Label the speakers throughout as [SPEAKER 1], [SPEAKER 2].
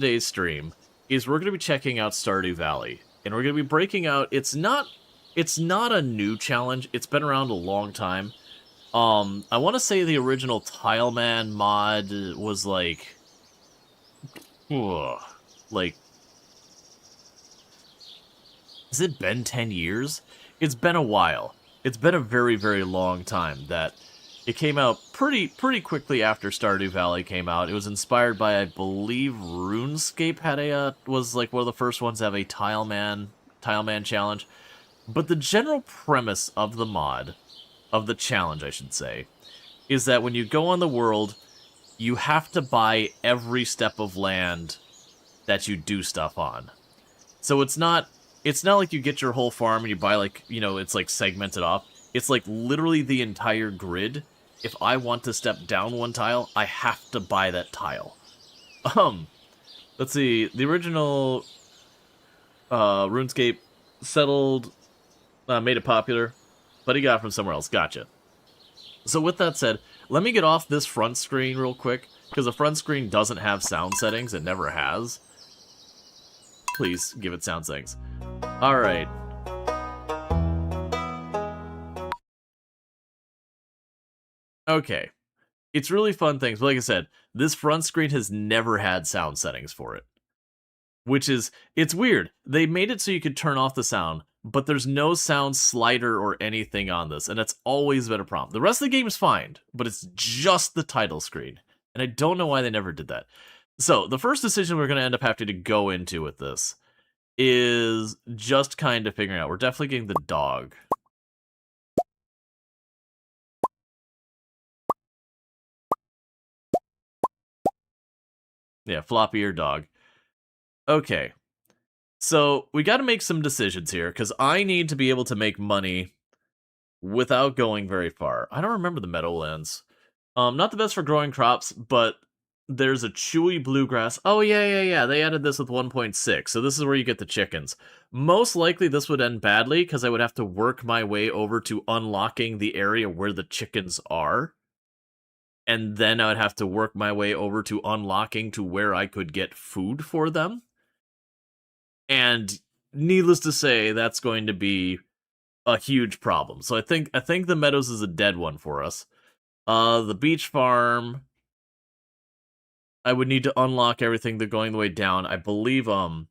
[SPEAKER 1] today's stream is we're going to be checking out Stardew Valley, and we're going to be breaking out. It's not a new challenge. It's been around a long time. I want to say the original Tileman mod was ugh, like, has it been 10 years? It's been a while. It's been a very, very long time that it came out pretty quickly after Stardew Valley came out. It was inspired by, I believe, RuneScape had was like one of the first ones to have a Tileman challenge. But the general premise of the mod, of the challenge, I should say, is that when you go on the world, you have to buy every step of land that you do stuff on. So it's not like you get your whole farm and you buy, like, you know, it's like segmented off. It's like literally the entire grid. If I want to step down one tile, I have to buy that tile. Let's see. The original RuneScape settled, made it popular, but he got it from somewhere else. Gotcha. So with that said, let me get off this front screen real quick, because the front screen doesn't have sound settings. It never has. Please give it sound settings. Alright. Okay. It's really fun things, but like I said, this front screen has never had sound settings for it. Which is, it's weird. They made it so you could turn off the sound, but there's no sound slider or anything on this, and that's always been a problem. The rest of the game is fine, but it's just the title screen, and I don't know why they never did that. So, the first decision we're going to end up having to go into with this is just kind of figuring out. We're definitely getting the dog. Yeah, floppy ear dog. Okay. So, we got to make some decisions here, because I need to be able to make money without going very far. I don't remember the Meadowlands. Not the best for growing crops, but there's a chewy bluegrass. Oh, yeah. They added this with 1.6, so this is where you get the chickens. Most likely this would end badly, because I would have to work my way over to unlocking the area where the chickens are. And then I would have to work my way over to unlocking to where I could get food for them. And needless to say, that's going to be a huge problem. So I think the meadows is a dead one for us. The beach farm, I would need to unlock everything. They're going the way down. I believe oh,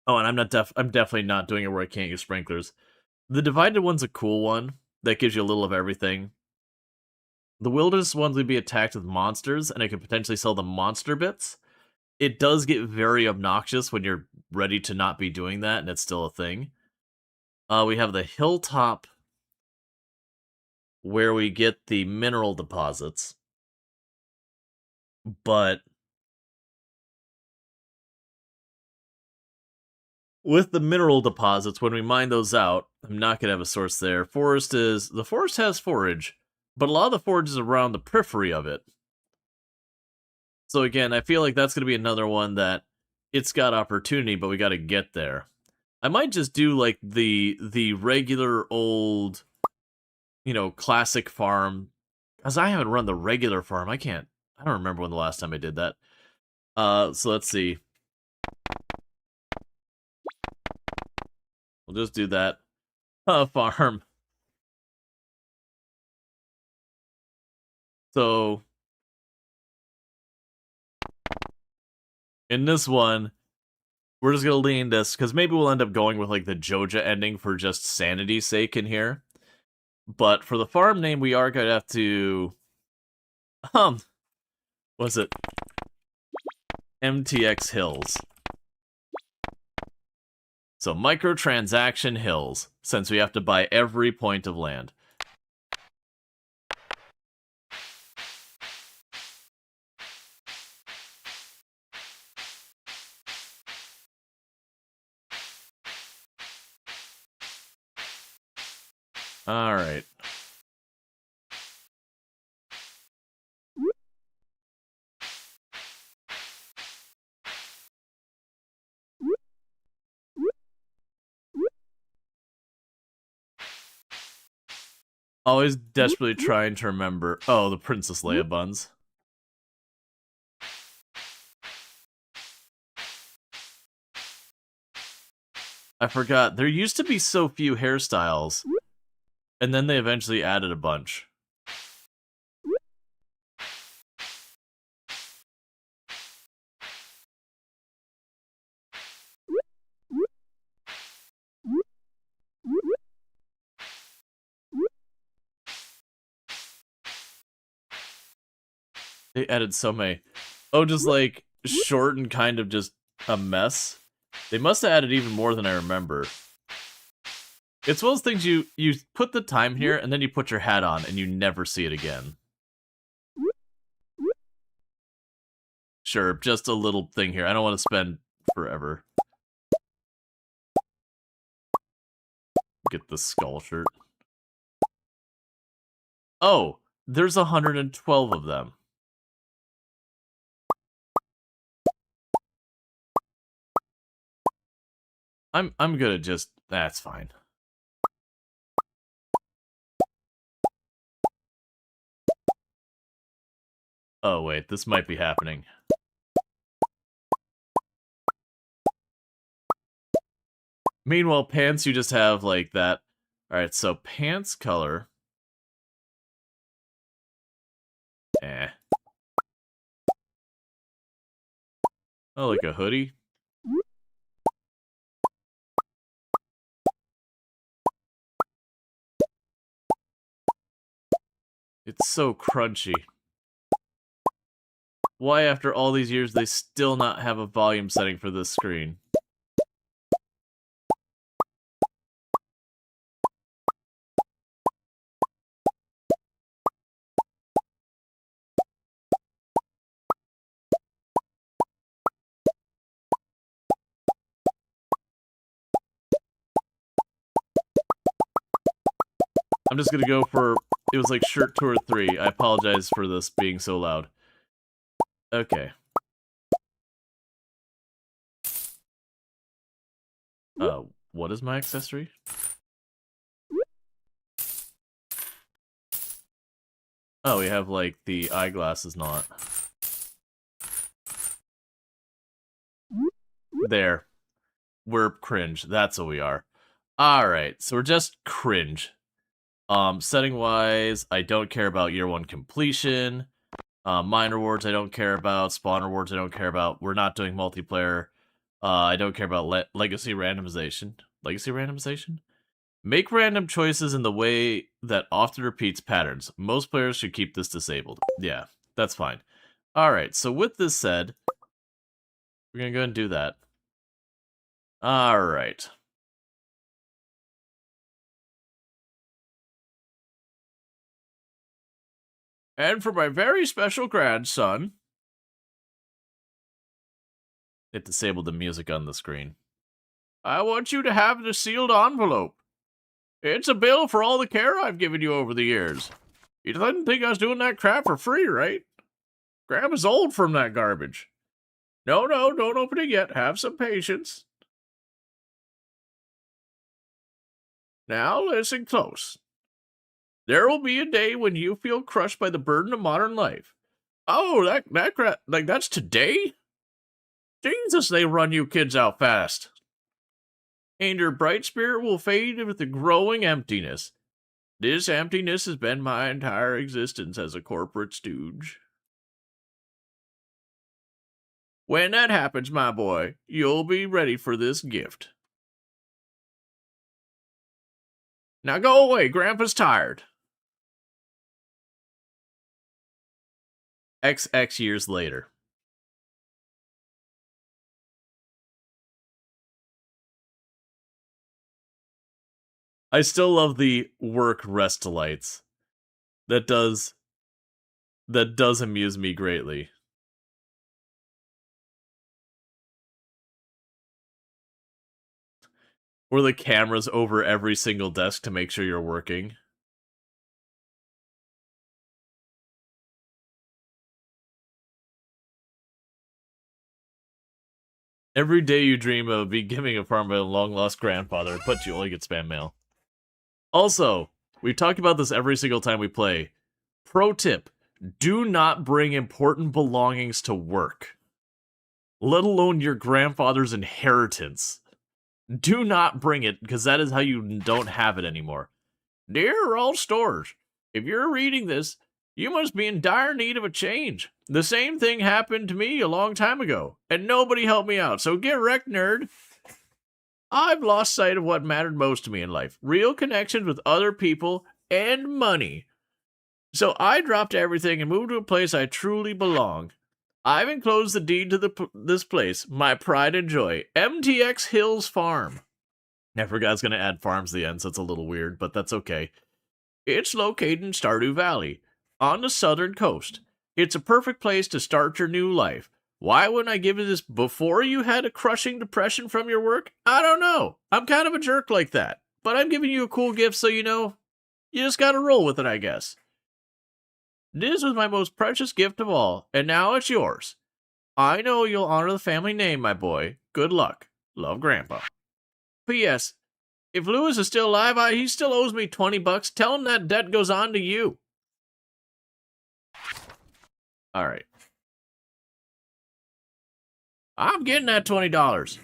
[SPEAKER 1] and I'm definitely not doing it where I can't use sprinklers. The divided one's a cool one that gives you a little of everything. The wilderness ones would be attacked with monsters, and I could potentially sell the monster bits. It does get very obnoxious when you're ready to not be doing that, and it's still a thing. We have the hilltop, where we get the mineral deposits. But with the mineral deposits, when we mine those out, I'm not going to have a source there. The forest has forage, but a lot of the forage is around the periphery of it. So again, I feel like that's going to be another one that it's got opportunity, but we got to get there. I might just do like the regular old, you know, classic farm, because I haven't run the regular farm. I don't remember when the last time I did that. So let's see. We'll just do that. Farm. So, in this one, we're just gonna lean this, because maybe we'll end up going with, like, the Joja ending for just sanity's sake in here. But for the farm name, we are gonna have to... what's it? MTX Hills. So, microtransaction hills, since we have to buy every point of land. Alright. Always desperately trying to remember... Oh, the Princess Leia buns. I forgot. There used to be so few hairstyles, and then they eventually added a bunch. They added so many. Oh, just like short and kind of just a mess. They must have added even more than I remember. It's one of those things you put the time here and then you put your hat on and you never see it again. Sure, just a little thing here. I don't want to spend forever. Get the skull shirt. Oh, there's 112 of them. I'm good at just that's fine. Oh wait, this might be happening. Meanwhile, pants you just have like that. Alright, so pants color. Eh. Oh, like a hoodie? It's so crunchy. Why, after all these years, they still not have a volume setting for this screen? I'm just gonna go for... It was like shirt 2 or 3. I apologize for this being so loud. Okay. What is my accessory? Oh, we have, like, the eyeglasses not. There. We're cringe. That's what we are. Alright, so we're just cringe. Setting-wise, I don't care about year 1 completion. Mine rewards I don't care about. Spawn rewards I don't care about. We're not doing multiplayer. I don't care about legacy randomization. Legacy randomization? Make random choices in the way that often repeats patterns. Most players should keep this disabled. Yeah, that's fine. Alright, so with this said, we're gonna go ahead and do that. Alright. And for my very special grandson... It disabled the music on the screen. I want you to have the sealed envelope. It's a bill for all the care I've given you over the years. You didn't think I was doing that crap for free, right? Grandma's old from that garbage. No, don't open it yet. Have some patience. Now listen close. There will be a day when you feel crushed by the burden of modern life. Oh, that's today? Jesus, they run you kids out fast. And your bright spirit will fade with the growing emptiness. This emptiness has been my entire existence as a corporate stooge. When that happens, my boy, you'll be ready for this gift. Now go away, Grandpa's tired. XX years later. I still love the work rest lights. That does amuse me greatly. Or the cameras over every single desk to make sure you're working. Every day you dream of becoming a farm by a long-lost grandfather, but you only get spam mail. Also, we've talked about this every single time we play. Pro tip, do not bring important belongings to work. Let alone your grandfather's inheritance. Do not bring it, because that is how you don't have it anymore. Dear Rual Storge, if you're reading this, you must be in dire need of a change. The same thing happened to me a long time ago, and nobody helped me out, so get wrecked, nerd. I've lost sight of what mattered most to me in life, real connections with other people and money. So I dropped everything and moved to a place I truly belong. I've enclosed the deed to this place, my pride and joy, MTX Hills Farm. I forgot I was going to add farms to the end, so it's a little weird, but that's okay. It's located in Stardew Valley, on the southern coast. It's a perfect place to start your new life. Why wouldn't I give you this before you had a crushing depression from your work? I don't know. I'm kind of a jerk like that. But I'm giving you a cool gift, so you know, you just gotta roll with it, I guess. This was my most precious gift of all, and now it's yours. I know you'll honor the family name, my boy. Good luck. Love, Grandpa. P.S. If Lewis is still alive, he still owes me $20. Tell him that debt goes on to you. Alright. I'm getting that $20.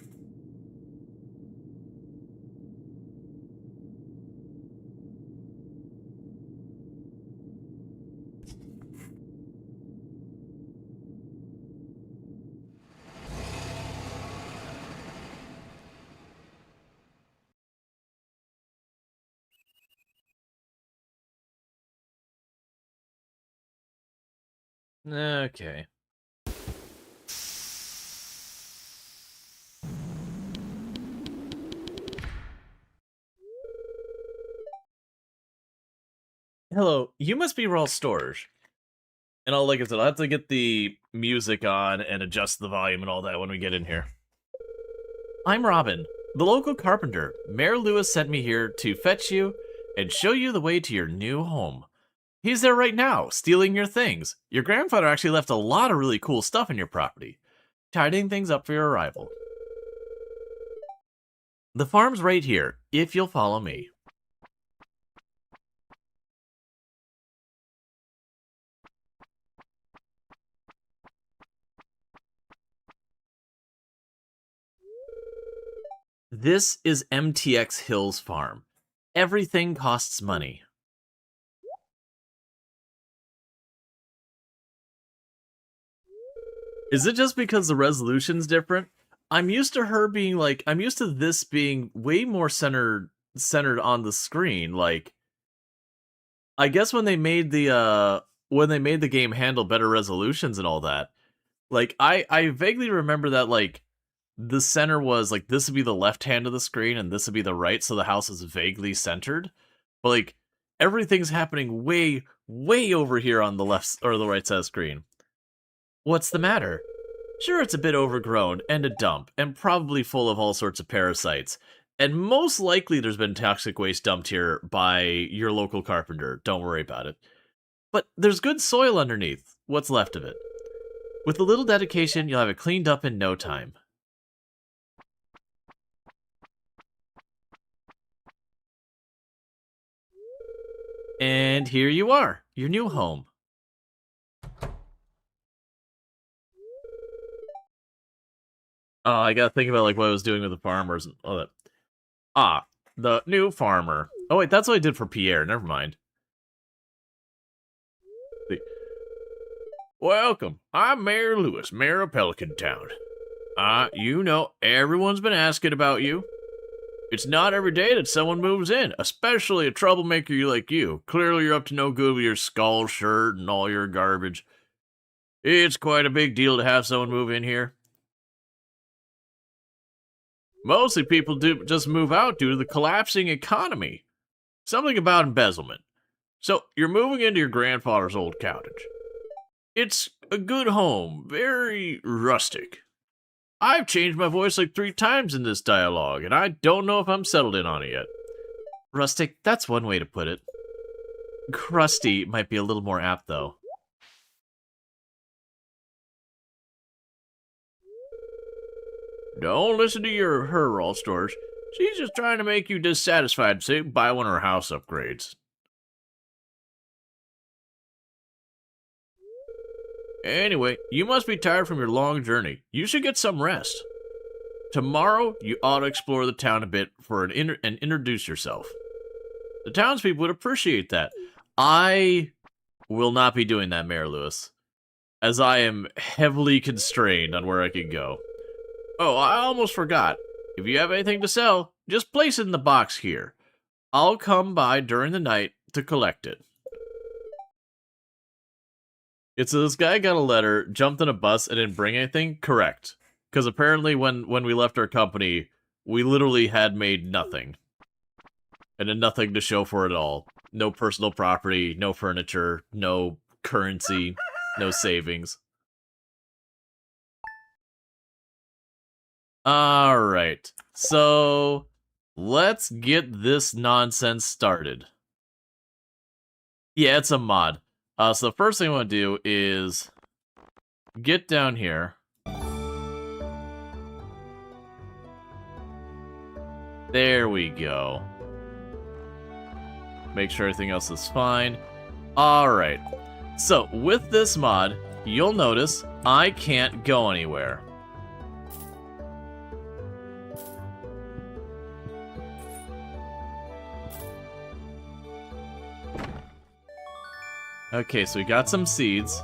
[SPEAKER 1] Okay. Hello, you must be Rual Storge. And like I said, I'll have to get the music on and adjust the volume and all that when we get in here. I'm Robin, the local carpenter. Mayor Lewis sent me here to fetch you and show you the way to your new home. He's there right now, stealing your things. Your grandfather actually left a lot of really cool stuff in your property, tidying things up for your arrival. The farm's right here, if you'll follow me. This is MTX Hills Farm. Everything costs money. Is it just because the resolution's different? I'm used to this being way more centered on the screen. Like, I guess when they made the game handle better resolutions and all that, like I vaguely remember that like the center was like this would be the left hand of the screen and this would be the right, so the house is vaguely centered. But like everything's happening way over here on the left or the right side of the screen. What's the matter? Sure, it's a bit overgrown and a dump, and probably full of all sorts of parasites. And most likely there's been toxic waste dumped here by your local carpenter. Don't worry about it. But there's good soil underneath, what's left of it. With a little dedication, you'll have it cleaned up in no time. And here you are, your new home. Oh, I gotta think about like what I was doing with the farmers and all that. Ah, the new farmer. Oh wait, that's what I did for Pierre. Never mind. Welcome. I'm Mayor Lewis, Mayor of Pelican Town. You know, everyone's been asking about you. It's not every day that someone moves in, especially a troublemaker like you. Clearly you're up to no good with your skull shirt and all your garbage. It's quite a big deal to have someone move in here. Mostly people do just move out due to the collapsing economy. Something about embezzlement. So, you're moving into your grandfather's old cottage. It's a good home, very rustic. I've changed my voice like 3 times in this dialogue, and I don't know if I'm settled in on it yet. Rustic, that's one way to put it. Crusty might be a little more apt, though. Don't listen to her, Rual Storge. She's just trying to make you dissatisfied so you can buy one of her house upgrades. Anyway, you must be tired from your long journey. You should get some rest. Tomorrow, you ought to explore the town a bit and introduce yourself. The townspeople would appreciate that. I will not be doing that, Mayor Lewis, as I am heavily constrained on where I can go. Oh, I almost forgot. If you have anything to sell, just place it in the box here. I'll come by during the night to collect it. So this guy got a letter, jumped on a bus, and didn't bring anything? Correct. Because apparently when we left our company, we literally had made nothing. And had nothing to show for it at all. No personal property, no furniture, no currency, no savings. Alright, so let's get this nonsense started. Yeah, it's a mod. So the first thing I want to do is get down here. There we go. Make sure everything else is fine. Alright, so with this mod, you'll notice I can't go anywhere. Okay, so we got some seeds.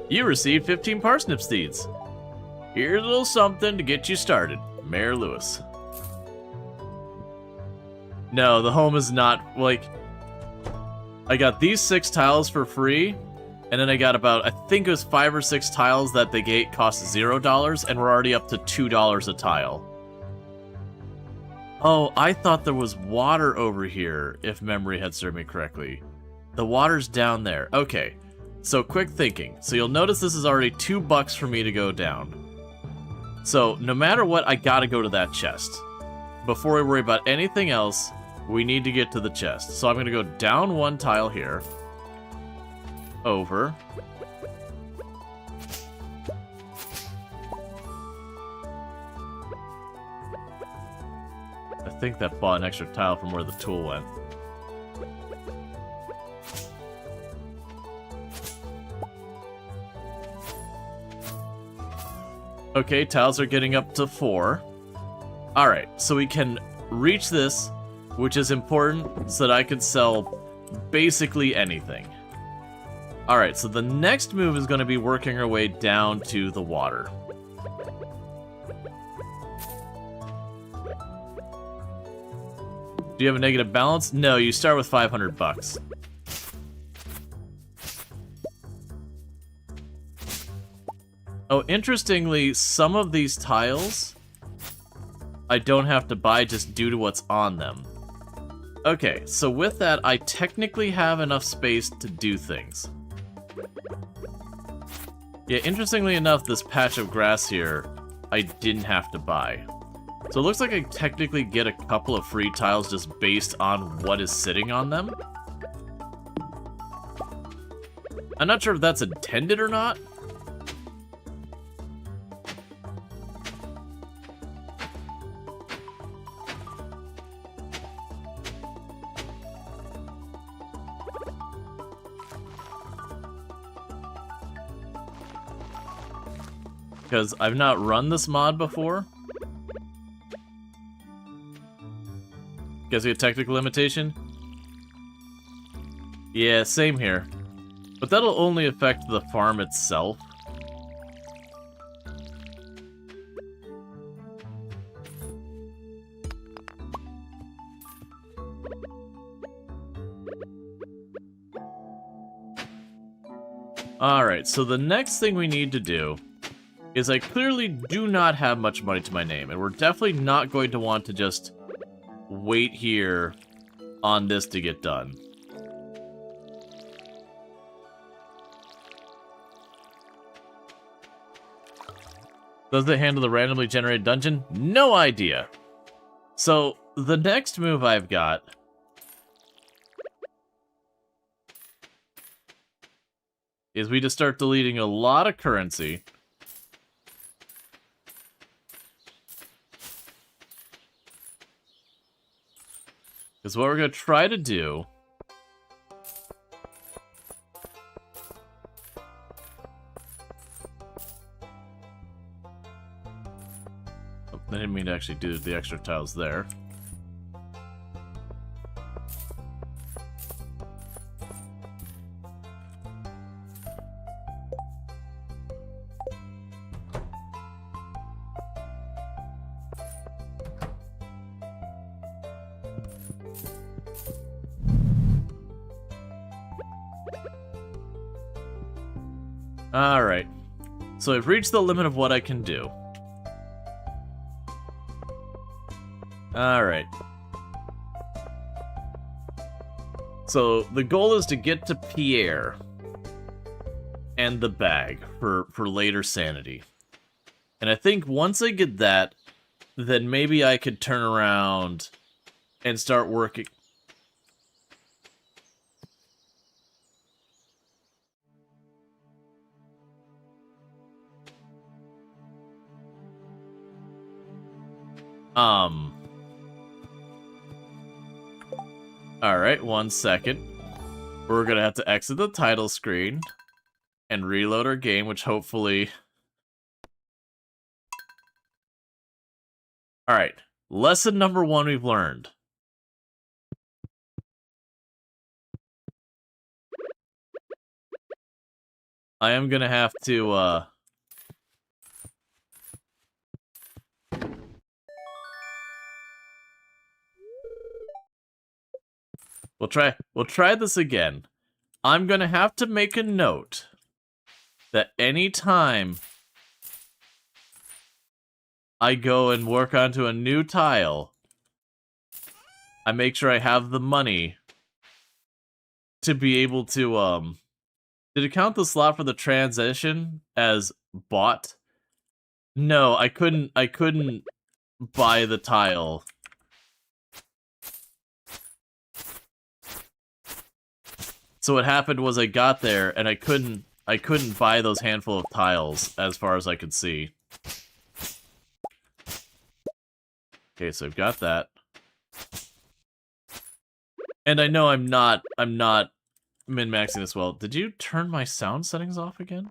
[SPEAKER 1] You received 15 parsnip seeds. Here's a little something to get you started, Mayor Lewis. No, the home is not, like... I got these 6 tiles for free, and then I got about, I think it was 5 or 6 tiles that the gate cost $0, and we're already up to $2 a tile. Oh, I thought there was water over here, if memory had served me correctly. The water's down there. Okay, so quick thinking. So you'll notice this is already $2 for me to go down. So no matter what, I gotta go to that chest. Before we worry about anything else, we need to get to the chest. So I'm gonna go down 1 tile here. Over. I think that bought an extra tile from where the tool went. Okay, tiles are getting up to 4. Alright, so we can reach this, which is important so that I can sell basically anything. Alright, so the next move is going to be working our way down to the water. Do you have a negative balance? No, you start with 500 bucks. Oh, interestingly, some of these tiles I don't have to buy just due to what's on them. Okay, so with that, I technically have enough space to do things. Yeah, interestingly enough, this patch of grass here, I didn't have to buy. So it looks like I technically get a couple of free tiles just based on what is sitting on them. I'm not sure if that's intended or not. Because I've not run this mod before. Guess we have technical limitation? Yeah, same here. But that'll only affect the farm itself. Alright, so the next thing we need to do is I clearly do not have much money to my name, and we're definitely not going to want to just wait here on this to get done. Does it handle the randomly generated dungeon? No idea. So, the next move I've got is we just start deleting a lot of currency. Because what we're going to try to do I didn't mean to actually do the extra tiles there. Alright. So I've reached the limit of what I can do. Alright. So the goal is to get to Pierre and the bag for later sanity. And I think once I get that, then maybe I could turn around and start working. Alright, 1 second. We're gonna have to exit the title screen and reload our game, which hopefully... Alright, lesson number 1 we've learned. I am gonna have to, We'll try this again. I'm gonna have to make a note that anytime I go and work onto a new tile, I make sure I have the money to be able to, did it count the slot for the transition as bought? No, I couldn't buy the tile. So what happened was I got there and I couldn't buy those handful of tiles as far as I could see. Okay, so I've got that. And I know I'm not min-maxing this well. Did you turn my sound settings off again?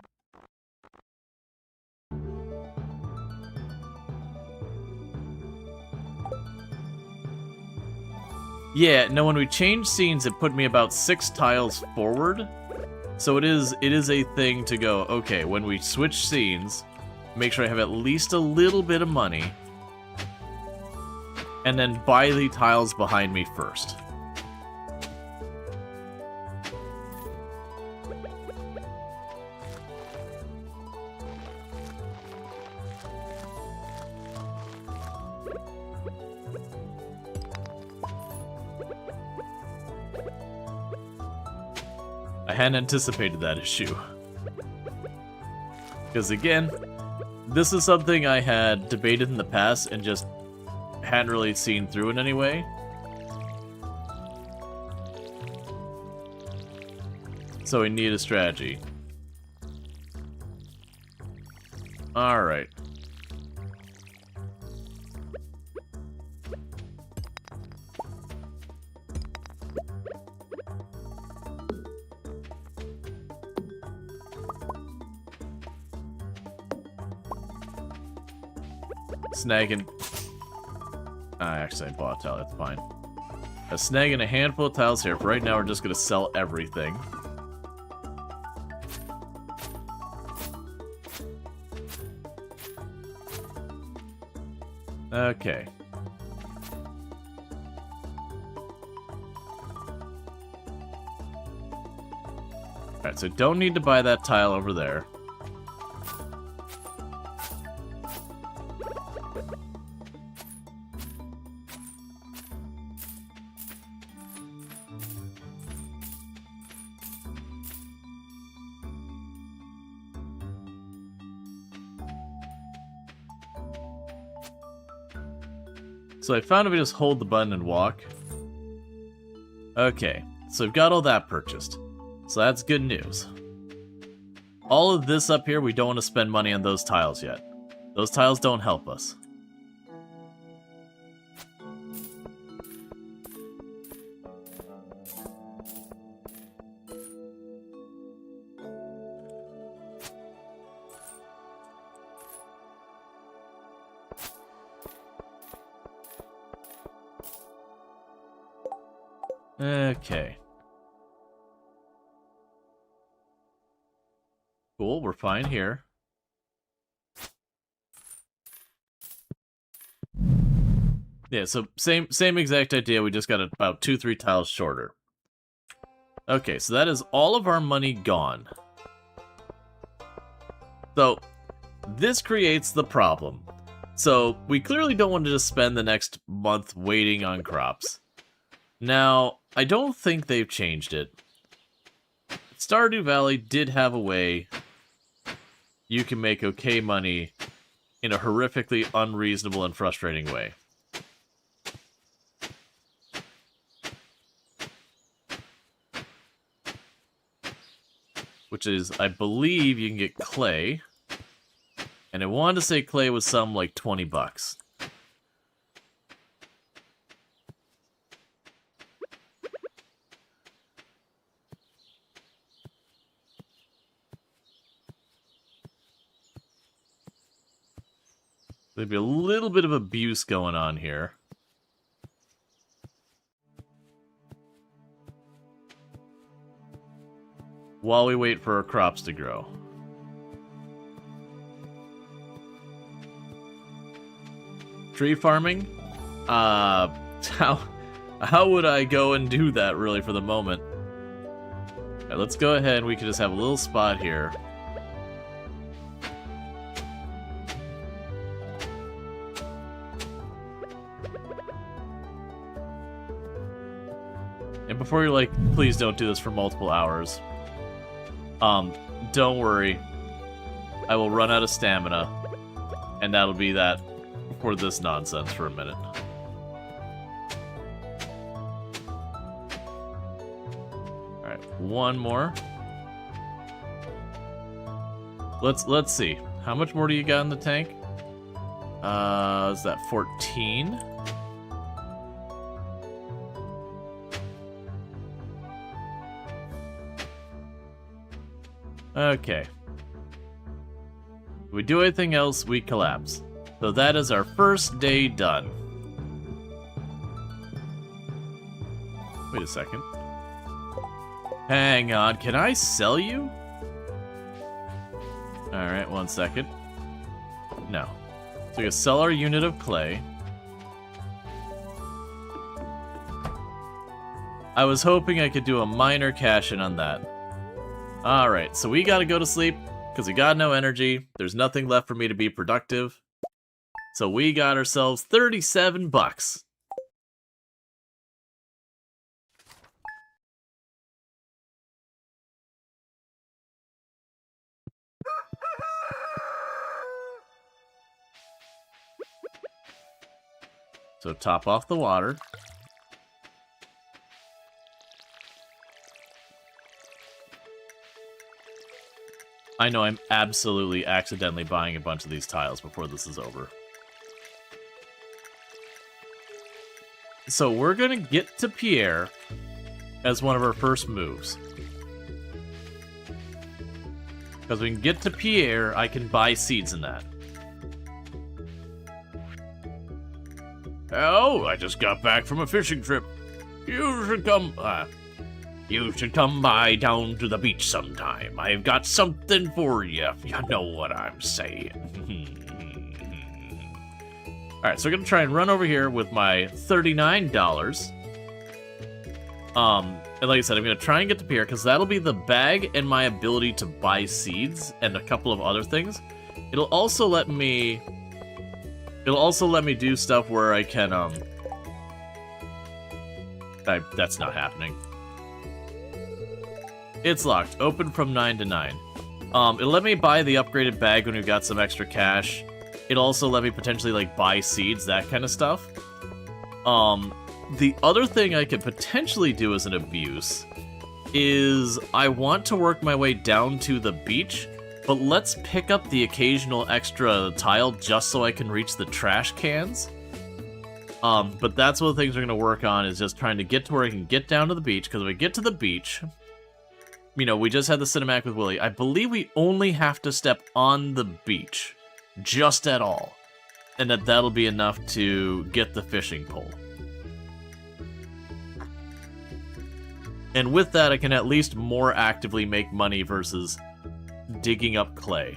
[SPEAKER 1] Yeah, no, when we changed scenes, it put me about 6 tiles forward. So it is a thing to go, okay, when we switch scenes, make sure I have at least a little bit of money. And then buy the tiles behind me first. I hadn't anticipated that issue. Because again, this is something I had debated in the past and just hadn't really seen through in any way. So we need a strategy. Alright. Snagging... actually, I bought a tile, that's fine. Snagging a handful of tiles here. For right now, we're just gonna sell everything. Okay. Alright, so don't need to buy that tile over there. So I found if we just hold the button and walk. Okay, so we've got all that purchased. So that's good news. All of this up here, we don't want to spend money on those tiles yet. Those tiles don't help us. Okay. Cool, we're fine here. Yeah, so same exact idea, we just got about 2-3 tiles shorter. Okay, so that is all of our money gone. So, this creates the problem. So, we clearly don't want to just spend the next month waiting on crops. Now, I don't think they've changed it. Stardew Valley did have a way you can make okay money in a horrifically unreasonable and frustrating way. Which is, I believe you can get clay. And I wanted to say clay was some like 20 bucks. There'd be a little bit of abuse going on here. While we wait for our crops to grow. Tree farming? How would I go and do that, really, for the moment? Alright, let's go ahead and we can just have a little spot here. And before you're like, please don't do this for multiple hours. Don't worry. I will run out of stamina. And that'll be that for this nonsense for a minute. Alright, one more. Let's see. How much more do you got in the tank? Is that 14? Okay. If we do anything else, we collapse. So that is our first day done. Wait a second. Hang on, can I sell you? Alright, 1 second. No. So we can sell our unit of clay. I was hoping I could do a minor cash-in on that. Alright, so we gotta go to sleep, because we got no energy. There's nothing left for me to be productive. So we got ourselves 37 bucks. So top off the water. I know I'm absolutely accidentally buying a bunch of these tiles before this is over. So we're gonna get to Pierre as one of our first moves. Because we can get to Pierre, I can buy seeds in that. Oh, I just got back from a fishing trip. You should come by down to the beach sometime. I've got something for you. You know what I'm saying. Alright, so we're gonna try and run over here with my $39. And like I said, I'm gonna try and get to Pierre, because that'll be the bag and my ability to buy seeds and a couple of other things. It'll also let me do stuff where I can, that's not happening. It's locked. Open from 9 to 9. It'll let me buy the upgraded bag when we've got some extra cash. It'll also let me potentially, like, buy seeds, that kind of stuff. The other thing I could potentially do as an abuse is I want to work my way down to the beach, but let's pick up the occasional extra tile just so I can reach the trash cans. But that's one of the things we're going to work on, is just trying to get to where I can get down to the beach, because if I get to the beach, you know, we just had the cinematic with Willy. I believe we only have to step on the beach, just at all, and that'll be enough to get the fishing pole. And with that, I can at least more actively make money versus digging up clay.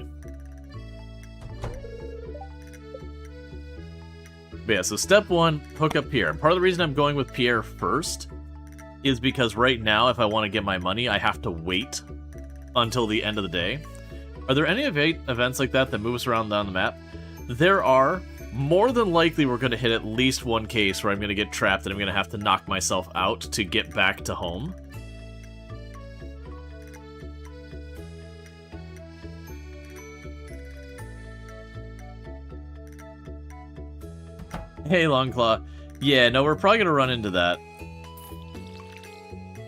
[SPEAKER 1] But yeah, so step 1, hook up Pierre. And part of the reason I'm going with Pierre first is because right now, if I want to get my money, I have to wait until the end of the day. Are there any events like that that move us around down the map? There are. More than likely, we're going to hit at least one case where I'm going to get trapped and I'm going to have to knock myself out to get back to home. Hey, Longclaw. Yeah, no, we're probably going to run into that.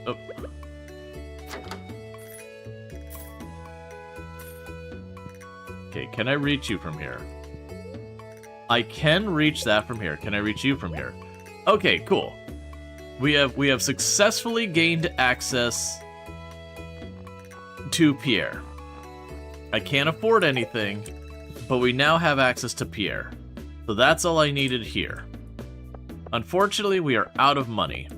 [SPEAKER 1] Oh. Okay, can I reach you from here? I can reach that from here. Can I reach you from here? Okay, cool. We have successfully gained access to Pierre. I can't afford anything, but we now have access to Pierre. So that's all I needed here. Unfortunately, we are out of money.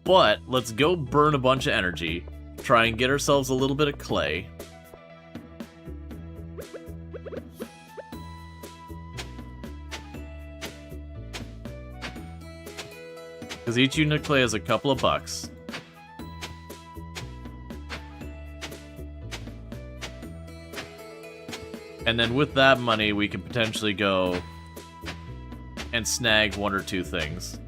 [SPEAKER 1] But let's go burn a bunch of energy, try and get ourselves a little bit of clay. Because each unit of clay is a couple of bucks. And then with that money, we can potentially go and snag 1 or 2 things.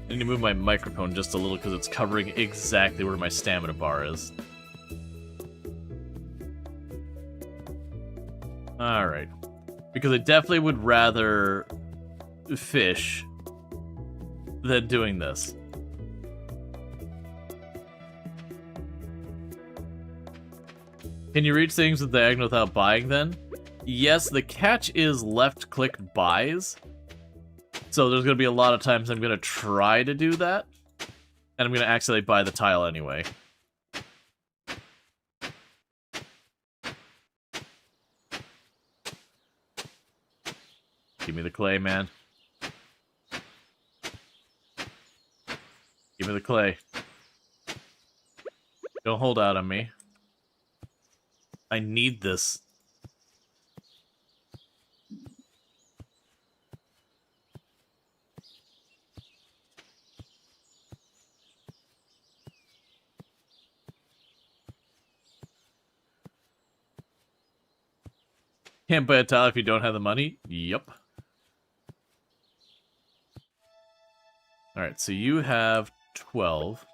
[SPEAKER 1] I need to move my microphone just a little because it's covering exactly where my stamina bar is. Alright. Because I definitely would rather fish than doing this. Can you reach things with diagonal without buying then? Yes, the catch is left-click buys. So there's going to be a lot of times I'm going to try to do that. And I'm going to accidentally buy the tile anyway. Give me the clay, man. Give me the clay. Don't hold out on me. I need this. Can't buy a tile if you don't have the money? Yep. Alright, so you have 12.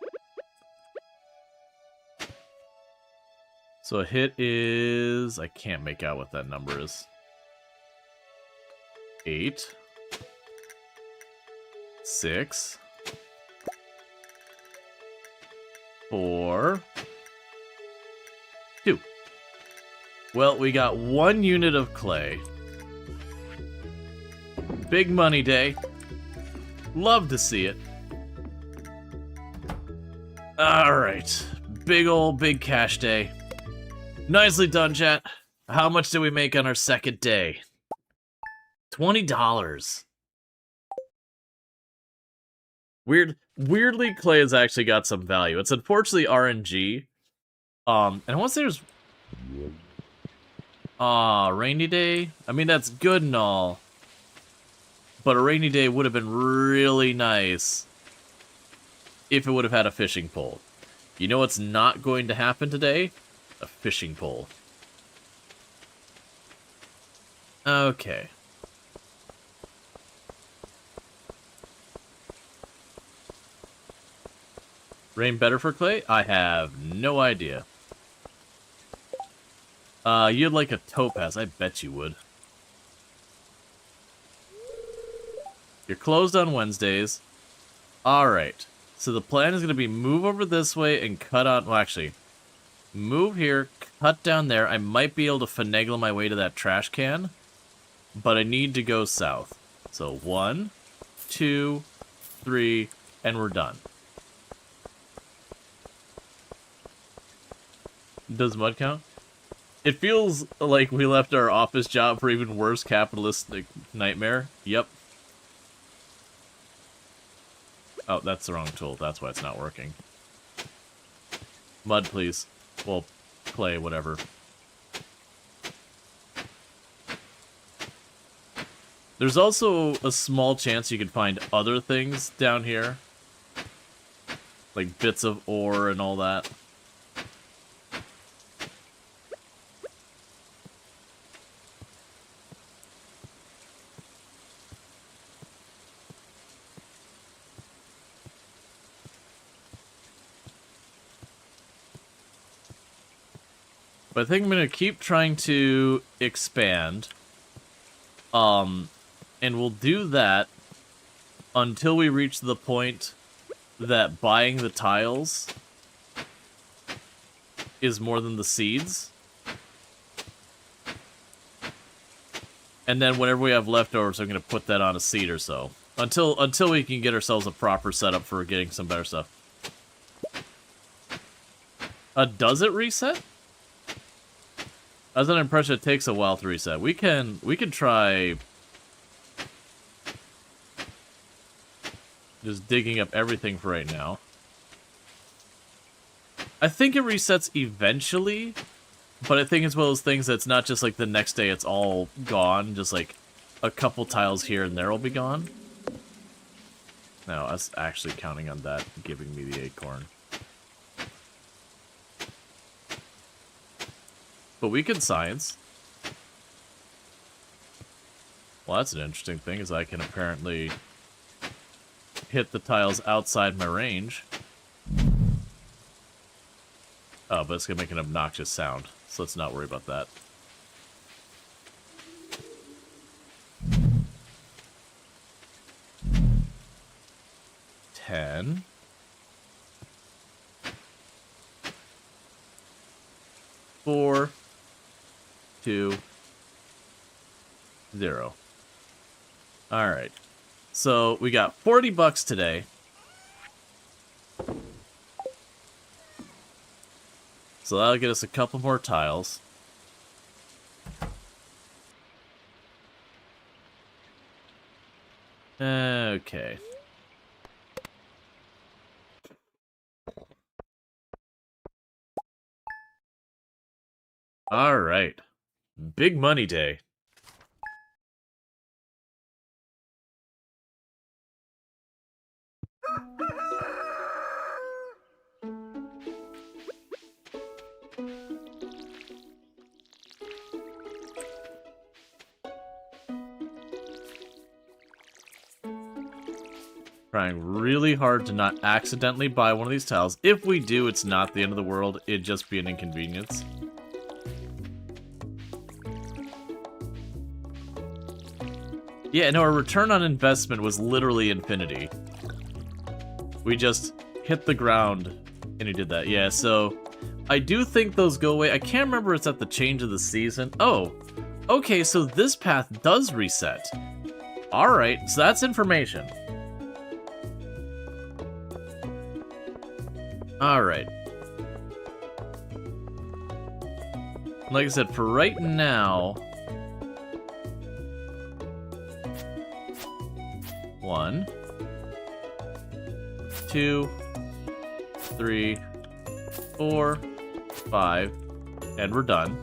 [SPEAKER 1] So a hit is... I can't make out what that number is. 8. 6. 4. 2. Well, we got 1 unit of clay. Big money day. Love to see it. Alright. Big cash day. Nicely done, chat. How much did we make on our second day? $20. Weirdly, clay has actually got some value. It's unfortunately RNG. And I want to say there's... rainy day? I mean, that's good and all. But a rainy day would have been really nice if it would have had a fishing pole. You know what's not going to happen today? A fishing pole. Okay. Rain better for clay? I have no idea. You'd like a topaz. I bet you would. You're closed on Wednesdays. Alright. So the plan is going to be move over this way and cut on... Well, actually, move here, cut down there. I might be able to finagle my way to that trash can. But I need to go south. So 1, 2, 3, and we're done. Does mud count? It feels like we left our office job for even worse capitalistic nightmare. Yep. Oh, that's the wrong tool. That's why it's not working. Mud, please. Well, clay, whatever. There's also a small chance you could find other things down here. Like bits of ore and all that. But I think I'm going to keep trying to expand. And we'll do that until we reach the point that buying the tiles is more than the seeds. And then whenever we have leftovers, I'm going to put that on a seed or so. Until we can get ourselves a proper setup for getting some better stuff. Does it reset? I was under the impression it takes a while to reset. We can try just digging up everything for right now. I think it resets eventually, but I think it's one of those things that's not just like the next day it's all gone, just like a couple tiles here and there will be gone. No, I was actually counting on that giving me the acorn. But we can science. Well, that's an interesting thing, is I can apparently hit the tiles outside my range. Oh, but it's gonna make an obnoxious sound, so let's not worry about that. $10. 4, 2, 0. Alright. So, we got 40 bucks today. So that'll get us a couple more tiles. Okay. Alright. Big money day. Trying really hard to not accidentally buy one of these tiles. If we do, it's not the end of the world. It'd just be an inconvenience. Yeah, no, our return on investment was literally infinity. We just hit the ground and he did that. Yeah, so I do think those go away. I can't remember if it's at the change of the season. Oh, okay, so this path does reset. Alright, so that's information. Alright. Like I said, for right now... 1, 2, 3, 4, 5, and we're done.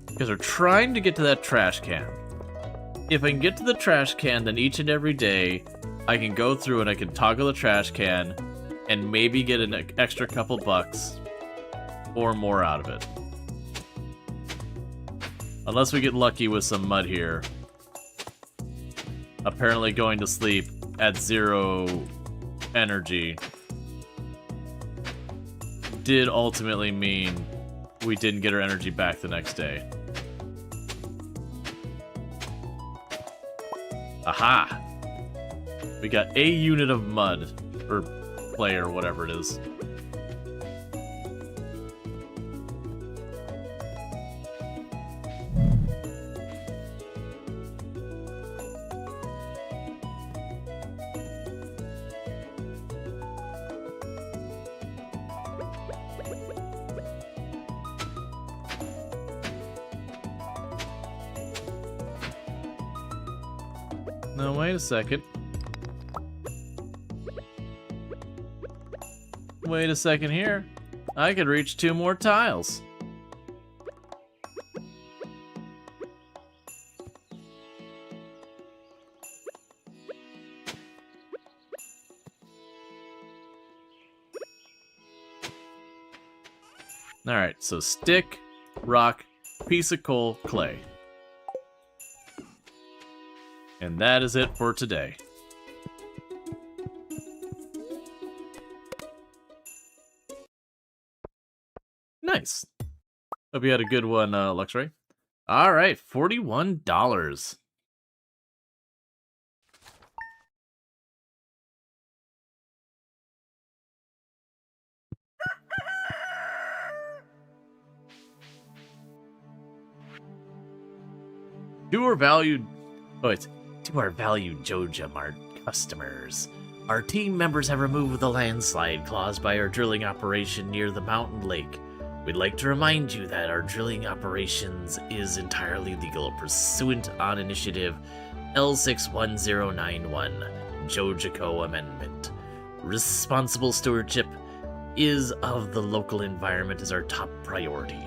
[SPEAKER 1] Because we're trying to get to that trash can. If I can get to the trash can, then each and every day, I can go through and I can toggle the trash can, and maybe get an extra couple bucks, or more out of it. Unless we get lucky with some mud here. Apparently going to sleep at 0 energy did ultimately mean we didn't get our energy back the next day. Aha! We got a unit of mud, or clay, or whatever it is. No, wait a second. Wait a second here. I could reach 2 more tiles. Alright, so stick, rock, piece of coal, clay. And that is it for today. Nice. Hope you had a good one, Luxray. Alright, $41. To our valued Joja Mart customers, our team members have removed the landslide caused by our drilling operation near the mountain lake. We'd like to remind you that our drilling operations is entirely legal pursuant on initiative L61091, Jojico Amendment. Responsible stewardship of the local environment is our top priority.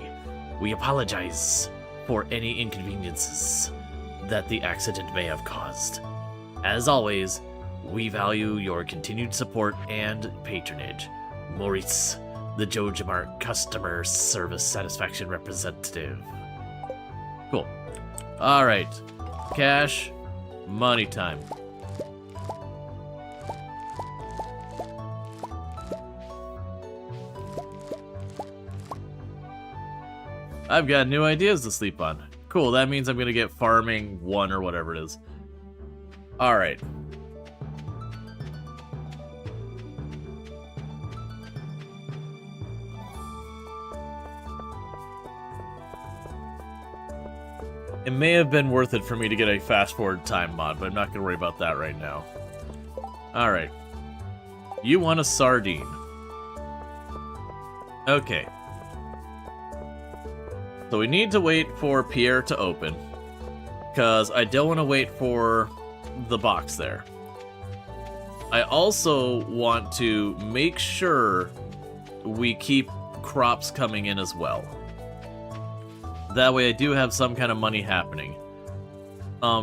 [SPEAKER 1] We apologize for any inconveniences that the accident may have caused. As always, we value your continued support and patronage. Maurice, the Jojamart Customer Service Satisfaction Representative. Cool. Alright. Cash. Money time. I've got new ideas to sleep on. Cool, that means I'm gonna get farming 1 or whatever it is. Alright. It may have been worth it for me to get a fast forward time mod, but I'm not gonna worry about that right now. Alright. You want a sardine. Okay. So we need to wait for Pierre to open, because I don't want to wait for the box there. I also want to make sure we keep crops coming in as well. That way I do have some kind of money happening.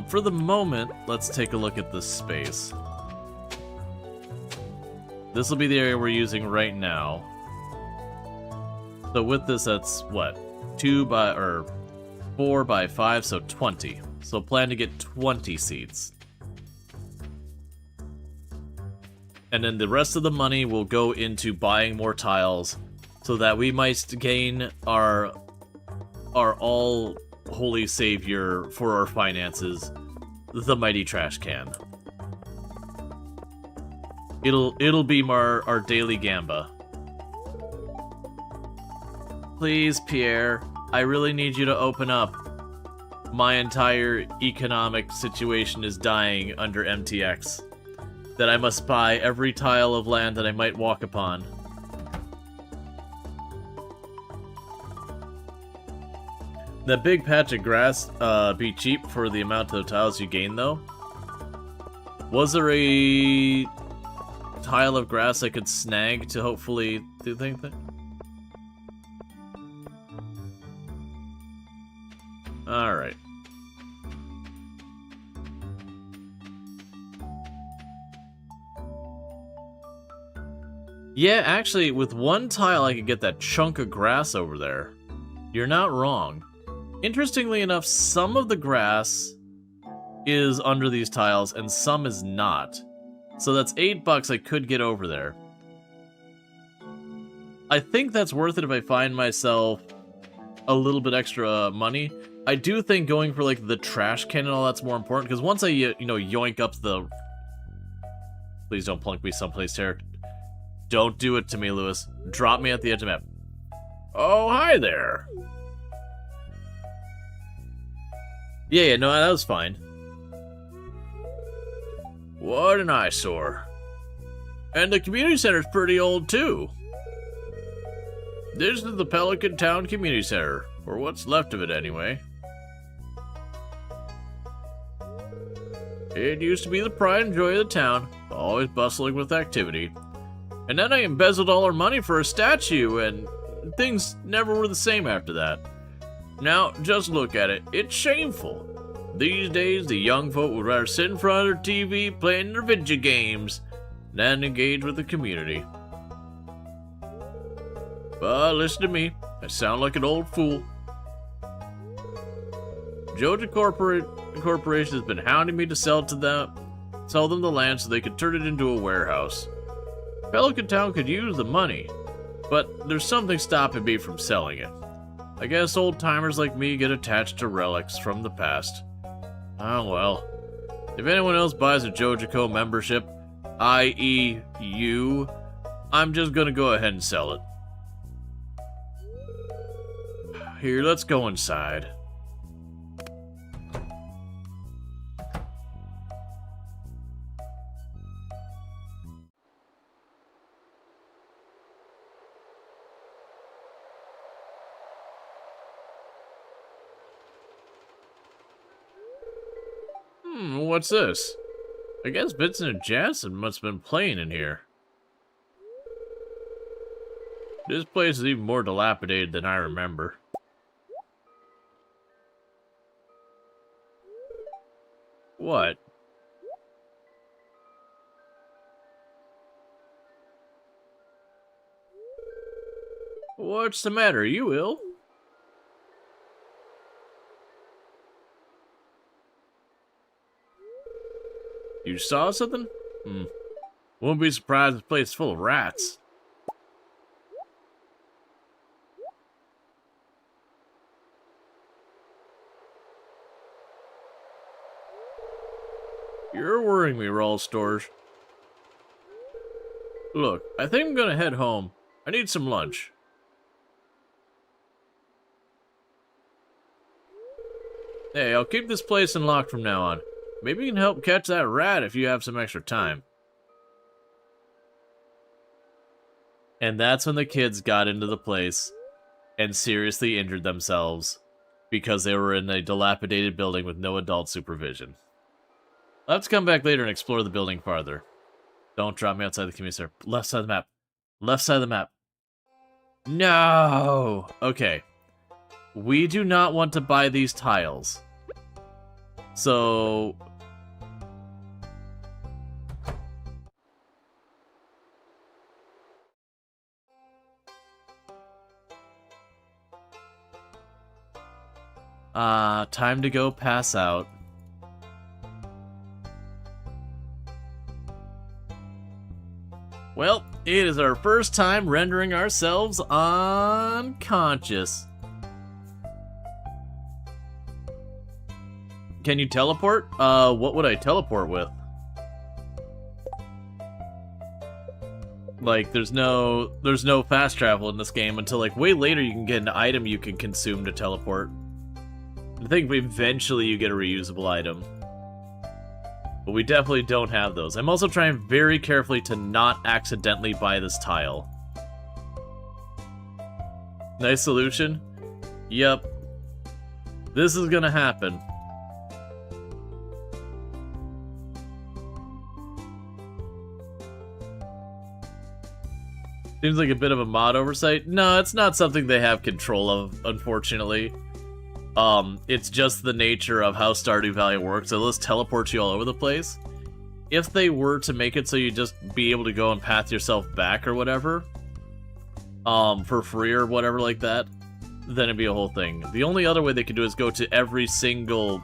[SPEAKER 1] For the moment, let's take a look at this space. This will be the area we're using right now. So with this, that's what? 4 by 5, so 20. So plan to get 20 seeds. And then the rest of the money will go into buying more tiles so that we might gain our all holy savior for our finances, the mighty trash can. It'll be our daily gamba. Please, Pierre, I really need you to open up. My entire economic situation is dying under MTX. That I must buy every tile of land that I might walk upon. That big patch of grass be cheap for the amount of tiles you gain, though? Was there a tile of grass I could snag to hopefully do things? Alright. Yeah, actually, with 1 tile I could get that chunk of grass over there. You're not wrong. Interestingly enough, some of the grass is under these tiles and some is not. So that's $8 I could get over there. I think that's worth it if I find myself a little bit extra money. I do think going for, like, the trash can and all that's more important, because once I, yoink up the... Please don't plunk me someplace here. Don't do it to me, Lewis. Drop me at the edge of the map. Oh, hi there! Yeah, no, that was fine. What an eyesore. And the community center's pretty old, too. This is the Pelican Town Community Center, or what's left of it, anyway. It used to be the pride and joy of the town, always bustling with activity. And then I embezzled all our money for a statue, and things never were the same after that. Now, just look at it. It's shameful. These days, the young folk would rather sit in front of their TV playing their video games than engage with the community. But listen to me. I sound like an old fool. Joja Corporation has been hounding me to sell them the land so they could turn it into a warehouse. Pelican Town could use the money, but there's something stopping me from selling it. I guess old-timers like me get attached to relics from the past. Oh well. If anyone else buys a Jojaco membership, i.e. you, I'm just gonna go ahead and sell it. Here, let's go inside. What's this? I guess Vincent and Jansen must have been playing in here. This place is even more dilapidated than I remember. What? What's the matter? Are you ill? You saw something? Wouldn't be surprised if this place is full of rats. You're worrying me, Rual, Storge. Look, I think I'm gonna head home. I need some lunch. Hey, I'll keep this place unlocked from now on. Maybe you can help catch that rat if you have some extra time. And that's when the kids got into the place and seriously injured themselves because they were in a dilapidated building with no adult supervision. I'll have to come back later and explore the building farther. Don't drop me outside the community center. Left side of the map. Left side of the map. No! Okay. We do not want to buy these tiles. So... time to go pass out. Well, it is our first time rendering ourselves unconscious. Can you teleport? What would I teleport with? Like, there's no fast travel in this game until, like, way later you can get an item you can consume to teleport. I think eventually you get a reusable item. But we definitely don't have those. I'm also trying very carefully to not accidentally buy this tile. Nice solution? Yep. This is gonna happen. Seems like a bit of a mod oversight. No, it's not something they have control of, unfortunately. It's just the nature of how Stardew Valley works. It'll just teleport you all over the place. If they were to make it so you just be able to go and path yourself back or whatever, for free or whatever like that, then it'd be a whole thing. The only other way they could do is go to every single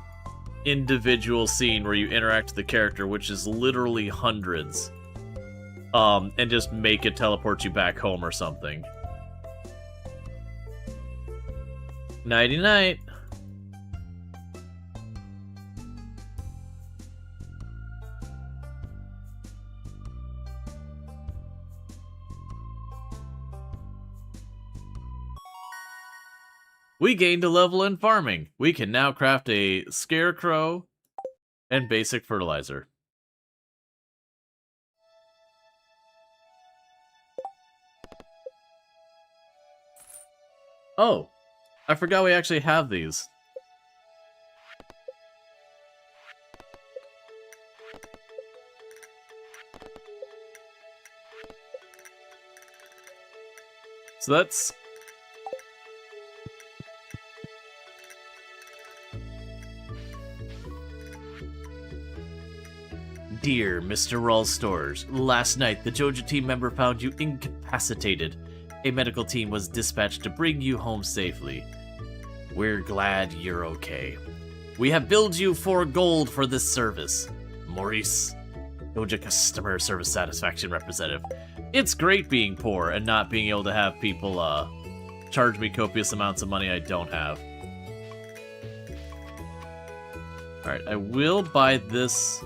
[SPEAKER 1] individual scene where you interact with the character, which is literally hundreds, and just make it teleport you back home or something. Nighty-night. We gained a level in farming. We can now craft a scarecrow and basic fertilizer. Oh, I forgot we actually have these. So that's... Dear Mr. Rual Storge, last night the Joja team member found you incapacitated. A medical team was dispatched to bring you home safely. We're glad you're okay. We have billed you 4 gold for this service. Maurice, Joja Customer Service Satisfaction Representative. It's great being poor and not being able to have people, charge me copious amounts of money I don't have. Alright, I will buy this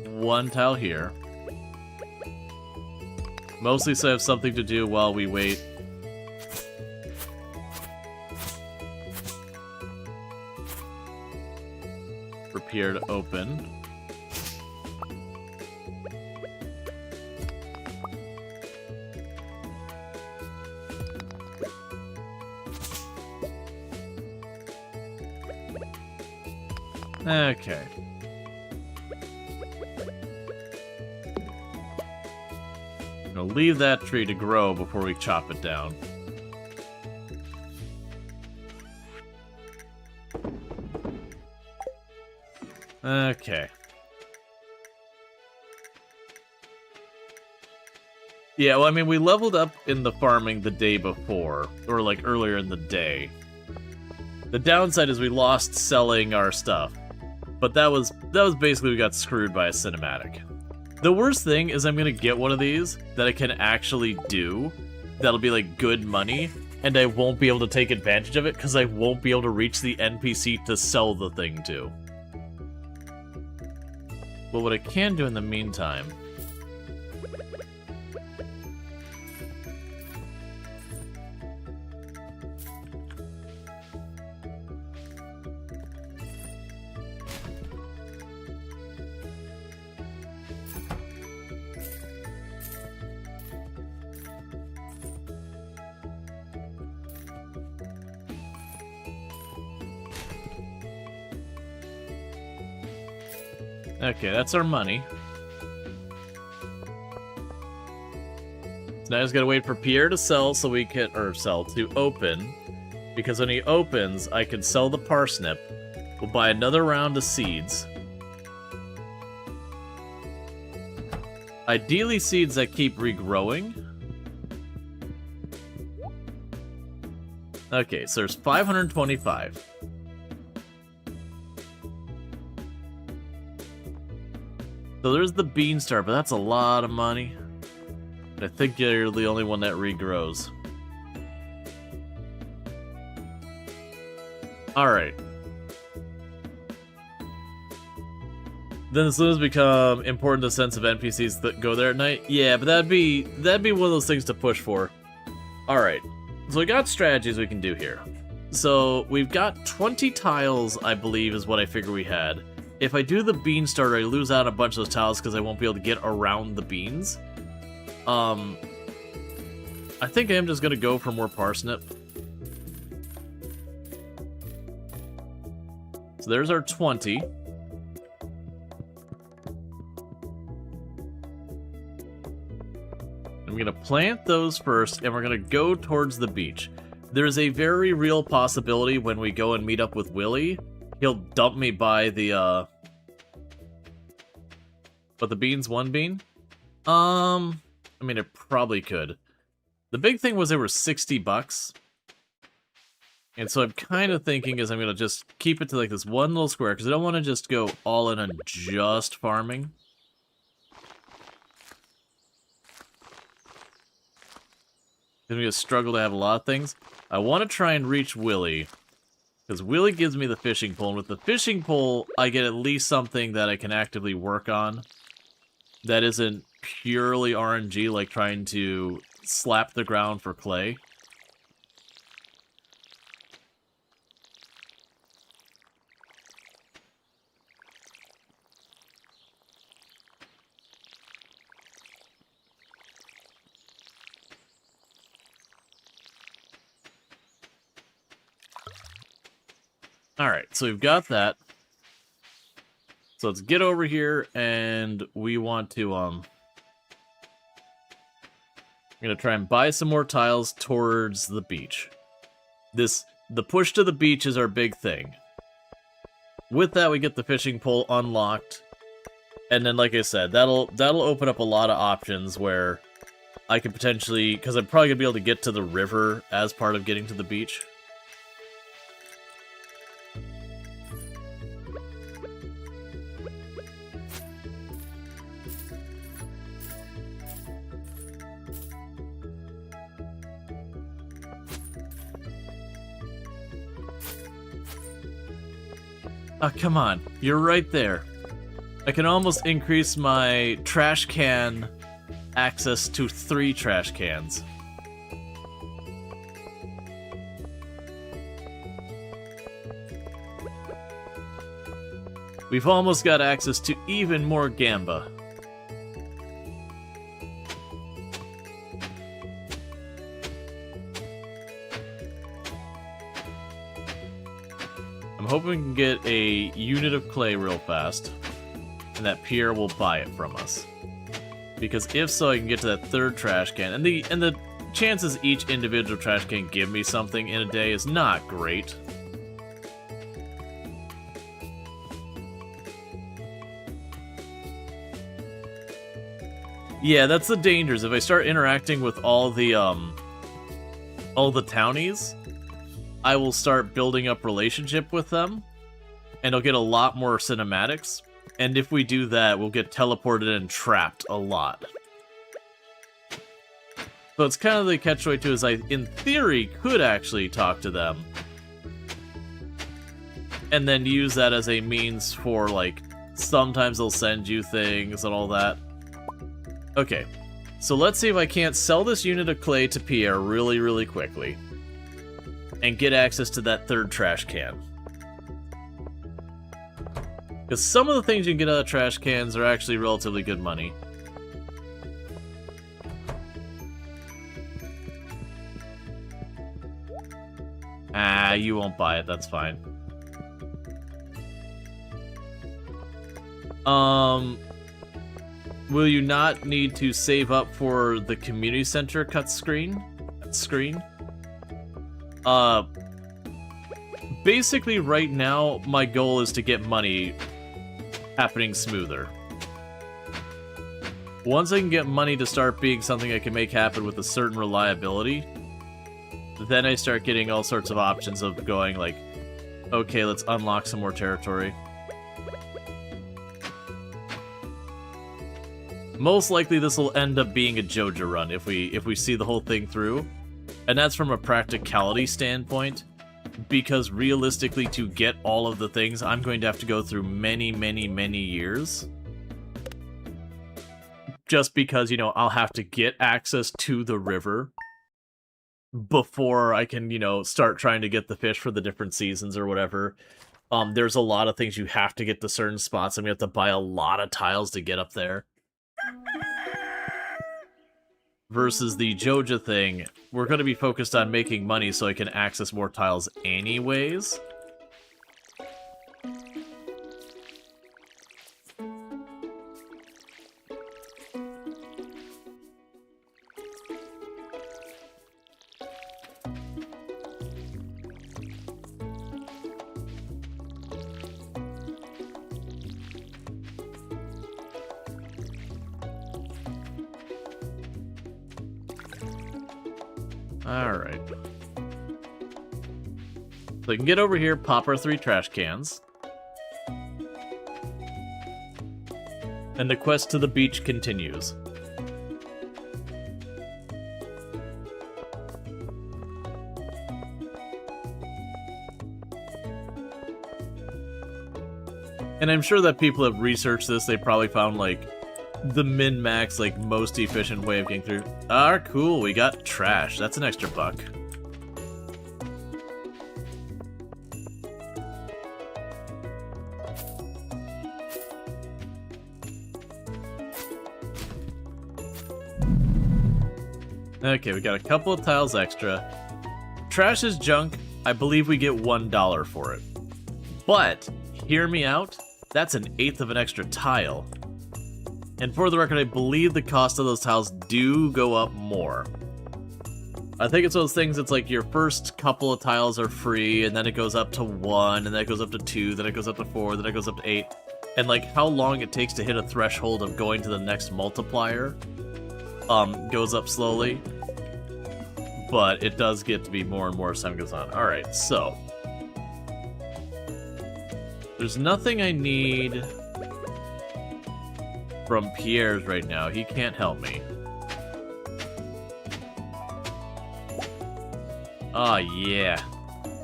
[SPEAKER 1] 1 tile here. Mostly so I have something to do while we wait. For Pierre to open. Okay. I'm gonna leave that tree to grow before we chop it down. Okay. Yeah, well, I mean, we leveled up in the farming the day before, or like earlier in the day. The downside is we lost selling our stuff, but that was basically we got screwed by a cinematic. The worst thing is I'm gonna get one of these that I can actually do, that'll be like good money, and I won't be able to take advantage of it because I won't be able to reach the NPC to sell the thing to. But what I can do in the meantime... Okay, that's our money. So now I just gotta wait for Pierre to sell so we can, or sell, to open. Because when he opens, I can sell the parsnip. We'll buy another round of seeds. Ideally seeds that keep regrowing. Okay, so there's 525. So there's the Beanstar, but that's a lot of money. I think you're the only one that regrows. Alright. Then as soon as become important in the sense of NPCs that go there at night? Yeah, but that'd be one of those things to push for. Alright. So we got strategies we can do here. So we've got 20 tiles, I believe, is what I figure we had. If I do the bean starter, I lose out a bunch of those tiles because I won't be able to get around the beans. I think I am just going to go for more parsnip. So there's our 20. I'm going to plant those first, and we're going to go towards the beach. There's a very real possibility when we go and meet up with Willy, he'll dump me by the, But the beans, 1 bean? I mean, it probably could. The big thing was they were 60 bucks. And so I'm kind of thinking is I'm going to just keep it to like this one little square, because I don't want to just go all in on just farming. I'm going to struggle to have a lot of things. I want to try and reach Willy, because Willy gives me the fishing pole, and with the fishing pole, I get at least something that I can actively work on that isn't purely RNG, like trying to slap the ground for clay. Alright, so we've got that. So let's get over here, and we want to, I'm gonna try and buy some more tiles towards the beach. The push to the beach is our big thing. With that, we get the fishing pole unlocked. And then, like I said, that'll open up a lot of options where I could potentially... Because I'm probably going to be able to get to the river as part of getting to the beach. Oh, come on. You're right there. I can almost increase my trash can access to 3 trash cans. We've almost got access to even more gamba. I'm hoping we can get a unit of clay real fast, and that Pierre will buy it from us. Because if so, I can get to that 3rd trash can, and the chances each individual trash can give me something in a day is not great. Yeah, that's the dangers. If I start interacting with all the townies, I will start building up relationship with them, and I'll get a lot more cinematics. And if we do that, we'll get teleported and trapped a lot. So it's kind of the catch-22 is I, in theory, could actually talk to them. And then use that as a means for, like, sometimes they'll send you things and all that. Okay, so let's see if I can't sell this unit of clay to Pierre really, really quickly. And get access to that 3rd trash can. Because some of the things you can get out of trash cans are actually relatively good money. Ah, you won't buy it, that's fine. Will you not need to save up for the community center screen? Basically right now, my goal is to get money happening smoother. Once I can get money to start being something I can make happen with a certain reliability, then I start getting all sorts of options of going like, okay, let's unlock some more territory. Most likely this will end up being a JoJo run if we see the whole thing through. And that's from a practicality standpoint, because realistically to get all of the things, I'm going to have to go through many, many, many years. Just because, you know, I'll have to get access to the river before I can, you know, start trying to get the fish for the different seasons or whatever. There's a lot of things you have to get to certain spots, and we have to buy a lot of tiles to get up there. Versus the Joja thing, we're going to be focused on making money so I can access more tiles anyways. Alright. So we can get over here, pop our 3 trash cans. And the quest to the beach continues. And I'm sure that people have researched this. They probably found, like, the min-max, like, most efficient way of getting through. Ah, cool, we got trash. That's an extra buck. Okay, we got a couple of tiles extra. Trash is junk. I believe we get $1 for it. But, hear me out, that's 1/8 of an extra tile. And for the record, I believe the cost of those tiles do go up more. I think it's those things, it's like your first couple of tiles are free, and then it goes up to 1, and then it goes up to 2, then it goes up to 4, then it goes up to 8. And like how long it takes to hit a threshold of going to the next multiplier goes up slowly. But it does get to be more and more as time goes on. Alright, so. There's nothing I need from Pierre's right now. He can't help me. Ah, yeah.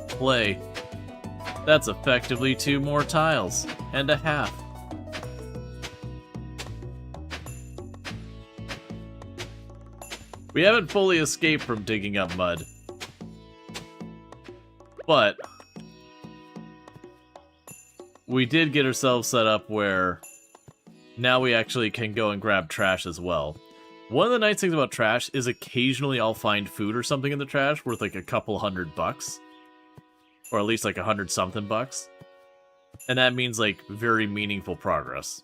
[SPEAKER 1] Play. That's effectively 2 more tiles. And a half. We haven't fully escaped from digging up mud. But we did get ourselves set up where now we actually can go and grab trash as well. One of the nice things about trash is occasionally I'll find food or something in the trash worth like a couple $100. Or at least like 100-something bucks. And that means like very meaningful progress.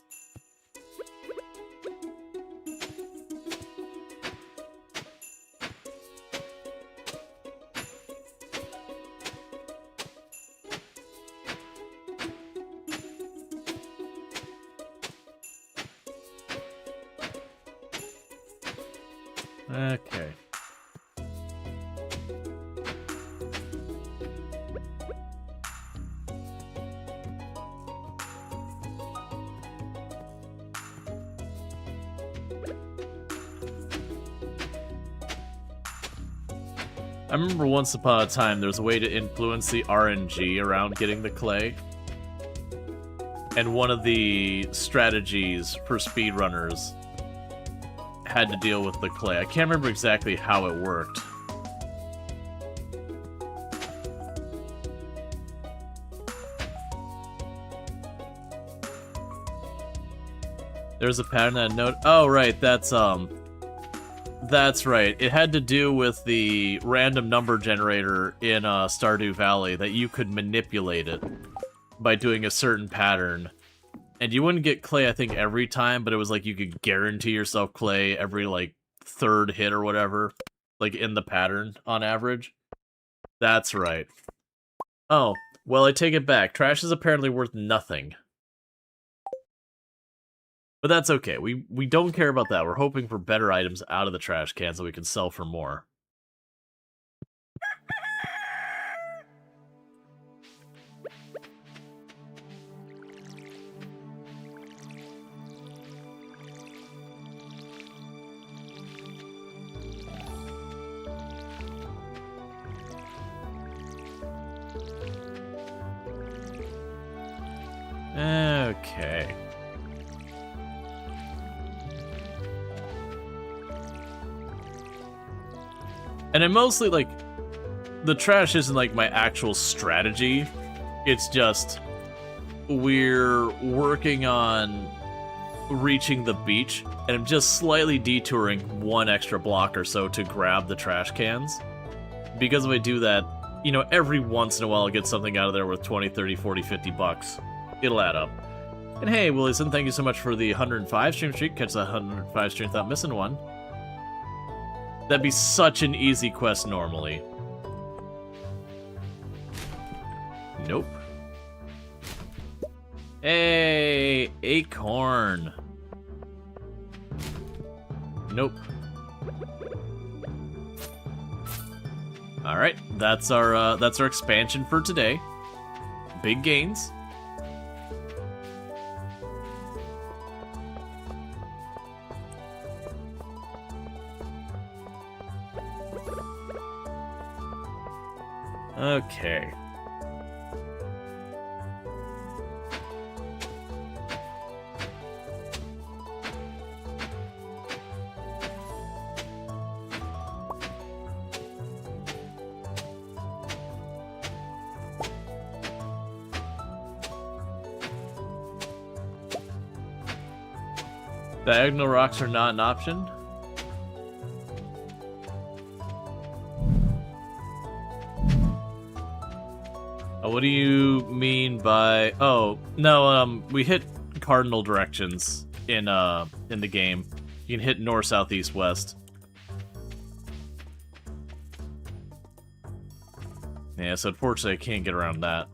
[SPEAKER 1] Okay. I remember once upon a time there was a way to influence the RNG around getting the clay. And one of the strategies for speedrunners had to deal with the clay. I can't remember exactly how it worked. There's a pattern that note. Oh, right, that's right. It had to do with the random number generator in Stardew Valley, that you could manipulate it by doing a certain pattern. And you wouldn't get clay, I think, every time, but it was like you could guarantee yourself clay every, like, 3rd hit or whatever. Like, in the pattern, on average. That's right. Oh, well, I take it back. Trash is apparently worth nothing. But that's okay. We don't care about that. We're hoping for better items out of the trash can so we can sell for more. Okay. And I mostly, like, the trash isn't, like, my actual strategy. It's just, we're working on reaching the beach, and I'm just slightly detouring 1 extra block or so to grab the trash cans. Because if I do that, you know, every once in a while I'll get something out of there worth 20, 30, 40, 50 bucks. It'll add up. And hey, Willison, thank you so much for the 105 stream streak. Catch that 105 stream without missing one. That'd be such an easy quest normally. Nope. Hey, acorn. Nope. All right, that's our expansion for today. Big gains. Okay. Diagonal rocks are not an option. What do you mean by... Oh, no, we hit cardinal directions in the game. You can hit north, south, east, west. Yeah, so unfortunately I can't get around that.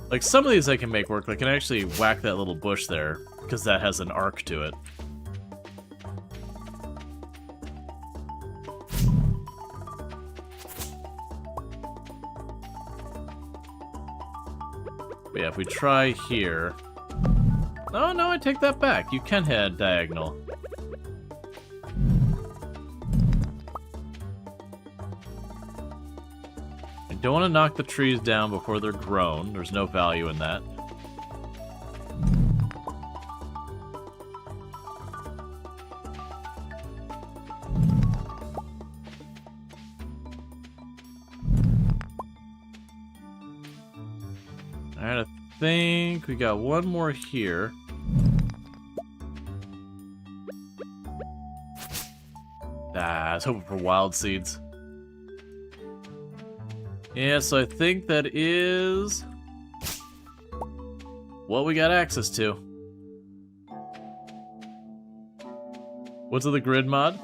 [SPEAKER 1] Like, some of these I can make work. Like, I can actually whack that little bush there, because that has an arc to it. But yeah, if we try here... Oh, no, I take that back. You can head diagonal. I don't want to knock the trees down before they're grown. There's no value in that. Alright, I think we got one more here. I was hoping for wild seeds. Yeah, so I think that is what we got access to. What's in the grid mod?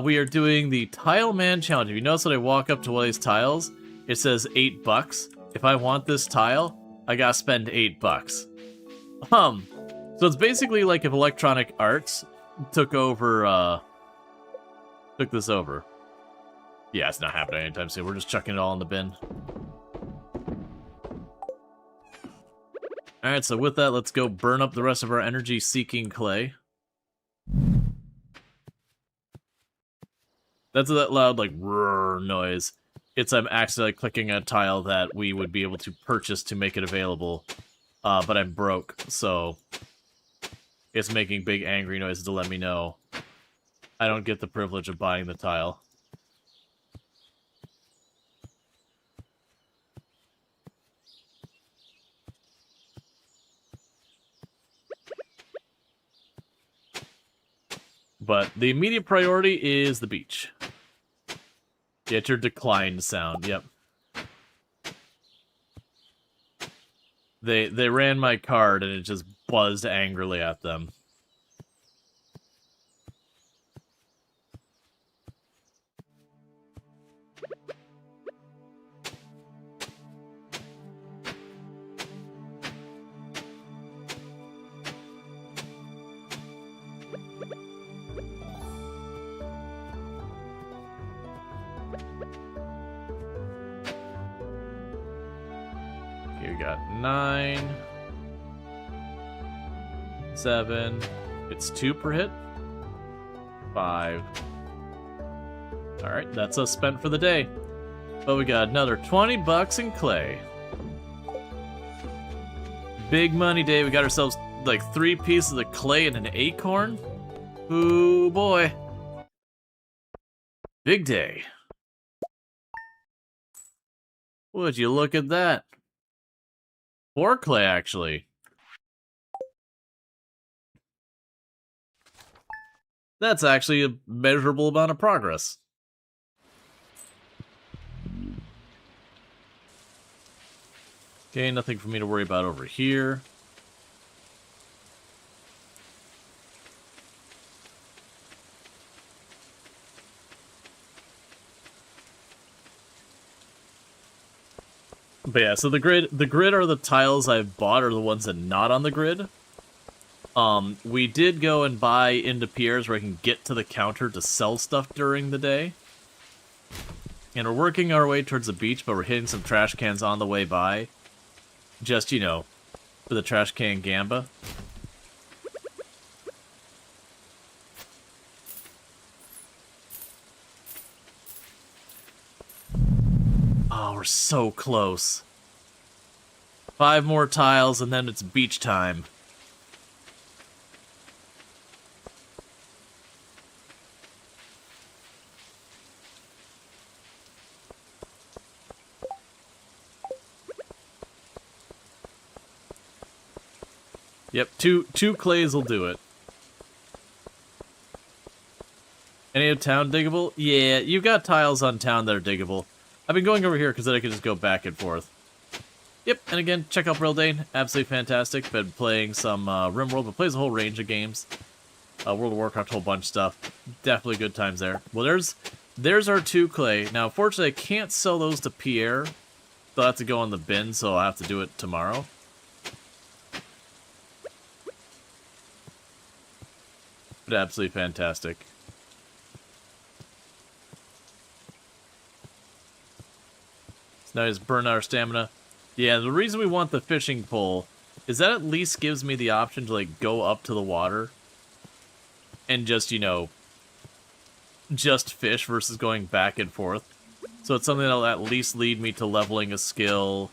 [SPEAKER 1] We are doing the Tileman challenge. If you notice when I walk up to one of these tiles, it says $8. If I want this tile, I gotta spend $8. So it's basically like if Electronic Arts took over, took this over. Yeah, it's not happening anytime soon. We're just chucking it all in the bin. Alright, so with that, let's go burn up the rest of our energy-seeking clay. That's that loud, like, roar noise. It's I'm accidentally clicking a tile that we would be able to purchase to make it available. But I'm broke, so it's making big angry noises to let me know I don't get the privilege of buying the tile. But the immediate priority is the beach. Get your declined sound, yep. They ran my card and it just buzzed angrily at them. Okay, we got 9, 7. It's 2 per hit. 5. Alright, that's us spent for the day. But we got another $20 in clay. Big money day. We got ourselves like 3 pieces of clay and an acorn. Ooh boy. Big day. Would you look at that? 4 clay, actually. That's actually a measurable amount of progress. Okay, nothing for me to worry about over here. But yeah, so the grid are the tiles I've bought, are the ones that are not on the grid. We did go and buy into Pierre's where I can get to the counter to sell stuff during the day. And we're working our way towards the beach, but we're hitting some trash cans on the way by. Just, you know, for the trash can gamba. Oh, we're so close. 5 more tiles and then it's beach time. Yep, two clays will do it. Any of town diggable? Yeah, you've got tiles on town that are diggable. I've been going over here because then I can just go back and forth. Yep, and again, check out Real Dane. Absolutely fantastic. Been playing some RimWorld, but plays a whole range of games. World of Warcraft, a whole bunch of stuff. Definitely good times there. Well, there's our 2 clay. Now, unfortunately, I can't sell those to Pierre. They'll have to go in the bin, so I'll have to do it tomorrow. But absolutely fantastic. So now just burn our stamina. Yeah, the reason we want the fishing pole is that at least gives me the option to, like, go up to the water and just, you know, just fish versus going back and forth. So it's something that'll at least lead me to leveling a skill.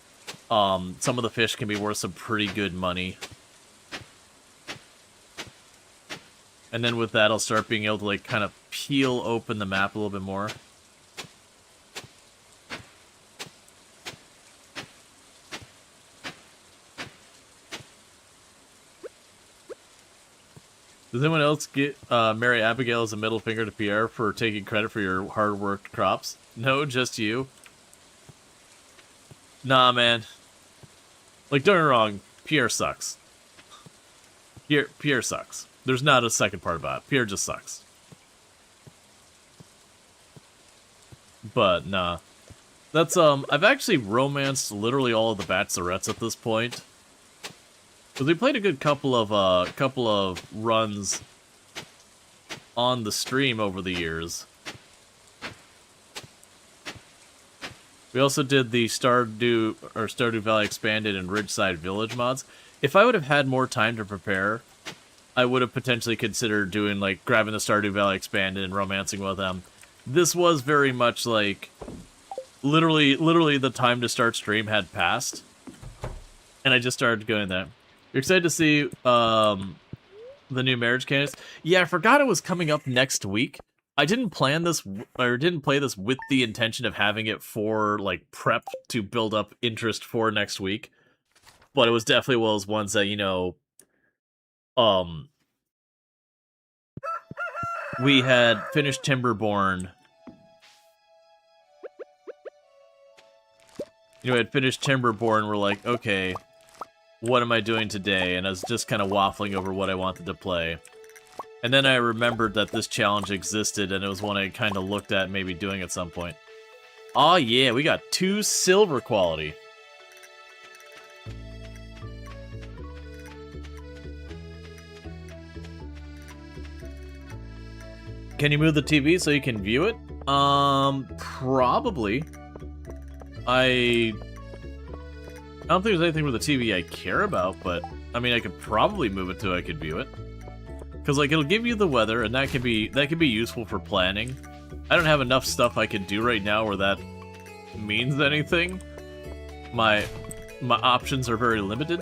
[SPEAKER 1] Some of the fish can be worth some pretty good money. And then with that, I'll start being able to, like, kind of peel open the map a little bit more. Does anyone else get Mary Abigail as a middle finger to Pierre for taking credit for your hard-worked crops? No, just you. Nah, man. Like, don't get me wrong, Pierre sucks. Pierre sucks. There's not a second part about it. Pierre just sucks. But, nah. That's, I've actually romanced literally all of the bachelorettes at this point. Because we played a good couple of runs on the stream over the years. We also did the Stardew Valley Expanded and Ridgeside Village mods. If I would have had more time to prepare, I would have potentially considered doing, like, grabbing the Stardew Valley Expanded and romancing with them. This was very much like, literally the time to start stream had passed, and I just started going there. You're excited to see the new marriage candidates? Yeah, I forgot it was coming up next week. I didn't plan this, or didn't play this with the intention of having it for, like, prep to build up interest for next week. But it was definitely one of those ones that, you know, we had finished Timberborn. You know, we had finished Timberborn, we're like, okay, what am I doing today? And I was just kind of waffling over what I wanted to play. And then I remembered that this challenge existed, and it was one I kind of looked at maybe doing at some point. Oh yeah, we got 2 silver quality. Can you move the TV so you can view it? Probably. I don't think there's anything with the TV I care about, but I mean, I could probably move it so I could view it. Because, like, it'll give you the weather, and that can be useful for planning. I don't have enough stuff I can do right now where that means anything. My options are very limited.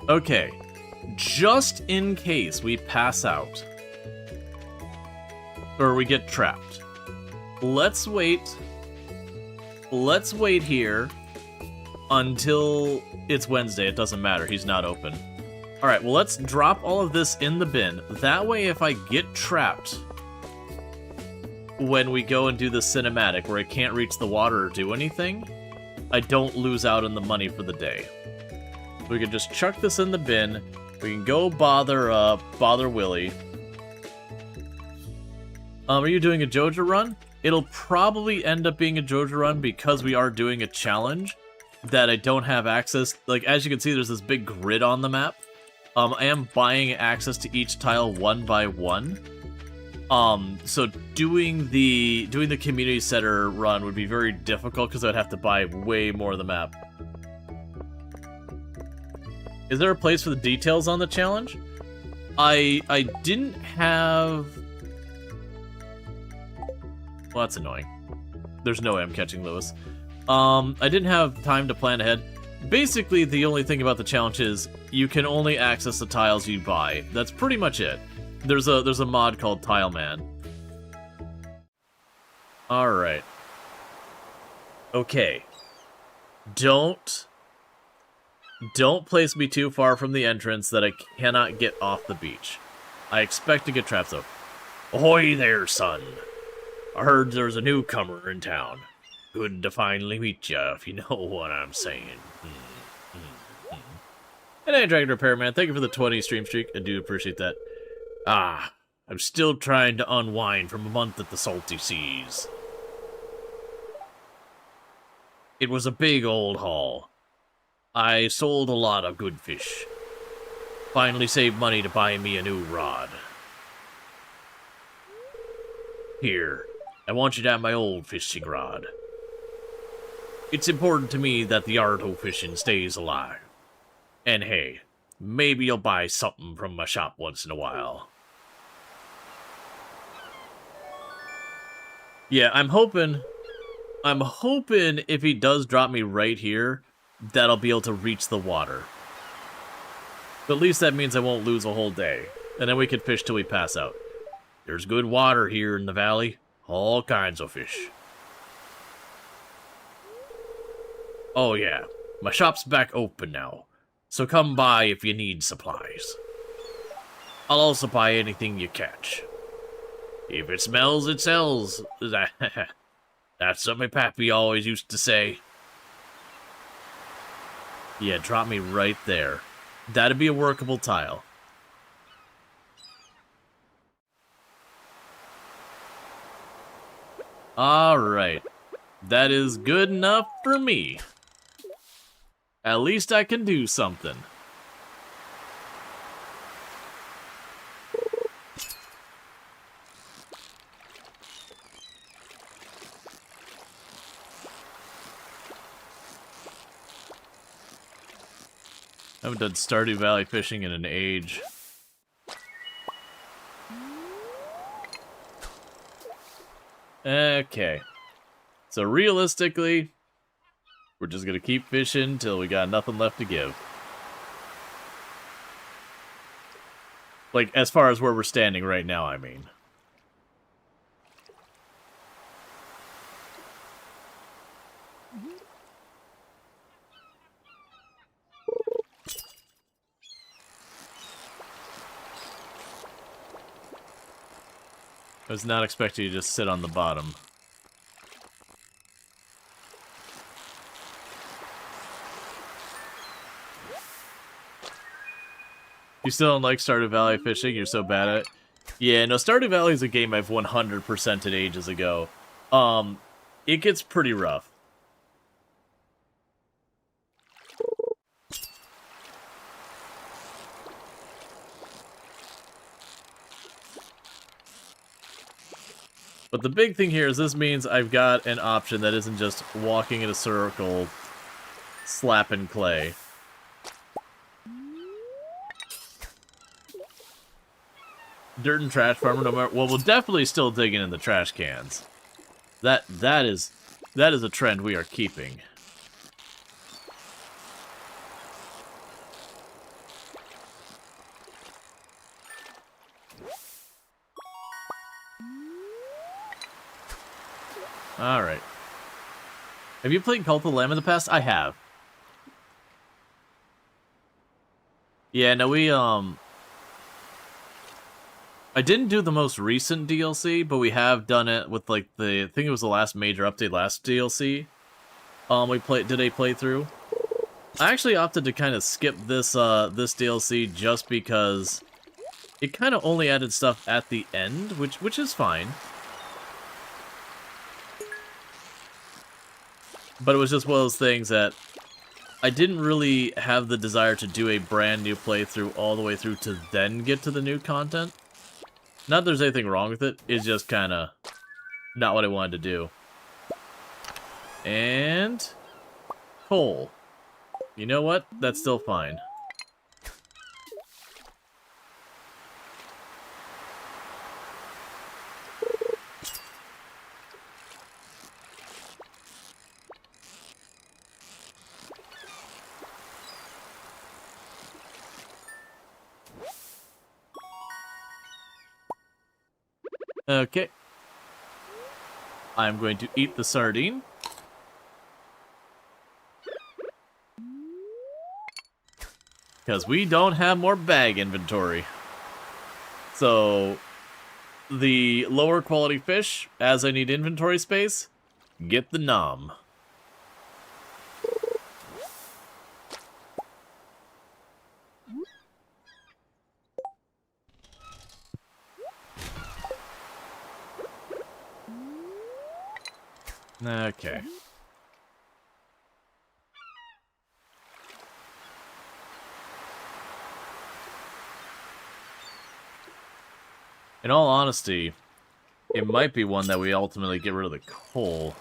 [SPEAKER 1] Okay, just in case we pass out, or we get trapped, let's wait here until it's Wednesday. It doesn't matter, he's not open. Alright, well, let's drop all of this in the bin. That way, if I get trapped when we go and do the cinematic where I can't reach the water or do anything, I don't lose out on the money for the day. We can just chuck this in the bin. We can go bother Willy. Are you doing a Joja run? It'll probably end up being a Joja run because we are doing a challenge that I don't have access. Like, as you can see, there's this big grid on the map. I am buying access to each tile one by one. So doing the community center run would be very difficult because I'd have to buy way more of the map. Is there a place for the details on the challenge? I didn't have... Well, that's annoying. There's no way I'm catching Lewis. I didn't have time to plan ahead. Basically, the only thing about the challenge is you can only access the tiles you buy. That's pretty much it. There's a mod called Tileman. Alright. Okay. Don't place me too far from the entrance that I cannot get off the beach. I expect to get trapped though. Ahoy there, son. I heard there's a newcomer in town. Good to finally meet ya, if you know what I'm saying. And hey, Dragon Repairman, thank you for the 20 stream streak. I do appreciate that. Ah, I'm still trying to unwind from a month at the salty seas. It was a big old haul. I sold a lot of good fish. Finally saved money to buy me a new rod. Here, I want you to have my old fishing rod. It's important to me that the art of fishing stays alive. And hey, maybe you'll buy something from my shop once in a while. Yeah, I'm hoping if he does drop me right here, that I'll be able to reach the water. But at least that means I won't lose a whole day. And then we can fish till we pass out. There's good water here in the valley. All kinds of fish. Oh yeah, my shop's back open now. So come by if you need supplies. I'll also buy anything you catch. If it smells, it sells. That's something Pappy always used to say. Yeah, drop me right there. That'd be a workable tile. Alright. That is good enough for me. At least I can do something. I haven't done Stardew Valley fishing in an age. Okay. So realistically, we're just gonna keep fishing till we got nothing left to give. Like, as far as where we're standing right now, I mean. I was not expecting you to just sit on the bottom. You still don't like Stardew Valley fishing? You're so bad at it? Yeah, no, Stardew Valley is a game I've 100%ed ages ago. It gets pretty rough. But the big thing here is this means I've got an option that isn't just walking in a circle, slapping clay. Dirt and trash farmer, no matter. Well, we're definitely still digging in the trash cans. That is a trend we are keeping. Alright. Have you played Cult of the Lamb in the past? I have. Yeah, no, I didn't do the most recent DLC, but we have done it with, like, I think it was the last major update, last DLC. Did a playthrough. I actually opted to kind of skip this DLC just because it kind of only added stuff at the end, which is fine. But it was just one of those things that I didn't really have the desire to do a brand new playthrough all the way through to then get to the new content. Not that there's anything wrong with it, it's just kind of not what I wanted to do. And coal. You know what? That's still fine. Okay. I'm going to eat the sardine. Because we don't have more bag inventory. So, the lower quality fish, as I need inventory space, get the nom. Okay. In all honesty, it might be one that we ultimately get rid of the coal.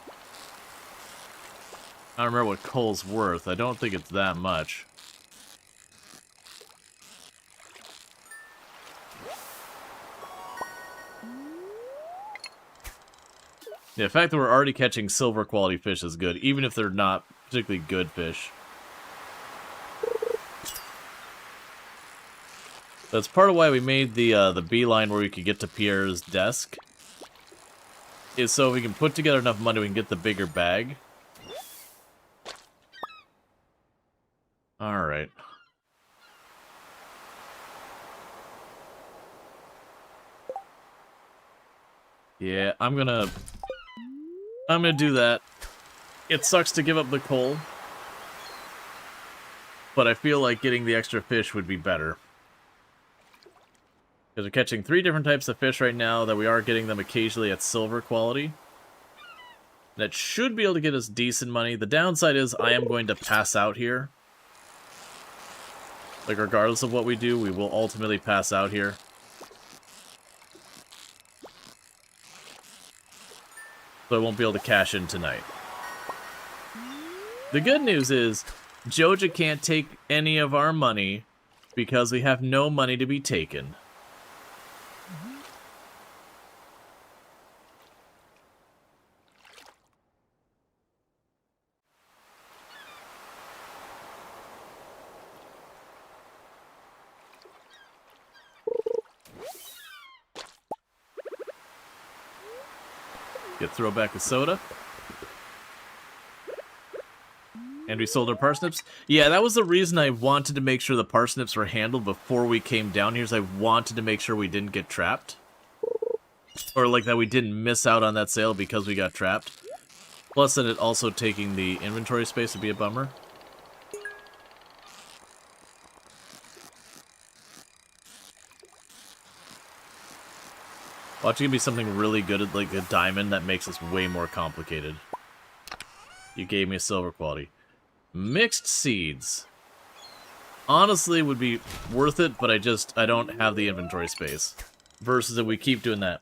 [SPEAKER 1] I don't remember what coal's worth. I don't think it's that much. Yeah, the fact that we're already catching silver quality fish is good, even if they're not particularly good fish. That's part of why we made the beeline where we could get to Pierre's desk. Is so we can put together enough money we can get the bigger bag. Alright. Yeah, I'm gonna do that. It sucks to give up the coal, but I feel like getting the extra fish would be better. Because we're catching 3 different types of fish right now, that we are getting them occasionally at silver quality. That should be able to get us decent money. The downside is I am going to pass out here. Like, regardless of what we do, we will ultimately pass out here. So I won't be able to cash in tonight. The good news is, Joja can't take any of our money because we have no money to be taken. Get throwback of soda. And we sold our parsnips. Yeah, that was the reason I wanted to make sure the parsnips were handled before we came down here, is I wanted to make sure we didn't get trapped. Or like that we didn't miss out on that sale because we got trapped. Plus that it also taking the inventory space would be a bummer. Watch it be something really good at like a diamond that makes this way more complicated. You gave me a silver quality. Mixed seeds. Honestly would be worth it, but I don't have the inventory space. Versus if we keep doing that.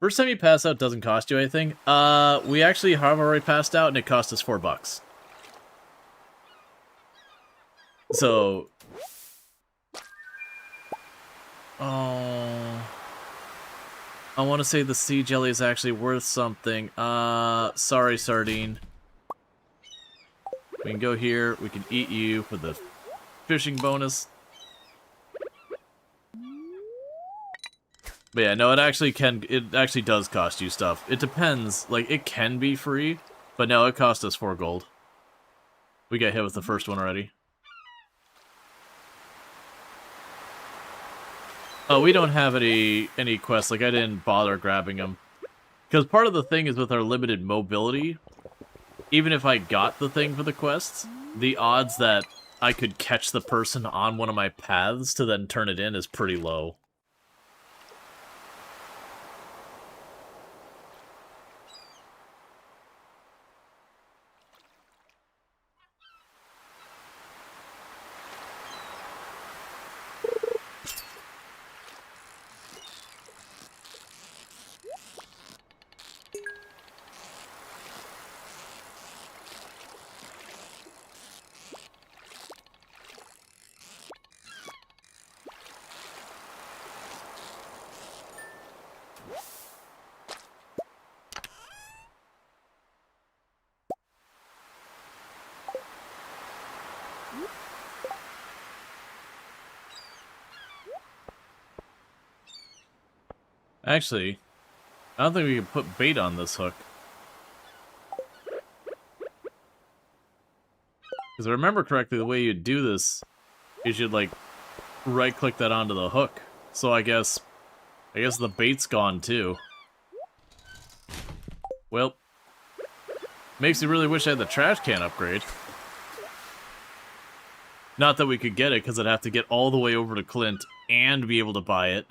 [SPEAKER 1] First time you pass out doesn't cost you anything. We actually have already passed out and it cost us $4. So... Oh... I want to say the sea jelly is actually worth something. Sorry, Sardine. We can go here, we can eat you for the fishing bonus. But yeah, no, it actually does cost you stuff. It depends, like, it can be free, but no, it cost us 4 gold. We got hit with the first one already. Oh, we don't have any quests, like, I didn't bother grabbing them. Because part of the thing is with our limited mobility, even if I got the thing for the quests, the odds that I could catch the person on one of my paths to then turn it in is pretty low. Actually, I don't think we can put bait on this hook. Because I remember correctly, the way you do this is you'd, like, right-click that onto the hook. So I guess the bait's gone, too. Well, makes me really wish I had the trash can upgrade. Not that we could get it, because I'd have to get all the way over to Clint and be able to buy it.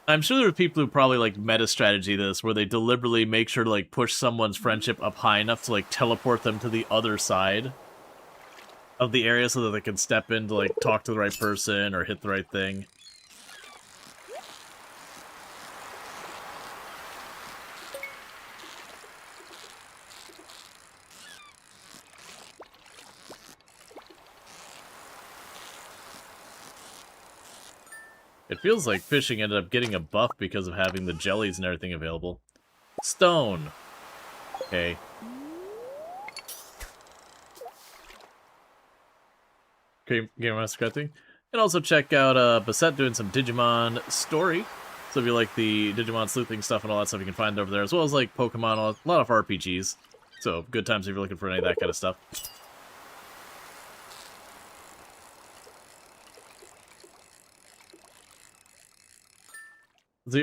[SPEAKER 1] I'm sure there are people who probably like meta strategy this, where they deliberately make sure to like push someone's friendship up high enough to like teleport them to the other side of the area so that they can step in to like talk to the right person or hit the right thing. It feels like fishing ended up getting a buff because of having the jellies and everything available. Stone. Okay. Game Master thing. And also check out Bassett doing some Digimon story. So if you like the Digimon sleuthing stuff and all that stuff, you can find it over there, as well as like Pokemon, a lot of RPGs. So good times if you're looking for any of that kind of stuff.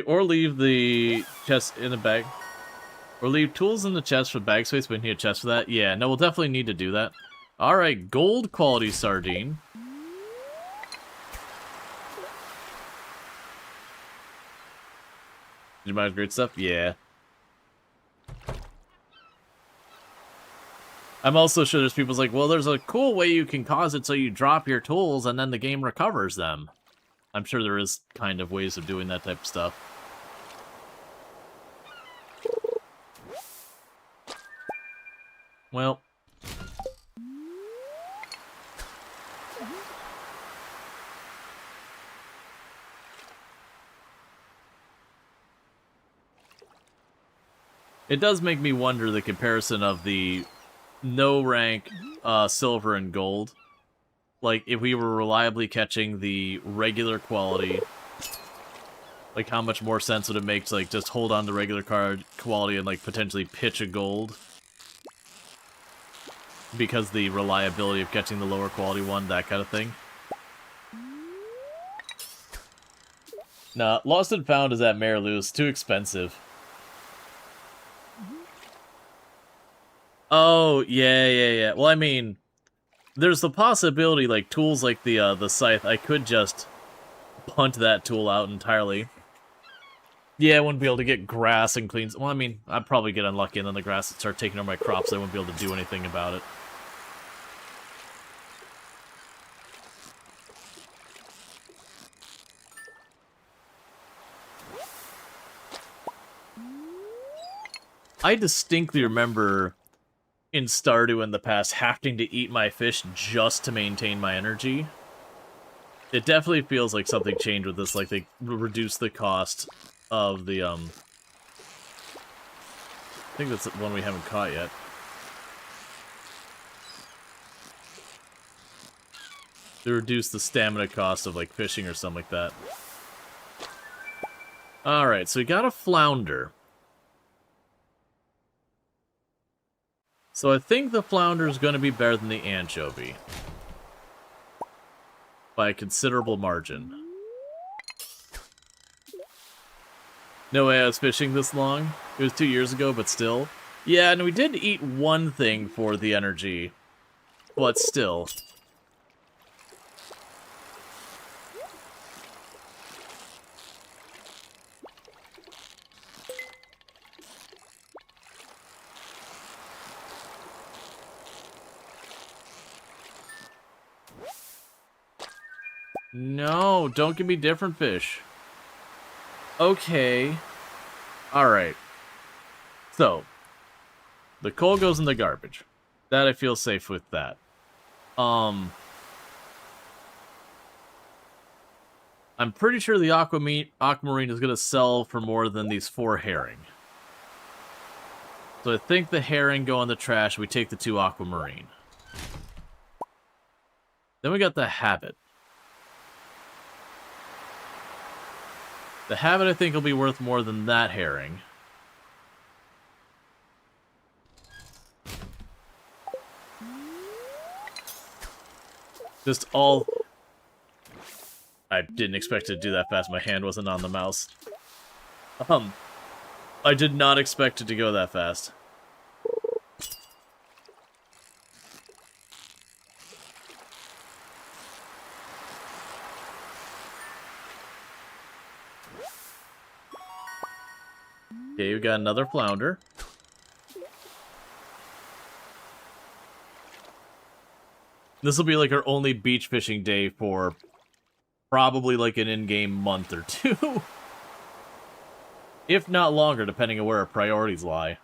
[SPEAKER 1] Or leave the chest in a bag. Or leave tools in the chest for bag space, but you need a chest for that. Yeah, no, we'll definitely need to do that. Alright, gold quality sardine. Digimon's great stuff? Yeah. I'm also sure there's people's like, well, there's a cool way you can cause it so you drop your tools and then the game recovers them. I'm sure there is kind of ways of doing that type of stuff. Well. It does make me wonder the comparison of the no rank silver and gold. Like, if we were reliably catching the regular quality, like, how much more sense would it make to, like, just hold on to regular card quality and, like, potentially pitch a gold? Because the reliability of catching the lower quality one, that kind of thing. Nah, Lost and Found is at Marilou. Too expensive. Oh, yeah. Well, I mean, there's the possibility, like, tools like the scythe, I could just punt that tool out entirely. Yeah, I wouldn't be able to get grass and cleans. Well, I mean, I'd probably get unlucky and then the grass would start taking over my crops. I wouldn't be able to do anything about it. I distinctly remember in Stardew in the past having to eat my fish just to maintain my energy. It definitely feels like something changed with this, like they reduced the cost of the, I think that's one we haven't caught yet. They reduced the stamina cost of, like, fishing or something like that. Alright, so we got a flounder. So I think the flounder is going to be better than the anchovy. By a considerable margin. No way I was fishing this long. It was 2 years ago, but still. Yeah, and we did eat one thing for the energy. But still. No, don't give me different fish. Okay. Alright. So, the coal goes in the garbage. That I feel safe with that. I'm pretty sure the aquamarine is going to sell for more than these 4 herring. So I think the herring go in the trash, we take the 2 aquamarine. Then we got the habit. The habit, I think, will be worth more than that herring. Just all... I didn't expect it to do that fast. My hand wasn't on the mouse. I did not expect it to go that fast. Okay, we got another flounder. This will be like our only beach fishing day for probably like an in-game month or two. If not longer, depending on where our priorities lie.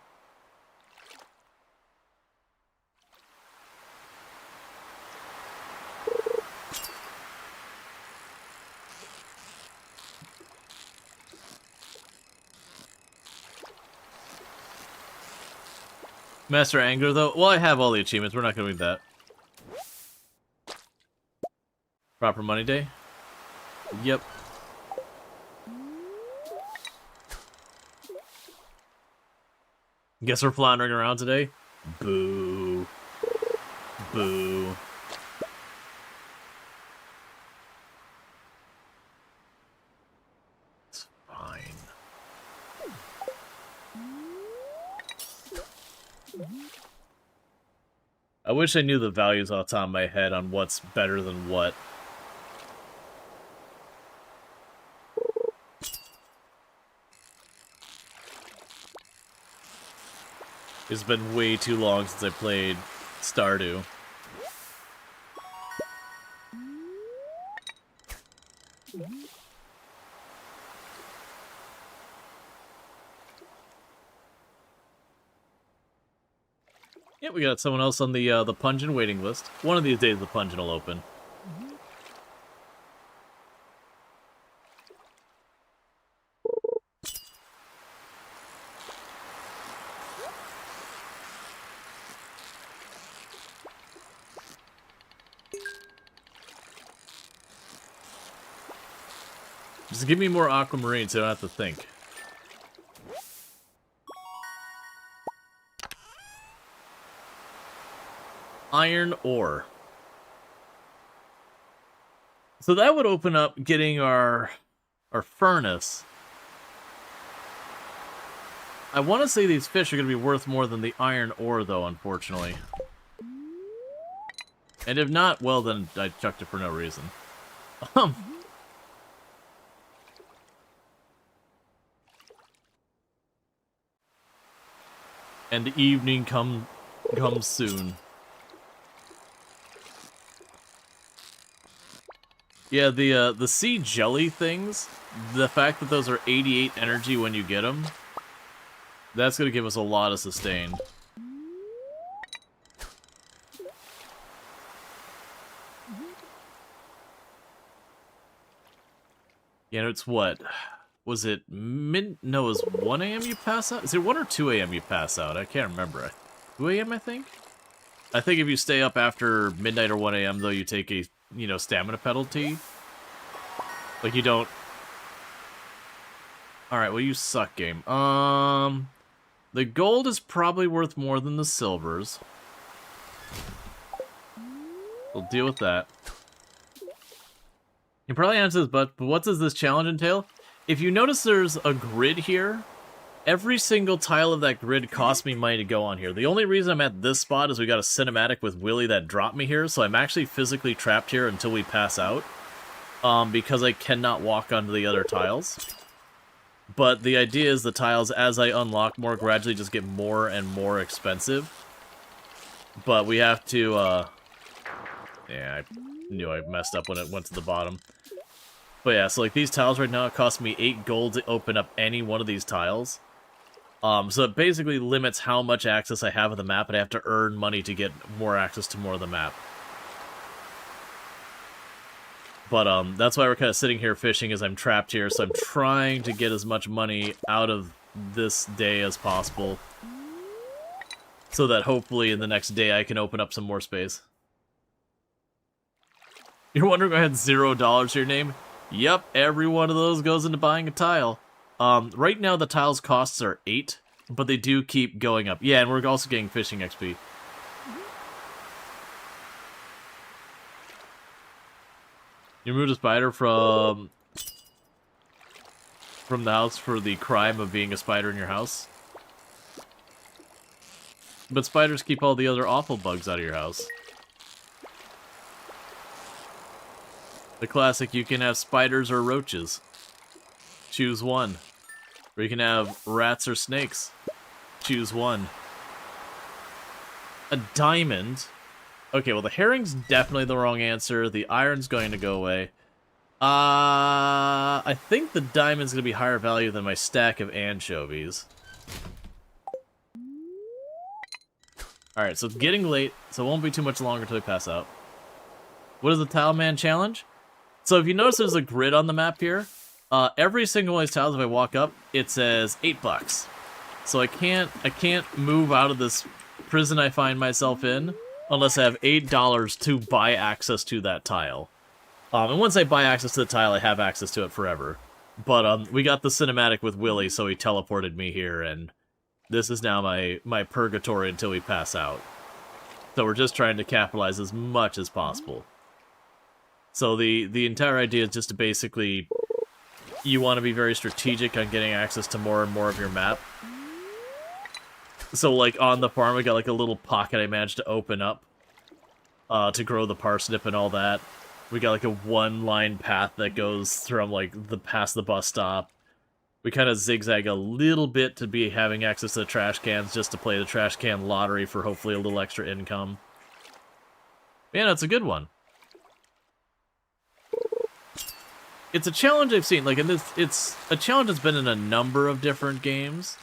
[SPEAKER 1] Master Angler, though? Well, I have all the achievements. We're not going to do that. Proper money day? Yep. Guess we're floundering around today? Boo. Boo. It's fine. I wish I knew the values off the top of my head on what's better than what. It's been way too long since I played Stardew. Yeah, we got someone else on the Pungent waiting list. One of these days the Pungent will open. Just give me more aquamarine so I don't have to think. Iron ore. So that would open up getting our furnace. I want to say these fish are going to be worth more than the iron ore, though, unfortunately. And if not, well, then I chucked it for no reason. And the evening comes soon. Yeah, the sea jelly things, the fact that those are 88 energy when you get them, that's going to give us a lot of sustain. Yeah, it's what? Was it no, it was 1 a.m. you pass out? Is it 1 or 2 a.m. you pass out? I can't remember. 2 a.m. I think? I think if you stay up after midnight or 1 a.m. though, you take a, stamina penalty. Like, you don't... Alright, well, you suck, game. The gold is probably worth more than the silvers. We'll deal with that. You probably answer this, but what does this challenge entail? If you notice there's a grid here, every single tile of that grid costs me money to go on here. The only reason I'm at this spot is we got a cinematic with Willy that dropped me here, so I'm actually physically trapped here until we pass out. Because I cannot walk onto the other tiles. But the idea is the tiles, as I unlock more, gradually just get more and more expensive. But we have to, yeah, I knew I messed up when it went to the bottom. But yeah, so like these tiles right now, it costs me 8 gold to open up any one of these tiles. So it basically limits how much access I have of the map, and I have to earn money to get more access to more of the map. But that's why we're kind of sitting here fishing, as I'm trapped here, so I'm trying to get as much money out of this day as possible. So that hopefully in the next day I can open up some more space. You're wondering why I had $0 to your name? Yep, every one of those goes into buying a tile. Right now the tiles costs are 8, but they do keep going up. Yeah, and we're also getting fishing XP. You removed a spider from the house for the crime of being a spider in your house. But spiders keep all the other awful bugs out of your house. The classic, you can have spiders or roaches. Choose one. Or you can have rats or snakes. Choose one. A diamond. Okay, well the herring's definitely the wrong answer. The iron's going to go away. I think the diamond's going to be higher value than my stack of anchovies. Alright, so it's getting late, so it won't be too much longer until we pass out. What is the Tileman challenge? So if you notice there's a grid on the map here, every single one of these tiles, if I walk up, it says $8. So I can't move out of this prison I find myself in unless I have $8 to buy access to that tile. And once I buy access to the tile, I have access to it forever. But we got the cinematic with Willy, so he teleported me here, and this is now my purgatory until we pass out. So we're just trying to capitalize as much as possible. So the entire idea is just to basically, you want to be very strategic on getting access to more and more of your map. So like on the farm, we got like a little pocket I managed to open up to grow the parsnip and all that. We got like a one-line path that goes from like past the bus stop. We kind of zigzag a little bit to be having access to the trash cans just to play the trash can lottery for hopefully a little extra income. Yeah, that's a good one. It's a challenge I've seen, like, it's a challenge that's been in a number of different games.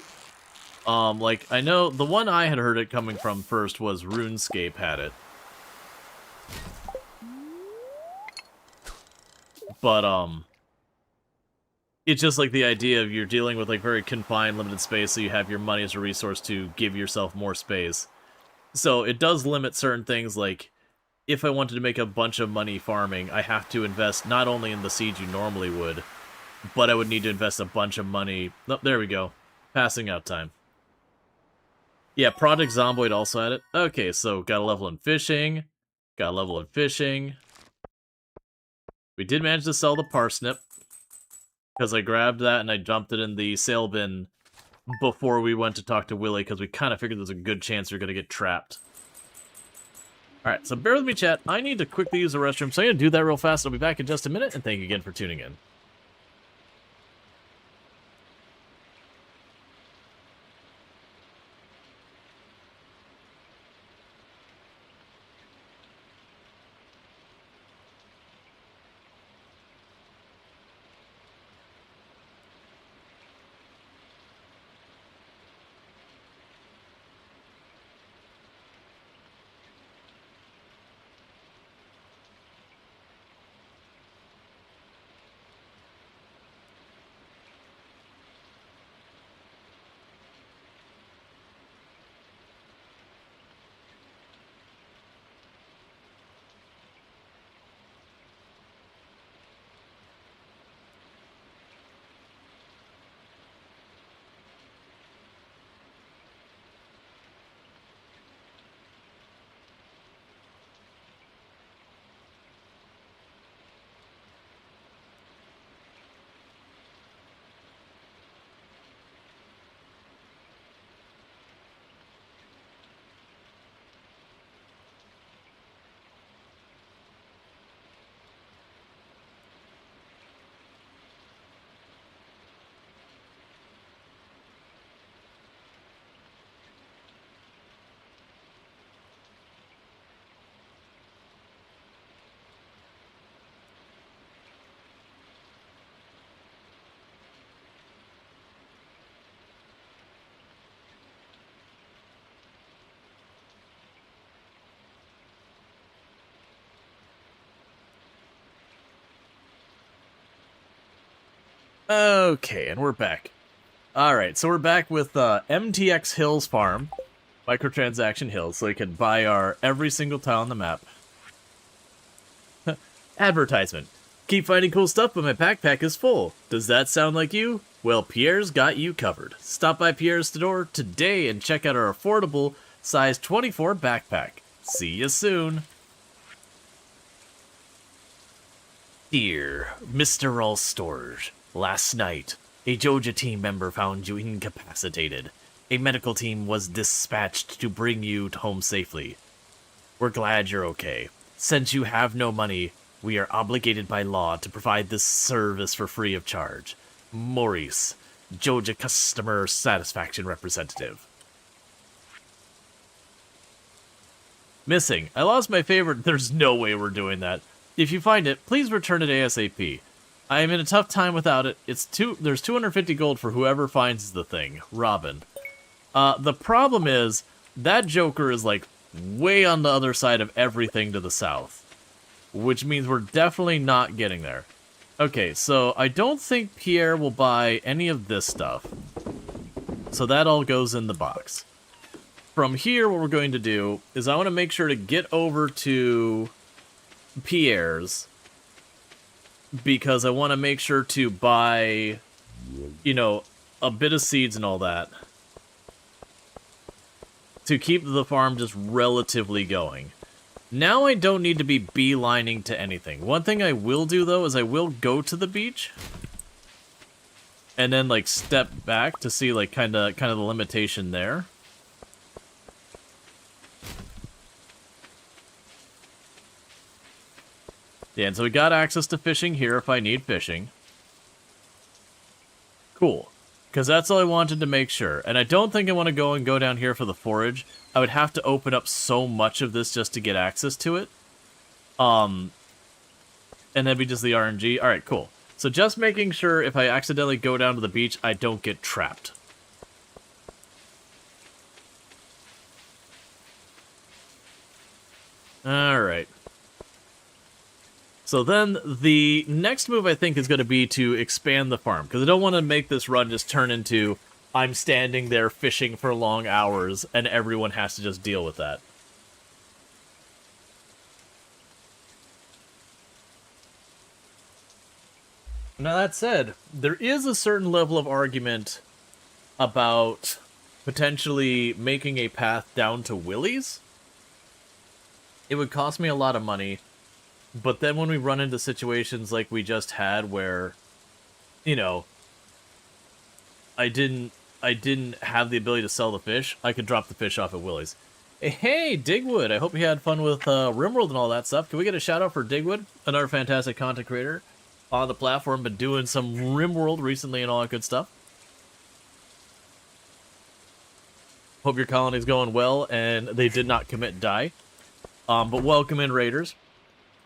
[SPEAKER 1] Like, I know the one I had heard it coming from first was RuneScape had it. But, it's just like the idea of you're dealing with, like, very confined, limited space, so you have your money as a resource to give yourself more space. So it does limit certain things, like, if I wanted to make a bunch of money farming, I have to invest not only in the seeds you normally would, but I would need to invest a bunch of money. Oh, there we go. Passing out time. Yeah, Project Zomboid also had it. Okay, so got a level in fishing. Got a level in fishing. We did manage to sell the parsnip, because I grabbed that and I dumped it in the sale bin before we went to talk to Willy, because we kind of figured there's a good chance you're going to get trapped. Alright, so bear with me, chat. I need to quickly use the restroom, so I'm going to do that real fast. I'll be back in just a minute, and thank you again for tuning in. Okay, and we're back. Alright, so we're back with MTX Hills Farm, Microtransaction Hills, so we can buy our every single tile on the map. Advertisement. Keep finding cool stuff, but my backpack is full. Does that sound like you? Well, Pierre's got you covered. Stop by Pierre's store today and check out our affordable size 24 backpack. See you soon. Dear Mr. Rual Storge, last night, a Joja team member found you incapacitated. A medical team was dispatched to bring you home safely. We're glad you're okay. Since you have no money, we are obligated by law to provide this service for free of charge. Maurice, Georgia customer satisfaction representative. Missing. I lost my favorite. There's no way we're doing that. If you find it, please return it ASAP. I am in a tough time without it. There's 250 gold for whoever finds the thing. Robin. The problem is, that Joker is like way on the other side of everything to the south. Which means we're definitely not getting there. Okay, so I don't think Pierre will buy any of this stuff. So that all goes in the box. From here, what we're going to do is I want to make sure to get over to Pierre's. Because I want to make sure to buy, you know, a bit of seeds and all that. To keep the farm just relatively going. Now I don't need to be beelining to anything. One thing I will do, though, is I will go to the beach. And then, like, step back to see, like, kind of the limitation there. Yeah, and so we got access to fishing here if I need fishing. Cool. Because that's all I wanted to make sure. And I don't think I want to go down here for the forage. I would have to open up so much of this just to get access to it. And that'd be just the RNG. Alright, cool. So just making sure if I accidentally go down to the beach, I don't get trapped. Alright. So then the next move I think is going to be to expand the farm. Because I don't want to make this run just turn into I'm standing there fishing for long hours and everyone has to just deal with that. Now that said, there is a certain level of argument about potentially making a path down to Willie's. It would cost me a lot of money. But then when we run into situations like we just had where, you know, I didn't have the ability to sell the fish, I could drop the fish off at Willie's. Hey, Digwood, I hope you had fun with RimWorld and all that stuff. Can we get a shout out for Digwood, another fantastic content creator on the platform, been doing some RimWorld recently and all that good stuff. Hope your colony's going well and they did not commit and die. But welcome in, Raiders.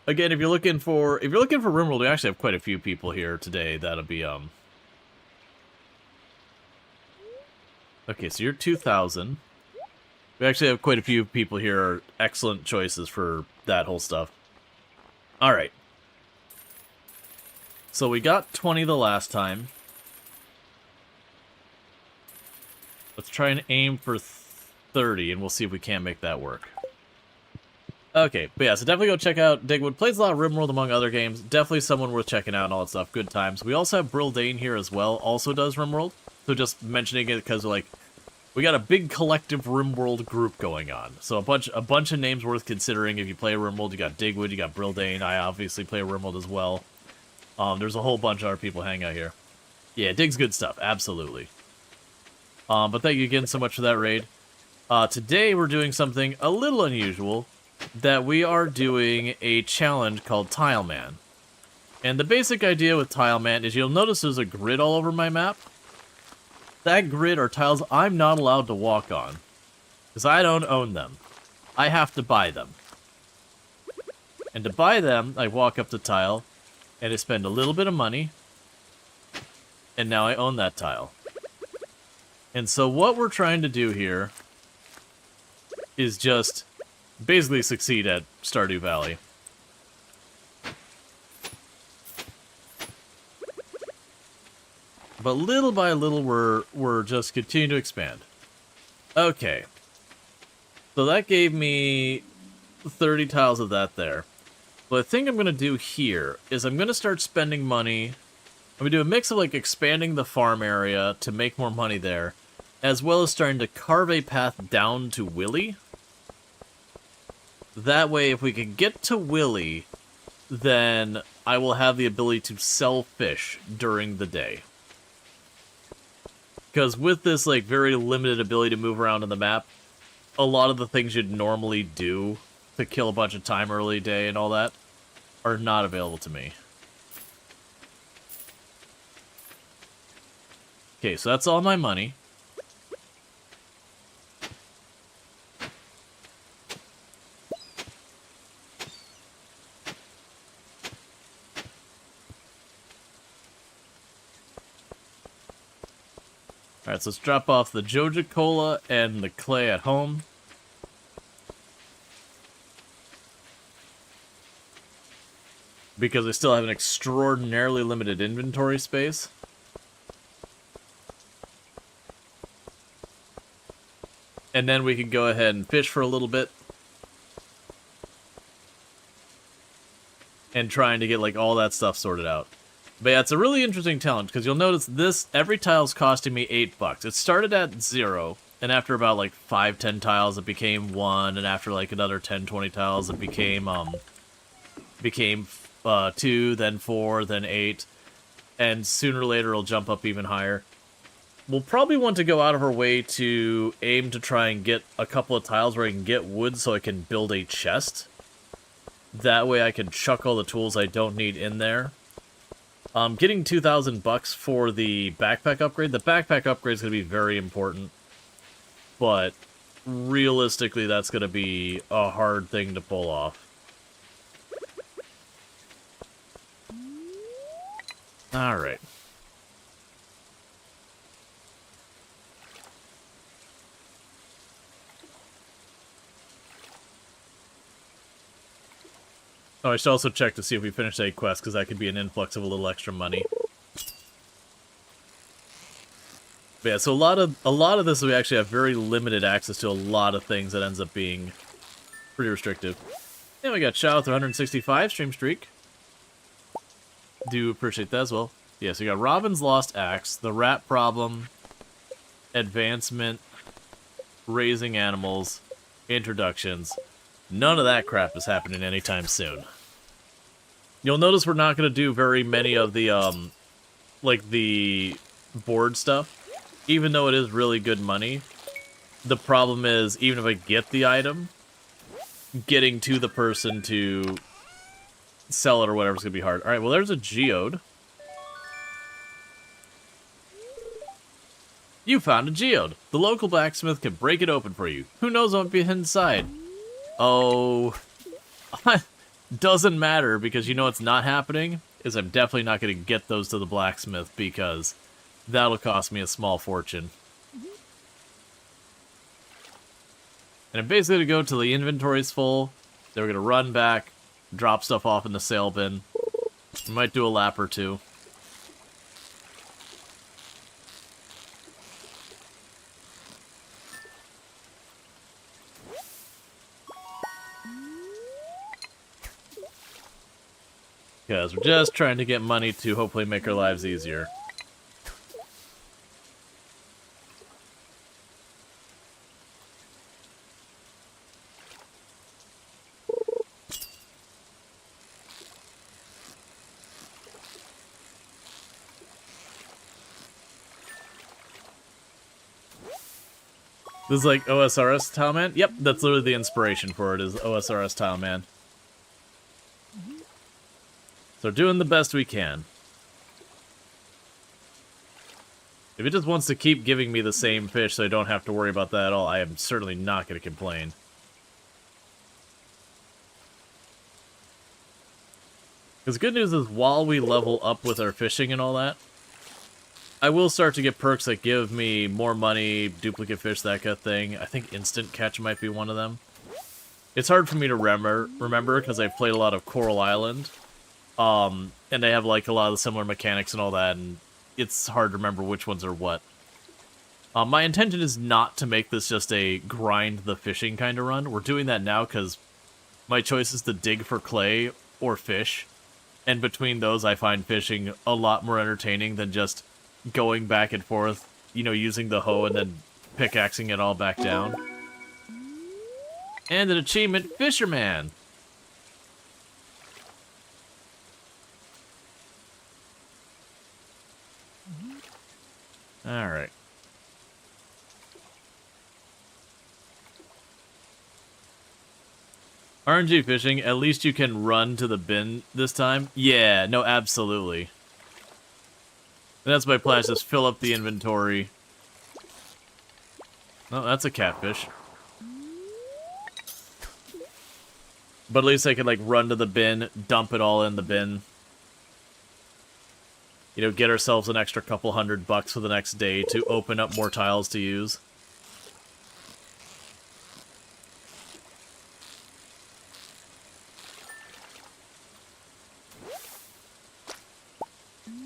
[SPEAKER 1] Again, if you're looking for RimWorld, we actually have quite a few people here today that'll be Okay, so you're 2,000. We actually have quite a few people here, excellent choices for that whole stuff. Alright. So we got 20 the last time. Let's try and aim for 30, and we'll see if we can't make that work. Okay, but yeah, so definitely go check out Digwood. Plays a lot of RimWorld among other games. Definitely someone worth checking out and all that stuff. Good times. We also have Brildane here as well. Also does RimWorld. So just mentioning it because, like, we got a big collective RimWorld group going on. So a bunch of names worth considering if you play RimWorld. You got Digwood, you got Brildane. I obviously play RimWorld as well. There's a whole bunch of other people hanging out here. Yeah, Dig's good stuff. Absolutely. But thank you again so much for that raid. Today we're doing something a little unusual. That we are doing a challenge called Tileman. And the basic idea with Tileman is you'll notice there's a grid all over my map. That grid are tiles I'm not allowed to walk on. Because I don't own them. I have to buy them. And to buy them, I walk up the tile, and I spend a little bit of money, and now I own that tile. And so what we're trying to do here is just basically succeed at Stardew Valley. But little by little, we're just continuing to expand. Okay. So that gave me 30 tiles of that there. What I think I'm going to do here is I'm going to start spending money. I'm going to do a mix of, like, expanding the farm area to make more money there, as well as starting to carve a path down to Willie. That way, if we can get to Willie, then I will have the ability to sell fish during the day. Because with this, like, very limited ability to move around on the map, a lot of the things you'd normally do to kill a bunch of time early day and all that are not available to me. Okay, so that's all my money. Alright, so let's drop off the Joja Cola and the clay at home. Because I still have an extraordinarily limited inventory space. And then we can go ahead and fish for a little bit. And trying to get, like, all that stuff sorted out. But yeah, it's a really interesting challenge, because you'll notice this, every tile's costing me $8. It started at 0, and after about, like, 5-10 tiles, it became 1, and after, like, another 10-20 tiles, it became 2, then 4, then 8, and sooner or later it'll jump up even higher. We'll probably want to go out of our way to aim to try and get a couple of tiles where I can get wood so I can build a chest. That way I can chuck all the tools I don't need in there. Getting $2,000 for the backpack upgrade. The backpack upgrade is going to be very important. But realistically, that's going to be a hard thing to pull off. Alright. Oh, I should also check to see if we finished a quest, because that could be an influx of a little extra money. But yeah, so a lot of this we actually have very limited access to a lot of things that ends up being pretty restrictive. And we got Chow with 165 stream streak. Do appreciate that as well. Yeah, so you got Robin's Lost Axe, the rat problem, advancement, raising animals, introductions. None of that crap is happening anytime soon. You'll notice we're not going to do very many of the, like, the board stuff. Even though it is really good money, the problem is, even if I get the item, getting to the person to sell it or whatever is going to be hard. Alright, well, there's a geode. You found a geode. The local blacksmith can break it open for you. Who knows what might be inside? Oh, doesn't matter, because you know what's not happening is I'm definitely not going to get those to the blacksmith, because that'll cost me a small fortune. And I'm basically going to go till the inventory's full. Then we're going to run back, drop stuff off in the sale bin. We might do a lap or two. Because we're just trying to get money to hopefully make our lives easier. This is like OSRS Tileman? Yep, that's literally the inspiration for it, is OSRS Tileman. So we're doing the best we can. If it just wants to keep giving me the same fish so I don't have to worry about that at all, I am certainly not going to complain. Because the good news is, while we level up with our fishing and all that, I will start to get perks that give me more money, duplicate fish, that kind of thing. I think instant catch might be one of them. It's hard for me to remember because I've played a lot of Coral Island. And they have like a lot of the similar mechanics and all that, and it's hard to remember which ones are what. My intention is not to make this just a grind the fishing kind of run. We're doing that now because my choice is to dig for clay or fish. And between those, I find fishing a lot more entertaining than just going back and forth, you know, using the hoe and then pickaxing it all back down. And an achievement, Fisherman! Alright. RNG fishing, at least you can run to the bin this time. Yeah, no, absolutely. And that's my plan, is just fill up the inventory. Oh, that's a catfish. But at least I could, like, run to the bin, dump it all in the bin. You know, get ourselves an extra couple $100 for the next day to open up more tiles to use.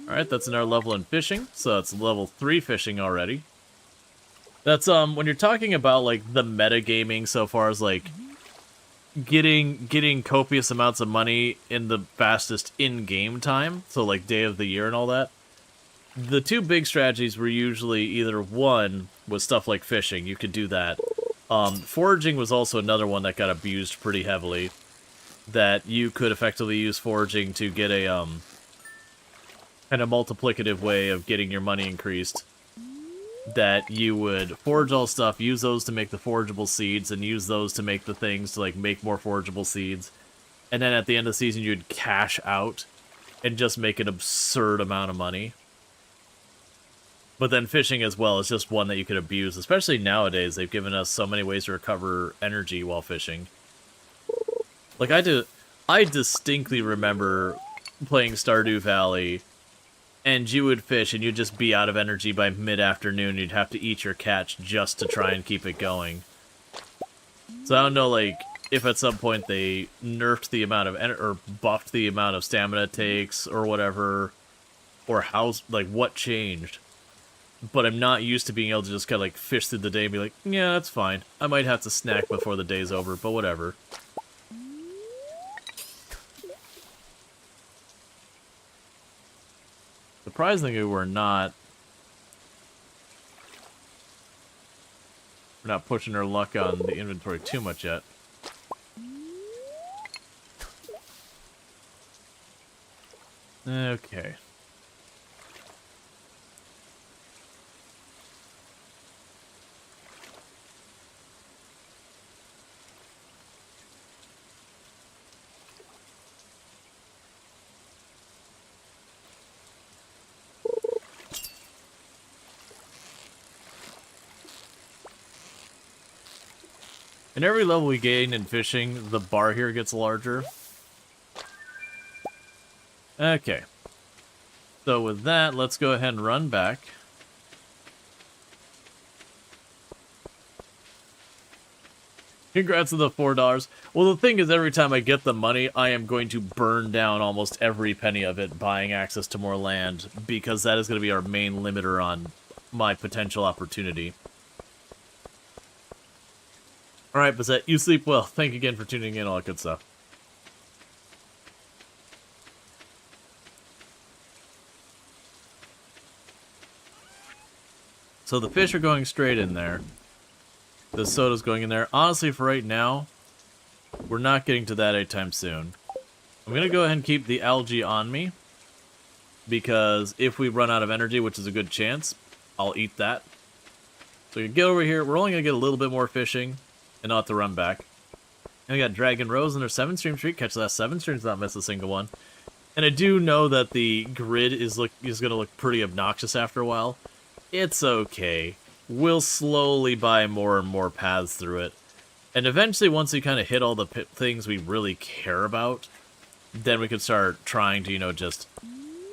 [SPEAKER 1] Alright, that's another level in fishing, so that's level 3 fishing already. That's, when you're talking about, like, the metagaming so far as, like, getting copious amounts of money in the fastest in-game time, so, like, day of the year and all that, the two big strategies were usually either one was stuff like fishing, you could do that. Foraging was also another one that got abused pretty heavily, that you could effectively use foraging to get a, kind of multiplicative way of getting your money increased. That you would forage all stuff, use those to make the forageable seeds, and use those to make the things to, like, make more forageable seeds. And then at the end of the season, you'd cash out and just make an absurd amount of money. But then fishing as well is just one that you could abuse, especially nowadays. They've given us so many ways to recover energy while fishing. Like, I distinctly remember playing Stardew Valley, and you would fish, and you'd just be out of energy by mid-afternoon. You'd have to eat your catch just to try and keep it going. So I don't know, like, if at some point they nerfed the amount of or buffed the amount of stamina it takes, or whatever, or how, like, what changed. But I'm not used to being able to just kind of, like, fish through the day and be like, yeah, that's fine. I might have to snack before the day's over, but whatever. Surprisingly, we're not pushing our luck on the inventory too much yet. Okay. And every level we gain in fishing, the bar here gets larger. Okay. So with that, let's go ahead and run back. Congrats on the $4. Well, the thing is, every time I get the money, I am going to burn down almost every penny of it buying access to more land, because that is going to be our main limiter on my potential opportunity. Alright, Bazette, you sleep well. Thank you again for tuning in, all that good stuff. So the fish are going straight in there. The soda's going in there. Honestly, for right now, we're not getting to that anytime soon. I'm going to go ahead and keep the algae on me, because if we run out of energy, which is a good chance, I'll eat that. So you get over here. We're only going to get a little bit more fishing, and I'll have to run back. And we got Dragon Rose and their 7-stream streak. Catch the last 7 streams, not miss a single one. And I do know that the grid is going to look pretty obnoxious after a while. It's okay. We'll slowly buy more and more paths through it. And eventually, once we kind of hit all the things we really care about, then we can start trying to, you know, just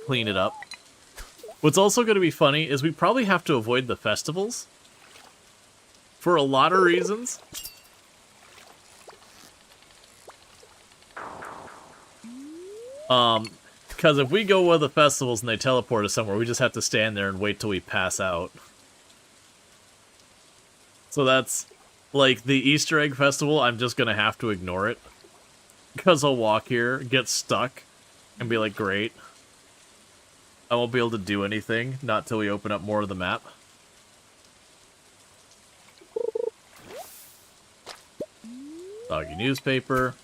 [SPEAKER 1] clean it up. What's also going to be funny is we probably have to avoid the festivals. For a lot of reasons. Because if we go with the festivals and they teleport us somewhere, we just have to stand there and wait till we pass out. So that's, like, the Easter egg festival, I'm just gonna have to ignore it. Because I'll walk here, get stuck, and be like, great. I won't be able to do anything, not till we open up more of the map. Doggy newspaper.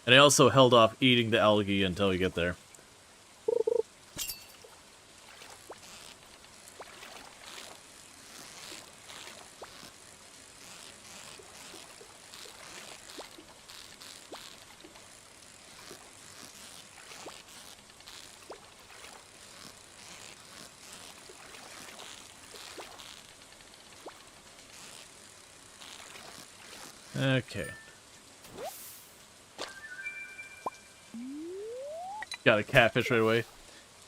[SPEAKER 1] And I also held off eating the algae until we get there. Okay. Got a catfish right away.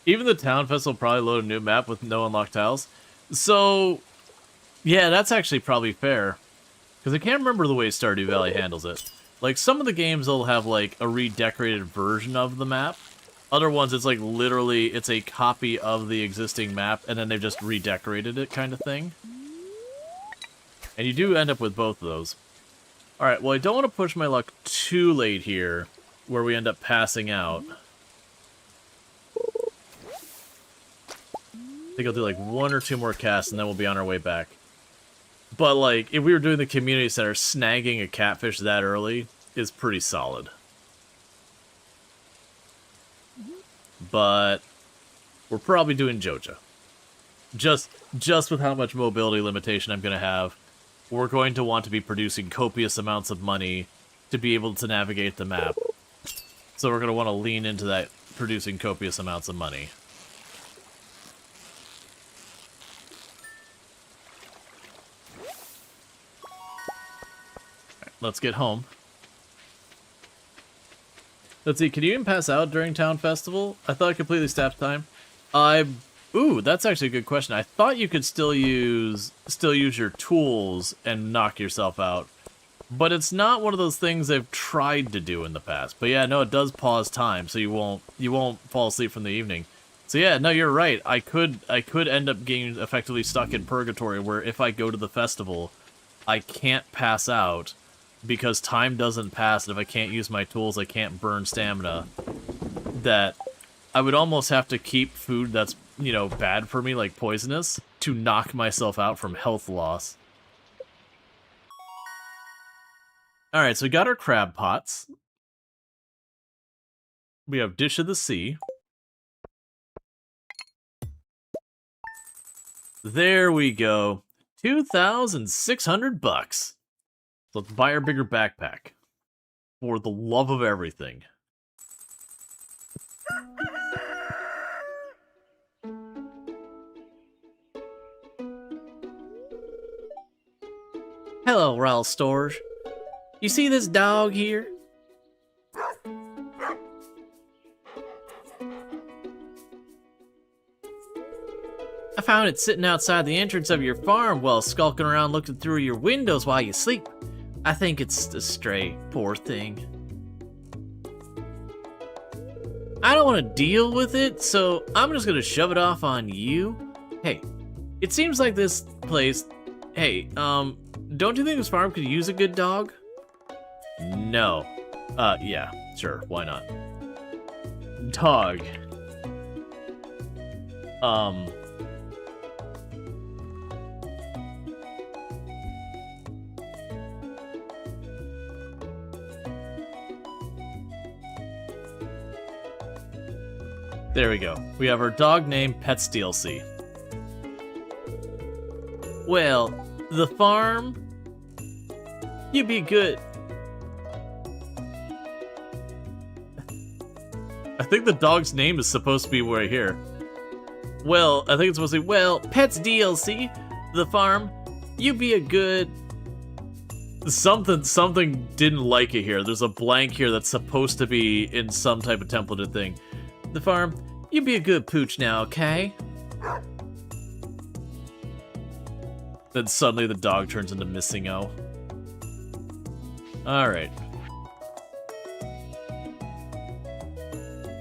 [SPEAKER 1] Even the town festival probably load a new map with no unlocked tiles. So, yeah, that's actually probably fair. Because I can't remember the way Stardew Valley handles it. Like, some of the games will have, like, a redecorated version of the map. Other ones, it's like, literally, it's a copy of the existing map, and then they've just redecorated it kind of thing. And you do end up with both of those. Alright, well, I don't want to push my luck too late here, where we end up passing out. I think I'll do, like, 1 or 2 more casts, and then we'll be on our way back. But, like, if we were doing the community center, snagging a catfish that early is pretty solid. But we're probably doing Joja. Just with how much mobility limitation I'm going to have, we're going to want to be producing copious amounts of money to be able to navigate the map. So we're going to want to lean into that producing copious amounts of money. Let's get home. Let's see, can you even pass out during Town Festival? I thought I completely staffed time. Ooh, that's actually a good question. I thought you could still use your tools and knock yourself out. But it's not one of those things I've tried to do in the past. But yeah, no, it does pause time, so you won't fall asleep from the evening. So yeah, no, you're right. I could end up getting effectively stuck in purgatory where if I go to the festival, I can't pass out. Because time doesn't pass, and if I can't use my tools, I can't burn stamina. That I would almost have to keep food that's, you know, bad for me, like poisonous, to knock myself out from health loss. Alright, so we got our crab pots. We have Dish of the Sea. There we go. 2,600 bucks. Let's buy our bigger backpack. For the love of everything. Hello, Rual Storge. You see this dog here? I found it sitting outside the entrance of your farm while skulking around looking through your windows while you sleep. I think it's a stray, poor thing. I don't want to deal with it, so I'm just gonna shove it off on you. Hey, it seems like this place... Hey, don't you think this farm could use a good dog? No. Yeah, sure, why not? Dog. There we go. We have our dog named Pets DLC. Well, the farm? You'd be good. I think the dog's name is supposed to be right here. Well, I think it's supposed to be, well, Pets DLC, the farm, you be a good... Something didn't like it here. There's a blank here that's supposed to be in some type of templated thing. The farm, you be a good pooch now, okay? Then suddenly the dog turns into Missing-O. Alright.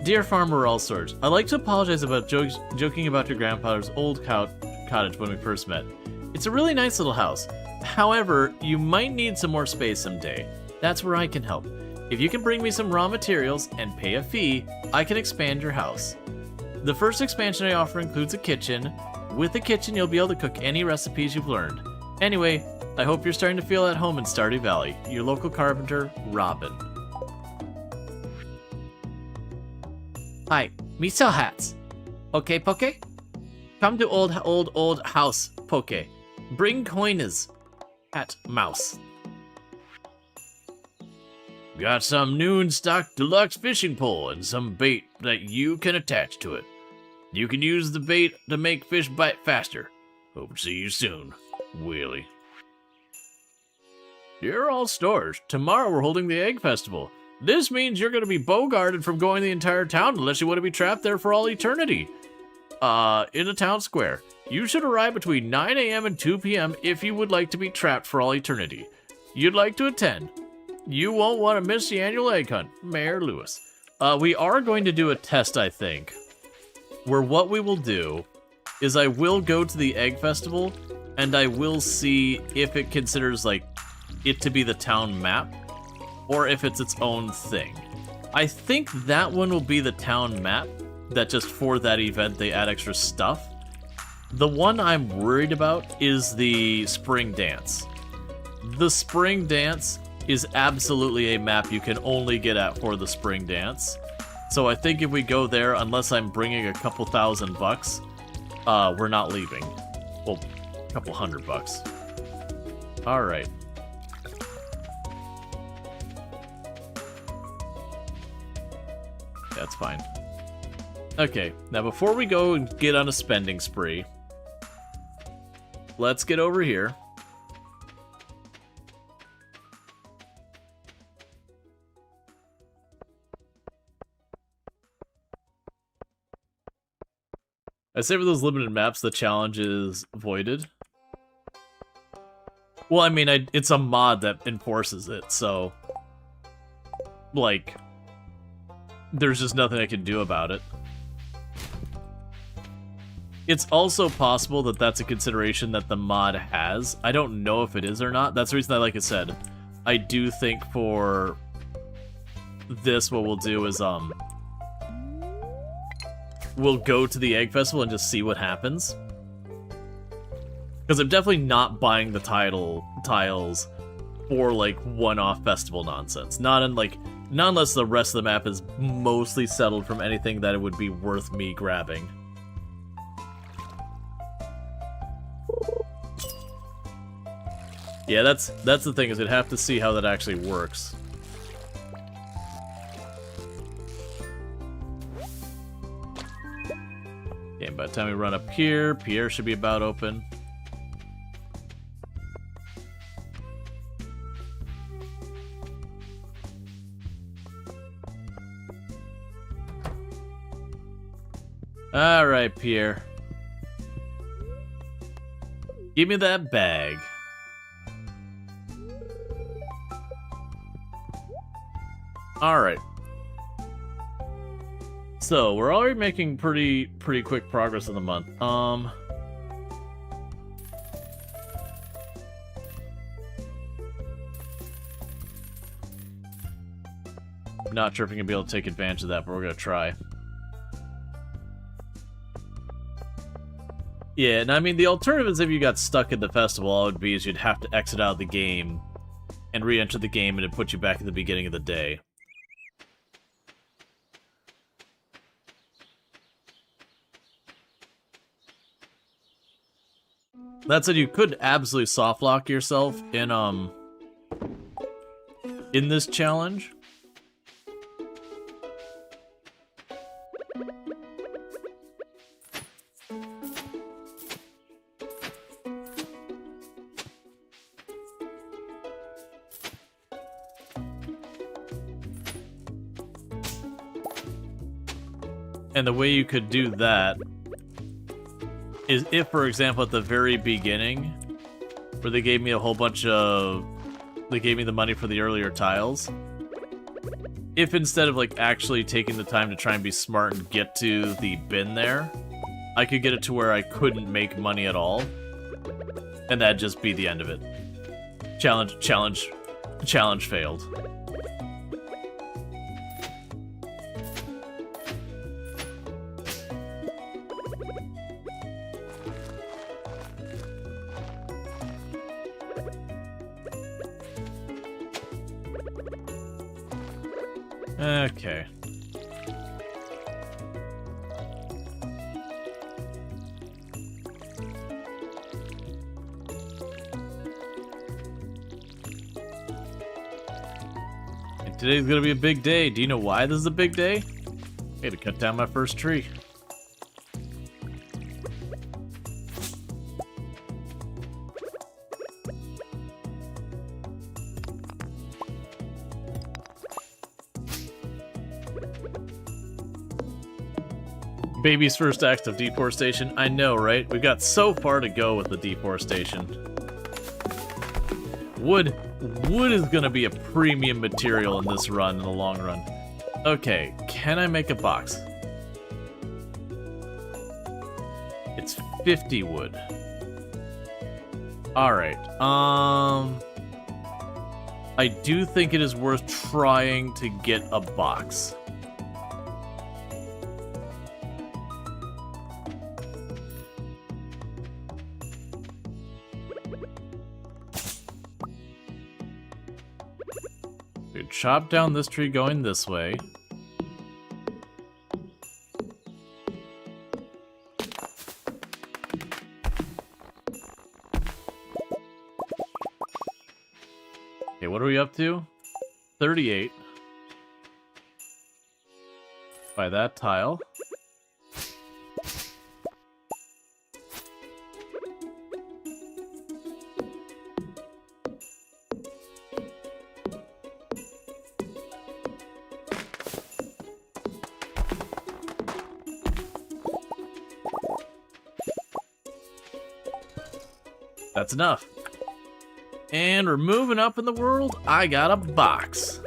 [SPEAKER 1] Dear Farmer Rual Storge, I'd like to apologize about joking about your grandfather's old cottage when we first met. It's a really nice little house. However, you might need some more space someday. That's where I can help. If you can bring me some raw materials and pay a fee, I can expand your house. The first expansion I offer includes a kitchen. With the kitchen, you'll be able to cook any recipes you've learned. Anyway, I hope you're starting to feel at home in Stardew Valley. Your local carpenter, Robin. Hi, me sell hats. Okay, Poke? Come to old house, Poke. Bring coiners. Hat, mouse. Got some new in stock deluxe fishing pole and some bait that you can attach to it. You can use the bait to make fish bite faster. Hope to see you soon, Willie. You're all Storge. Tomorrow we're holding the Egg Festival. This means you're going to be bogarted from going the entire town unless you want to be trapped there for all eternity. In a town square. You should arrive between 9 a.m. and 2 p.m. if you would like to be trapped for all eternity. You'd like to attend. You won't want to miss the annual egg hunt. Mayor Lewis. We are going to do a test, I think, where what we will do is I will go to the Egg Festival and I will see if it considers, like, it to be the town map or if it's its own thing. I think that one will be the town map, that just for that event they add extra stuff. The one I'm worried about is the Spring Dance. The Spring Dance is absolutely a map you can only get at for the Spring Dance. So I think if we go there, unless I'm bringing a couple $1,000, we're not leaving. Well, a couple $100. Alright. That's fine. Okay, now before we go and get on a spending spree, let's get over here. I say for those limited maps, the challenge is voided. Well, I mean, it's a mod that enforces it, so... like... there's just nothing I can do about it. It's also possible that that's a consideration that the mod has. I don't know if it is or not. That's the reason like I said, I do think for this, what we'll do is, we'll go to the Egg Festival and just see what happens. Because I'm definitely not buying the tiles for, like, one-off festival nonsense. Not unless the rest of the map is mostly settled from anything that it would be worth me grabbing. Yeah, that's the thing, is we'd have to see how that actually works. Okay, by the time we run up here, Pierre should be about open. Alright, Pierre. Give me that bag. Alright. So, we're already making pretty quick progress in the month. Not sure if we can be able to take advantage of that, but we're gonna try. Yeah, and I mean, the alternative is if you got stuck in the festival, all it would be is you'd have to exit out of the game and re-enter the game, and it'd put you back at the beginning of the day. That said, you could absolutely soft lock yourself in this challenge. And the way you could do that is if, for example, at the very beginning, where they gave me a whole bunch of... they gave me the money for the earlier tiles, if instead of, like, actually taking the time to try and be smart and get to the bin there, I could get it to where I couldn't make money at all, and that'd just be the end of it. Challenge failed. Okay. And today's gonna be a big day. Do you know why this is a big day? I had to cut down my first tree. Baby's first act of deforestation. I know, right? We've got so far to go with the deforestation. Wood is gonna be a premium material in this run, in the long run. Okay, can I make a box? It's 50 wood. Alright, I do think it is worth trying to get a box. We chop down this tree going this way. Okay, what are we up to? 38. By that tile. That's enough. And we're moving up in the world. I got a box.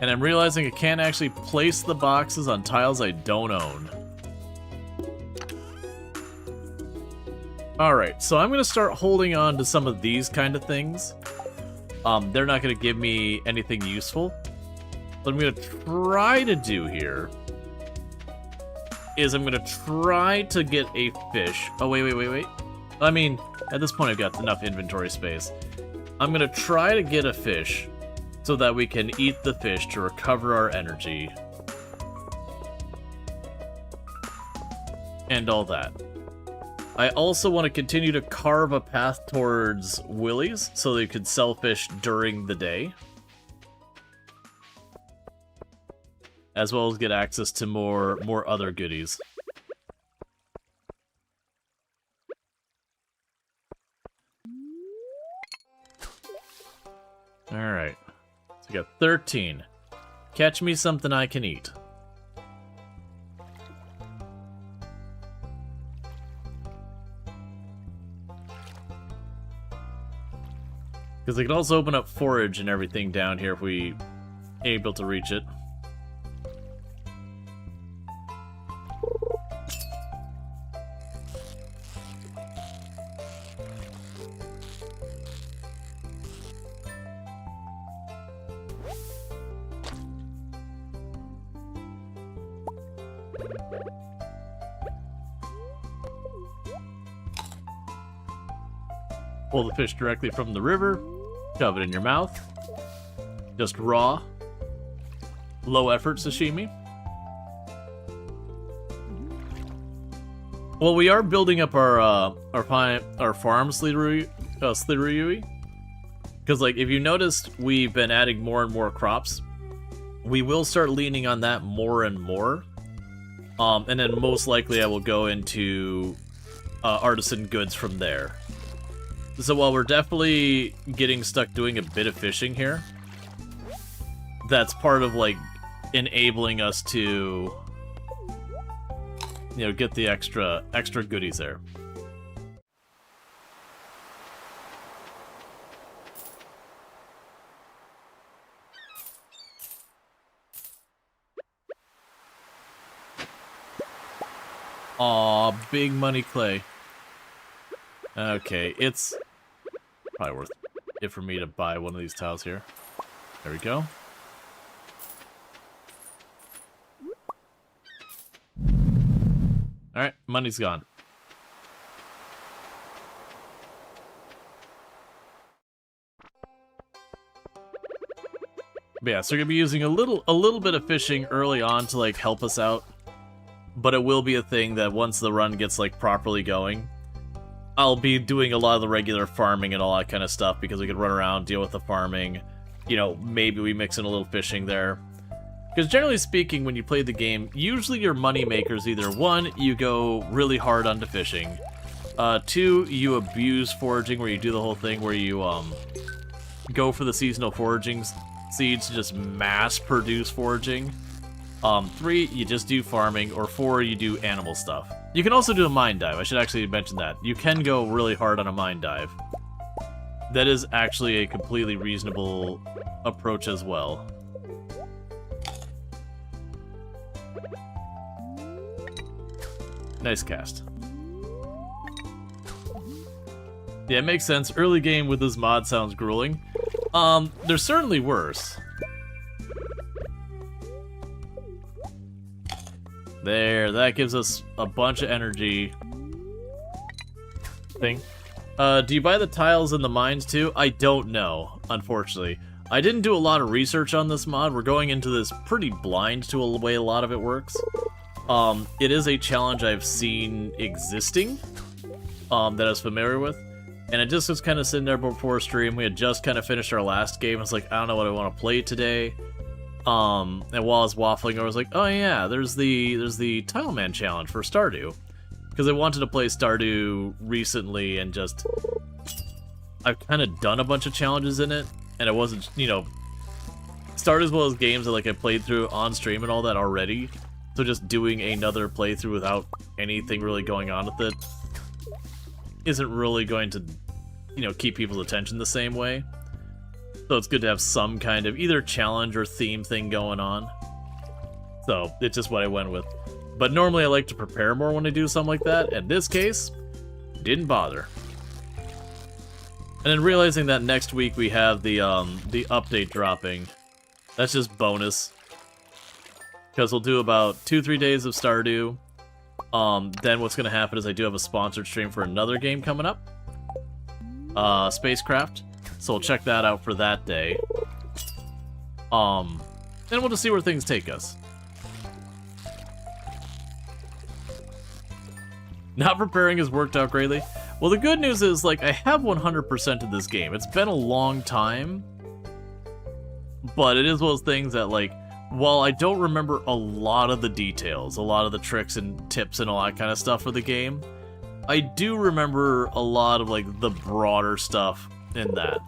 [SPEAKER 1] And I'm realizing I can't actually place the boxes on tiles I don't own. Alright, so I'm going to start holding on to some of these kind of things. They're not going to give me anything useful. What I'm going to try to do here is I'm going to try to get a fish. Oh, wait. I mean, at this point I've got enough inventory space. I'm going to try to get a fish so that we can eat the fish to recover our energy. And all that. I also want to continue to carve a path towards Willie's so they could sell fish during the day. As well as get access to more other goodies. Alright. So we got 13. Catch me something I can eat. Because they can also open up forage and everything down here if we able to reach it. Pull the fish directly from the river, shove it in your mouth. Just raw, low effort sashimi. Well, we are building up our farm Sliderui, because like if you noticed, we've been adding more and more crops. We will start leaning on that more and more, and then most likely I will go into artisan goods from there. So while we're definitely getting stuck doing a bit of fishing here, that's part of, like, enabling us to, you know, get the extra goodies there. Aw, big money clay. Okay, it's probably worth it for me to buy one of these tiles here. There we go. Alright, money's gone. But yeah, so we're gonna be using a little bit of fishing early on to like help us out. But it will be a thing that once the run gets like properly going, I'll be doing a lot of the regular farming and all that kind of stuff because we can run around, deal with the farming. You know, maybe we mix in a little fishing there. Because generally speaking, when you play the game, usually your money makers either 1, you go really hard onto fishing. 2, you abuse foraging, where you do the whole thing where you go for the seasonal foraging seeds to just mass produce foraging. 3, you just do farming, or 4, you do animal stuff. You can also do a mine dive. I should actually mention that. You can go really hard on a mine dive. That is actually a completely reasonable approach as well. Nice cast. Yeah, it makes sense. Early game with this mod sounds grueling. There's certainly worse. There, that gives us a bunch of energy. Thing. Do you buy the tiles in the mines too? I don't know, unfortunately. I didn't do a lot of research on this mod. We're going into this pretty blind to the way a lot of it works. It is a challenge I've seen existing, that I was familiar with. And it just was kind of sitting there before stream. We had just kind of finished our last game. I was like, I don't know what I want to play today. And while I was waffling, I was like, oh yeah, there's the Tileman challenge for Stardew. Because I wanted to play Stardew recently and just... I've kind of done a bunch of challenges in it. And it wasn't, you know... Stardew's one of those games that like I played through on stream and all that already. So just doing another playthrough without anything really going on with it isn't really going to, you know, keep people's attention the same way. So it's good to have some kind of either challenge or theme thing going on. So it's just what I went with. But normally I like to prepare more when I do something like that. In this case, didn't bother. And then realizing that next week we have the update dropping. That's just bonus. Because we'll do about 2-3 days of Stardew. Then what's going to happen is I do have a sponsored stream for another game coming up. Spacecraft. So we'll check that out for that day. Then we'll just see where things take us. Not preparing has worked out greatly. Well, the good news is, like, I have 100% of this game. It's been a long time. But it is one of those things that, like, while I don't remember a lot of the details, a lot of the tricks and tips and all that kind of stuff for the game, I do remember a lot of, like, the broader stuff in that.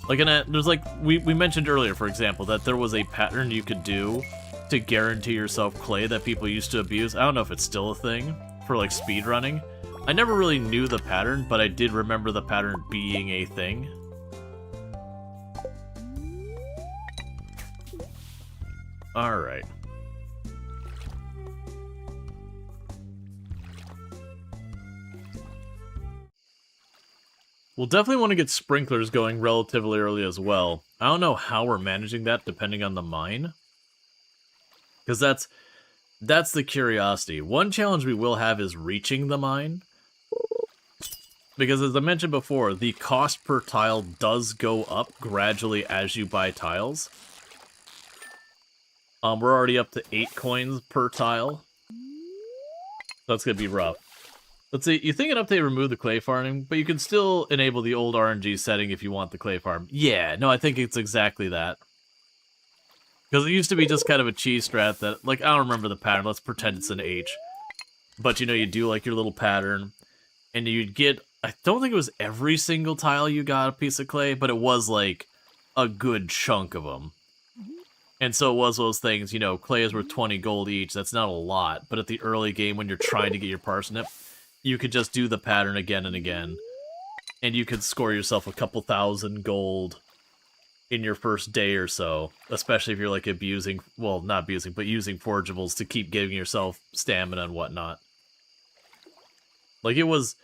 [SPEAKER 1] Like, there's, like, we mentioned earlier, for example, that there was a pattern you could do to guarantee yourself clay that people used to abuse. I don't know if it's still a thing for, like, speedrunning. I never really knew the pattern, but I did remember the pattern being a thing. Alright. We'll definitely want to get sprinklers going relatively early as well. I don't know how we're managing that depending on the mine. Because that's the curiosity. One challenge we will have is reaching the mine. Because as I mentioned before, the cost per tile does go up gradually as you buy tiles. We're already up to 8 coins per tile. That's gonna be rough. Let's see, you think an update removed the clay farming, but you can still enable the old RNG setting if you want the clay farm. Yeah, no, I think it's exactly that. Because it used to be just kind of a cheese strat that, like, I don't remember the pattern, let's pretend it's an H. But, you know, you do, like, your little pattern, and you'd get, I don't think it was every single tile you got a piece of clay, but it was, like, a good chunk of them. And so it was those things, you know, clay is worth 20 gold each, that's not a lot, but at the early game when you're trying to get your parsnip, you could just do the pattern again and again, and you could score yourself a couple thousand gold in your first day or so, especially if you're, like, abusing, well, not abusing, but using forgeables to keep giving yourself stamina and whatnot. Like, it was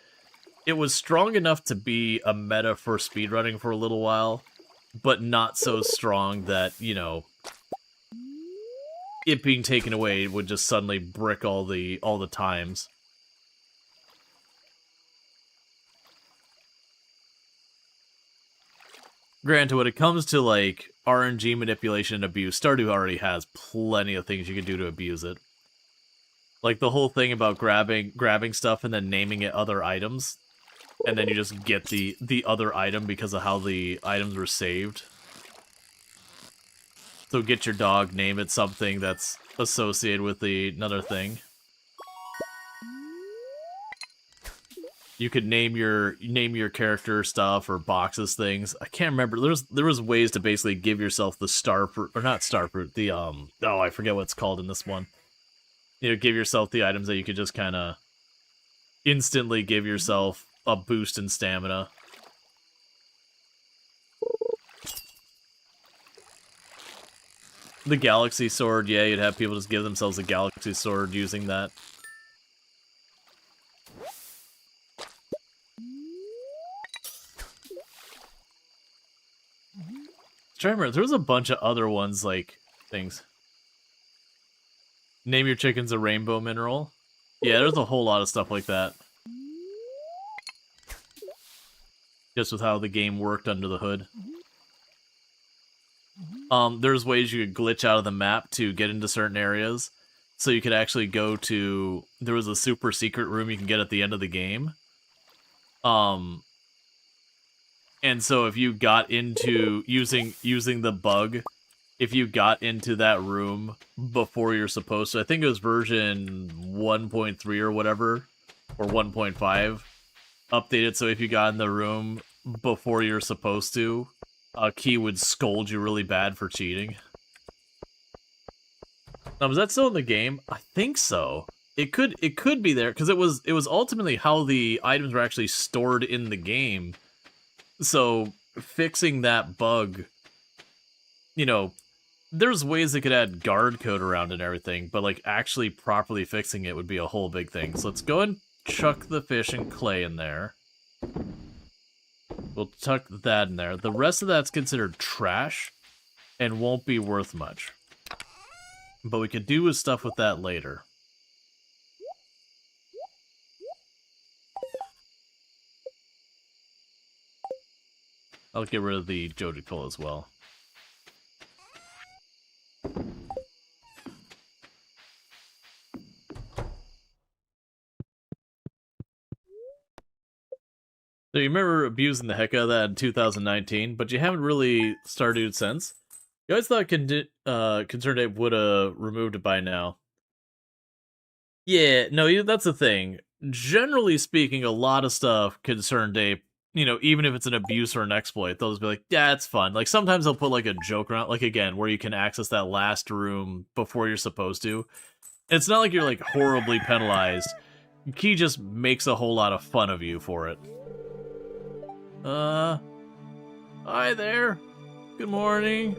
[SPEAKER 1] strong enough to be a meta for speedrunning for a little while, but not so strong that, you know, it being taken away would just suddenly brick all the times. Granted, when it comes to, like, RNG manipulation and abuse, Stardew already has plenty of things you can do to abuse it. Like, the whole thing about grabbing stuff and then naming it other items, and then you just get the other item because of how the items were saved. So get your dog, name it something that's associated with another thing. You could name your character stuff or boxes things. I can't remember. There was ways to basically give yourself the star fruit, or not star fruit. The oh, I forget what it's called in this one. You know, give yourself the items that you could just kind of instantly give yourself a boost in stamina. The Galaxy Sword, yeah, you'd have people just give themselves a Galaxy Sword using that. Try to remember, there was a bunch of other ones, like, things. Name your chickens a rainbow mineral. Yeah, there's a whole lot of stuff like that. Just with how the game worked under the hood. There's ways you could glitch out of the map to get into certain areas. So you could actually go to... There was a super secret room you can get at the end of the game. And so if you got into... Using the bug, if you got into that room before you're supposed to... I think it was version 1.3 or whatever, or 1.5, updated, so if you got in the room before you're supposed to... a key would scold you really bad for cheating. Now, was that still in the game? I think so. It could be there because it was ultimately how the items were actually stored in the game. So fixing that bug, you know, there's ways they could add guard code around and everything, but like actually properly fixing it would be a whole big thing. So let's go and chuck the fish and clay in there. We'll tuck that in there. The rest of that's considered trash and won't be worth much. But we could do stuff with that later. I'll get rid of the Joji Coal as well. So you remember abusing the heck out of that in 2019, but you haven't really Stardewed since. You guys thought Concerned Ape would have removed it by now. Yeah, no, that's the thing. Generally speaking, a lot of stuff Concerned Ape, you know, even if it's an abuse or an exploit, they'll just be like, yeah, it's fun. Like, sometimes they'll put, like, a joke around, like, again, where you can access that last room before you're supposed to. It's not like you're, like, horribly penalized. Key just makes a whole lot of fun of you for it. Hi there. Good morning.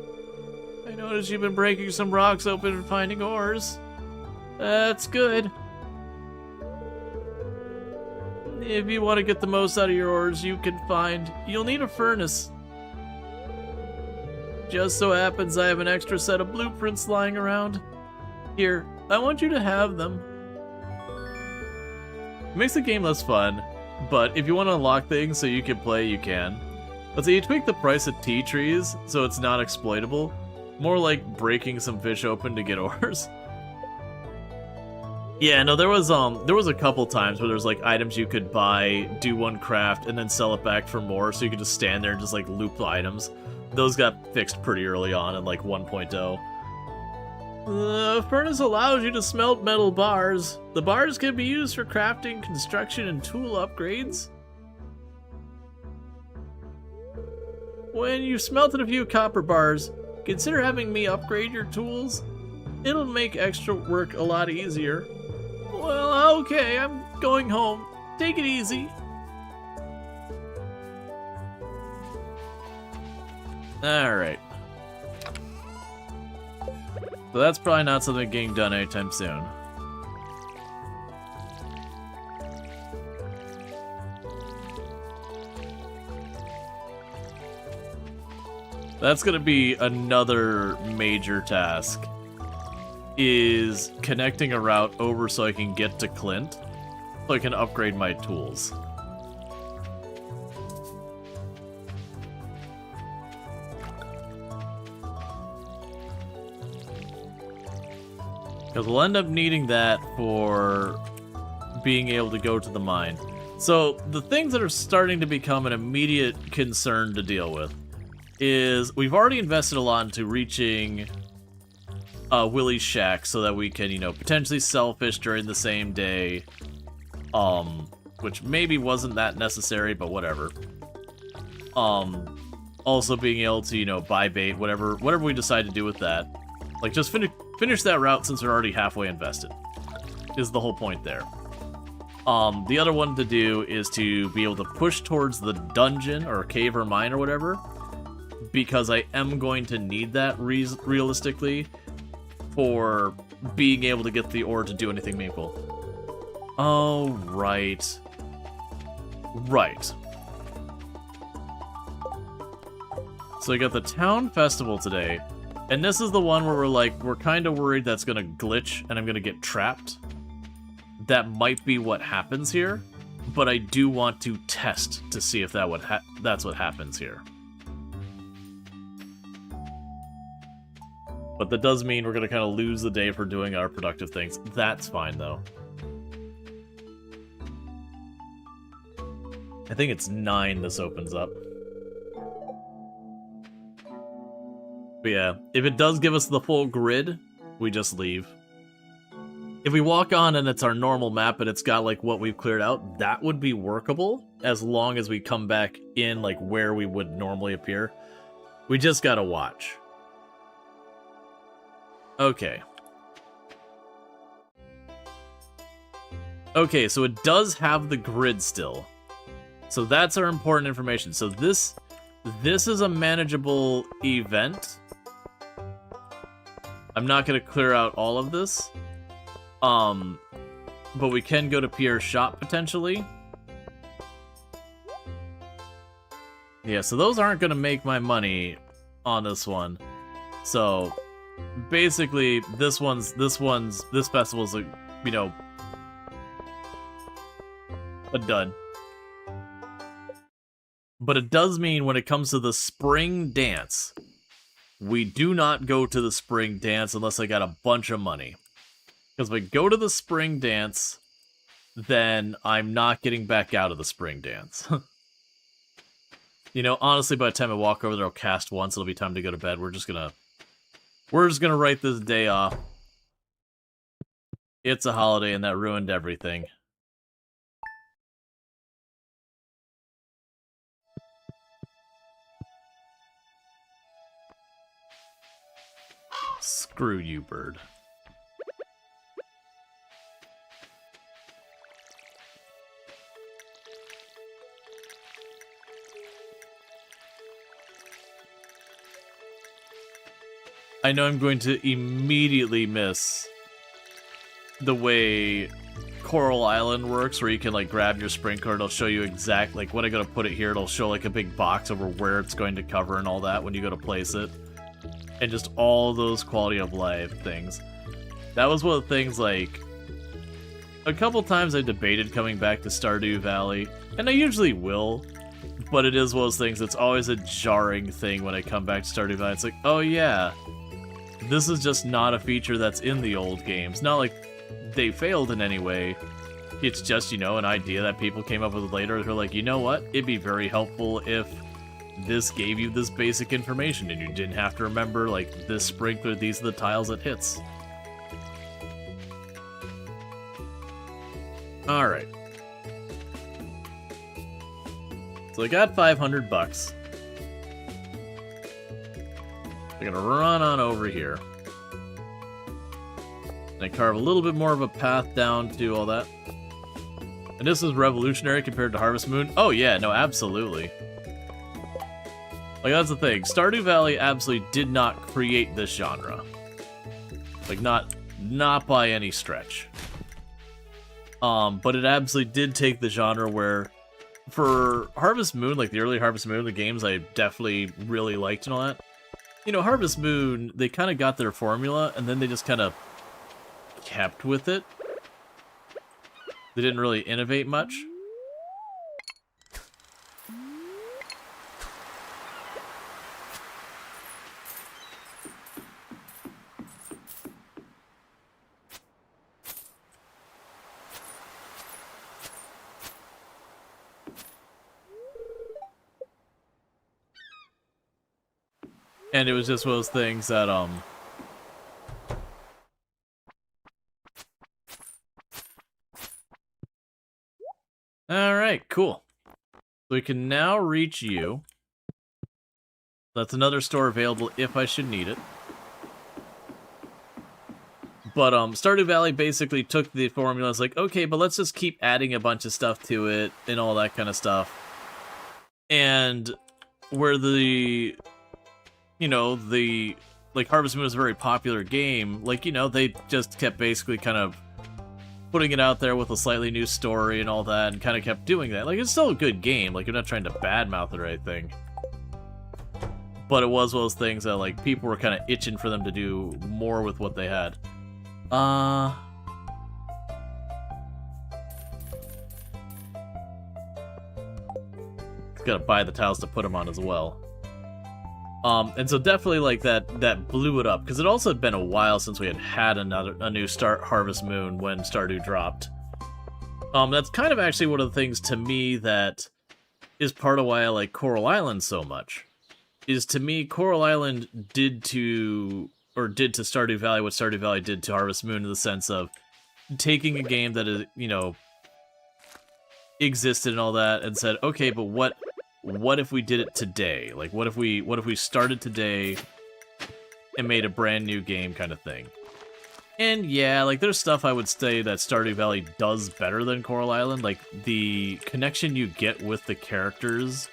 [SPEAKER 1] I noticed you've been breaking some rocks open and finding ores. That's good. If you want to get the most out of your ores you can find, you'll need a furnace. Just so happens I have an extra set of blueprints lying around. Here, I want you to have them. It makes the game less fun, but if you want to unlock things so you can play, you can. Let's see, you tweak the price of tea trees so it's not exploitable. More like breaking some fish open to get ores. Yeah, no, there was a couple times where there's like items you could buy, do one craft, and then sell it back for more, so you could just stand there and just like loop the items. Those got fixed pretty early on in like 1.0. The furnace allows you to smelt metal bars. The bars can be used for crafting, construction, and tool upgrades. When you've smelted a few copper bars, consider having me upgrade your tools. It'll make extra work a lot easier. Well, okay, I'm going home. Take it easy. Alright. So that's probably not something getting done anytime soon. That's gonna be another major task, is connecting a route over so I can get to Clint, so I can upgrade my tools. Because we'll end up needing that for being able to go to the mine. So, the things that are starting to become an immediate concern to deal with is we've already invested a lot into reaching Willie's shack so that we can, you know, potentially sell fish during the same day. which maybe wasn't that necessary, but whatever. Also being able to, you know, buy bait, whatever we decide to do with that. Like, just finish that route since we're already halfway invested, is the whole point there. The other one to do is to be able to push towards the dungeon or cave or mine or whatever, because I am going to need that realistically for being able to get the ore to do anything meaningful. Oh, right. Right. So we got the town festival today, and this is the one where we're kind of worried that's gonna glitch and I'm gonna get trapped. That might be what happens here, but I do want to test to see if that's what happens here. But that does mean we're gonna kind of lose the day for doing our productive things. That's fine, though. I think it's 9 this opens up. But yeah, if it does give us the full grid, we just leave. If we walk on and it's our normal map and it's got like what we've cleared out, that would be workable as long as we come back in like where we would normally appear. We just gotta watch. Okay. Okay, so it does have the grid still. So that's our important information. So this is a manageable event. I'm not going to clear out all of this. But we can go to Pierre's shop potentially. Yeah, so those aren't going to make my money on this one. So basically this festival's like, you know, a dud. But it does mean when it comes to the spring dance, we do not go to the spring dance unless I got a bunch of money. Because if I go to the spring dance, then I'm not getting back out of the spring dance. You know, honestly, by the time I walk over there, I'll cast once, it'll be time to go to bed. We're just gonna write this day off. It's a holiday and that ruined everything. Screw you, bird. I know I'm going to immediately miss the way Coral Island works, where you can like grab your sprinkler, it'll show you exact, like when I go to put it here, it'll show like a big box over where it's going to cover and all that when you go to place it. And just all those quality of life things. That was one of the things, like, a couple times I debated coming back to Stardew Valley, and I usually will, but it is one of those things that's always a jarring thing when I come back to Stardew Valley. It's like, oh yeah, this is just not a feature that's in the old games. Not like they failed in any way. It's just, you know, an idea that people came up with later. They're like, you know what? It'd be very helpful if this gave you this basic information and you didn't have to remember, like, this sprinkler, these are the tiles it hits. Alright. So I got 500 bucks. I'm gonna run on over here. And I carve a little bit more of a path down to all that. And this is revolutionary compared to Harvest Moon. Oh yeah, no, absolutely. Like, that's the thing. Stardew Valley absolutely did not create this genre. Like, not by any stretch. But it absolutely did take the genre where, for Harvest Moon, like the early Harvest Moon, the games I definitely really liked and all that. You know, Harvest Moon, they kind of got their formula, and then they just kind of kept with it. They didn't really innovate much. And it was just one of those things that, Alright, cool. So we can now reach you. That's another store available if I should need it. But Stardew Valley basically took the formula. It's like, okay, but let's just keep adding a bunch of stuff to it and all that kind of stuff. And where the, you know, the, like, Harvest Moon is a very popular game, like, you know, they just kept basically kind of putting it out there with a slightly new story and all that, and kind of kept doing that. Like, it's still a good game, like, you're not trying to badmouth it or anything. But it was one of those things that, like, people were kind of itching for them to do more with what they had. Gotta buy the tiles to put them on as well. And so definitely, like, that blew it up, because it also had been a while since we had a new Harvest Moon when Stardew dropped. That's kind of actually one of the things to me that is part of why I like Coral Island so much. Is, to me, Coral Island did to Stardew Valley what Stardew Valley did to Harvest Moon, in the sense of taking a game that is, you know, existed and all that, and said, okay, but what if we did it today? Like, what if we started today and made a brand new game, kind of thing? And yeah, like, there's stuff I would say that Stardew Valley does better than Coral Island. Like, the connection you get with the characters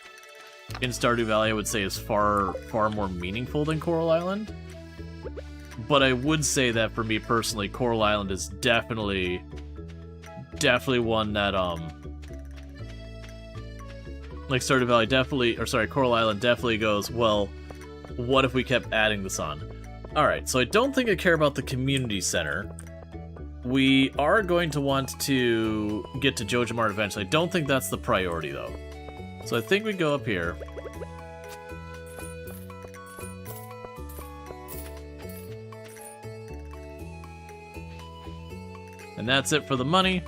[SPEAKER 1] in Stardew Valley, I would say, is far more meaningful than Coral Island. But I would say that, for me personally, Coral Island is definitely one that, like, Stardew Valley Coral Island definitely goes, well, what if we kept adding this on? Alright, so I don't think I care about the community center. We are going to want to get to Joja Mart eventually. I don't think that's the priority, though. So I think we go up here. And that's it for the money.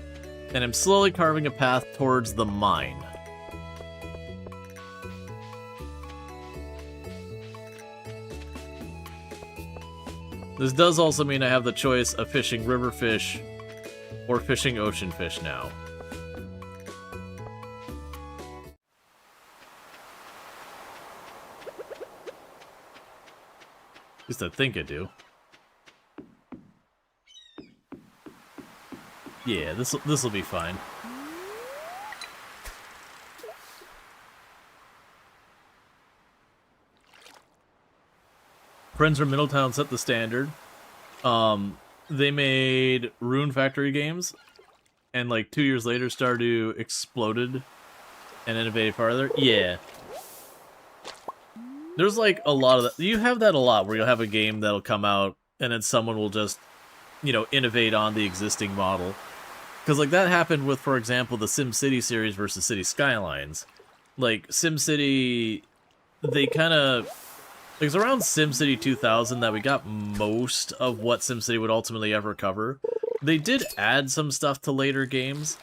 [SPEAKER 1] And I'm slowly carving a path towards the mine. This does also mean I have the choice of fishing river fish or fishing ocean fish now. At least I think I do. Yeah, this'll be fine. Friends from Middletown set the standard. They made Rune Factory games, and like 2 years later, Stardew exploded and innovated farther. Yeah. There's like a lot of that. You have that a lot, where you'll have a game that'll come out, and then someone will just, you know, innovate on the existing model. Because, like, that happened with, for example, the SimCity series versus City Skylines. Like, SimCity, they kind of... Like, it's around SimCity 2000 that we got most of what SimCity would ultimately ever cover. They did add some stuff to later games,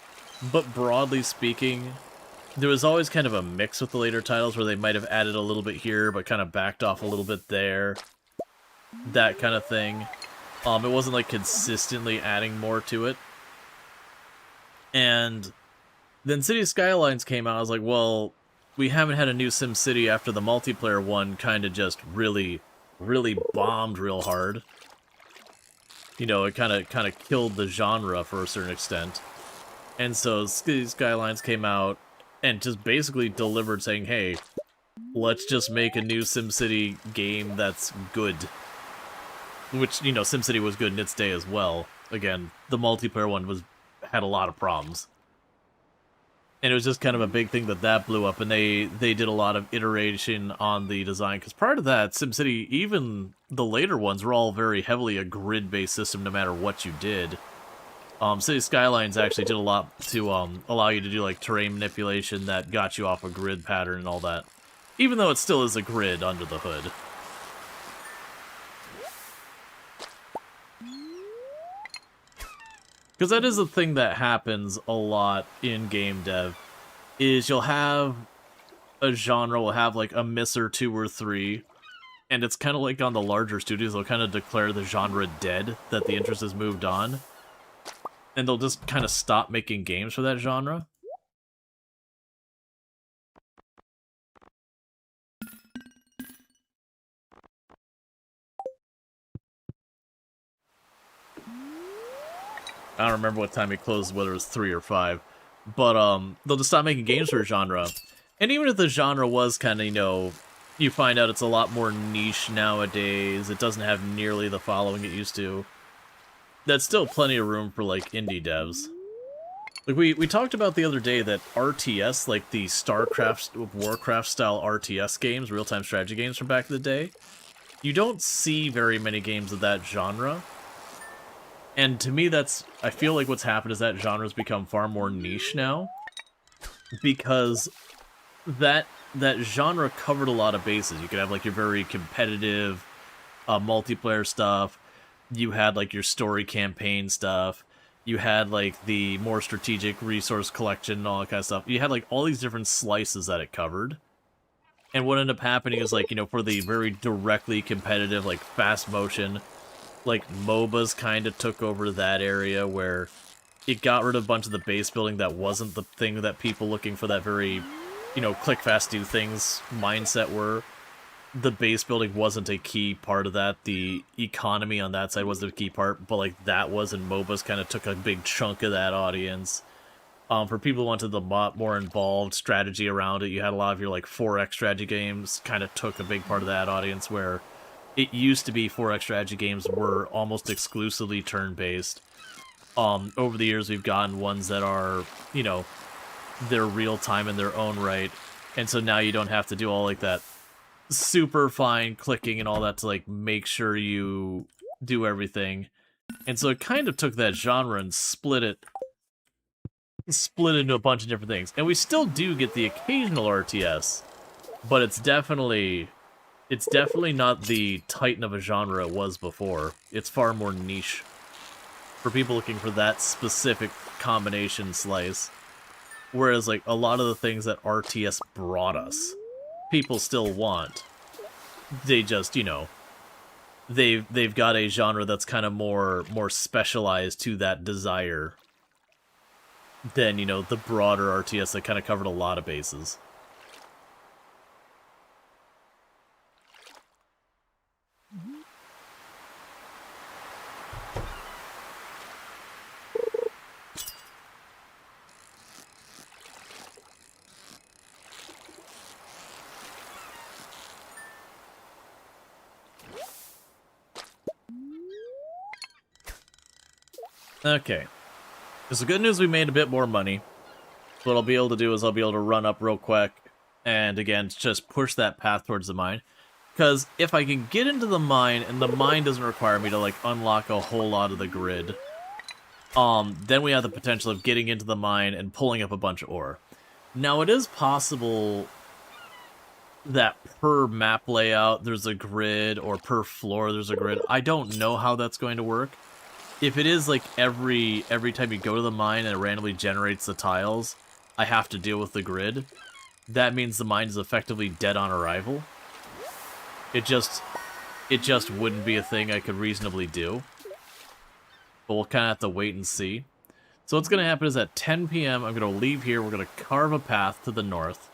[SPEAKER 1] but broadly speaking, there was always kind of a mix with the later titles, where they might have added a little bit here, but kind of backed off a little bit there. That kind of thing. It wasn't, like, consistently adding more to it. And then City Skylines came out. I was like, well, we haven't had a new SimCity after the multiplayer one kind of just really bombed real hard. You know, it kind of killed the genre for a certain extent. And so City Skylines came out and just basically delivered, saying, hey, let's just make a new SimCity game that's good. Which, you know, SimCity was good in its day as well. Again, the multiplayer one had a lot of problems. And it was just kind of a big thing that blew up, and they did a lot of iteration on the design, because prior to that, SimCity, even the later ones, were all very heavily a grid-based system no matter what you did. City Skylines actually did a lot to allow you to do, like, terrain manipulation that got you off a grid pattern and all that. Even though it still is a grid under the hood. Because that is a thing that happens a lot in game dev, is you'll have a genre, will have like a miss or two or three, and it's kind of like on the larger studios, they'll kind of declare the genre dead, that the interest has moved on, and they'll just kind of stop making games for that genre. I don't remember what time it closed, whether it was 3 or 5. But they'll just stop making games for a genre. And even if the genre was kind of, you know, you find out it's a lot more niche nowadays, it doesn't have nearly the following it used to, that's still plenty of room for, like, indie devs. Like, we talked about the other day that RTS, like the StarCraft, Warcraft-style RTS games, real-time strategy games from back in the day, you don't see very many games of that genre. And to me, I feel like what's happened is that genre's become far more niche now, because that genre covered a lot of bases. You could have, like, your very competitive multiplayer stuff. You had, like, your story campaign stuff. You had, like, the more strategic resource collection and all that kind of stuff. You had, like, all these different slices that it covered. And what ended up happening is, like, you know, for the very directly competitive, like, fast motion, like, MOBAs kind of took over that area where it got rid of a bunch of the base building that wasn't the thing that people looking for that very, you know, click fast, do things mindset were. The base building wasn't a key part of that. The economy on that side was the key part, but, like, that was, and MOBAs kind of took a big chunk of that audience. For people who wanted the more involved strategy around it, you had a lot of your, like, 4X strategy games kind of took a big part of that audience, where it used to be 4X strategy games were almost exclusively turn-based. Over the years, we've gotten ones that are, you know, they're real-time in their own right, and so now you don't have to do all, like, that super fine clicking and all that to, like, make sure you do everything. And so it kind of took that genre and split it into a bunch of different things. And we still do get the occasional RTS, but it's definitely not the titan of a genre it was before. It's far more niche for people looking for that specific combination slice. Whereas, like, a lot of the things that RTS brought us, people still want. They just, you know, they've got a genre that's kind of more specialized to that desire than, you know, the broader RTS that kind of covered a lot of bases. Okay. So the good news, we made a bit more money. What I'll be able to do is I'll be able to run up real quick and, again, just push that path towards the mine. Because if I can get into the mine, and the mine doesn't require me to, like, unlock a whole lot of the grid, then we have the potential of getting into the mine and pulling up a bunch of ore. Now, it is possible that per map layout there's a grid, or per floor there's a grid. I don't know how that's going to work. If it is, like, every time you go to the mine and it randomly generates the tiles, I have to deal with the grid, that means the mine is effectively dead on arrival. It just wouldn't be a thing I could reasonably do. But we'll kind of have to wait and see. So what's going to happen is at 10 p.m. I'm going to leave here. We're going to carve a path to the north.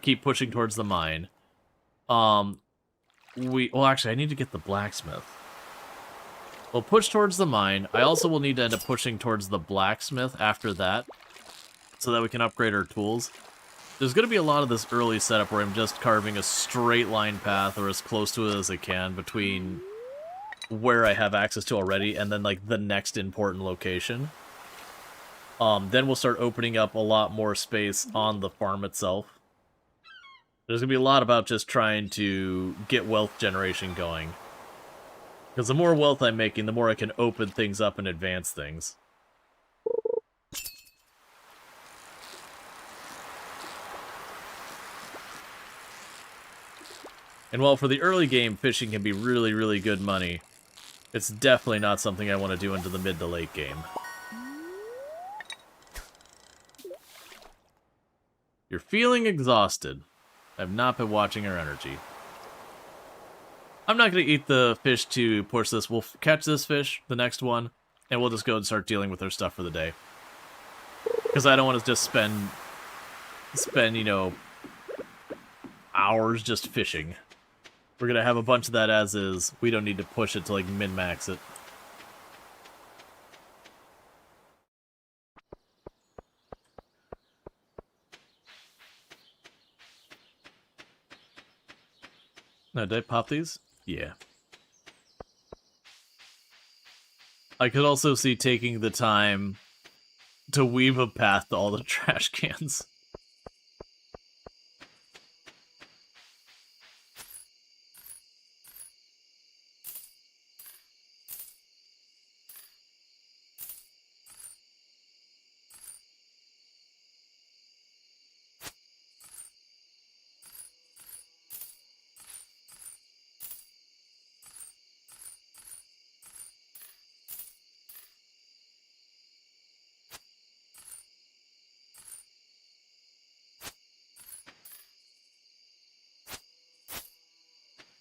[SPEAKER 1] Keep pushing towards the mine. Well, actually, I need to get the blacksmith. We'll push towards the mine. I also will need to end up pushing towards the blacksmith after that, so that we can upgrade our tools. There's going to be a lot of this early setup where I'm just carving a straight line path, or as close to it as I can, between where I have access to already and then, like, the next important location. Then we'll start opening up a lot more space on the farm itself. There's going to be a lot about just trying to get wealth generation going. Because the more wealth I'm making, the more I can open things up and advance things. And while for the early game, fishing can be really, really good money, it's definitely not something I want to do into the mid to late game. You're feeling exhausted. I've not been watching our energy. I'm not going to eat the fish to push this. We'll catch this fish, the next one, and we'll just go and start dealing with our stuff for the day. Because I don't want to just spend, you know, hours just fishing. We're going to have a bunch of that as is. We don't need to push it to, like, min-max it. Now, did I pop these? Yeah. I could also see taking the time to weave a path to all the trash cans.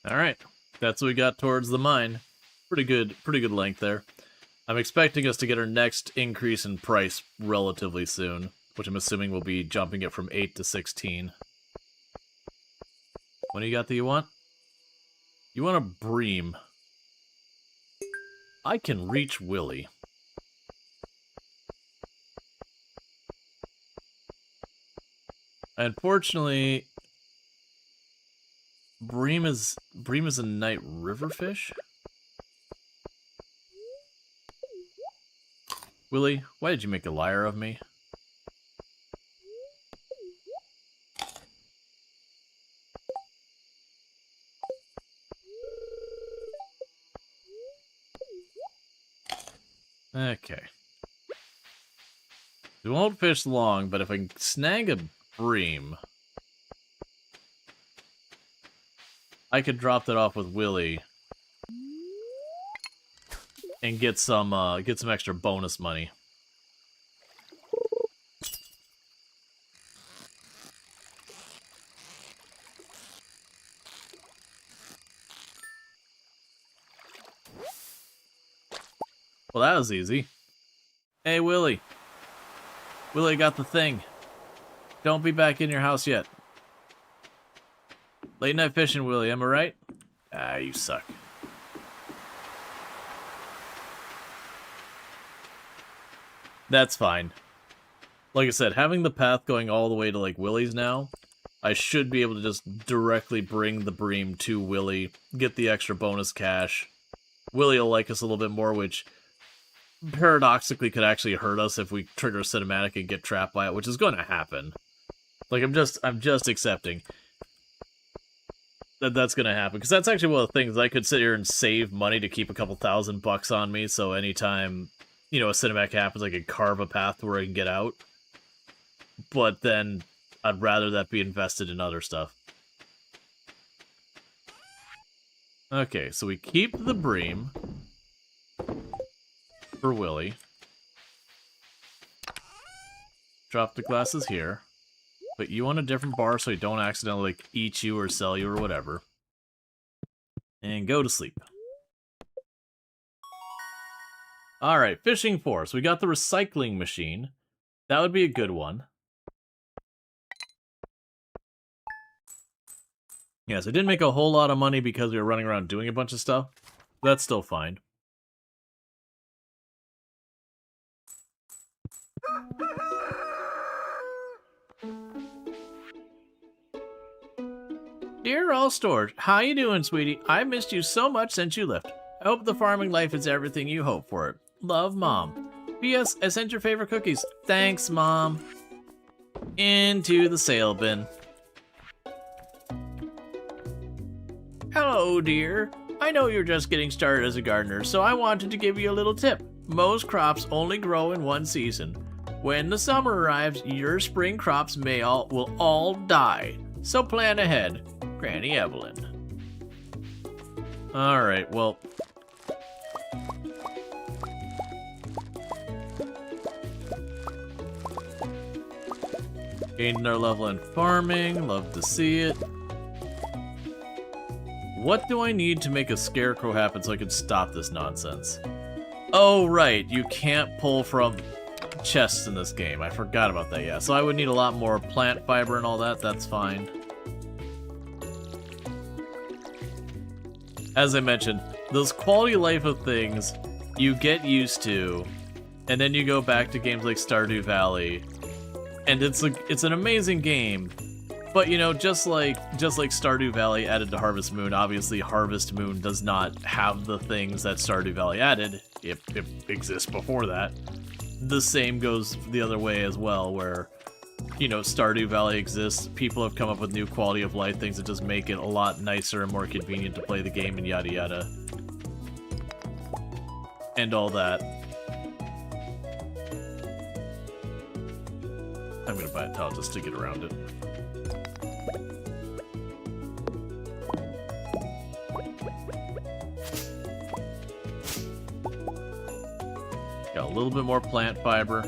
[SPEAKER 1] Alright, that's what we got towards the mine. Pretty good length there. I'm expecting us to get our next increase in price relatively soon, which I'm assuming will be jumping it from 8 to 16. What do you got that you want? You want a bream. I can reach Willy. Unfortunately, bream is a night river fish. Willy, why did you make a liar of me? Okay. We won't fish long, but if I can snag a bream, I could drop that off with Willy and get some extra bonus money. Well, that was easy. Hey, Willy. Willy got the thing. Don't be back in your house yet. Late night fishing, Willy, am I right? Ah, you suck. That's fine. Like I said, having the path going all the way to, like, Willy's now, I should be able to just directly bring the bream to Willy, get the extra bonus cash. Willy will like us a little bit more, which paradoxically could actually hurt us if we trigger a cinematic and get trapped by it, which is going to happen. Like, I'm just accepting that that's going to happen, because that's actually one of the things. I could sit here and save money to keep a couple $1,000 on me, so anytime, you know, a cinematic happens, I can carve a path where I can get out. But then I'd rather that be invested in other stuff. Okay, so we keep the bream for Willy. Drop the glasses here. Put you on a different bar so I don't accidentally, like, eat you or sell you or whatever. And go to sleep. Alright, fishing 4. So we got the recycling machine. That would be a good one. Yes, I didn't make a whole lot of money because we were running around doing a bunch of stuff. That's still fine. Dear all Storge, how you doing, sweetie? I missed you so much since you left. I hope the farming life is everything you hope for it. Love, Mom. P.S. I sent your favorite cookies. Thanks, Mom. Into the sale bin. Hello, dear. I know you're just getting started as a gardener, so I wanted to give you a little tip. Most crops only grow in one season. When the summer arrives, your spring crops will all die. So plan ahead. Granny Evelyn. Alright, well... gained our level in farming. Love to see it. What do I need to make a scarecrow happen so I can stop this nonsense? Oh, right. You can't pull from chests in this game. I forgot about that, yeah. So I would need a lot more plant fiber and all that. That's fine. As I mentioned, those quality of life of things you get used to, and then you go back to games like Stardew Valley, and it's an amazing game, But you know, just like Stardew Valley added to Harvest Moon, obviously Harvest Moon does not have the things that Stardew Valley added, if it exists before that. The same goes the other way as well, where, you know, Stardew Valley exists, people have come up with new quality of life things that just make it a lot nicer and more convenient to play the game and yada yada. And all that. I'm gonna buy a tile just to get around it. Got a little bit more plant fiber.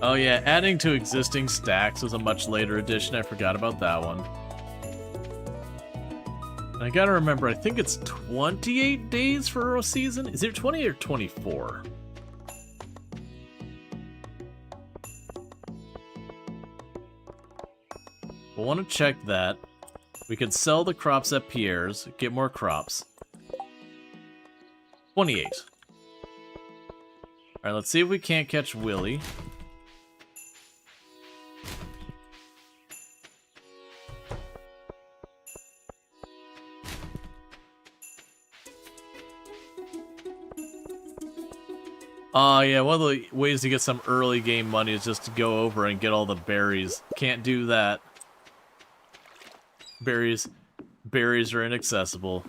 [SPEAKER 1] Oh yeah, adding to existing stacks was a much later addition. I forgot about that one. And I gotta remember, I think it's 28 days for a season? Is it 20 or 24? We'll want to check that. We could sell the crops at Pierre's, get more crops. 28. Alright, let's see if we can't catch Willy. Yeah, one of the ways to get some early game money is just to go over and get all the berries. Can't do that. Berries are inaccessible.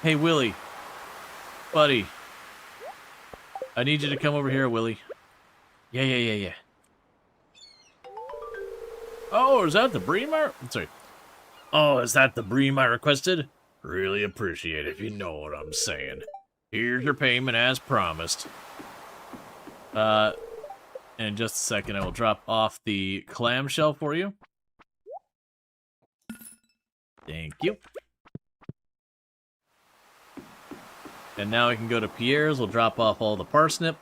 [SPEAKER 1] Hey, Willy. Buddy. I need you to come over here, Willy. Yeah. Oh, is that the bream I'm sorry. Oh, is that the bream I requested? Really appreciate it if you know what I'm saying. Here's your payment as promised. In just a second, I will drop off the clamshell for you. Thank you. And now I can go to Pierre's, we'll drop off all the parsnip.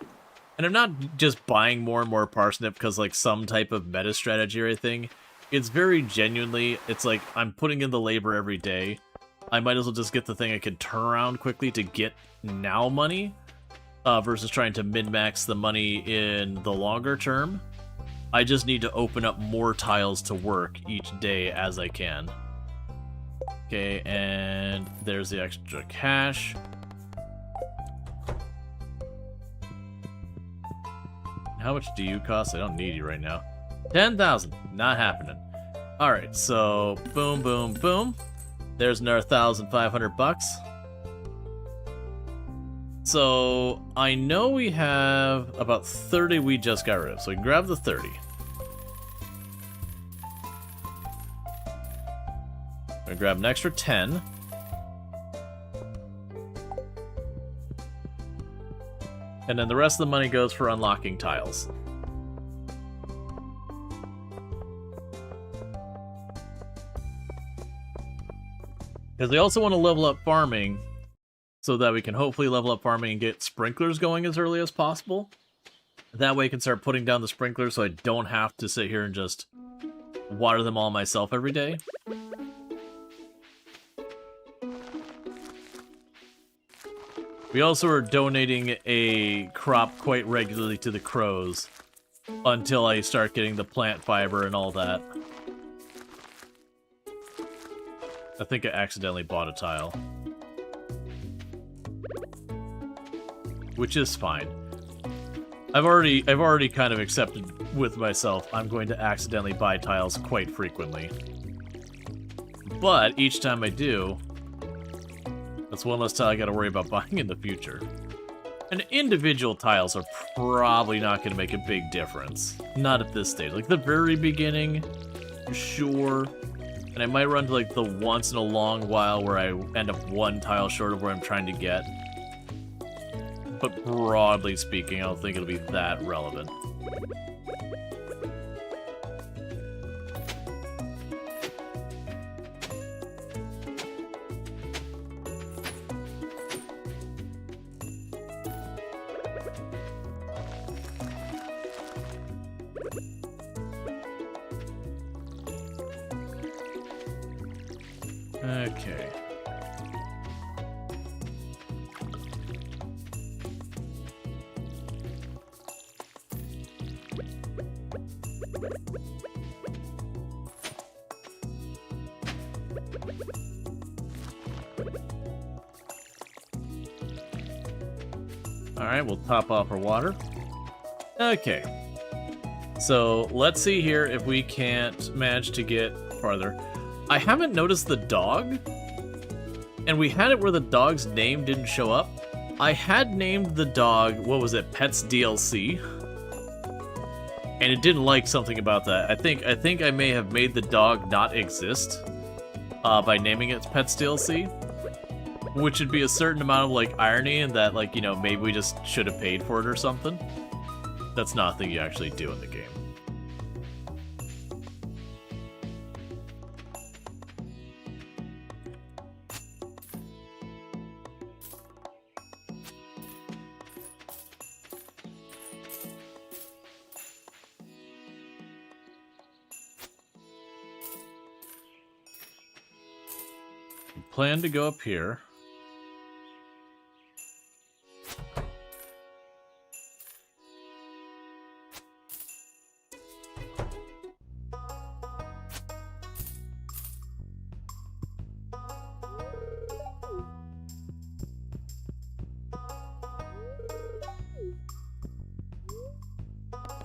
[SPEAKER 1] And I'm not just buying more and more parsnip because, like, some type of meta strategy or anything. It's very genuinely, it's like, I'm putting in the labor every day. I might as well just get the thing I can turn around quickly to get now money, versus trying to min-max the money in the longer term. I just need to open up more tiles to work each day as I can. Okay, and there's the extra cash. How much do you cost? I don't need you right now. 10,000. Not happening. Alright, so boom, boom, boom. There's another 1,500 bucks. So I know we have about 30 we just got rid of, so we can grab the 30. I'm gonna grab an extra 10. And then the rest of the money goes for unlocking tiles. Because we also want to level up farming, so that we can hopefully level up farming and get sprinklers going as early as possible. That way I can start putting down the sprinklers so I don't have to sit here and just water them all myself every day. We also are donating a crop quite regularly to the crows until I start getting the plant fiber and all that. I think I accidentally bought a tile. Which is fine. I've already kind of accepted with myself I'm going to accidentally buy tiles quite frequently. But each time I do, that's one less tile I gotta worry about buying in the future. And individual tiles are probably not gonna make a big difference. Not at this stage. Like the very beginning, sure. And I might run to like the once in a long while where I end up one tile short of where I'm trying to get. But broadly speaking, I don't think it'll be that relevant. Okay. Alright, we'll top off our water. Okay. So, let's see here if we can't manage to get farther. I haven't noticed the dog. And we had it where the dog's name didn't show up. I had named the dog, what was it, Pets DLC. And it didn't like something about that. I think I may have made the dog not exist by naming it Pets DLC. Which would be a certain amount of, like, irony in that, like, you know, maybe we just should have paid for it or something. That's not a thing you actually do in the game. Plan to go up here.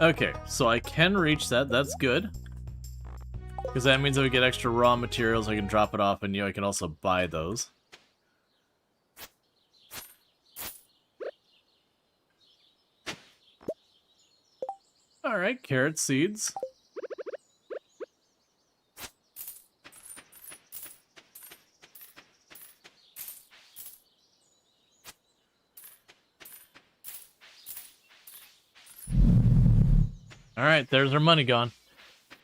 [SPEAKER 1] Okay, so I can reach that. That's good. Because that means if we get extra raw materials, I can drop it off, and, you know, I can also buy those. Alright, carrot seeds. Alright, there's our money gone.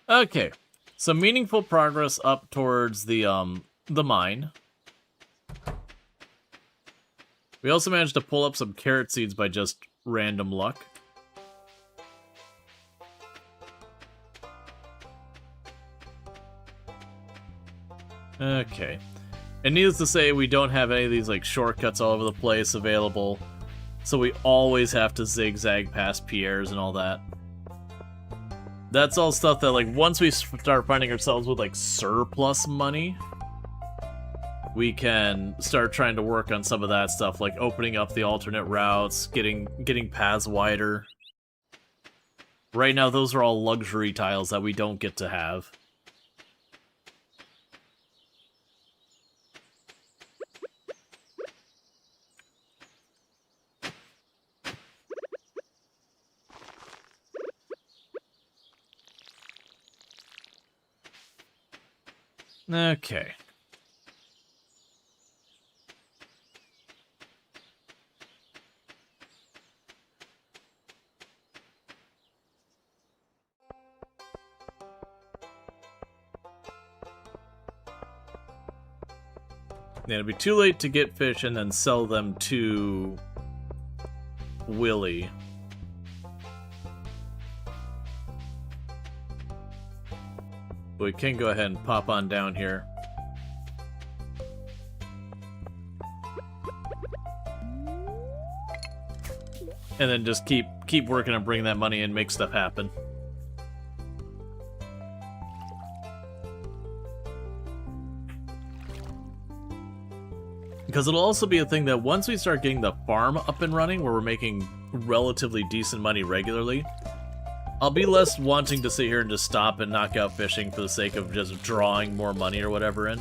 [SPEAKER 1] Okay. Some meaningful progress up towards the mine. We also managed to pull up some carrot seeds by just random luck. Okay. And needless to say, we don't have any of these, like, shortcuts all over the place available. So we always have to zigzag past Pierre's and all that. That's all stuff that, like, once we start finding ourselves with, like, surplus money, we can start trying to work on some of that stuff, like opening up the alternate routes, getting paths wider. Right now, those are all luxury tiles that we don't get to have. Okay. Yeah, it'd be too late to get fish and then sell them to Willy. We can go ahead and pop on down here. And then just keep working on bringing that money in, make stuff happen. Because it'll also be a thing that once we start getting the farm up and running, where we're making relatively decent money regularly, I'll be less wanting to sit here and just stop and knock out fishing for the sake of just drawing more money or whatever in.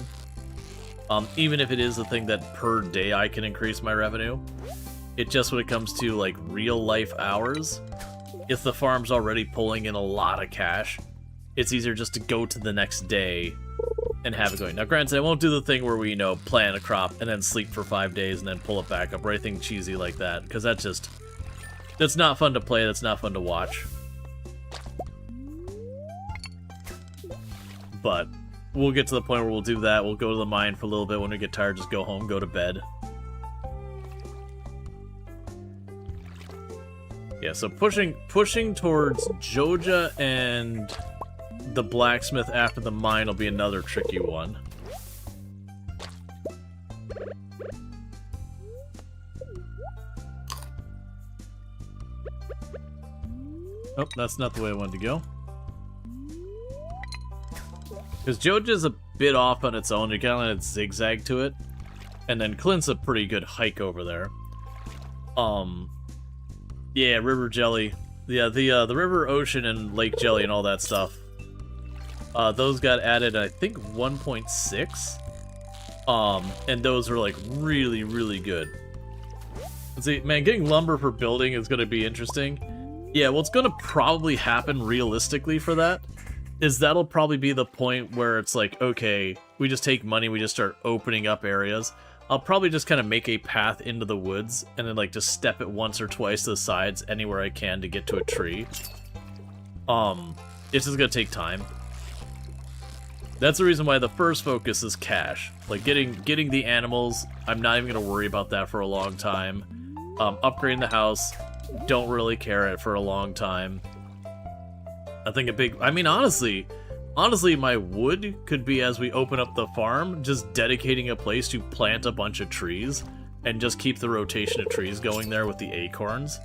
[SPEAKER 1] Even if it is a thing that per day I can increase my revenue. It just, when it comes to, like, real life hours, if the farm's already pulling in a lot of cash, it's easier just to go to the next day and have it going. Now, granted, I won't do the thing where we, you know, plant a crop and then sleep for 5 days and then pull it back up, or anything cheesy like that, because that's not fun to play, that's not fun to watch. But we'll get to the point where we'll do that. We'll go to the mine for a little bit. When we get tired, just go home, go to bed. Yeah, so pushing towards Joja and the blacksmith after the mine will be another tricky one. Oh, that's not the way I wanted to go. Because Joja's a bit off on its own. You kind of zigzag to it. And then Clint's a pretty good hike over there. Yeah, river jelly. Yeah, the river, ocean, and lake jelly and all that stuff. Those got added, I think, 1.6. And those are like really, really good. Let's see, man, getting lumber for building is going to be interesting. Yeah, what's going to probably happen realistically for that is that'll probably be the point where it's like, okay, we just take money, we just start opening up areas. I'll probably just kind of make a path into the woods and then like just step it once or twice to the sides anywhere I can to get to a tree. It's just gonna take time. That's the reason why the first focus is cash. Like getting the animals, I'm not even gonna worry about that for a long time. Upgrading the house, don't really care it for a long time. I think honestly, my wood could be, as we open up the farm, just dedicating a place to plant a bunch of trees and just keep the rotation of trees going there with the acorns.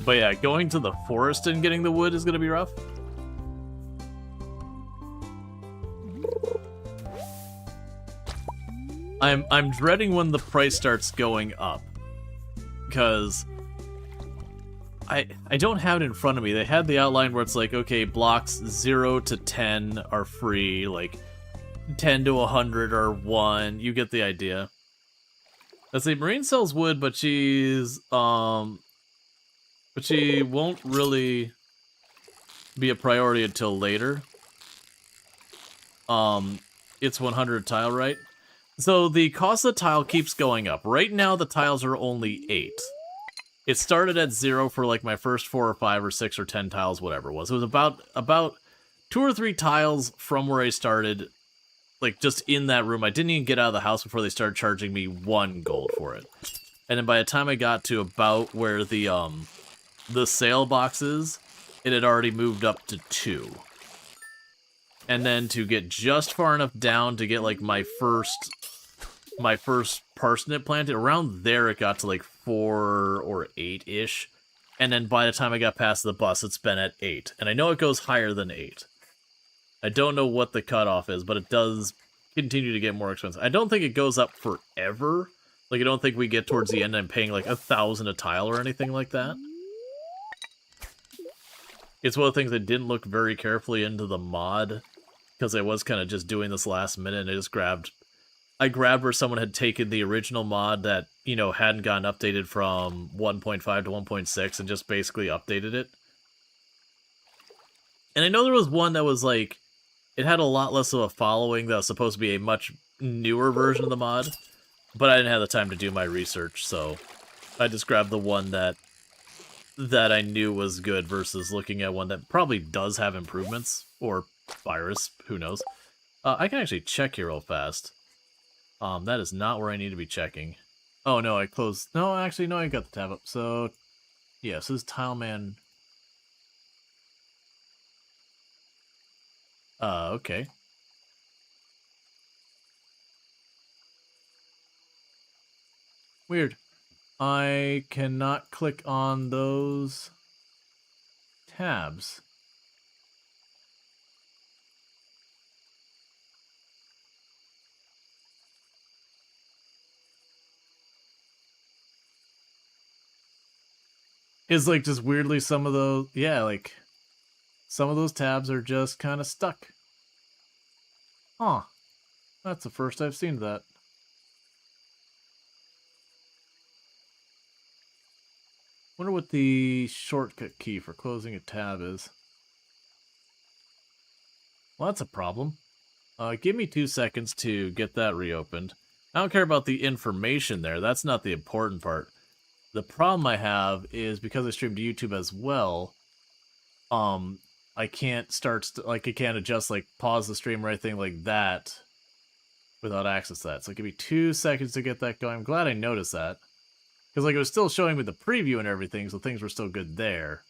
[SPEAKER 1] But yeah, going to the forest and getting the wood is going to be rough. I'm dreading when the price starts going up, because I don't have it in front of me. They had the outline where it's like, okay, blocks 0 to 10 are free, like 10 to 100 are 1. You get the idea. Let's see, Marine sells wood, but she won't really be a priority until later. It's 100 tile, right? So the cost of the tile keeps going up. Right now, the tiles are only 8. It started at 0 for like my first 4 or 5 or 6 or 10 tiles, whatever it was. It was about 2 or 3 tiles from where I started, like just in that room. I didn't even get out of the house before they started charging me 1 gold for it. And then by the time I got to about where the sale box is, it had already moved up to 2. And then to get just far enough down to get like my first parsnip planted, around there it got to like 4 or 8-ish. And then by the time I got past the bus, it's been at 8. And I know it goes higher than 8. I don't know what the cutoff is, but it does continue to get more expensive. I don't think it goes up forever. Like, I don't think we get towards the end and I'm paying like 1,000 a tile or anything like that. It's one of the things I didn't look very carefully into the mod, because I was kind of just doing this last minute, and I grabbed where someone had taken the original mod that, you know, hadn't gotten updated from 1.5 to 1.6 and just basically updated it. And I know there was one that was like, it had a lot less of a following, that was supposed to be a much newer version of the mod, but I didn't have the time to do my research, so I just grabbed the one that I knew was good versus looking at one that probably does have improvements, or virus, who knows. I can actually check here real fast. That is not where I need to be checking. Oh, no, I closed... No, actually, no, I got the tab up. So, yeah, so this is Tileman. Okay. Weird. I cannot click on those tabs. Is like just weirdly some of those, yeah, like some of those tabs are just kind of stuck. Huh. That's the first I've seen of that. Wonder what the shortcut key for closing a tab is. Well, that's a problem. Give me 2 seconds to get that reopened. I don't care about the information there. That's not the important part. The problem I have is, because I stream to YouTube as well, I can't I can't adjust, like, pause the stream or anything like that without access to that. So give me 2 seconds to get that going. I'm glad I noticed that, because, like, it was still showing me the preview and everything, so things were still good there.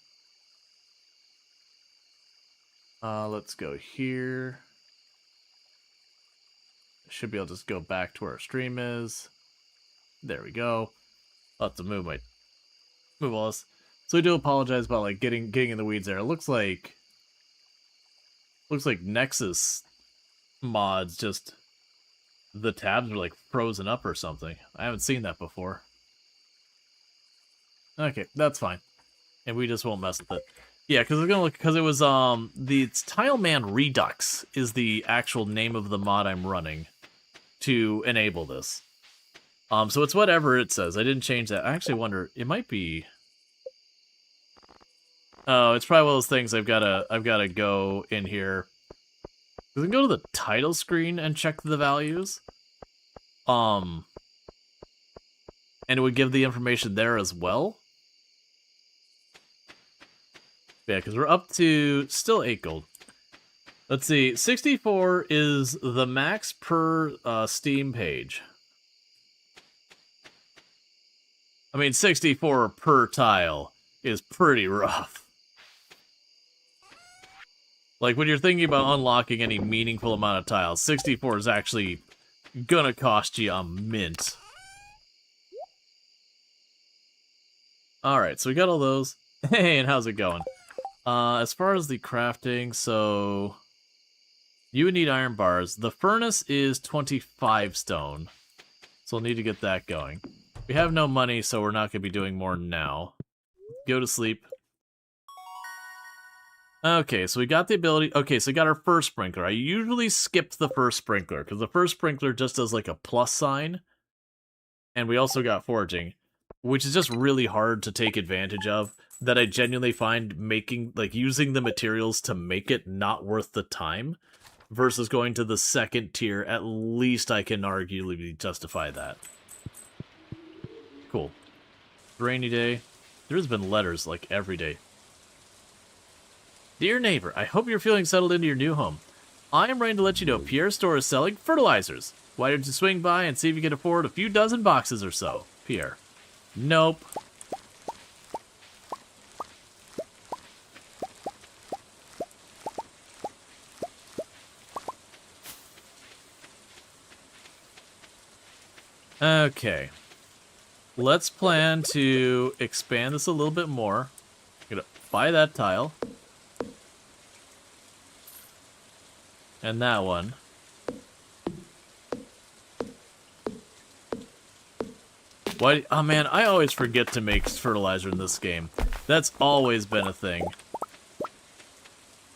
[SPEAKER 1] Let's go here. Should be able to just go back to where our stream is. There we go. I'll have to move all this. So I do apologize about like getting in the weeds there. It looks like Nexus mods just the tabs are like frozen up or something. I haven't seen that before. Okay, that's fine. And we just won't mess with it. Yeah, because it's gonna look because it was it's Tileman Redux is the actual name of the mod I'm running to enable this. So it's whatever it says. I didn't change that. I actually wonder it might be. Oh, it's probably one of those things I've gotta go in here. We can go to the title screen and check the values. And it would give the information there as well. Yeah, because we're up to still 8 gold. Let's see, 64 is the max per Steam page. I mean, 64 per tile is pretty rough. Like, when you're thinking about unlocking any meaningful amount of tiles, 64 is actually gonna cost you a mint. Alright, so we got all those. Hey, and how's it going? As far as the crafting, so you would need iron bars. The furnace is 25 stone, so we'll need to get that going. We have no money, so we're not going to be doing more now. Go to sleep. Okay, so we got the ability. Okay, so we got our first sprinkler. I usually skip the first sprinkler, because the first sprinkler just does like a plus sign. And we also got foraging, which is just really hard to take advantage of. That I genuinely find making, like, using the materials to make it not worth the time versus going to the second tier. At least I can arguably justify that. Cool. Rainy day. There's been letters, like, every day. Dear neighbor, I hope you're feeling settled into your new home. I am writing to let you know Pierre's store is selling fertilizers. Why don't you swing by and see if you can afford a few dozen boxes or so? Pierre. Nope. Okay. Let's plan to expand this a little bit more. I'm gonna buy that tile. And that one. Why? Oh man, I always forget to make fertilizer in this game. That's always been a thing.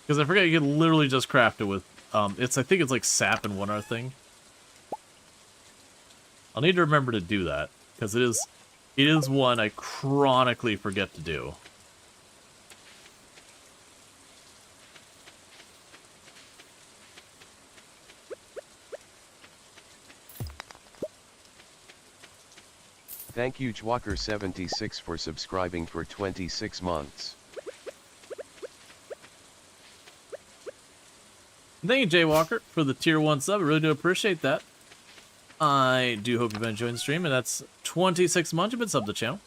[SPEAKER 1] Because I forget you can literally just craft it with, I think it's like sap and one other thing. I'll need to remember to do that, because it is one I chronically forget to do.
[SPEAKER 2] Thank you Chwalker76 for subscribing for 26 months.
[SPEAKER 1] Thank you, Jaywalker, for the tier 1 sub. I really do appreciate that. I do hope you've been enjoying the stream, and that's 26 months you've been subbed to the channel.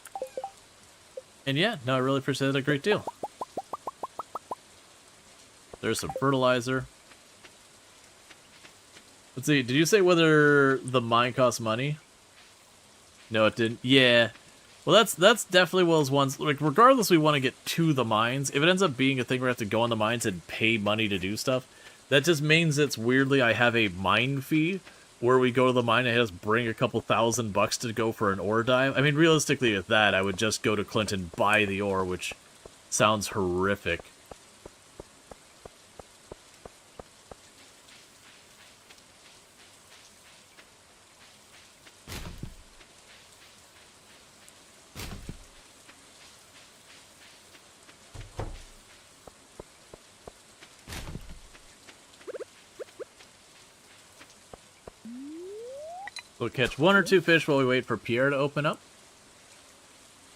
[SPEAKER 1] And yeah, no, I really appreciate it a great deal. There's some fertilizer. Let's see, did you say whether the mine costs money? No, it didn't. Yeah. Well, that's definitely one of those ones, like, regardless we want to get to the mines, if it ends up being a thing where I have to go on the mines and pay money to do stuff, that just means it's weirdly I have a mine fee where we go to the mine and just bring a couple $1,000 to go for an ore dive. I mean, realistically, with that, I would just go to Clinton, buy the ore, which sounds horrific. We'll catch 1 or 2 fish while we wait for Pierre to open up.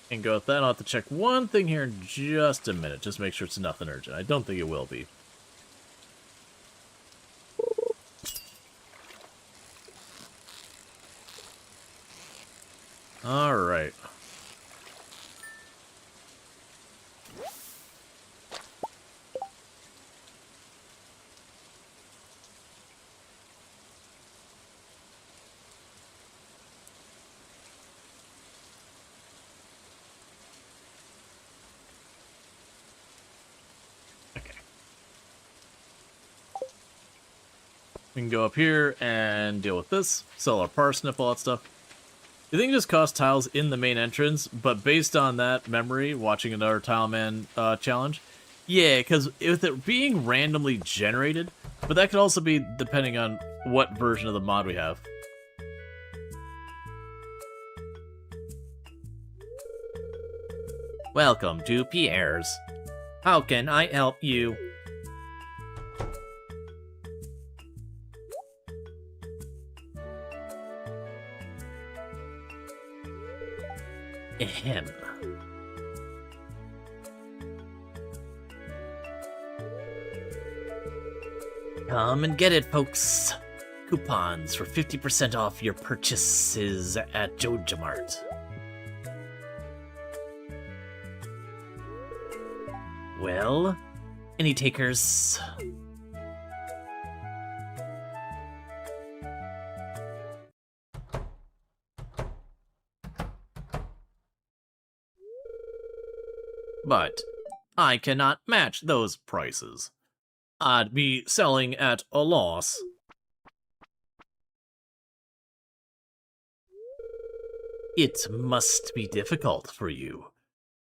[SPEAKER 1] And go with that. I'll have to check one thing here in just a minute. Just make sure it's nothing urgent. I don't think it will be. Alright. We can go up here and deal with this. Sell our parsnip, all that stuff. The thing just costs tiles in the main entrance, but based on that memory, watching another Tileman challenge, yeah, because with it being randomly generated, but that could also be depending on what version of the mod we have.
[SPEAKER 3] Welcome to Pierre's. How can I help you? Ahem. Come and get it, folks. Coupons for 50% off your purchases at JojaMart. Well, any takers? But I cannot match those prices. I'd be selling at a loss. It must be difficult for you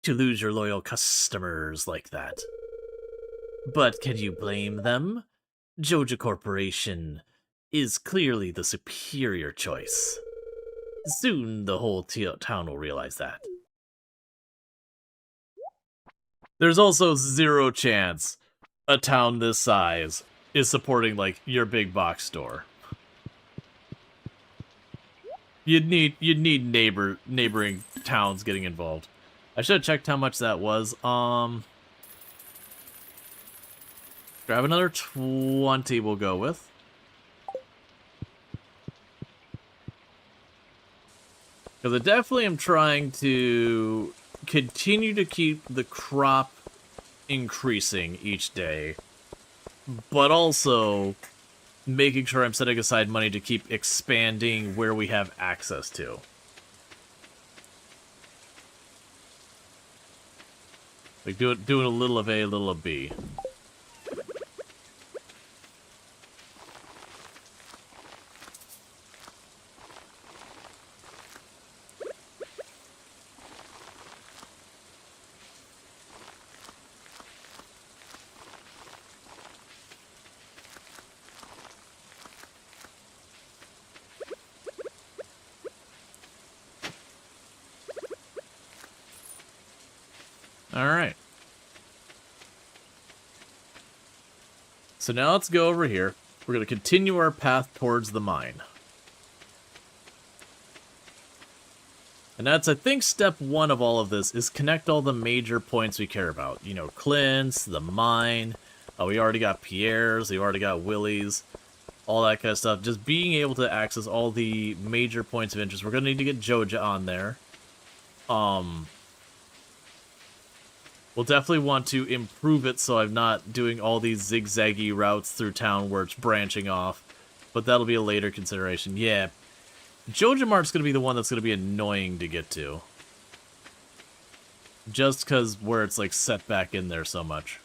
[SPEAKER 3] to lose your loyal customers like that. But can you blame them? Joja Corporation is clearly the superior choice. Soon the whole town will realize that.
[SPEAKER 1] There's also zero chance a town this size is supporting, like, your big box store. You'd need neighboring towns getting involved. I should have checked how much that was. Grab another 20 we'll go with. Because I definitely am trying to continue to keep the crop increasing each day, but also making sure I'm setting aside money to keep expanding where we have access to. Like doing a little of A, a little of B. Alright. So now let's go over here. We're going to continue our path towards the mine. And that's, I think, step one of all of this, is connect all the major points we care about. You know, Clint's, the mine, we already got Pierre's, we already got Willie's, all that kind of stuff. Just being able to access all the major points of interest. We're going to need to get Joja on there. We'll definitely want to improve it so I'm not doing all these zigzaggy routes through town where it's branching off. But that'll be a later consideration. Yeah, JojaMart's going to be the one that's going to be annoying to get to. Just because where it's like set back in there so much.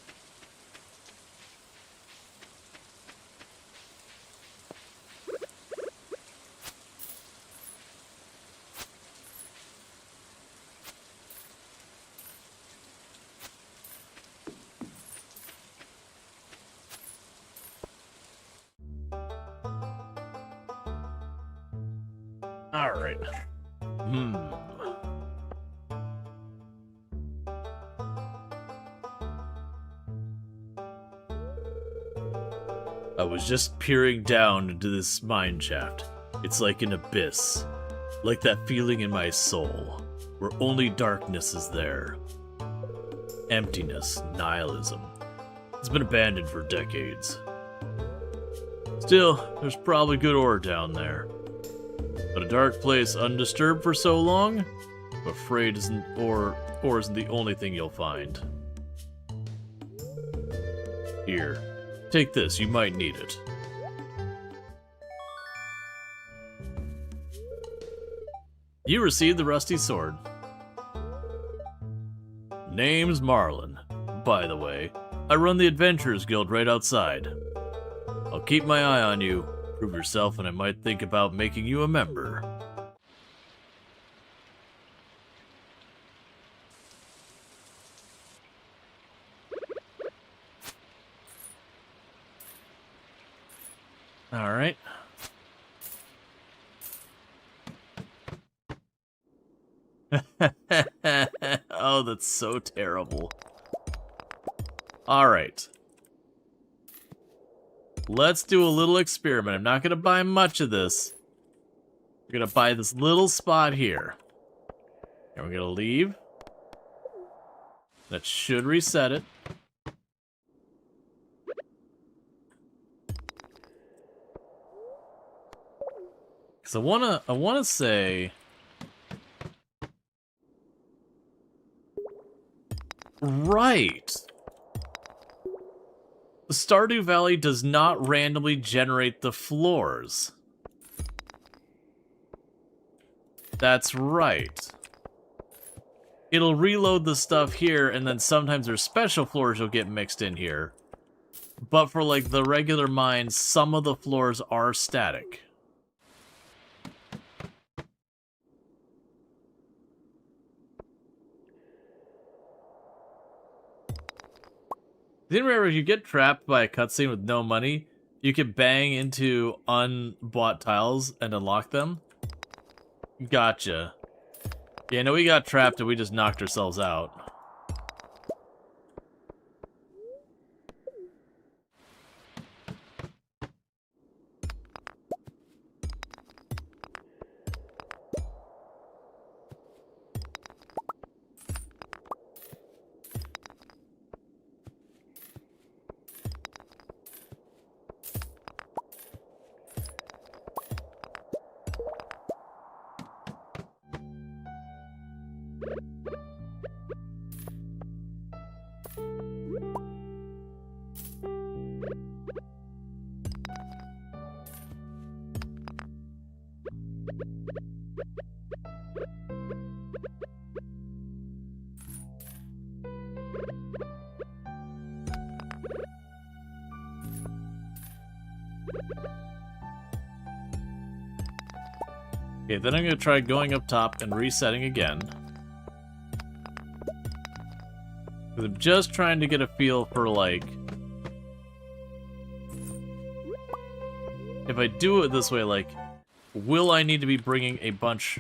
[SPEAKER 1] Alright. I was just peering down into this mine shaft. It's like an abyss. Like that feeling in my soul, where only darkness is there. Emptiness, nihilism. It's been abandoned for decades. Still, there's probably good ore down there. But a dark place undisturbed for so long, I'm afraid ore isn't the only thing you'll find. Here, take this, you might need it. You received the rusty sword. Name's Marlin. By the way, I run the Adventurers Guild right outside. I'll keep my eye on you,
[SPEAKER 3] Prove yourself and I might think about making you a member. Alright. Oh, that's so terrible. Alright. Let's do a little experiment. I'm not going to buy much of this. We're going to buy this little spot here. And we're going to leave. That should reset it. Because I wanna say... Right! The Stardew Valley does not randomly generate the floors. That's right. It'll reload the stuff here, and then sometimes there's special floors you'll get mixed in here. But for, like, the regular mines, some of the floors are static. Then remember, if you get trapped by a cutscene with no money, you can bang into unbought tiles and unlock them. Gotcha. Yeah, no, we got trapped and we just knocked ourselves out. Okay, then I'm going to try going up top and resetting again. Because I'm just trying to get a feel for, like... If I do it this way, like, will I need to be bringing a bunch...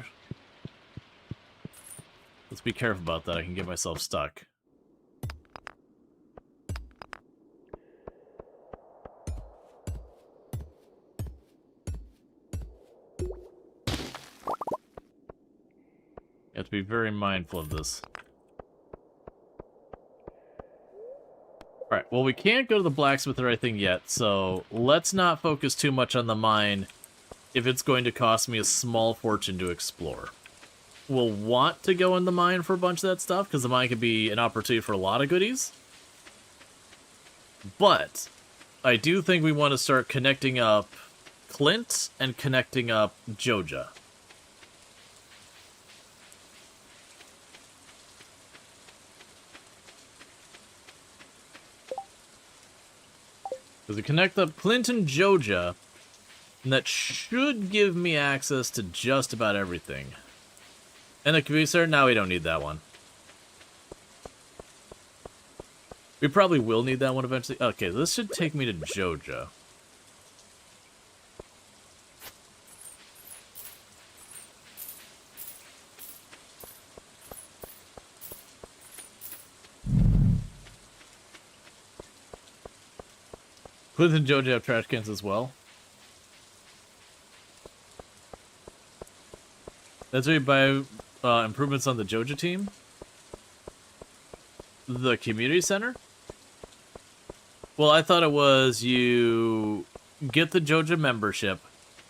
[SPEAKER 3] Let's be careful about that, I can get myself stuck. You have to be very mindful of this. Alright, well, we can't go to the blacksmith or anything yet, so let's not focus too much on the mine if it's going to cost me a small fortune to explore. We'll want to go in the mine for a bunch of that stuff, because the mine could be an opportunity for a lot of goodies. But I do think we want to start connecting up Clint and connecting up Joja. Because we connect up Clint and Joja, and that should give me access to just about everything. And the community center? Now we don't need that one. We probably will need that one eventually. Okay, this should take me to Joja. Clint and Joja have trash cans as well. That's where you buy improvements on the Joja team. The community center? Well, I thought it was you get the Joja membership,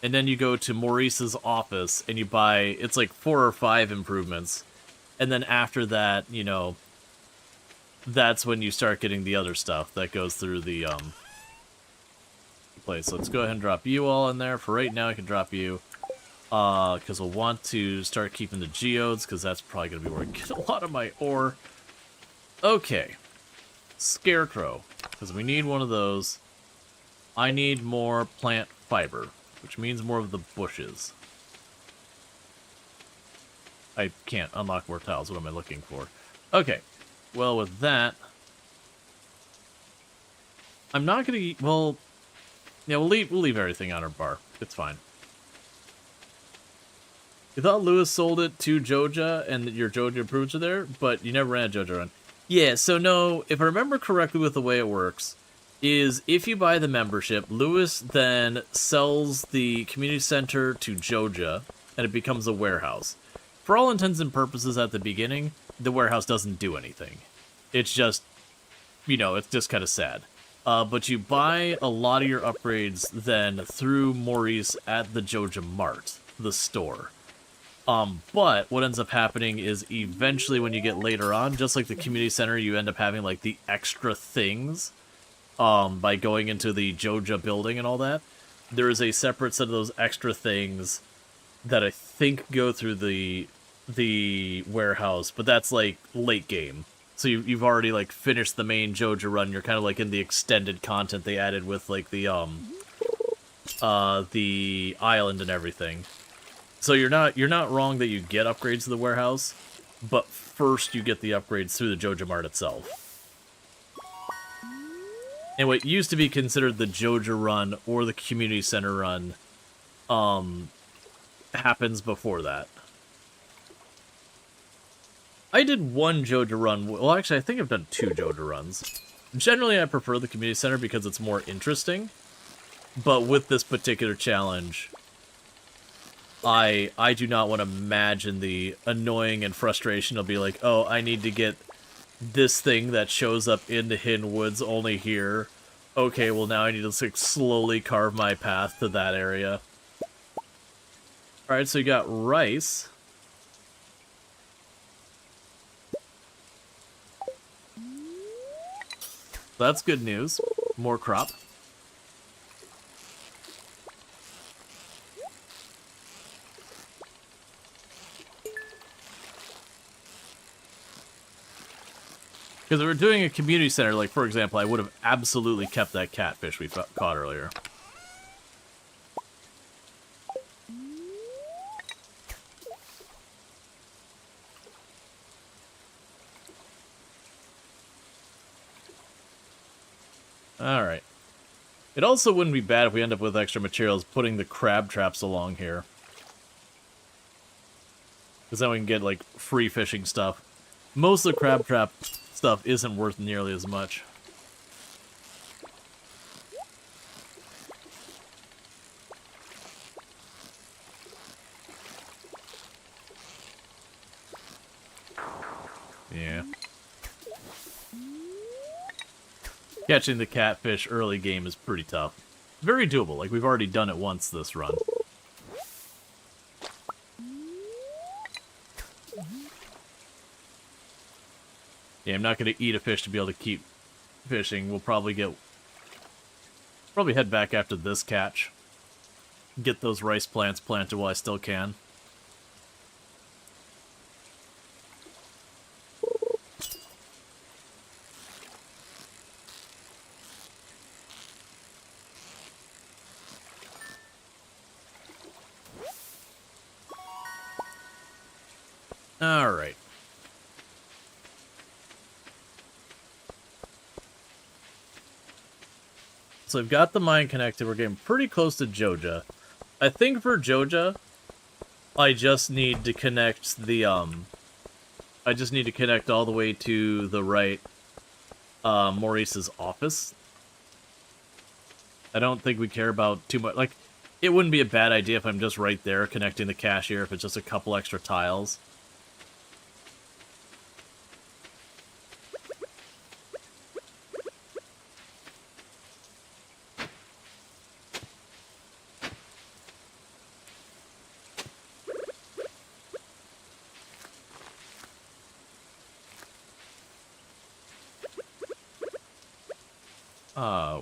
[SPEAKER 3] and then you go to Maurice's office, and you buy, it's like 4 or 5 improvements. And then after that, you know, that's when you start getting the other stuff that goes through the, place. So let's go ahead and drop you all in there. For right now, I can drop you. Because we'll want to start keeping the geodes, because that's probably going to be where I get a lot of my ore. Okay. Scarecrow. Because we need one of those. I need more plant fiber.
[SPEAKER 1] which means more of the bushes. I can't unlock more tiles. What am I looking for? Okay. Well, with that, I'm not gonna. Well, yeah, we'll leave everything on our bar. It's fine. You thought Lewis sold it to Joja and that your Joja improvements are there, but you never ran a Joja run. Yeah, so no, if I remember correctly with the way it works, is if you buy the membership, Lewis then sells the community center to Joja, and it becomes a warehouse. For all intents and purposes at the beginning, the warehouse doesn't do anything. It's just, you know, it's just kind of sad. But you buy a lot of your upgrades then through Maurice at the Joja Mart, the store. But what ends up happening is eventually when you get later on, just like the community center, you end up having like the extra things, by going into the Joja building and all that. There is a separate set of those extra things that I think go through the warehouse, but that's like late game. So you've already like finished the main Joja run. You're kind of like in the extended content they added with like the island and everything. So you're not wrong that you get upgrades to the warehouse, but first you get the upgrades through the Joja Mart itself. And what used to be considered the Joja run or the community center run, happens before that. I did one Joja run. Well, actually, I think I've done 2 Joja runs. Generally, I prefer the community center because it's more interesting. But with this particular challenge, I do not want to imagine the annoying and frustration of be like, oh, I need to get this thing that shows up in the Hidden Woods only here. Okay, well now I need to like, slowly carve my path to that area. Alright, so you got rice. That's good news. More crop. Because if we're doing a community center, like, for example, I would have absolutely kept that catfish we caught earlier. Alright. It also wouldn't be bad if we end up with extra materials putting the crab traps along here. Because then we can get, like, free fishing stuff. Most of the crab trap stuff isn't worth nearly as much. Yeah. Catching the catfish early game is pretty tough. Very doable, like we've already done it once this run. Yeah, I'm not going to eat a fish to be able to keep fishing. We'll probably head back after this catch. Get those rice plants planted while I still can. Alright. So I've got the mine connected. We're getting pretty close to Joja. I think for Joja, I just need to connect the, I just need to connect all the way to the right, Maurice's office. I don't think we care about too much. Like, it wouldn't be a bad idea if I'm just right there connecting the cashier if it's just a couple extra tiles.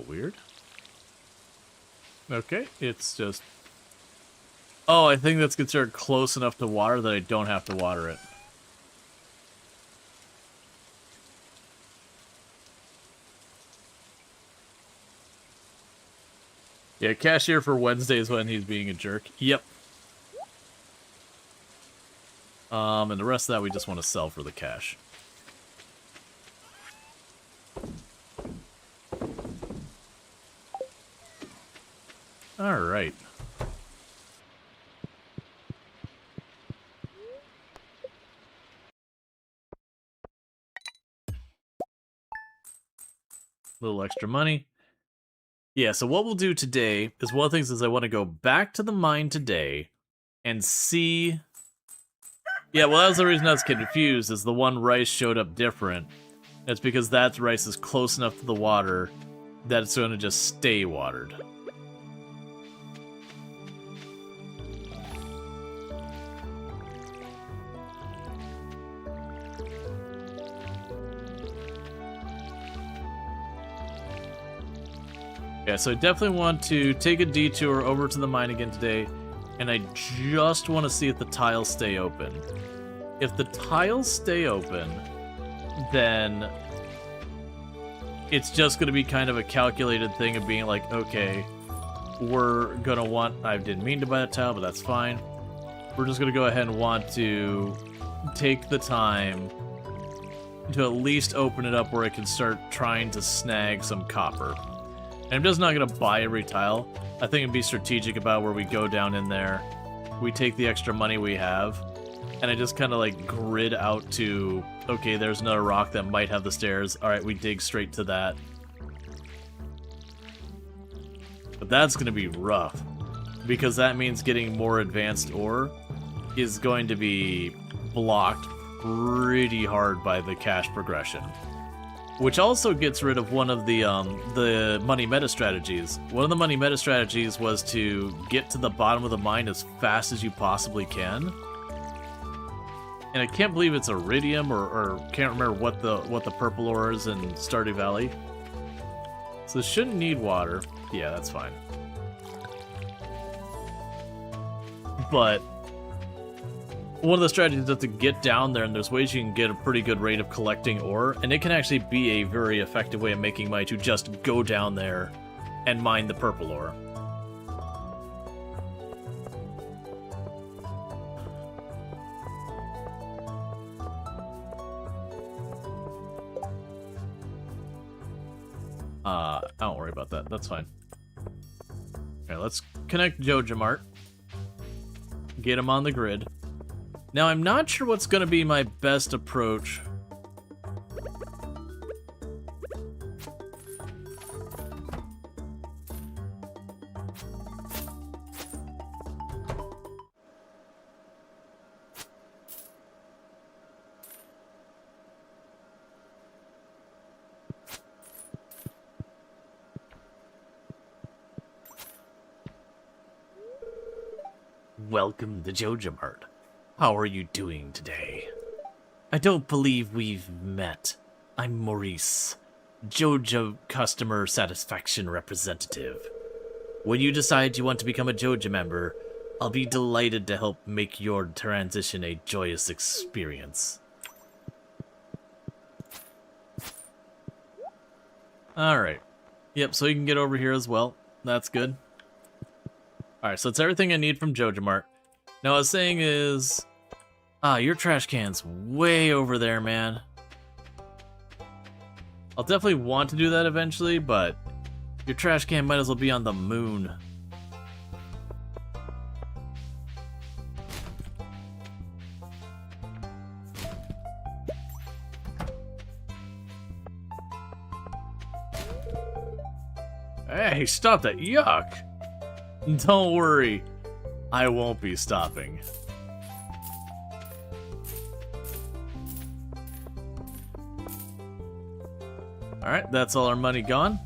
[SPEAKER 1] Weird. Okay, it's just... Oh, I think that's considered close enough to water that I don't have to water it. Yeah, cashier for Wednesdays when he's being a jerk. Yep. And the rest of that we just want to sell for the cash. Alright. Little extra money. Yeah, so what we'll do today is one of the things is I want to go back to the mine today and see... Yeah, well, that was the reason I was confused, is the one rice showed up different. That's because that rice is close enough to the water that it's going to just stay watered. Yeah, so I definitely want to take a detour over to the mine again today, and I just want to see if the tiles stay open. If the tiles stay open, then it's just going to be kind of a calculated thing of being like, okay, we're going to want... I didn't mean to buy a tile, but that's fine. We're just going to go ahead and want to take the time to at least open it up where I can start trying to snag some copper. And I'm just not going to buy every tile. I think it'd be strategic about where we go down in there. We take the extra money we have, and I just kind of like grid out to, okay, there's another rock that might have the stairs. All right, we dig straight to that. But that's going to be rough, because that means getting more advanced ore is going to be blocked pretty hard by the cash progression. Which also gets rid of one of the money meta strategies. One of the money meta strategies was to get to the bottom of the mine as fast as you possibly can. And I can't believe it's iridium or can't remember what the purple ore is in Stardew Valley. So this shouldn't need water. Yeah, that's fine. But one of the strategies is to get down there, and there's ways you can get a pretty good rate of collecting ore, and it can actually be a very effective way of making money to just go down there and mine the purple ore. Don't worry about that. That's fine. Okay, let's connect Jojamart. Get him on the grid. Now, I'm not sure what's going to be my best approach.
[SPEAKER 3] Welcome to Jojamart. How are you doing today? I don't believe we've met. I'm Maurice, Joja Customer Satisfaction Representative. When you decide you want to become a Joja member, I'll be delighted to help make your transition a joyous experience.
[SPEAKER 1] Alright. Yep, so you can get over here as well. That's good. Alright, so it's everything I need from Jojamart. Now, what I was saying is... your trash can's way over there, man. I'll definitely want to do that eventually, but your trash can might as well be on the moon. Hey, stop that. Yuck. Don't worry. I won't be stopping. Alright, that's all our money gone.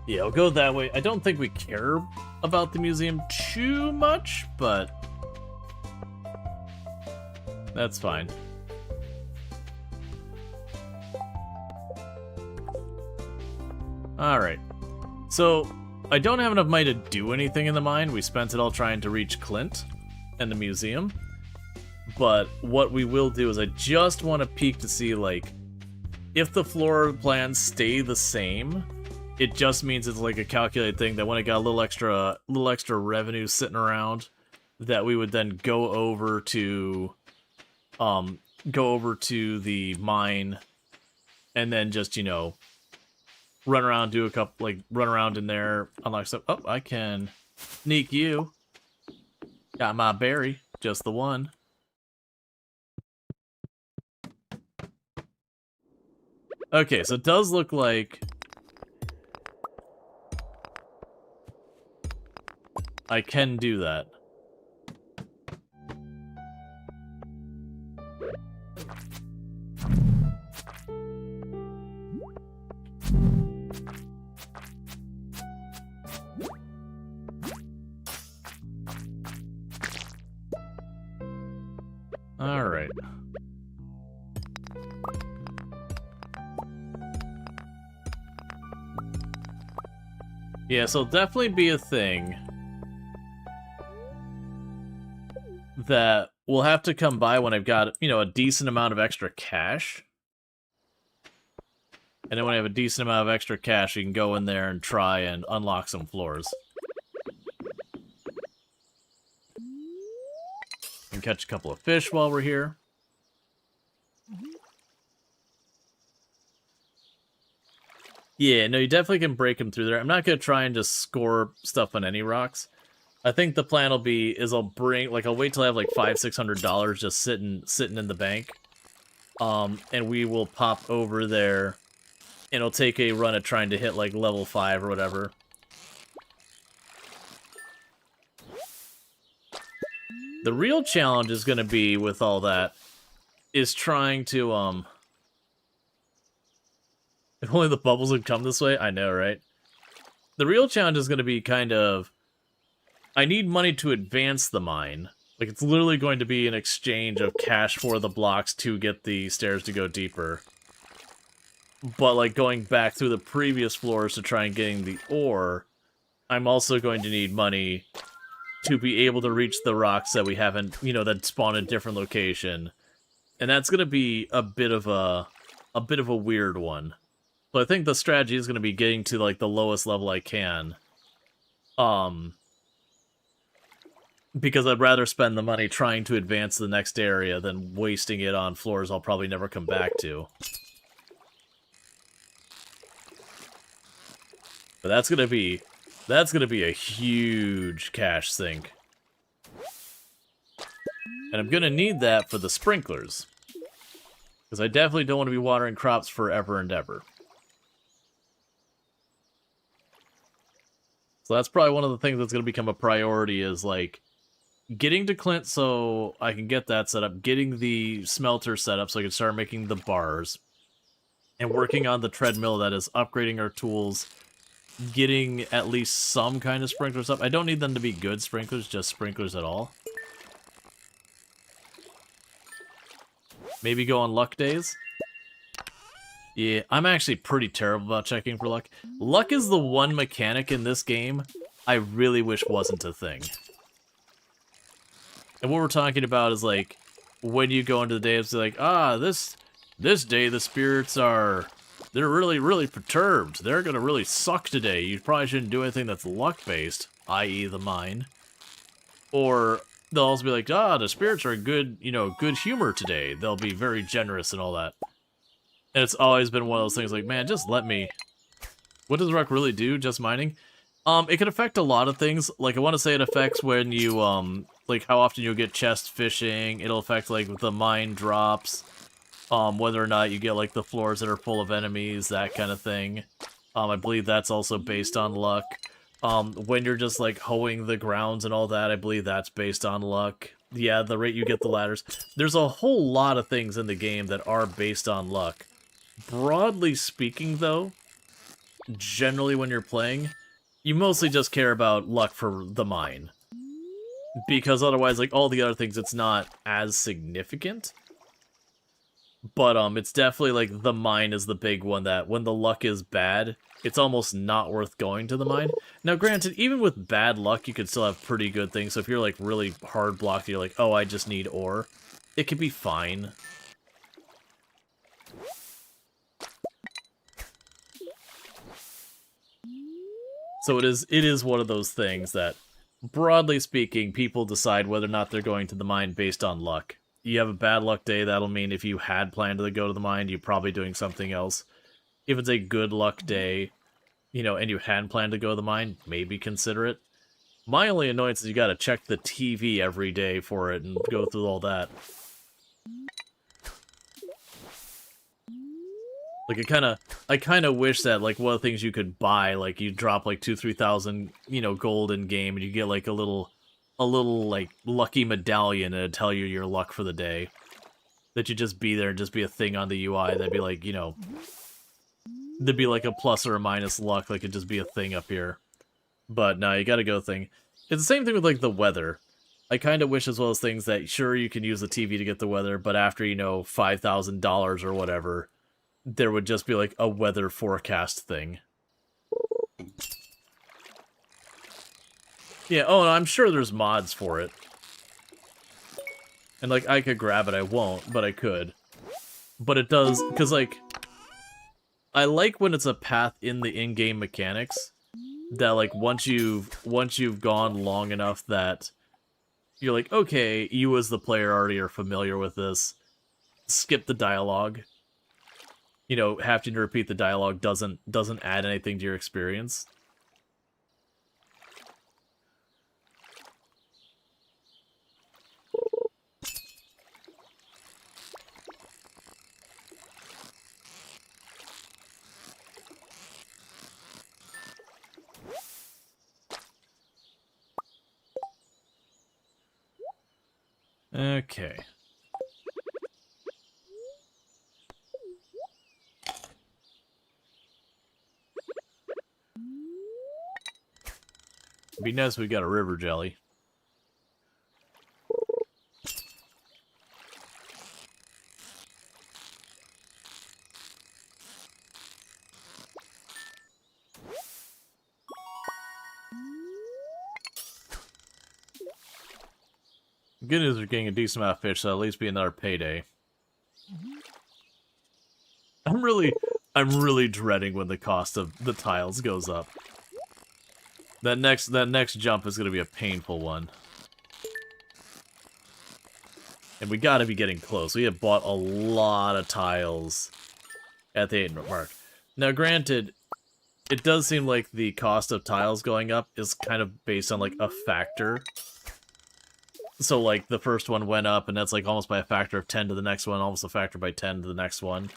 [SPEAKER 1] Yeah, we'll go that way. I don't think we care about the museum too much, but that's fine. Alright. So, I don't have enough money to do anything in the mine. We spent it all trying to reach Clint and the museum. But what we will do is I just want to peek to see, like, if the floor plans stay the same, It just means it's like a calculated thing that when it got a little extra revenue sitting around, that we would then go over to the mine and then just, you know, run around, do a couple, like, run around in there, unlock stuff. Oh, I can sneak you. Got my berry, just the one. Okay, so it does look like I can do that. Alright. Yeah, so it'll definitely be a thing that we'll have to come by when I've got, you know, a decent amount of extra cash. And then when I have a decent amount of extra cash, you can go in there and try and unlock some floors. And catch a couple of fish while we're here. Yeah, no, you definitely can break them through there. I'm not going to try and just score stuff on any rocks. I think the plan will be, is I'll wait till I have like $500-600 just sitting in the bank. And we will pop over there, and it'll take a run at trying to hit like level 5 or whatever. The real challenge is going to be with all that is trying to, if only the bubbles would come this way. I know, right? The real challenge is going to be kind of, I need money to advance the mine. Like, it's literally going to be an exchange of cash for the blocks to get the stairs to go deeper. But, like, going back through the previous floors to try and getting the ore, I'm also going to need money to be able to reach the rocks that we haven't, you know, that spawn in a different location. And that's going to be a bit of a weird one. So I think the strategy is going to be getting to, like, the lowest level I can. Because I'd rather spend the money trying to advance the next area than wasting it on floors I'll probably never come back to. But that's gonna be a huge cash sink. And I'm gonna need that for the sprinklers. Because I definitely don't want to be watering crops forever and ever. So that's probably one of the things that's gonna become a priority is, like, getting to Clint so I can get that set up, getting the smelter set up so I can start making the bars, and working on the treadmill that is upgrading our tools, getting at least some kind of sprinklers up. I don't need them to be good sprinklers, just sprinklers at all. Maybe go on luck days. Yeah, I'm actually pretty terrible about checking for luck. Luck is the one mechanic in this game I really wish wasn't a thing. And what we're talking about is, like, when you go into the day, it's like, this day the spirits they're really, really perturbed. They're gonna really suck today. You probably shouldn't do anything that's luck-based, i.e. the mine. Or they'll also be like, the spirits are good, you know, good humor today. They'll be very generous and all that. And it's always been one of those things like, man, just let me. What does luck really do, just mining? It can affect a lot of things. Like, I want to say it affects when you, like, how often you'll get chest fishing. It'll affect, like, the mine drops. Whether or not you get, like, the floors that are full of enemies, that kind of thing. I believe that's also based on luck. When you're just, like, hoeing the grounds and all that, I believe that's based on luck. Yeah, the rate you get the ladders. There's a whole lot of things in the game that are based on luck. Broadly speaking, though, generally when you're playing, you mostly just care about luck for the mine. Because otherwise, like, all the other things, it's not as significant. But, it's definitely, like, the mine is the big one that, when the luck is bad, it's almost not worth going to the mine. Now, granted, even with bad luck, you could still have pretty good things. So if you're, like, really hard blocked, you're like, oh, I just need ore. It could be fine. So it is one of those things that, broadly speaking, people decide whether or not they're going to the mine based on luck. You have a bad luck day, that'll mean if you had planned to go to the mine, you're probably doing something else. If it's a good luck day, you know, and you hadn't planned to go to the mine, maybe consider it. My only annoyance is you gotta check the TV every day for it and go through all that. Like, I kinda wish that, like, one of the things you could buy, like, you drop, like, 2,000-3,000, you know, gold in game, and you get, like, a little, like, lucky medallion, and it'd tell you your luck for the day. That you just be there and just be a thing on the UI that'd be, like, you know, there'd be, like, a plus or a minus luck, like, it'd just be a thing up here. But, no, you gotta go thing. It's the same thing with, like, the weather. I kinda wish as well as things that, sure, you can use the TV to get the weather, but after, you know, $5,000 or whatever, there would just be, like, a weather forecast thing. Yeah, oh, and I'm sure there's mods for it. And, like, I could grab it, I won't, but I could. But it does, because, like, I like when it's a path in the in-game mechanics, that, like, once you've gone long enough that you're like, okay, you as the player already are familiar with this, skip the dialogue. You know, having to repeat the dialogue doesn't add anything to your experience. Okay. It'd be nice if we got a river jelly. Good news, we're getting a decent amount of fish, so at least be another payday. I'm really dreading when the cost of the tiles goes up. That next jump is gonna be a painful one. And we gotta be getting close. We have bought a lot of tiles at the 8-minute mark. Now, granted, it does seem like the cost of tiles going up is kind of based on, like, a factor. So, like, the first one went up, and that's, like, almost by a factor of 10 to the next one, almost a factor by 10 to the next one.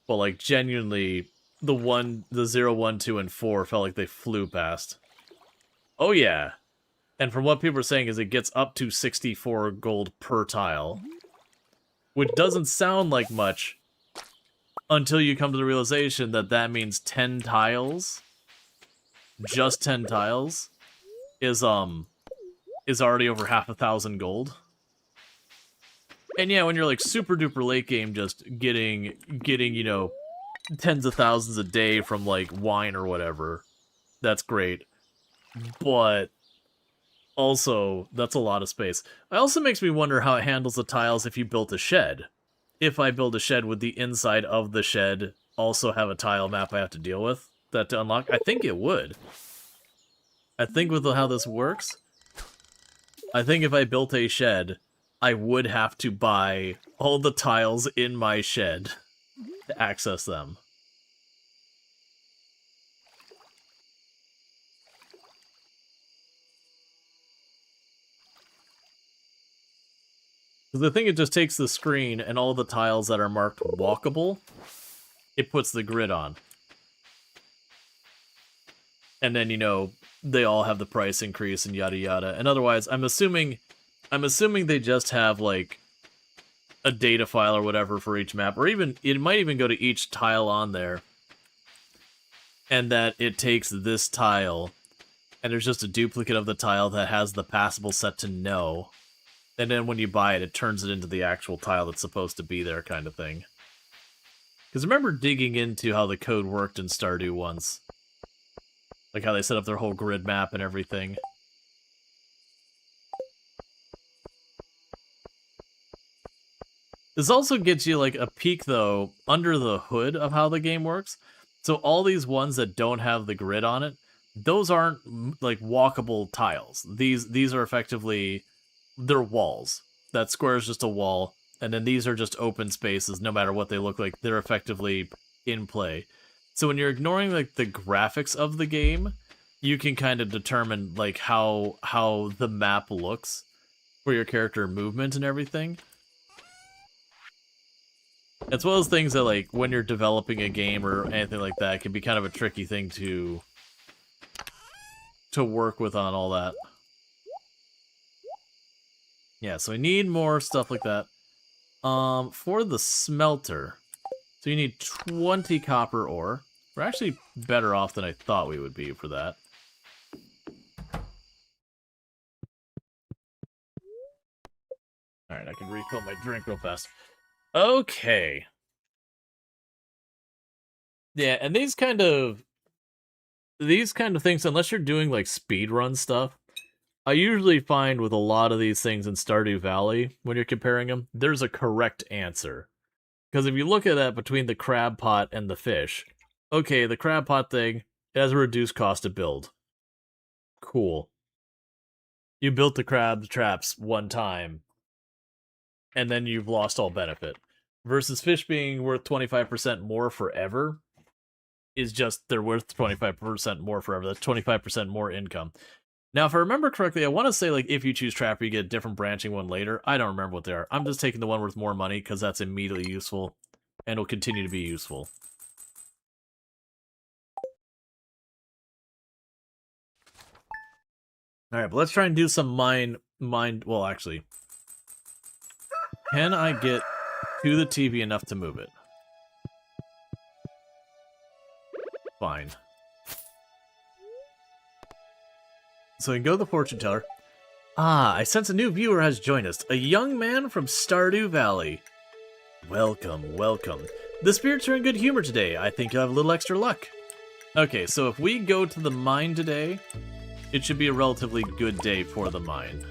[SPEAKER 1] But, like, genuinely, the 0, 1, 2, and 4 felt like they flew past. Oh, yeah. And from what people are saying is it gets up to 64 gold per tile. Which doesn't sound like much until you come to the realization that that means 10 tiles, just 10 tiles, is already over 5,000 gold. And yeah, when you're like super duper late game, just getting, you know, tens of thousands a day from like wine or whatever, that's great. But also, that's a lot of space. It also makes me wonder how it handles the tiles if you built a shed. If I build a shed, would the inside of the shed also have a tile map I have to deal with that to unlock? I think it would. I think with how this works, I think if I built a shed, I would have to buy all the tiles in my shed to access them. Because I think it just takes the screen and all the tiles that are marked walkable, it puts the grid on. And then, you know, they all have the price increase and yada yada. And otherwise, I'm assuming they just have, like, a data file or whatever for each map. Or even, it might even go to each tile on there. And that it takes this tile, and there's just a duplicate of the tile that has the passable set to no. And then when you buy it, it turns it into the actual tile that's supposed to be there, kind of thing. Because I remember digging into how the code worked in Stardew once. Like how they set up their whole grid map and everything. This also gets you, like, a peek, though, under the hood of how the game works. So all these ones that don't have the grid on it, those aren't like walkable tiles. These are effectively, they're walls. That square is just a wall, and then these are just open spaces. No matter what they look like, they're effectively in play. So when you're ignoring like the graphics of the game, you can kind of determine like how the map looks for your character movement and everything. As well as things that, like, when you're developing a game or anything like that, can be kind of a tricky thing to work with on all that. Yeah, so we need more stuff like that. For the smelter, so you need 20 copper ore. We're actually better off than I thought we would be for that. Alright, I can refill my drink real fast. Okay. Yeah, and these kind of things, unless you're doing like speedrun stuff, I usually find with a lot of these things in Stardew Valley, when you're comparing them, there's a correct answer. Because if you look at that between the crab pot and the fish, okay, the crab pot thing, it has a reduced cost to build. Cool. You built the crab traps one time, and then you've lost all benefit. Versus fish being worth 25% more forever is just, they're worth 25% more forever. That's 25% more income. Now, if I remember correctly, I want to say, like, if you choose Trapper, you get a different branching one later. I don't remember what they are. I'm just taking the one worth more money, because that's immediately useful, and will continue to be useful. Alright, but let's try and do some well, actually. Can I get to the TV enough to move it? Fine. So we can go to the fortune teller. Ah, I sense a new viewer has joined us. A young man from Stardew Valley. Welcome, welcome. The spirits are in good humor today. I think you'll have a little extra luck. Okay, so if we go to the mine today, it should be a relatively good day for the mine.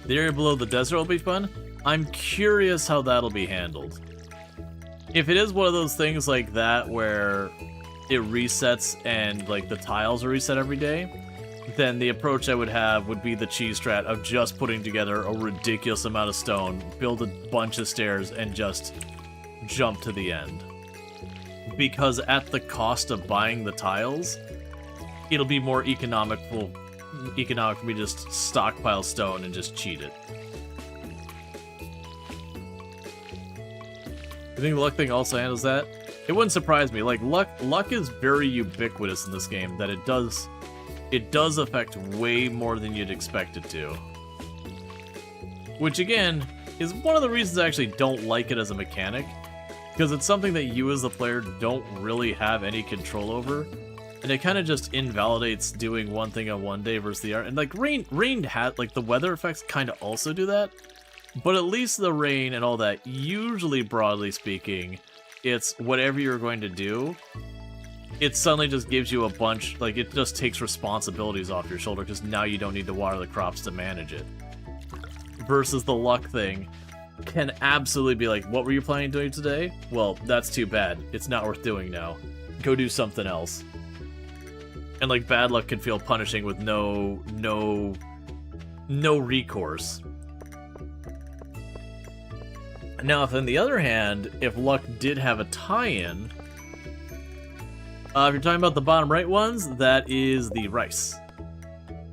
[SPEAKER 1] The area below the desert will be fun. I'm curious how that'll be handled. If it is one of those things like that where it resets and like the tiles are reset every day, then the approach I would have would be the cheese strat of just putting together a ridiculous amount of stone, build a bunch of stairs, and just jump to the end. Because at the cost of buying the tiles, it'll be more economic for me to just stockpile stone and just cheat it. You think the luck thing also handles that? It wouldn't surprise me. Like, luck is very ubiquitous in this game, that it does affect way more than you'd expect it to. Which, again, is one of the reasons I actually don't like it as a mechanic, because it's something that you as the player don't really have any control over, and it kind of just invalidates doing one thing on one day versus the other. And like rain had, like, the weather effects kind of also do that, but at least the rain and all that, usually broadly speaking, it's whatever you're going to do, it suddenly just gives you a bunch, like, it just takes responsibilities off your shoulder, because now you don't need to water the crops to manage it. Versus the luck thing can absolutely be like, what were you planning on doing today? Well, that's too bad. It's not worth doing now. Go do something else. And like, bad luck can feel punishing with no recourse. Now, if on the other hand, if luck did have a tie-in, if you're talking about the bottom right ones, that is the rice.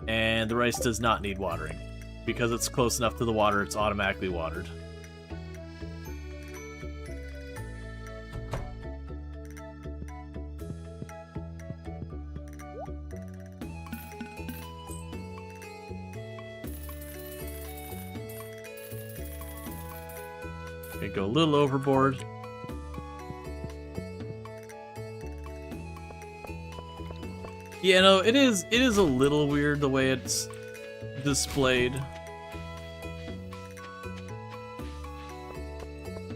[SPEAKER 1] And the rice does not need watering. Because it's close enough to the water, it's automatically watered. Gonna go a little overboard. Yeah, no, it is a little weird the way it's displayed.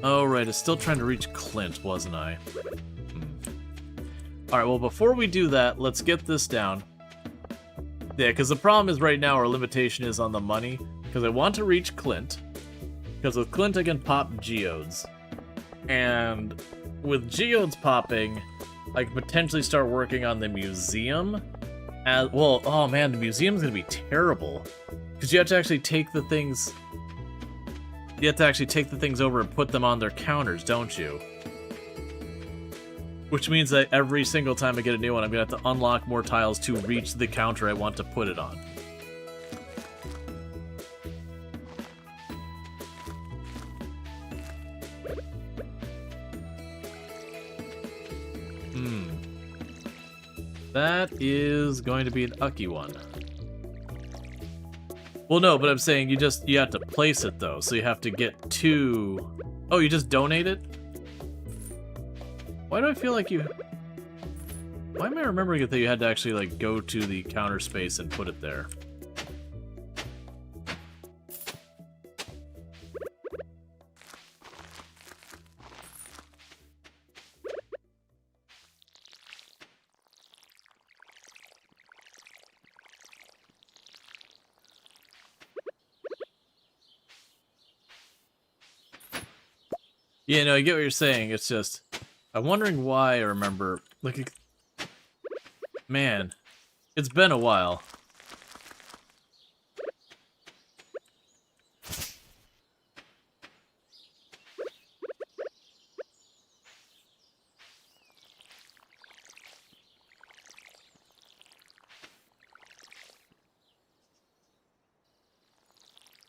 [SPEAKER 1] Oh, right, I was still trying to reach Clint, wasn't I? Alright, well, before we do that, let's get this down. Yeah, because the problem is right now our limitation is on the money. Because I want to reach Clint. Because with Clint I can pop geodes. And with geodes popping, I could potentially start working on the museum. As well, oh man, the museum's gonna be terrible. Because you have to actually take the things... You have to actually take the things over and put them on their counters, don't you? Which means that every single time I get a new one, I'm going to have to unlock more tiles to reach the counter I want to put it on. That is going to be an ucky one. Well, no, but I'm saying you have to place it, though, so you have to get to... Oh, you just donate it? Why do I feel like you... Why am I remembering that you had to actually, like, go to the counter space and put it there? Yeah, no, I get what you're saying. It's just... I'm wondering why I remember... Like, man, it's been a while.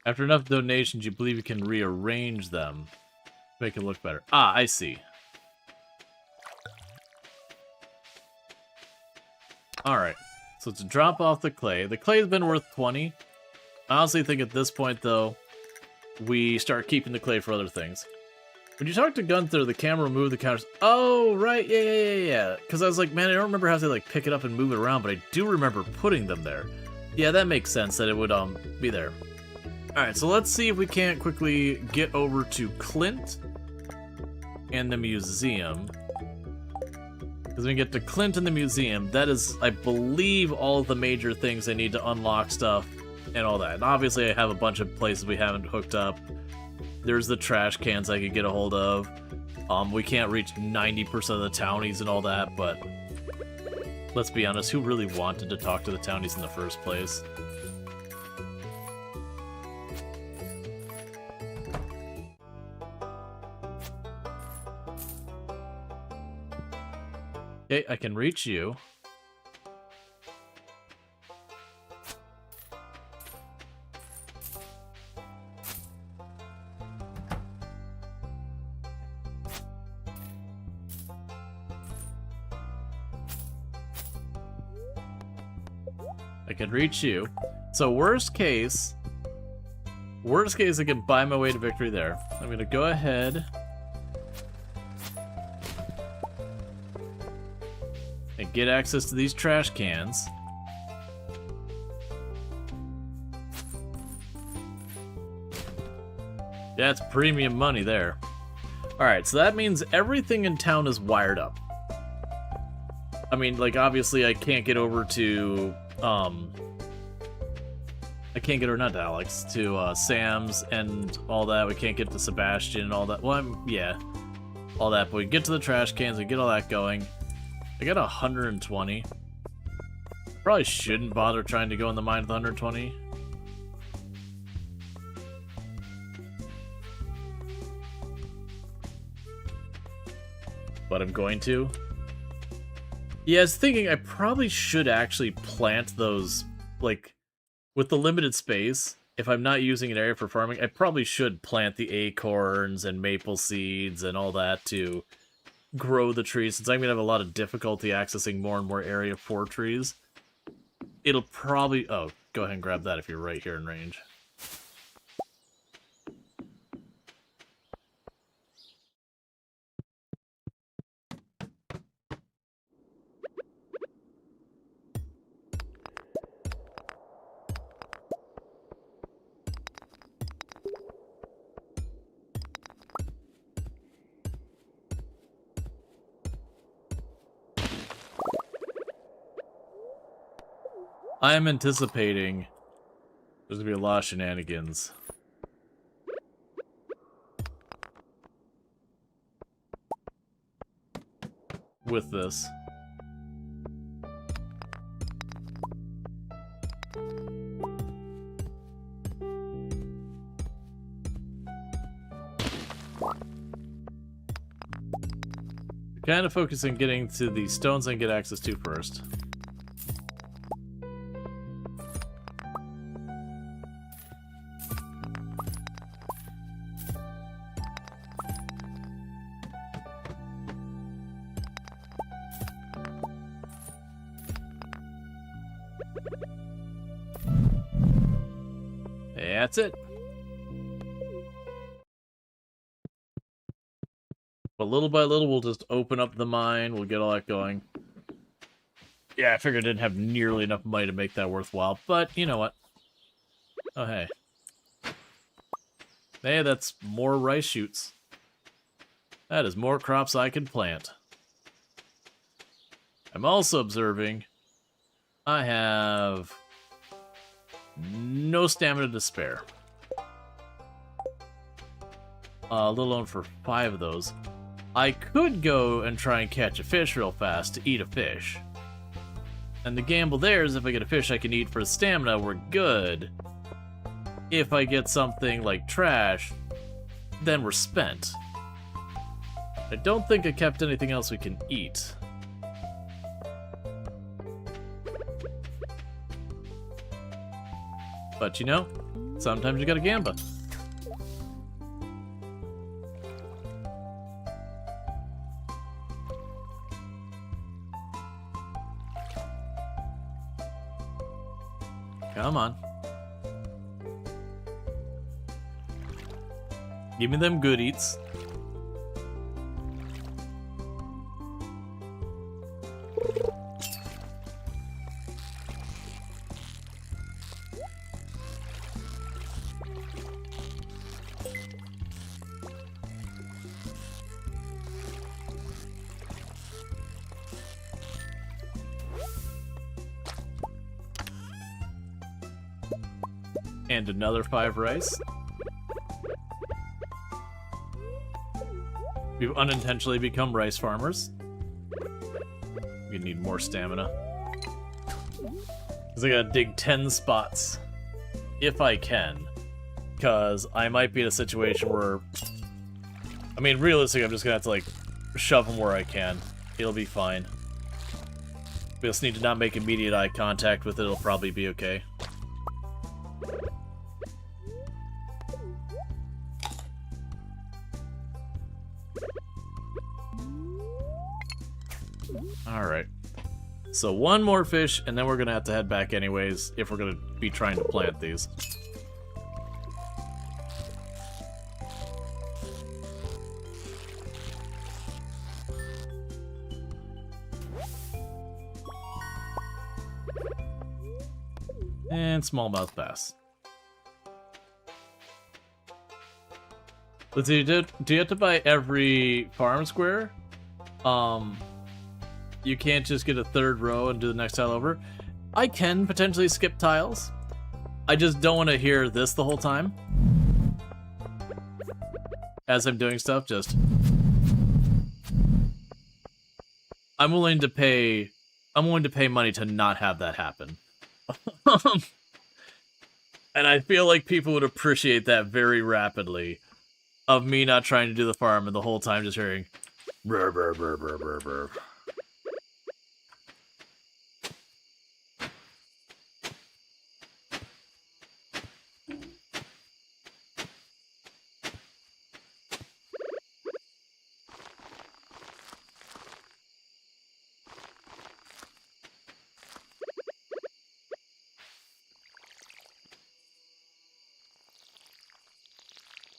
[SPEAKER 1] After enough donations, you believe you can rearrange them. Make it look better. Ah, I see. Alright. So to drop off the clay. The clay's been worth 20. I honestly think at this point, though, we start keeping the clay for other things. When you talk to Gunther, the camera moved the counters. Oh, right. Yeah. Because I was like, man, I don't remember how to, like, pick it up and move it around, but I do remember putting them there. Yeah, that makes sense that it would, be there. Alright, so let's see if we can't quickly get over to Clint and the museum. Because when we get to Clint and the museum, that is, I believe, all of the major things I need to unlock stuff and all that. And obviously I have a bunch of places we haven't hooked up. There's the trash cans I could get a hold of. We can't reach 90% of the townies and all that, but let's be honest, who really wanted to talk to the townies in the first place? Okay, I can reach you. I can reach you. So worst case I can buy my way to victory there. I'm gonna go ahead and get access to these trash cans. That's premium money there. Alright, so that means everything in town is wired up. I mean, like, obviously I can't get over to, I can't get over, not to Alex, to, Sam's and all that. We can't get to Sebastian and all that. Well, yeah, all that. But we get to the trash cans, we get all that going. I got 120. Probably shouldn't bother trying to go in the mine with 120. But I'm going to. Yeah, I was thinking I probably should actually plant those, like, with the limited space, if I'm not using an area for farming, I probably should plant the acorns and maple seeds and all that to grow the trees, since I'm going to have a lot of difficulty accessing more and more area for trees. It'll probably... Oh, go ahead and grab that if you're right here in range. I am anticipating there's gonna be a lot of shenanigans. With this. Kind of focusing getting to the stones I can get access to first. That's it. But little by little, we'll just open up the mine. We'll get all that going. Yeah, I figured I didn't have nearly enough money to make that worthwhile. But, you know what? Oh, hey. Hey, that's more rice shoots. That is more crops I can plant. I'm also observing I have no stamina to spare. A little on for 5 of those. I could go and try and catch a fish real fast to eat a fish. And the gamble there is if I get a fish I can eat for stamina, we're good. If I get something like trash, then we're spent. I don't think I kept anything else we can eat. But you know, sometimes you gotta gamble. Come on. Give me them good eats. And another 5 rice. We've unintentionally become rice farmers. We need more stamina. Because I gotta dig 10 spots. If I can. Because I might be in a situation where... I mean, realistically, I'm just gonna have to, like, shove them where I can. It'll be fine. We just need to not make immediate eye contact with it. It'll probably be okay. Alright. So 1 more fish, and then we're gonna have to head back anyways, if we're gonna be trying to plant these. And smallmouth bass. Let's see, do you have to buy every farm square? You can't just get a 3rd row and do the next tile over. I can potentially skip tiles. I just don't want to hear this the whole time. As I'm doing stuff, just... I'm willing to pay money to not have that happen. And I feel like people would appreciate that very rapidly. Of me not trying to do the farm and the whole time just hearing... Brr, brr, brr, brr, brr, brr.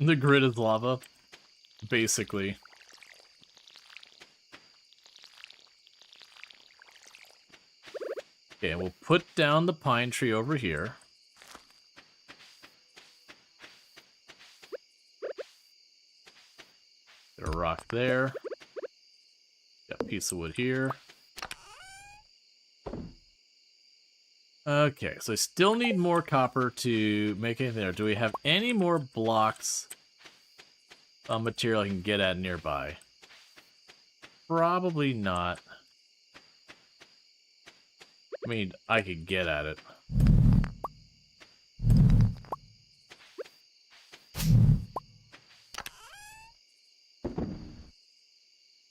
[SPEAKER 1] The grid is lava, basically. Okay, we'll put down the pine tree over here. Got a rock there. Got a piece of wood here. Okay, so I still need more copper to make anything there. Do we have any more blocks of material I can get at nearby? Probably not. I mean, I could get at it.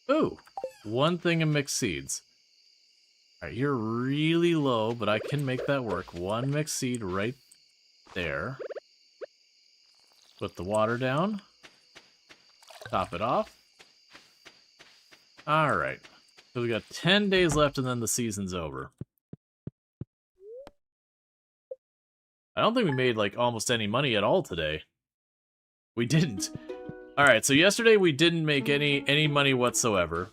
[SPEAKER 1] Ooh, one thing of mixed seeds. Alright, you're really low, but I can make that work. One mixed seed right there. Put the water down. Top it off. Alright. So we got 10 days left and then the season's over. I don't think we made, like, almost any money at all today. We didn't. Alright, so yesterday we didn't make any money whatsoever.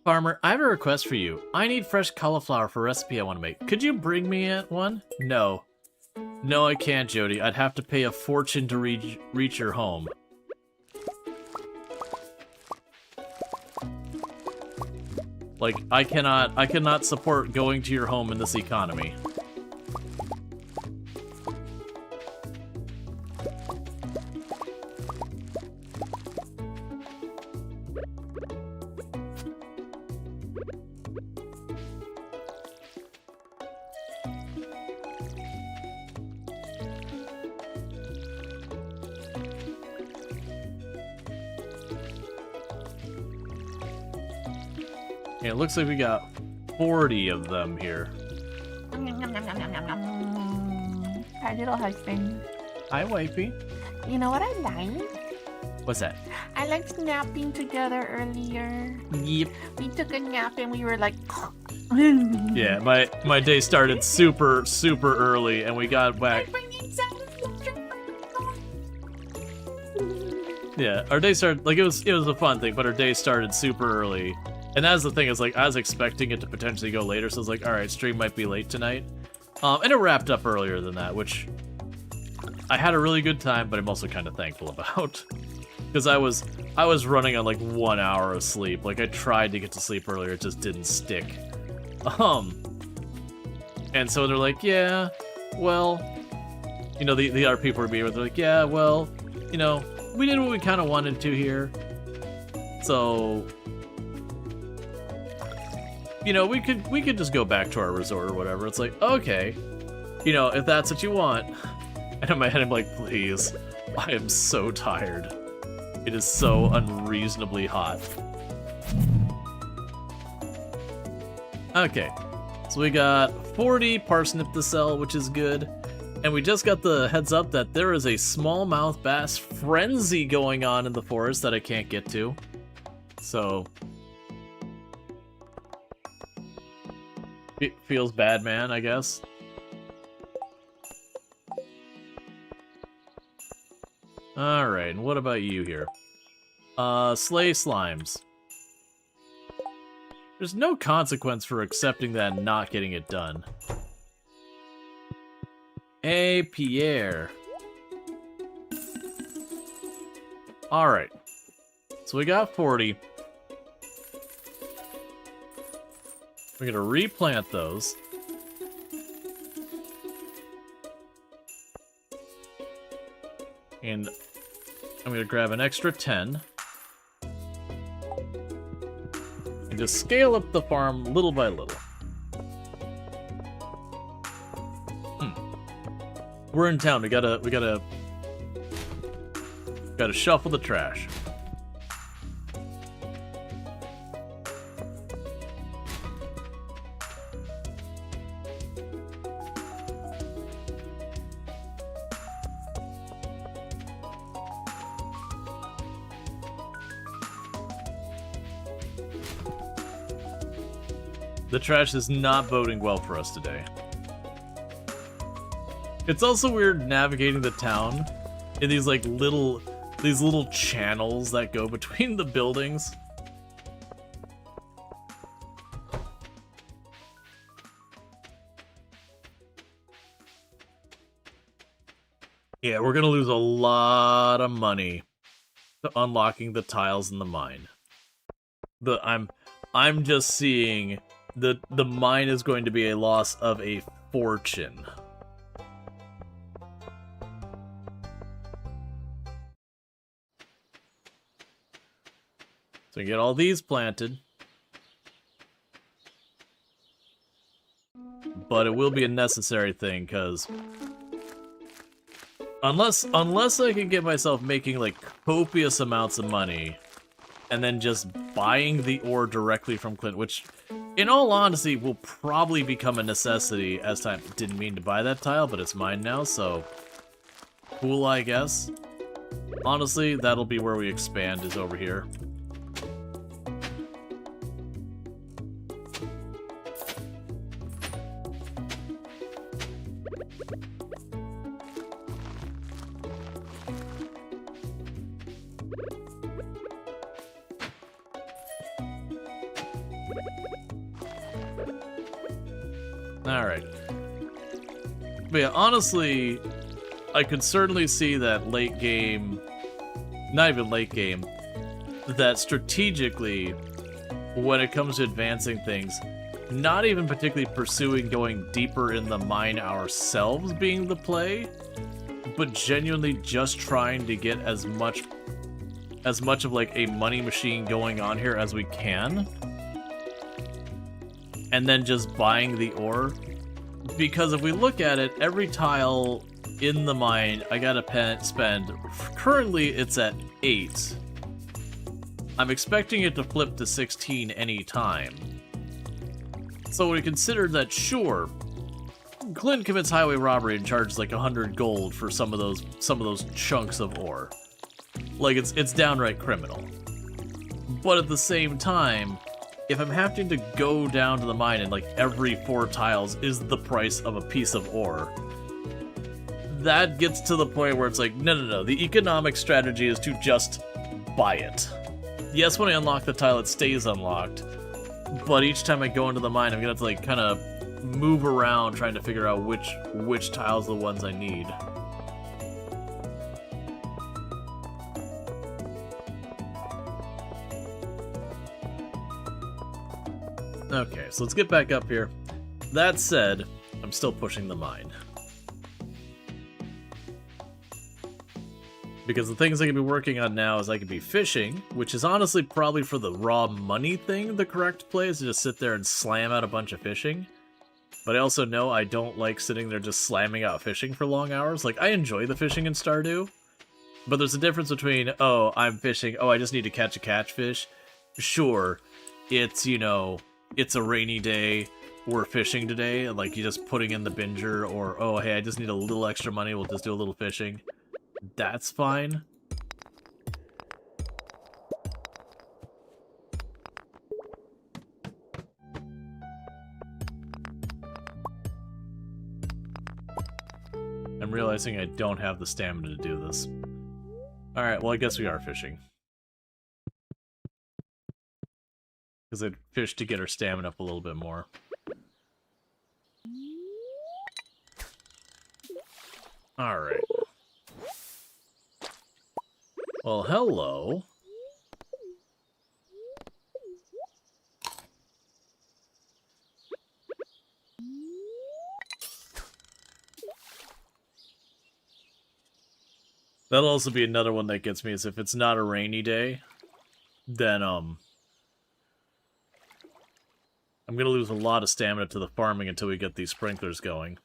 [SPEAKER 1] Farmer, I have a request for you. I need fresh cauliflower for a recipe I want to make. Could you bring me one? No. No, I can't, Jody. I'd have to pay a fortune to reach your home. Like, I cannot support going to your home in this economy. Yeah, it looks like we got 40 of them here.
[SPEAKER 4] Hi, little husband.
[SPEAKER 1] Hi, wifey.
[SPEAKER 4] You know what I like?
[SPEAKER 1] What's that?
[SPEAKER 4] I like napping together earlier.
[SPEAKER 1] Yep.
[SPEAKER 4] We took a nap and we were like...
[SPEAKER 1] Yeah, my day started super early, and we got back. Yeah, our day started, like, it was a fun thing, but our day started super early. And that's the thing, is like, I was expecting it to potentially go later, so I was like, alright, stream might be late tonight. And it wrapped up earlier than that, which I had a really good time, but I'm also kind of thankful about. Because I was running on like 1 hour of sleep. Like, I tried to get to sleep earlier, it just didn't stick. And so they're like, yeah, well, you know, the other people were being with, they're like, yeah, well, you know, we did what we kind of wanted to here. So, you know, we could just go back to our resort or whatever. It's like, okay, you know, if that's what you want. And in my head, I'm like, please, I am so tired. It is so unreasonably hot. Okay, so we got 40 parsnip to sell, which is good. And we just got the heads up that there is a smallmouth bass frenzy going on in the forest that I can't get to. So, it feels bad, man, I guess. Alright, and what about you here? Slay slimes. There's no consequence for accepting that and not getting it done. Hey, Pierre. Alright. So we got 40. We're gonna replant those. And I'm gonna grab an extra 10. And just scale up the farm little by little. We're in town. We gotta shuffle the trash. The trash is not boding well for us today. It's also weird navigating the town in these like little channels that go between the buildings. Yeah, we're gonna lose a lot of money to unlocking the tiles in the mine. I'm just seeing The mine is going to be a loss of a fortune. So we get all these planted. But it will be a necessary thing, because unless I can get myself making like copious amounts of money and then just buying the ore directly from Clint, which in all honesty will probably become a necessity as time. Didn't mean to buy that tile, but it's mine now, so cool, I guess. Honestly, that'll be where we expand, is over here. Alright. But yeah, honestly, I could certainly see that late game, not even late game, that strategically, when it comes to advancing things, not even particularly pursuing going deeper in the mine ourselves being the play, but genuinely just trying to get as much of like a money machine going on here as we can. And then just buying the ore. Because if we look at it, every tile in the mine, I gotta spend. Currently, it's at 8. I'm expecting it to flip to 16 any time. So we consider that, sure, Clint commits highway robbery and charges like 100 gold for some of those chunks of ore. Like it's downright criminal. But at the same time, if I'm having to go down to the mine and like every 4 tiles is the price of a piece of ore, that gets to the point where it's like, no. The economic strategy is to just buy it. Yes, when I unlock the tile, it stays unlocked. But each time I go into the mine, I'm gonna have to like kind of move around trying to figure out which tiles are the ones I need. Okay, so let's get back up here. That said, I'm still pushing the mine. Because the things I could be working on now is I could be fishing, which is honestly probably for the raw money thing the correct play is to just sit there and slam out a bunch of fishing. But I also know I don't like sitting there just slamming out fishing for long hours. Like, I enjoy the fishing in Stardew, but there's a difference between, oh, I'm fishing, oh, I just need to catch a catfish. Sure, it's, you know, it's a rainy day, we're fishing today, and like, you're just putting in the binger, or, oh, hey, I just need a little extra money, we'll just do a little fishing. That's fine. I'm realizing I don't have the stamina to do this. Alright, well I guess we are fishing. Because I'd fish to get our stamina up a little bit more. Alright. Well, hello. That'll also be another one that gets me, is if it's not a rainy day, then, I'm gonna lose a lot of stamina to the farming until we get these sprinklers going.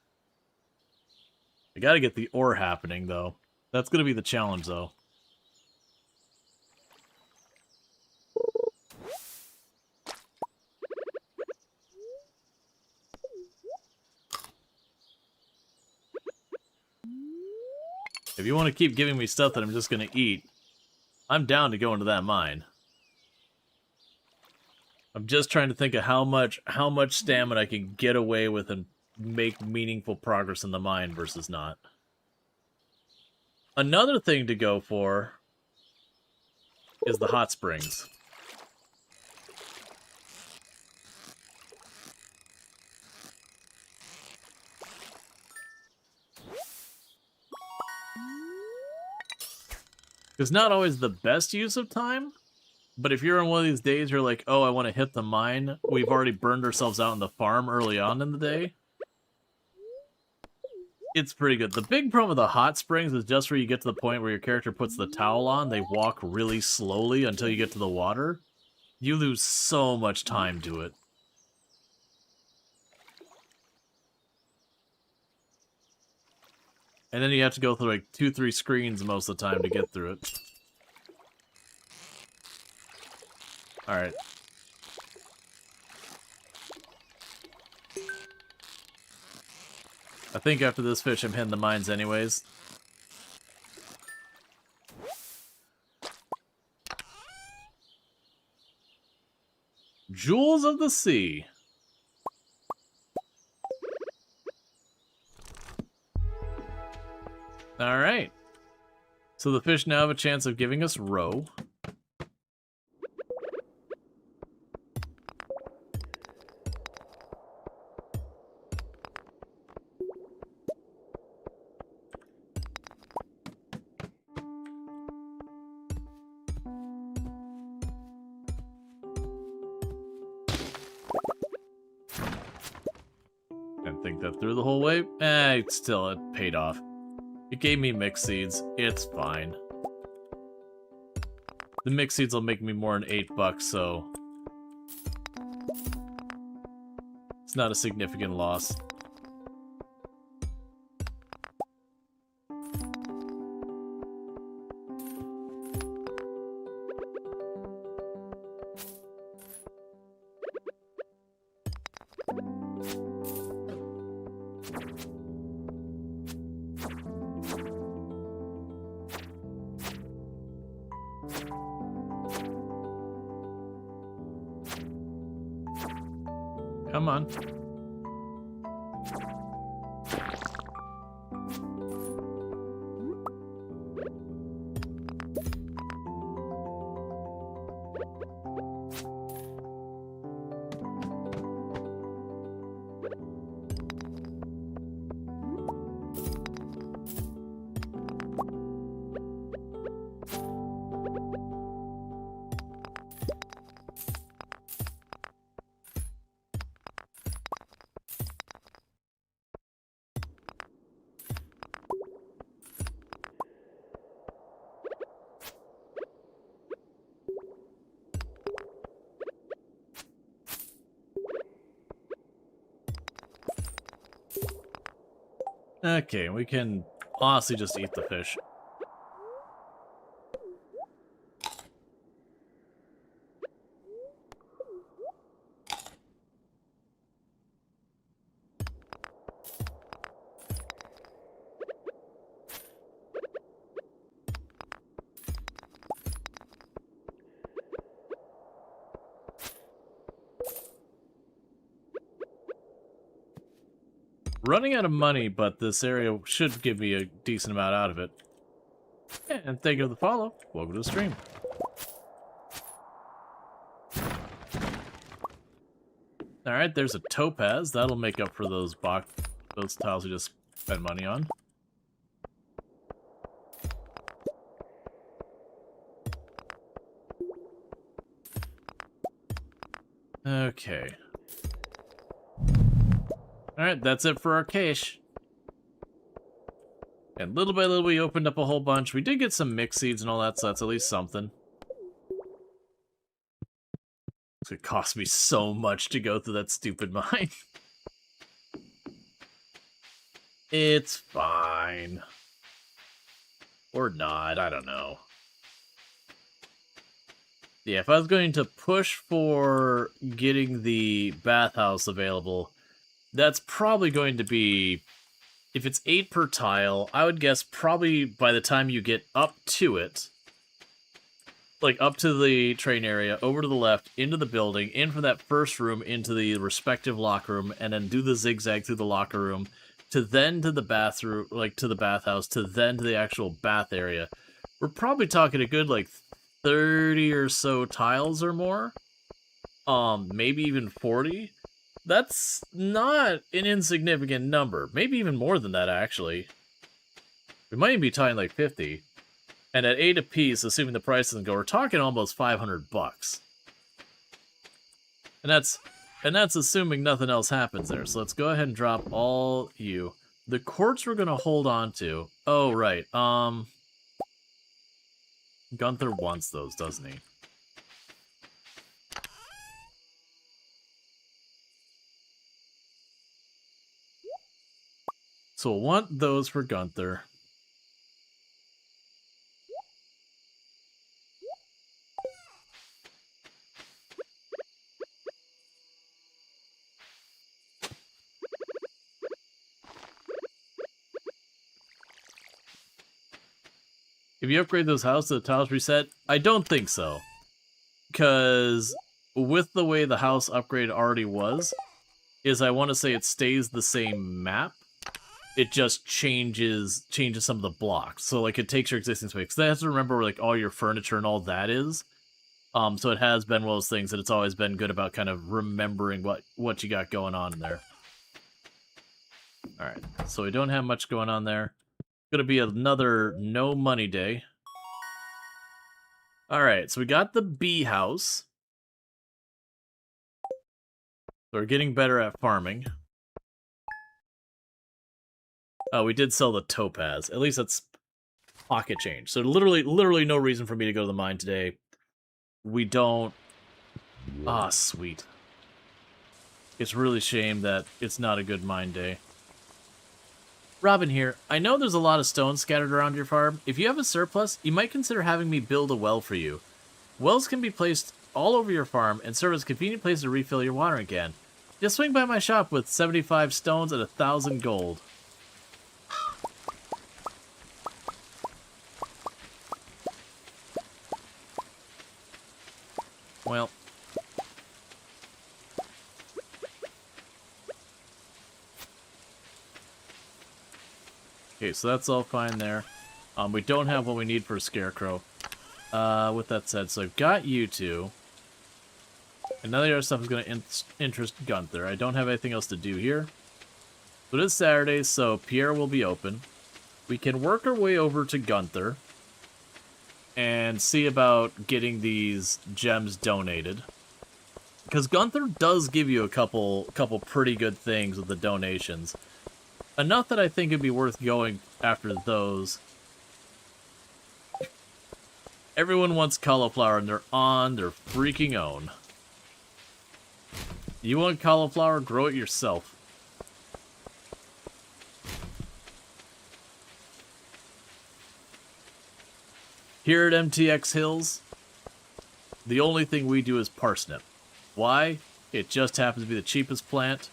[SPEAKER 1] I gotta get the ore happening, though. That's gonna be the challenge, though. If you want to keep giving me stuff that I'm just gonna eat, I'm down to go into that mine. I'm just trying to think of how much stamina I can get away with and make meaningful progress in the mine versus not. Another thing to go for is the hot springs. It's not always the best use of time, But if you're on one of these days, you're like, oh, I want to hit the mine. We've already burned ourselves out in the farm early on in the day. It's pretty good. The big problem with the hot springs is just where you get to the point where your character puts the towel on, they walk really slowly until you get to the water. You lose so much time to it. And then you have to go through like 2-3 screens most of the time to get through it. Alright. I think after this fish I'm hitting the mines anyways. Jewels of the Sea. Alright. So the fish now have a chance of giving us roe. And think that through the whole way. Still, it paid off. It gave me mixed seeds. It's fine. The mixed seeds will make me more than $8, so it's not a significant loss. Come on. Okay, we can honestly just eat the fish. Running out of money, but this area should give me a decent amount out of it. And thank you for the follow. Welcome to the stream. Alright, there's a topaz. That'll make up for those tiles we just spent money on. Okay. Alright, that's it for our cache. And little by little we opened up a whole bunch. We did get some mixed seeds and all that, so that's at least something. It cost me so much to go through that stupid mine. It's fine. Or not, I don't know. Yeah, if I was going to push for getting the bathhouse available, that's probably going to be, if it's 8 per tile, I would guess probably by the time you get up to it, like up to the train area, over to the left, into the building, in from that first room, into the respective locker room, and then do the zigzag through the locker room, to then to the bathroom, like to the bathhouse, to then to the actual bath area. We're probably talking a good like 30 or so tiles or more. Maybe even 40. That's not an insignificant number. Maybe even more than that, actually. We might even be talking like 50. And at 8 apiece, assuming the price doesn't go, we're talking almost $500. And that's assuming nothing else happens there. So let's go ahead and drop all you. The quartz we're gonna hold on to. Oh right. Gunther wants those, doesn't he? So we'll want those for Gunther. If you upgrade those houses, the tiles reset? I don't think so. Because with the way the house upgrade already was, I want to say it stays the same map. It just changes some of the blocks. So like it takes your existing space. Because I have to remember where like all your furniture and all that is. So it has been one of those things that it's always been good about kind of remembering what you got going on in there. Alright, so we don't have much going on there. Gonna be another no money day. Alright, so we got the bee house. So we're getting better at farming. Oh, we did sell the topaz. At least that's pocket change. So literally no reason for me to go to the mine today. We don't... Ah, sweet. It's really a shame that it's not a good mine day. Robin here. I know there's a lot of stones scattered around your farm. If you have a surplus, you might consider having me build a well for you. Wells can be placed all over your farm and serve as a convenient place to refill your watering can. Just swing by my shop with 75 stones and 1,000 gold. Well. Okay, so that's all fine there. We don't have what we need for a scarecrow. With that said, so I've got you two. And none of the other stuff is going to interest Gunther. I don't have anything else to do here. But it's Saturday, so Pierre will be open. We can work our way over to Gunther and see about getting these gems donated. Because Gunther does give you a couple pretty good things with the donations. Enough that I think it'd be worth going after those. Everyone wants cauliflower and they're on their freaking own. You want cauliflower? Grow it yourself. Here at MTX Hills, the only thing we do is parsnip. Why? It just happens to be the cheapest plant.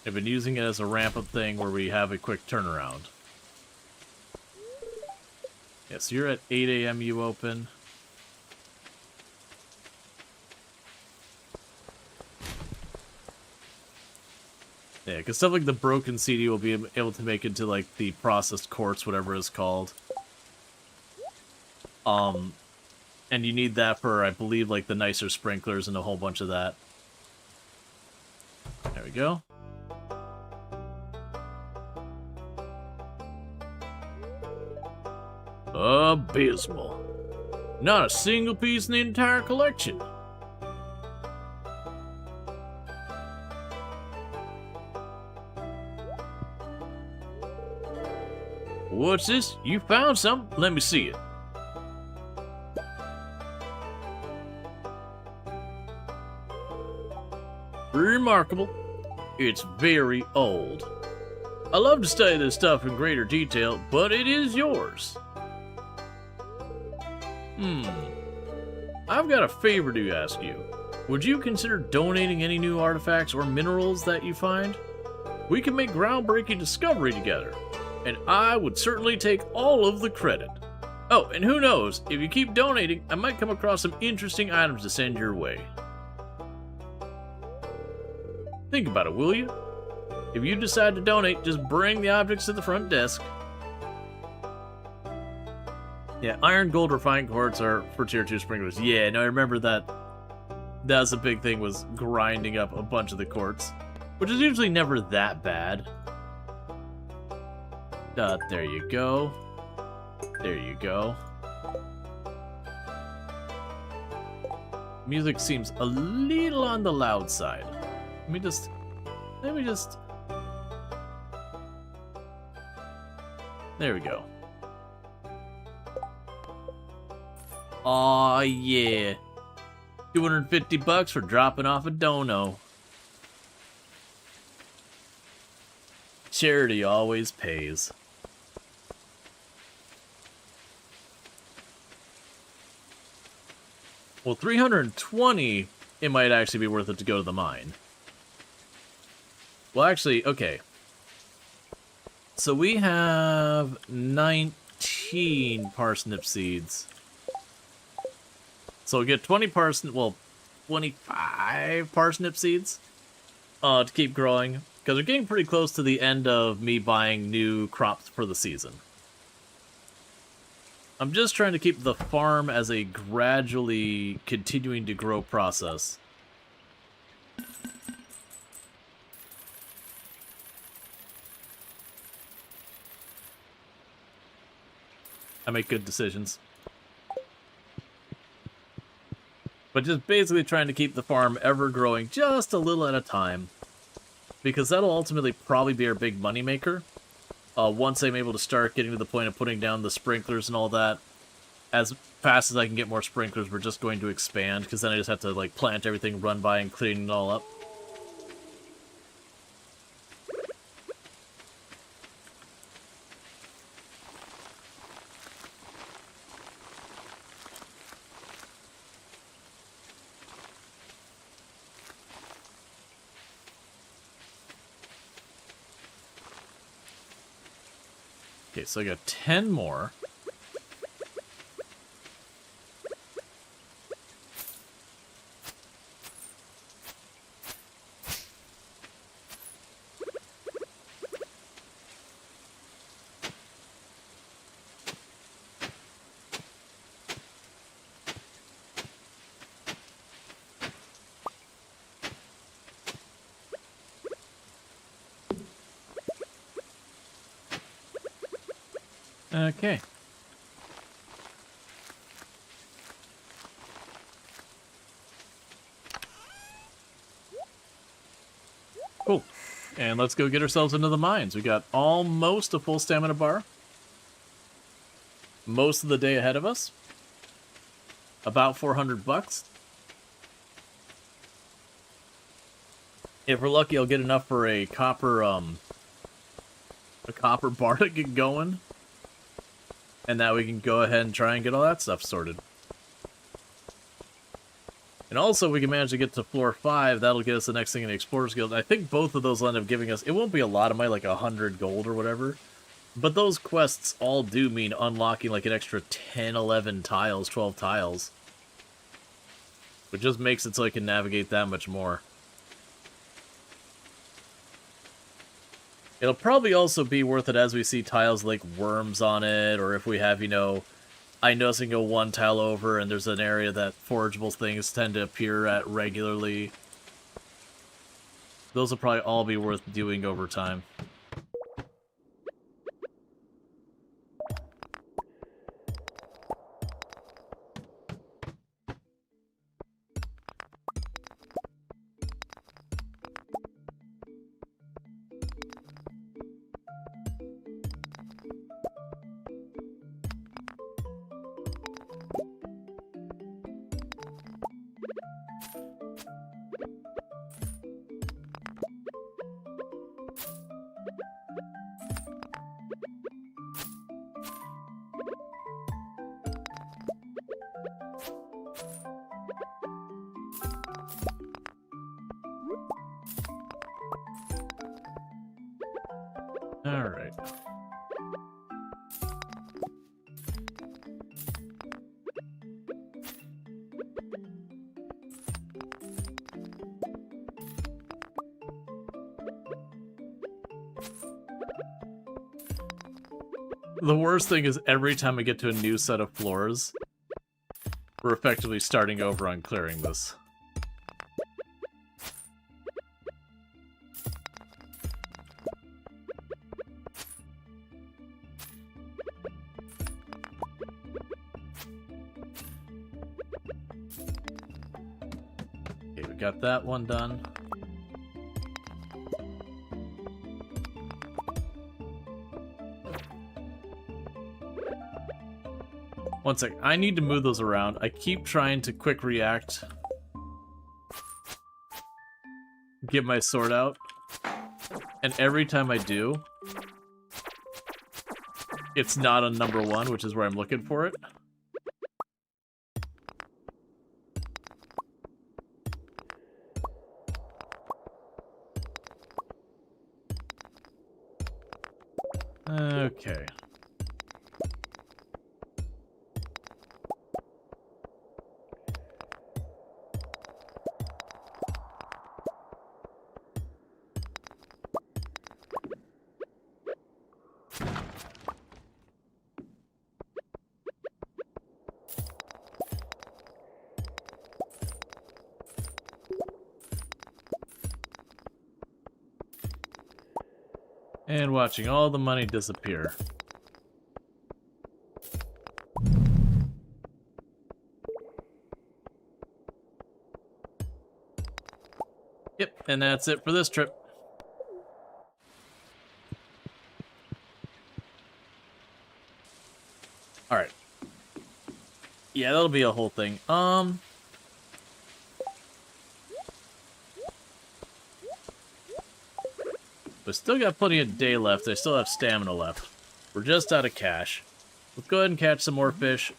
[SPEAKER 1] I've been using it as a ramp-up thing where we have a quick turnaround. Yeah, so you're at 8 a.m. you open. Yeah, because stuff like the broken CD will be able to make into, like, the processed quartz, whatever it's called. And you need that for, I believe, like, the nicer sprinklers and a whole bunch of that. There we go. Abysmal. Not a single piece in the entire collection. What's this? You found something? Let me see it. Remarkable. It's very old. I love to study this stuff in greater detail, but it is yours. I've got a favor to ask you. Would you consider donating any new artifacts or minerals that you find? We can make groundbreaking discovery together, and I would certainly take all of the credit. Oh, and who knows, if you keep donating, I might come across some interesting items to send your way. Think about it, will you? If you decide to donate, just bring the objects to the front desk. Yeah, iron, gold, refined quartz are for tier 2 sprinklers. Yeah, no, I remember that. That was a big thing, was grinding up a bunch of the quartz, which is usually never that bad. There you go. There you go. Music seems a little on the loud side. Let me just... There we go. Aw, yeah. 250 bucks for dropping off a dono. Charity always pays. Well, 320, it might actually be worth it to go to the mine. Well, actually, okay. So we have 19 parsnip seeds. So we'll get 25 parsnip seeds to keep growing. Because we're getting pretty close to the end of me buying new crops for the season. I'm just trying to keep the farm as a gradually continuing to grow process. I make good decisions. But just basically trying to keep the farm ever growing just a little at a time. Because that'll ultimately probably be our big money maker. Once I'm able to start getting to the point of putting down the sprinklers and all that, as fast as I can get more sprinklers, we're just going to expand, because then I just have to like plant everything, run by, and clean it all up. Okay, so I got 10 more. Okay. Cool. And let's go get ourselves into the mines. We got almost a full stamina bar. Most of the day ahead of us. About 400 bucks. If we're lucky, I'll get enough for a copper bar to get going. And that we can go ahead and try and get all that stuff sorted. And also, we can manage to get to floor 5. That'll get us the next thing in the Explorers Guild. I think both of those will end up giving us... It won't be a lot of money, like 100 gold or whatever. But those quests all do mean unlocking like an extra 10, 11 tiles, 12 tiles. Which just makes it so I can navigate that much more. It'll probably also be worth it as we see tiles like worms on it, or if we have, you know, I notice I can go one tile over and there's an area that forageable things tend to appear at regularly. Those will probably all be worth doing over time. Alright. The worst thing is every time I get to a new set of floors, we're effectively starting over on clearing this. got that one done. One sec, I need to move those around. I keep trying to quick react. Get my sword out. And every time I do, it's not on number 1, which is where I'm looking for it. Okay. And watching all the money disappear. Yep, and that's it for this trip. Alright. Yeah, that'll be a whole thing. We still got plenty of day left. I still have stamina left. We're just out of cash. Let's go ahead and catch some more fish.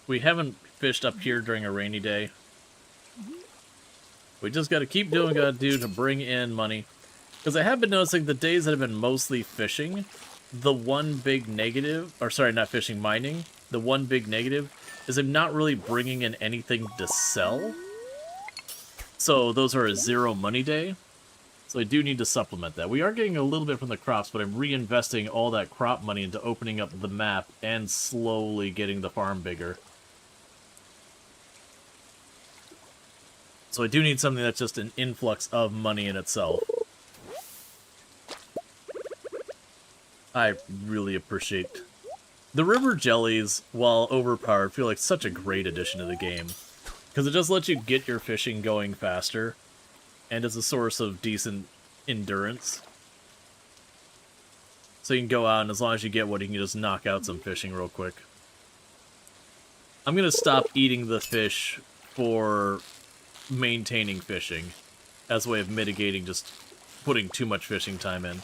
[SPEAKER 1] We haven't fished up here during a rainy day. We just got to keep doing what we got to do to bring in money. Because I have been noticing the days that have been mostly fishing, the one big negative, or sorry, not fishing, mining, the one big negative is I'm not really bringing in anything to sell. So those are a 0 money day. So I do need to supplement that. We are getting a little bit from the crops, but I'm reinvesting all that crop money into opening up the map and slowly getting the farm bigger. So I do need something that's just an influx of money in itself. I really appreciate... The river jellies, while overpowered, feel like such a great addition to the game. Because it just lets you get your fishing going faster. And it's a source of decent endurance. So you can go out, and as long as you get one, you can just knock out some fishing real quick. I'm going to stop eating the fish for maintaining fishing, as a way of mitigating just putting too much fishing time in.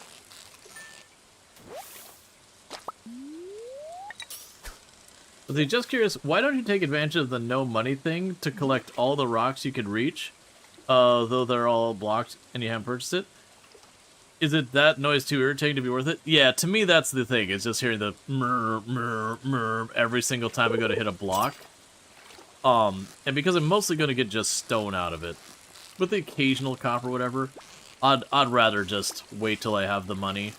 [SPEAKER 1] But just curious, why don't you take advantage of the no money thing to collect all the rocks you can reach? Though they're all blocked and you haven't purchased it? Is it that noise too irritating to be worth it? Yeah, to me that's the thing. It's just hearing the murr, murr, murr every single time I go to hit a block. And because I'm mostly going to get just stone out of it, with the occasional copper or whatever, I'd rather just wait till I have the money.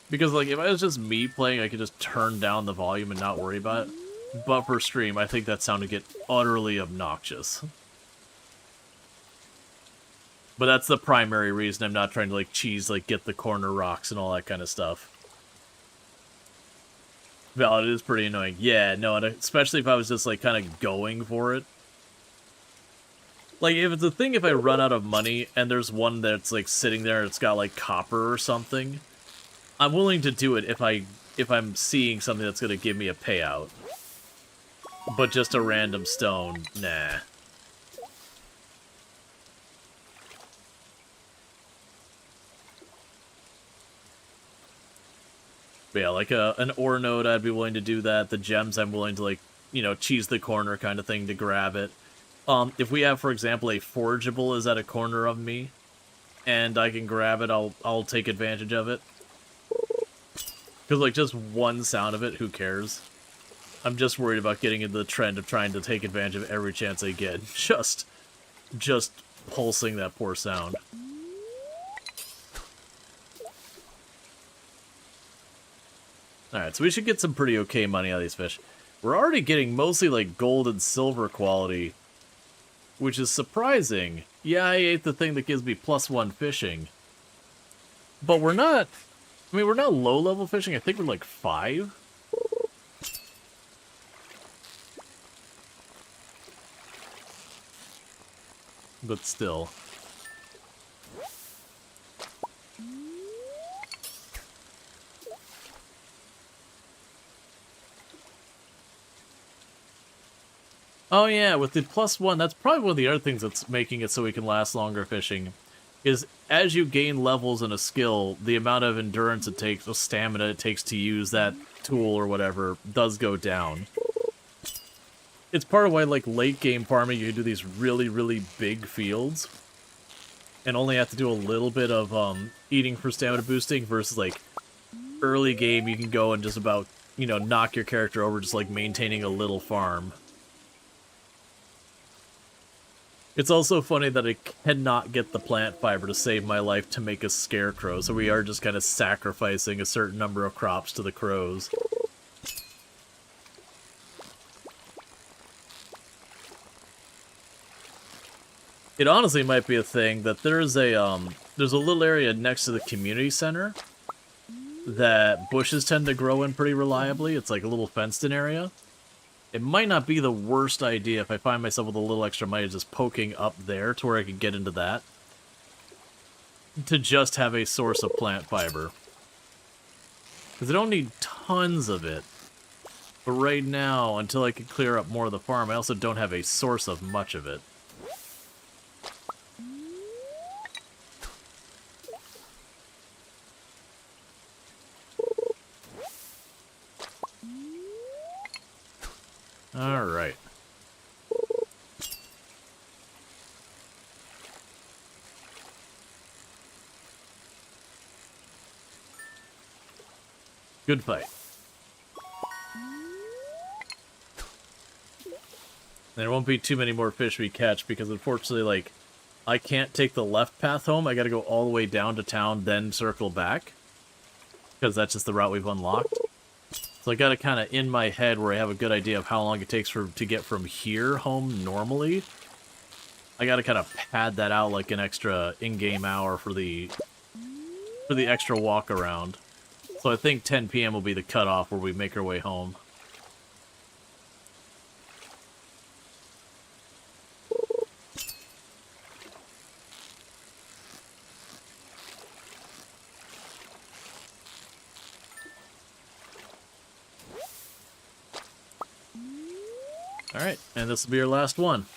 [SPEAKER 1] Because like if it was just me playing, I could just turn down the volume and not worry about it. But for stream, I think that sound would get utterly obnoxious. But that's the primary reason I'm not trying to, like, get the corner rocks and all that kind of stuff. Well, it is pretty annoying. Yeah, no, especially if I was just, like, kind of going for it. Like, if it's a thing if I run out of money and there's one that's, like, sitting there and it's got, like, copper or something, I'm willing to do it if I'm seeing something that's going to give me a payout. But just a random stone, nah. But yeah, like an ore node, I'd be willing to do that. The gems, I'm willing to, like, you know, cheese the corner kind of thing to grab it. If we have, for example, a forgeable is at a corner of me, and I can grab it, I'll take advantage of it. Because, like, just one sound of it, who cares? I'm just worried about getting into the trend of trying to take advantage of every chance I get. Just pulsing that poor sound. Alright, so we should get some pretty okay money out of these fish. We're already getting mostly, like, gold and silver quality, which is surprising. Yeah, I ate the thing that gives me +1 fishing. But we're not... I mean, we're not low-level fishing. I think we're, like, 5. but still. Oh yeah, with the +1, that's probably one of the other things that's making it so we can last longer fishing, is as you gain levels in a skill, the amount of endurance it takes, or stamina it takes to use that tool or whatever, does go down. It's part of why, like, late game farming, you do these really, really big fields, and only have to do a little bit of eating for stamina boosting, versus, like, early game, you can go and just about, you know, knock your character over just, like, maintaining a little farm. It's also funny that I cannot get the plant fiber to save my life to make a scarecrow, so we are just kind of sacrificing a certain number of crops to the crows. It honestly might be a thing that there's a little area next to the community center that bushes tend to grow in pretty reliably. It's like a little fenced-in area. It might not be the worst idea if I find myself with a little extra money just poking up there to where I can get into that, to just have a source of plant fiber. Because I don't need tons of it. But right now, until I can clear up more of the farm, I also don't have a source of much of it. Alright. Good fight. There won't be too many more fish we catch, because unfortunately, like, I can't take the left path home. I gotta go all the way down to town, then circle back. Because that's just the route we've unlocked. So I got it kind of in my head where I have a good idea of how long it takes to get from here home normally. I got to kind of pad that out like an extra in-game hour for the extra walk around. So I think 10 p.m. will be the cutoff where we make our way home. Alright, and this will be our last one.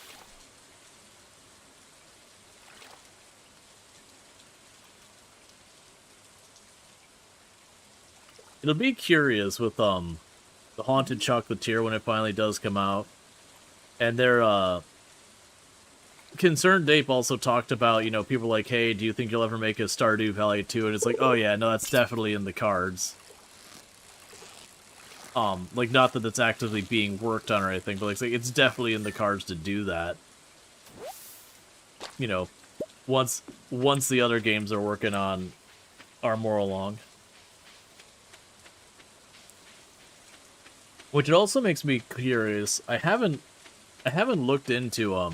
[SPEAKER 1] It'll be curious with the Haunted Chocolatier when it finally does come out. And their Concerned Ape also talked about, you know, people like, hey, do you think you'll ever make a Stardew Valley 2? And it's like, oh yeah, no, that's definitely in the cards. Like, not that it's actively being worked on or anything, but like, it's definitely in the cards to do that. You know, once the other games are working on are more along. Which it also makes me curious. I haven't looked into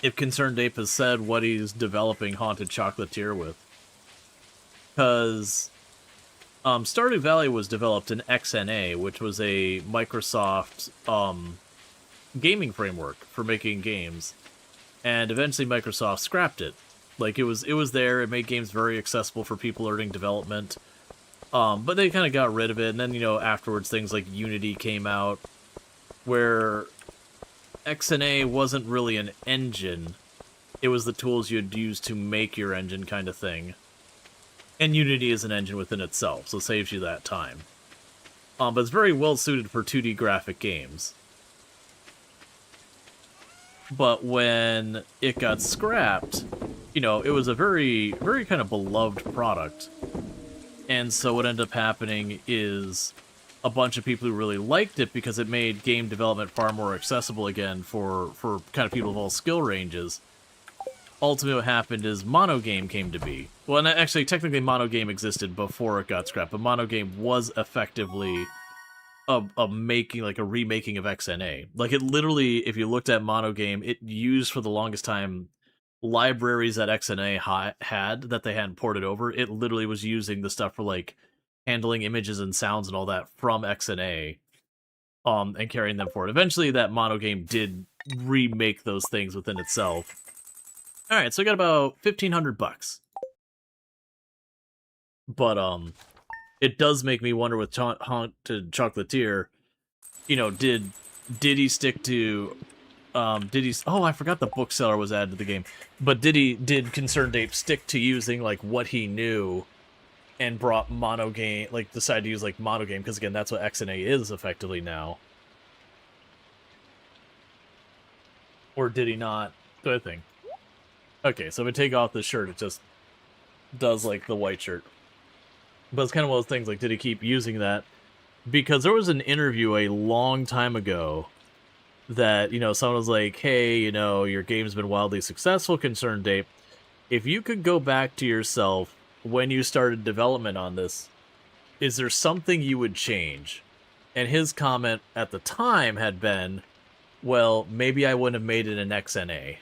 [SPEAKER 1] if Concerned Ape has said what he's developing Haunted Chocolatier with. Because Stardew Valley was developed in XNA, which was a Microsoft gaming framework for making games. And eventually Microsoft scrapped it. Like, it was there, it made games very accessible for people learning development. But they kind of got rid of it, and then, you know, afterwards things like Unity came out, where XNA wasn't really an engine. It was the tools you'd use to make your engine kind of thing. And Unity is an engine within itself, so it saves you that time. But it's very well suited for 2D graphic games. But when it got scrapped, you know, it was a very, very kind of beloved product. And so what ended up happening is a bunch of people who really liked it because it made game development far more accessible again for kind of people of all skill ranges. Ultimately what happened is Monogame came to be. Well, and actually, technically Monogame existed before it got scrapped, but Monogame was effectively a remaking of XNA. Like, it literally, if you looked at Monogame, it used for the longest time libraries that XNA had that they hadn't ported over. It literally was using the stuff for, like, handling images and sounds and all that from XNA, and carrying them forward. Eventually, that Monogame did remake those things within itself. All right, so I got about 1,500 bucks. But it does make me wonder with Haunted Chocolatier, you know, did he stick to did he? Oh, I forgot the bookseller was added to the game. But did Concerned Ape stick to using like what he knew, and brought mono game, like decided to use like mono game because again that's what XNA is effectively now. Or did he not? Good thing. Okay, so if I take off this shirt, it just does like the white shirt. But it's kind of one of those things like, did he keep using that? Because there was an interview a long time ago that, you know, someone was like, hey, you know, your game's been wildly successful, Concerned Ape. If you could go back to yourself when you started development on this, is there something you would change? And his comment at the time had been, well, maybe I wouldn't have made it an XNA.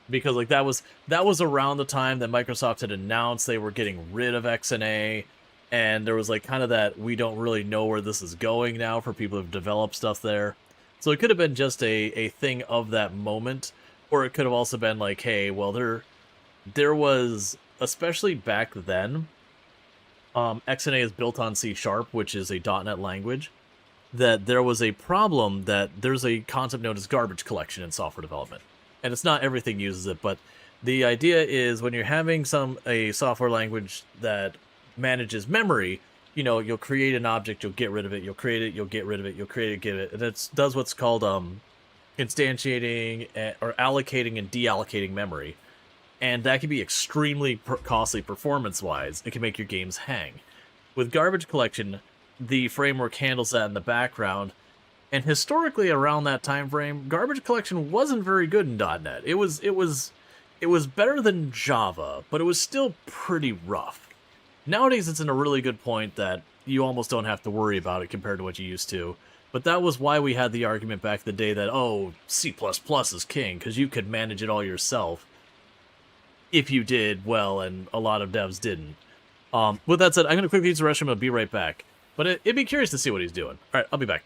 [SPEAKER 1] Because like that was around the time that Microsoft had announced they were getting rid of XNA, and there was like kind of that we don't really know where this is going now for people who've developed stuff there. So it could have been just a thing of that moment, or it could have also been like, hey, well there was, especially back then, XNA is built on C#, which is a .NET language, that there was a problem that there's a concept known as garbage collection in software development. And it's not everything uses it, but the idea is when you're having a software language that manages memory, you know, you'll create an object, you'll get rid of it, you'll create it, you'll get rid of it, you'll create it, get it, and it does what's called instantiating or allocating and deallocating memory. And that can be extremely costly performance-wise. It can make your games hang. With garbage collection, the framework handles that in the background. And historically, around that time frame, garbage collection wasn't very good in .NET. It was better than Java, but it was still pretty rough. Nowadays, it's in a really good point that you almost don't have to worry about it compared to what you used to. But that was why we had the argument back in the day that, oh, C++ is king, because you could manage it all yourself. If you did well, and a lot of devs didn't. With that said, I'm going to quickly use the restroom. I'll be right back. But it'd be curious to see what he's doing. All right, I'll be back.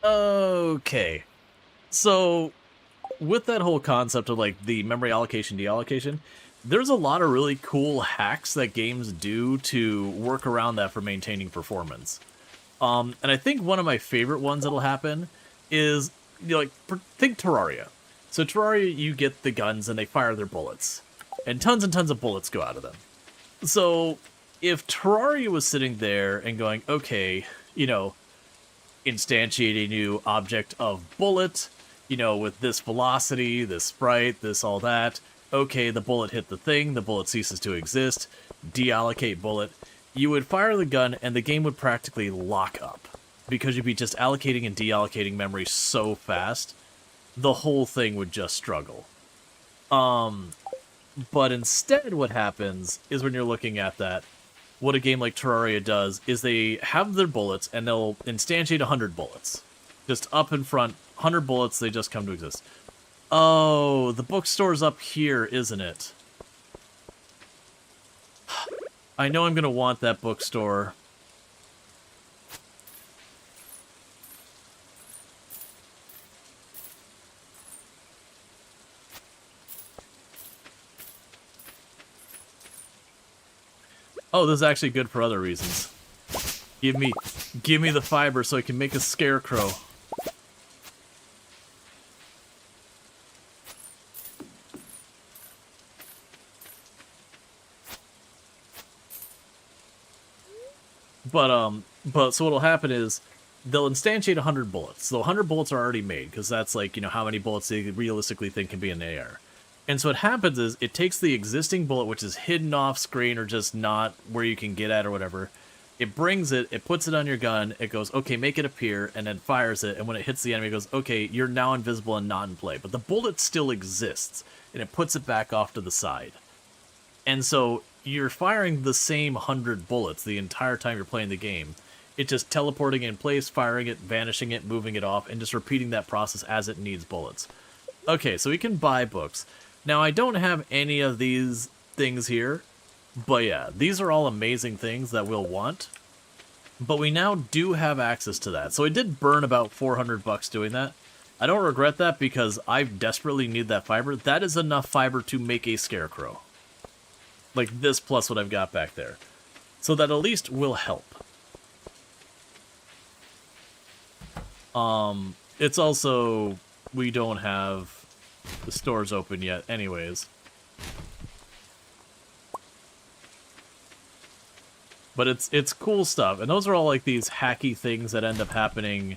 [SPEAKER 1] Okay. So, with that whole concept of like the memory allocation, deallocation, there's a lot of really cool hacks that games do to work around that for maintaining performance. And I think one of my favorite ones that'll happen is, you know, like, think Terraria. So Terraria, you get the guns and they fire their bullets. And tons of bullets go out of them. So, if Terraria was sitting there and going, okay, you know, instantiate a new object of bullet, you know, with this velocity, this sprite, this all that. Okay, the bullet hit the thing, the bullet ceases to exist, deallocate bullet. You would fire the gun and the game would practically lock up because you'd be just allocating and deallocating memory so fast, the whole thing would just struggle. But instead what happens is when you're looking at that, what a game like Terraria does is they have their bullets and they'll instantiate 100 bullets. Just up in front, 100 bullets, they just come to exist. Oh, the bookstore's up here, isn't it? I know I'm going to want that bookstore. Oh, this is actually good for other reasons. Give me the fiber so I can make a scarecrow. But so what'll happen is they'll instantiate 100 bullets. So 100 bullets are already made because that's like, you know, how many bullets they realistically think can be in the AR. And so what happens is it takes the existing bullet, which is hidden off screen or just not where you can get at or whatever. It brings it, it puts it on your gun, it goes, okay, make it appear, and then fires it. And when it hits the enemy, it goes, okay, you're now invisible and not in play. But the bullet still exists, and it puts it back off to the side. And so you're firing the same 100 bullets the entire time you're playing the game. It's just teleporting in place, firing it, vanishing it, moving it off, and just repeating that process as it needs bullets. Okay, so we can buy books. Now, I don't have any of these things here, but yeah, these are all amazing things that we'll want. But we now do have access to that. So I did burn about 400 bucks doing that. I don't regret that because I desperately need that fiber. That is enough fiber to make a scarecrow. Like this plus what I've got back there. So that at least will help. It's also, we don't have the stores open yet anyways. But it's cool stuff. And those are all like these hacky things that end up happening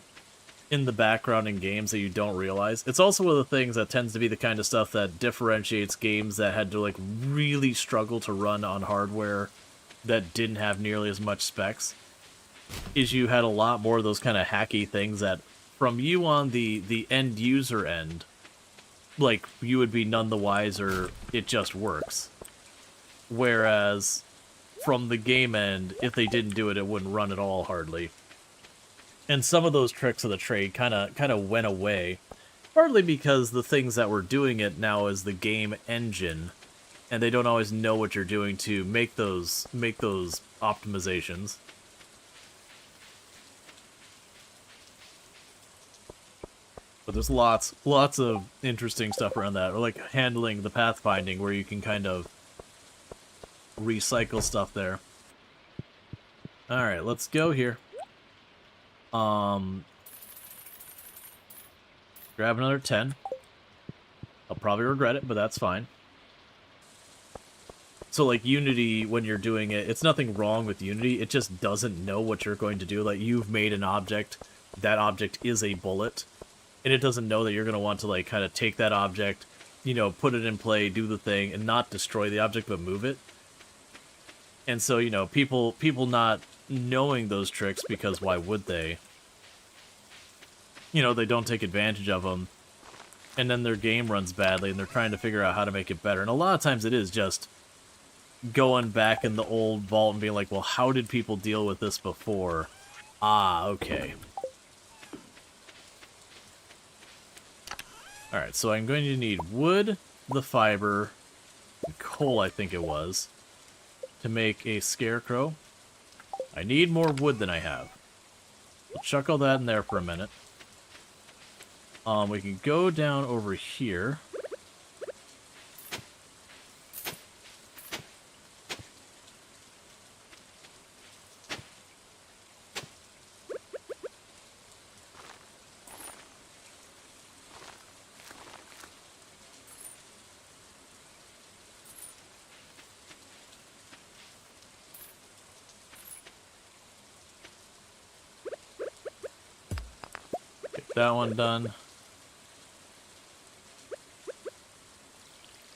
[SPEAKER 1] in the background in games that you don't realize. It's also one of the things that tends to be the kind of stuff that differentiates games that had to like really struggle to run on hardware that didn't have nearly as much specs. Is you had a lot more of those kind of hacky things that from you on the end user end, like, you would be none the wiser, it just works. Whereas, from the game end, if they didn't do it, it wouldn't run at all, hardly. And some of those tricks of the trade kind of went away, partly because the things that were doing it now is the game engine, and they don't always know what you're doing to make those optimizations. But there's lots of interesting stuff around that, or like handling the pathfinding, where you can kind of recycle stuff there. All right, let's go here. Grab another 10. I'll probably regret it, but that's fine. So like Unity, when you're doing it, it's nothing wrong with Unity. It just doesn't know what you're going to do. Like, you've made an object. That object is a bullet. And it doesn't know that you're going to want to, like, kind of take that object, you know, put it in play, do the thing, and not destroy the object, but move it. And so, you know, people not knowing those tricks, because why would they? You know, they don't take advantage of them. And then their game runs badly, and they're trying to figure out how to make it better. And a lot of times it is just going back in the old vault and being like, well, how did people deal with this before? Ah, okay. Alright, so I'm going to need wood, the fiber, and coal, I think it was, to make a scarecrow. I need more wood than I have. We'll chuck all that in there for a minute. We can go down over here. That one done.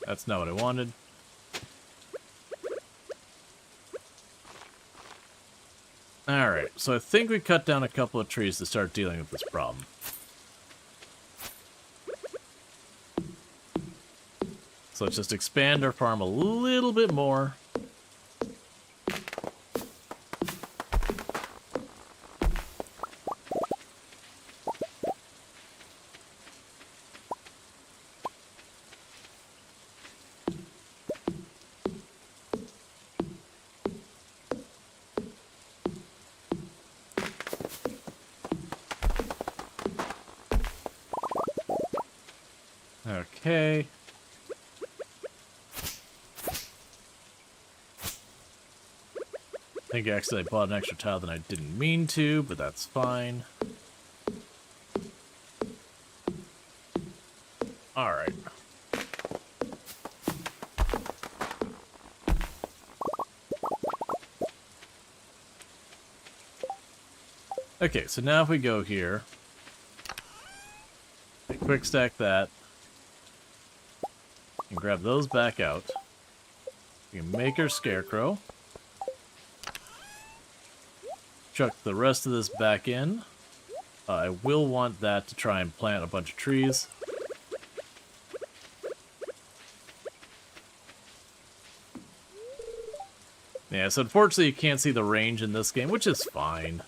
[SPEAKER 1] That's not what I wanted. Alright, so I think we cut down a couple of trees to start dealing with this problem. So let's just expand our farm a little bit more. hay. I think actually I bought an extra tile than I didn't mean to, but that's fine. Alright. Okay, so now if we go here, quick stack that, and grab those back out. We can make our scarecrow. Chuck the rest of this back in. I will want that to try and plant a bunch of trees. Yeah, so unfortunately you can't see the range in this game, which is fine.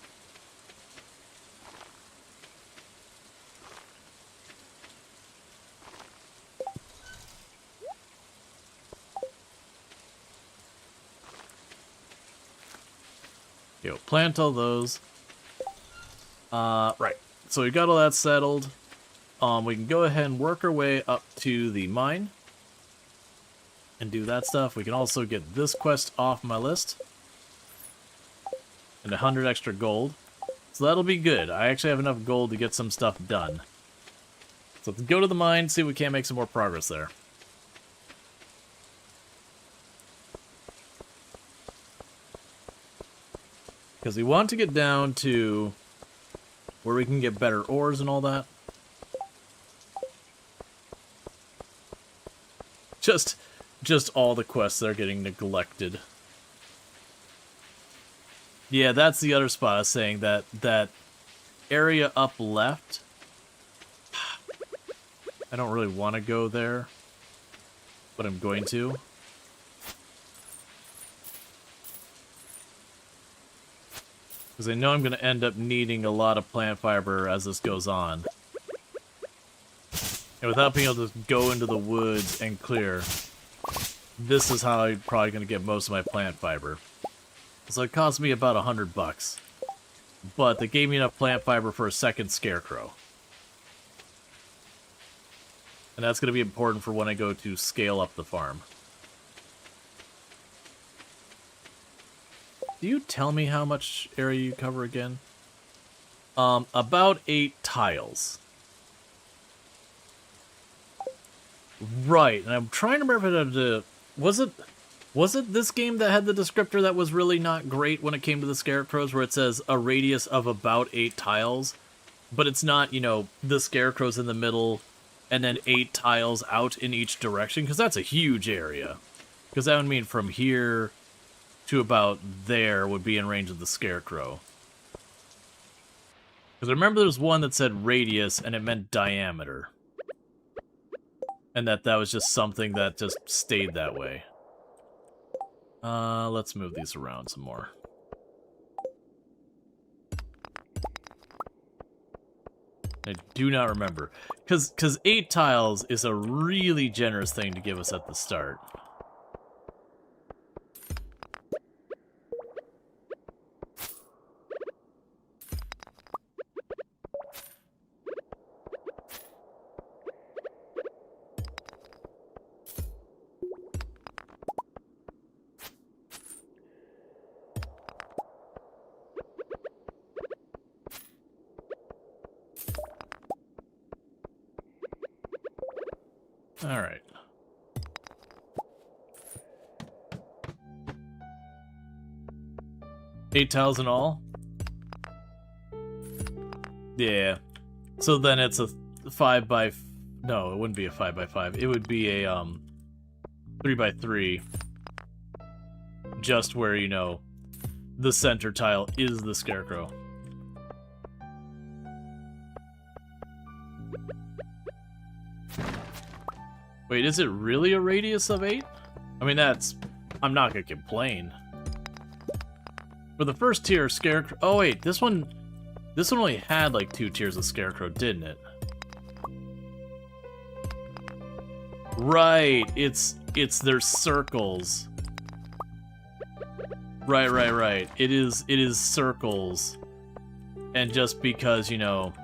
[SPEAKER 1] Yo, plant all those. Right. So we got all that settled. We can go ahead and work our way up to the mine and do that stuff. We can also get this quest off my list. And 100 extra gold. So that'll be good. I actually have enough gold to get some stuff done. So let's go to the mine, see if we can't make some more progress there. Because we want to get down to where we can get better ores and all that. Just all the quests that are getting neglected. Yeah, that's the other spot I was saying, that area up left. I don't really want to go there, but I'm going to. Because I know I'm going to end up needing a lot of plant fiber as this goes on. And without being able to go into the woods and clear, this is how I'm probably going to get most of my plant fiber. So it cost me about $100. But they gave me enough plant fiber for a second scarecrow. And that's going to be important for when I go to scale up the farm. Do you tell me how much area you cover again? About 8 tiles. Right, and I'm trying to remember if it had was it this game that had the descriptor that was really not great when it came to the scarecrows, where it says a radius of about 8 tiles, but it's not, you know, the scarecrows in the middle and then 8 tiles out in each direction, because that's a huge area. Because that would mean from here to about there would be in range of the scarecrow. Because I remember there was one that said radius and it meant diameter. And that was just something that just stayed that way. Let's move these around some more. I do not remember. Because 8 tiles is a really generous thing to give us at the start. Alright. Eight tiles in all? Yeah. So then it's a 5 by... No, it wouldn't be a 5 by 5. It would be a 3 by 3. Just where, you know, the center tile is the scarecrow. Wait, is it really a radius of 8? I mean, that's... I'm not gonna complain. For the first tier, scarecrow... Oh, wait, this one only had, like, 2 tiers of scarecrow, didn't it? Right, it's their circles. Right. It is circles. And just because, you know...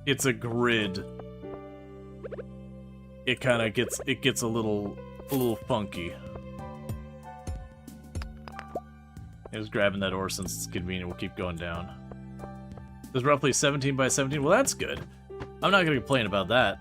[SPEAKER 1] it's a grid, it kind of gets a little funky. Just grabbing that ore since it's convenient. We'll keep going down. There's roughly 17 by 17. Well, that's good. I'm not gonna complain about that.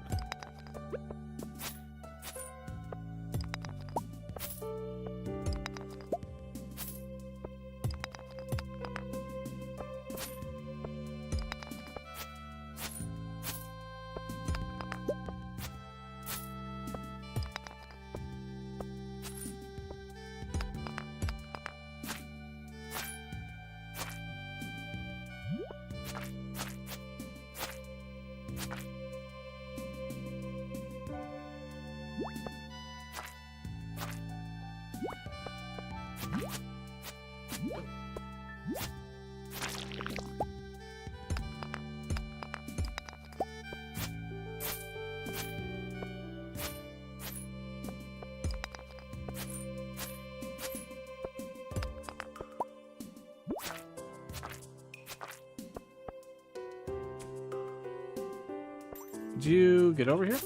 [SPEAKER 1] Did you get over here?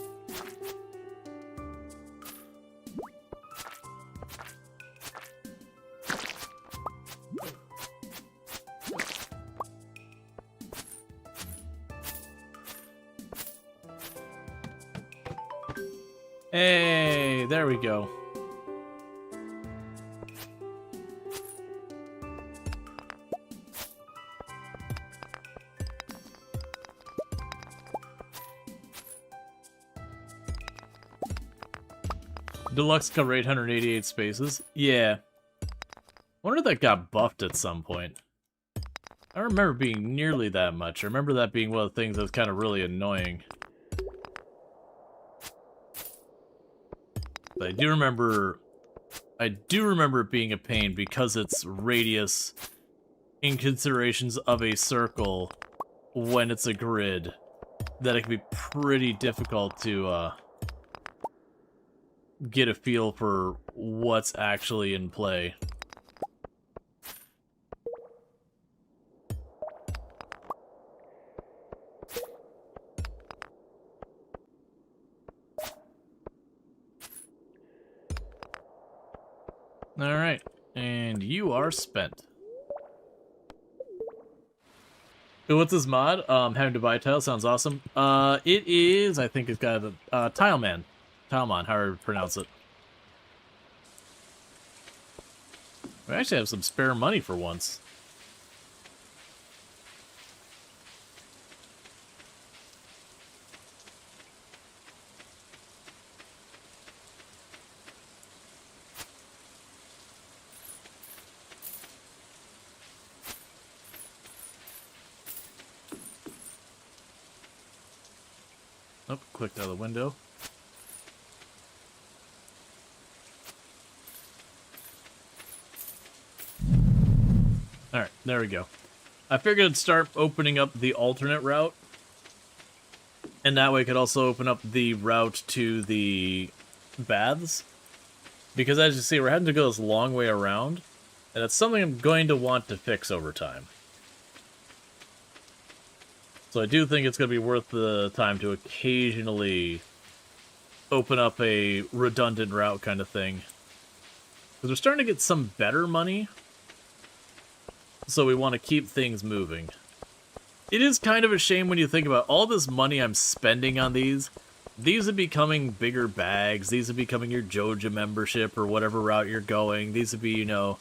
[SPEAKER 1] Hey, there we go. Deluxe cover 888 spaces. Yeah. Wonder if that got buffed at some point. I don't remember being nearly that much. I remember that being one of the things that was kind of really annoying. But I do remember it being a pain because its radius in considerations of a circle when it's a grid, that it can be pretty difficult to get a feel for what's actually in play. Alright, and you are spent. So what's this mod? Having to buy tile sounds awesome. It is, I think it's got a Tileman. Tileman, however you pronounce it. We actually have some spare money for once. Oh, clicked out of the window. Alright, there we go. I figured I'd start opening up the alternate route. And that way I could also open up the route to the baths. Because as you see, we're having to go this long way around. And it's something I'm going to want to fix over time. So I do think it's going to be worth the time to occasionally open up a redundant route kind of thing. Because we're starting to get some better money. So we want to keep things moving. It is kind of a shame when you think about all this money I'm spending on these. These are becoming bigger bags. These are becoming your Joja membership or whatever route you're going. These would be, you know,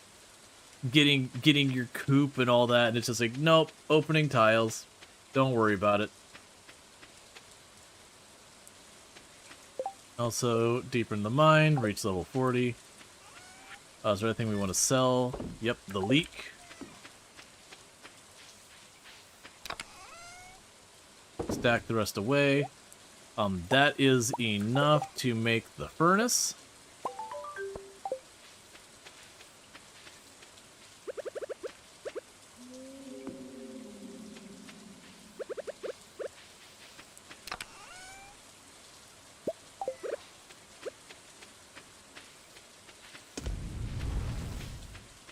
[SPEAKER 1] getting your coop and all that. And it's just like, nope, opening tiles. Don't worry about it. Also, deeper in the mine, reach level 40. Is there anything we want to sell? Yep, the leak. Stack the rest away. That is enough to make the furnace.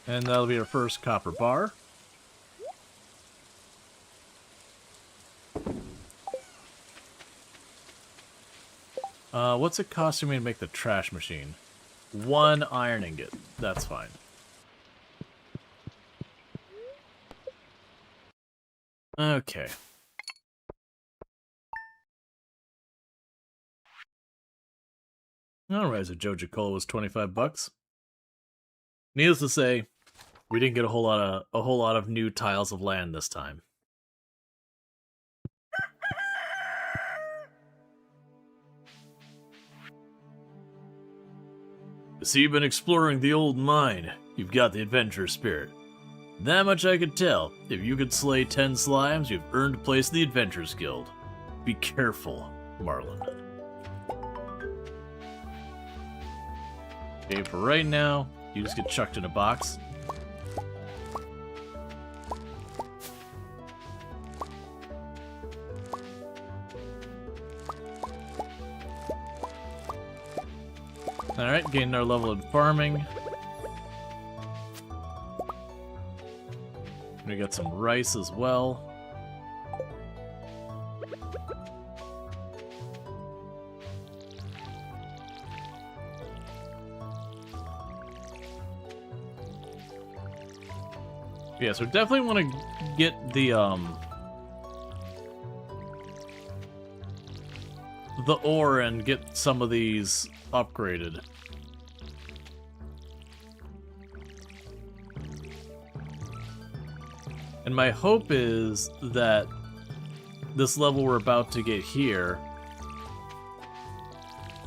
[SPEAKER 1] And that'll be our first copper bar. What's it costing me to make the trash machine? 1 iron ingot. That's fine. Okay. Alright, so Joja Cola was 25 bucks. Needless to say, we didn't get a whole lot of new tiles of land this time. So you've been exploring the old mine. You've got the adventure spirit. That much I could tell. If you could slay 10 slimes, you've earned a place in the Adventurers Guild. Be careful, Marlin. Okay, for right now, you just get chucked in a box. Alright, gained our level in farming. We got some rice as well. Yeah, so definitely want to get the ore and get some of these upgraded. And my hope is that this level we're about to get here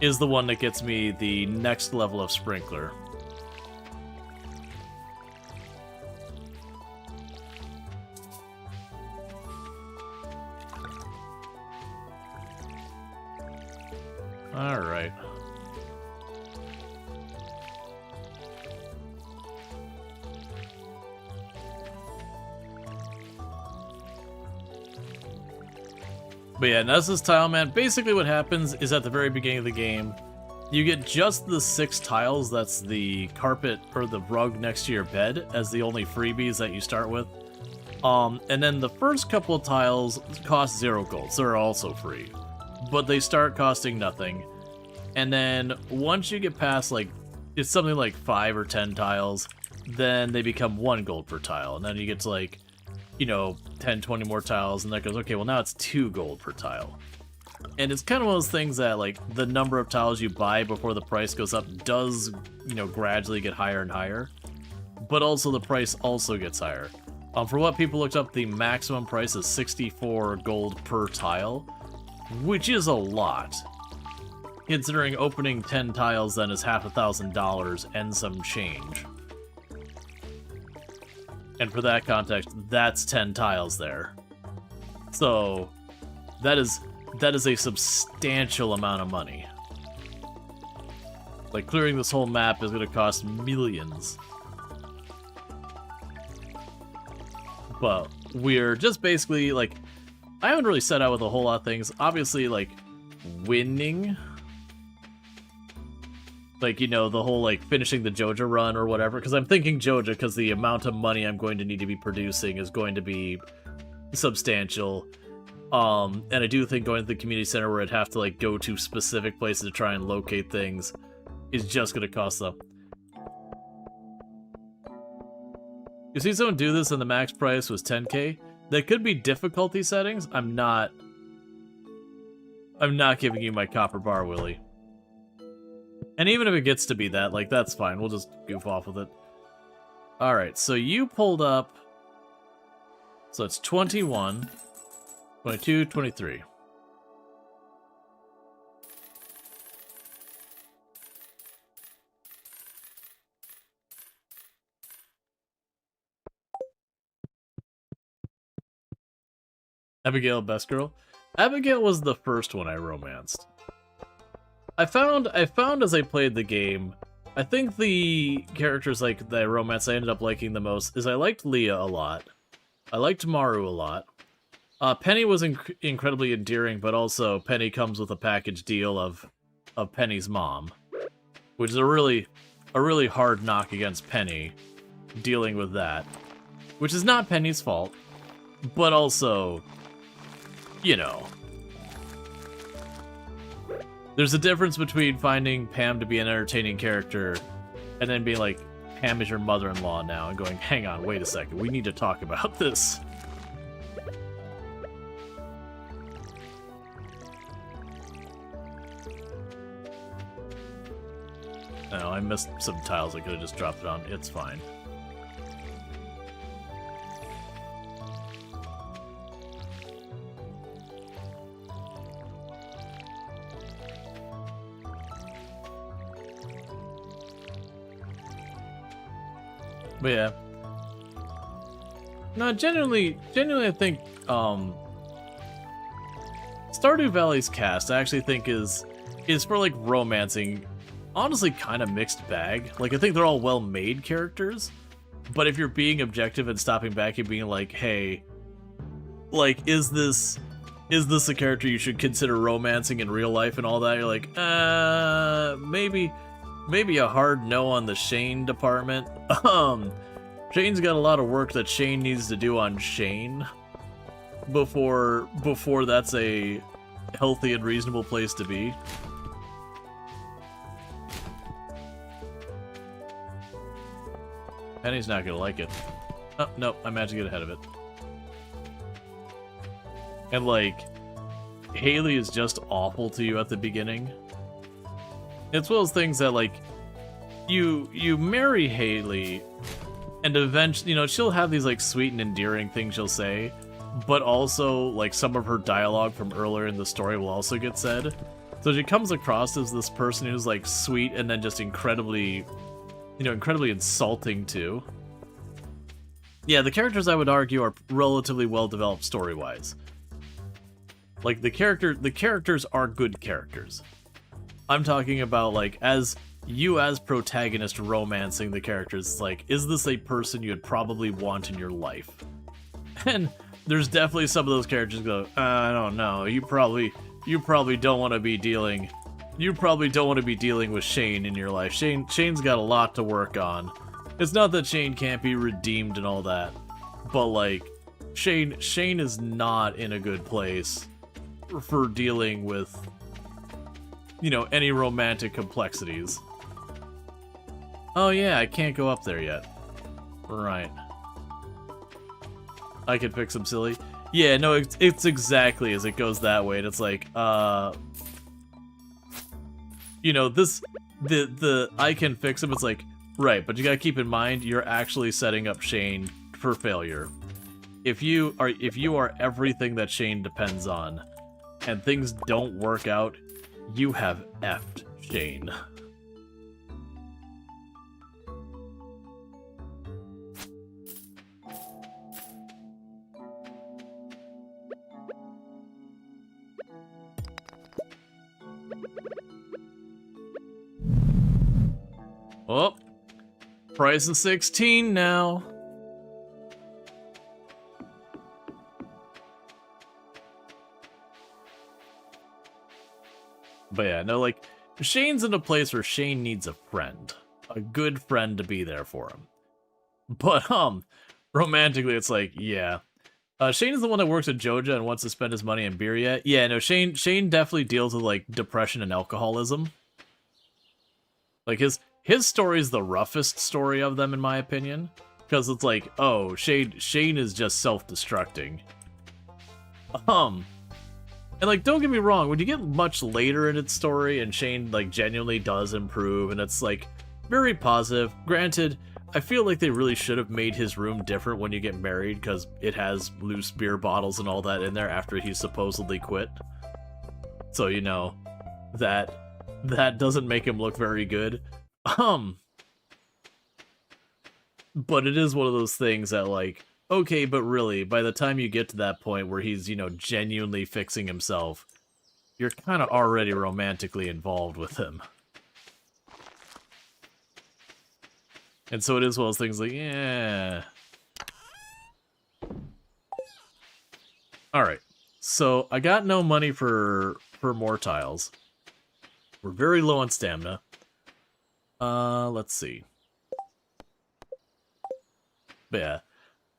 [SPEAKER 1] is the one that gets me the next level of Sprinkler. Alright. But yeah, and as this Tileman, basically what happens is at the very beginning of the game, you get just the 6 tiles, that's the carpet or the rug next to your bed, as the only freebies that you start with. And then the first couple of tiles cost 0 gold, so they're also free. But they start costing nothing. And then once you get past, like, it's something like 5 or 10 tiles, then they become 1 gold per tile. And then you get to, like, you know, 10, 20 more tiles, and that goes, okay, well now it's 2 gold per tile. And it's kind of one of those things that, like, the number of tiles you buy before the price goes up does, you know, gradually get higher and higher. But also the price also gets higher. For what people looked up, the maximum price is 64 gold per tile, which is a lot. Considering opening 10 tiles then is $1,000 and some change. And for that context, that's 10 tiles there. So, that is a substantial amount of money. Like, clearing this whole map is going to cost millions. But we're just basically, like, I haven't really set out with a whole lot of things. Obviously, like, winning. Like, you know, the whole, like, finishing the Joja run or whatever. Because I'm thinking Joja because the amount of money I'm going to need to be producing is going to be substantial. And I do think going to the community center where I'd have to, like, go to specific places to try and locate things is just going to cost them. You see someone do this and the max price was 10k? That could be difficulty settings. I'm not giving you my copper bar, Willie. And even if it gets to be that, like, that's fine. We'll just goof off with it. Alright, so you pulled up... So it's 21, 22, 23. Abigail, best girl? Abigail was the first one I romanced. I found as I played the game, I think the characters like that romance I ended up liking the most is I liked Leah a lot. I liked Maru a lot. Penny was incredibly endearing, but also Penny comes with a package deal of Penny's mom, which is a really hard knock against Penny, dealing with that, which is not Penny's fault, but also, you know. There's a difference between finding Pam to be an entertaining character and then being like, Pam is your mother-in-law now, and going, hang on, wait a second, we need to talk about this. No, I missed some tiles. I could have just dropped it on. It's fine. But yeah. No, genuinely, I think, Stardew Valley's cast, I actually think is for, like, romancing, honestly kind of mixed bag. Like, I think they're all well-made characters, but if you're being objective and stopping back and being like, hey, like, is this a character you should consider romancing in real life and all that? You're like, maybe a hard no on the Shane department. Shane's got a lot of work that Shane needs to do on Shane before that's a healthy and reasonable place to be. Penny's not gonna like it. Oh, no, I managed to get ahead of it. And, like, Haley is just awful to you at the beginning. It's one of those things that, like, you marry Haley, and eventually, you know, she'll have these, like, sweet and endearing things she'll say, but also, like, some of her dialogue from earlier in the story will also get said. So she comes across as this person who's, like, sweet and then just incredibly insulting too. Yeah, the characters, I would argue, are relatively well-developed story-wise. Like, the characters are good characters. I'm talking about, like, as protagonist romancing the characters, like, is this a person you'd probably want in your life? And there's definitely some of those characters go, I don't know, you probably don't want to be dealing with Shane in your life. Shane's got a lot to work on. It's not that Shane can't be redeemed and all that, but, like, Shane is not in a good place for dealing with, you know, any romantic complexities. Oh yeah, I can't go up there yet. Right. I could fix him silly. Yeah, no, it's exactly as it goes that way, and it's like, you know, the I can fix him, it's like, right, but you gotta keep in mind, you're actually setting up Shane for failure. If you are everything that Shane depends on, and things don't work out, you have effed Shane. Oh, price is 16 now. But yeah, no, like, Shane's in a place where Shane needs a friend. A good friend to be there for him. But, romantically, it's like, yeah. Shane is the one that works at Joja and wants to spend his money on beer yet. Yeah, no, Shane definitely deals with, like, depression and alcoholism. Like, his story is the roughest story of them, in my opinion. Because it's like, oh, Shane is just self-destructing. And, like, don't get me wrong, when you get much later in its story and Shane, like, genuinely does improve and it's, like, very positive. Granted, I feel like they really should have made his room different when you get married because it has loose beer bottles and all that in there after he supposedly quit. So, you know, that doesn't make him look very good. But it is one of those things that, like, okay, but really, by the time you get to that point where he's, you know, genuinely fixing himself, you're kind of already romantically involved with him. And so it is one of those things like, yeah. Alright, so I got no money for more tiles. We're very low on stamina. Let's see. But yeah.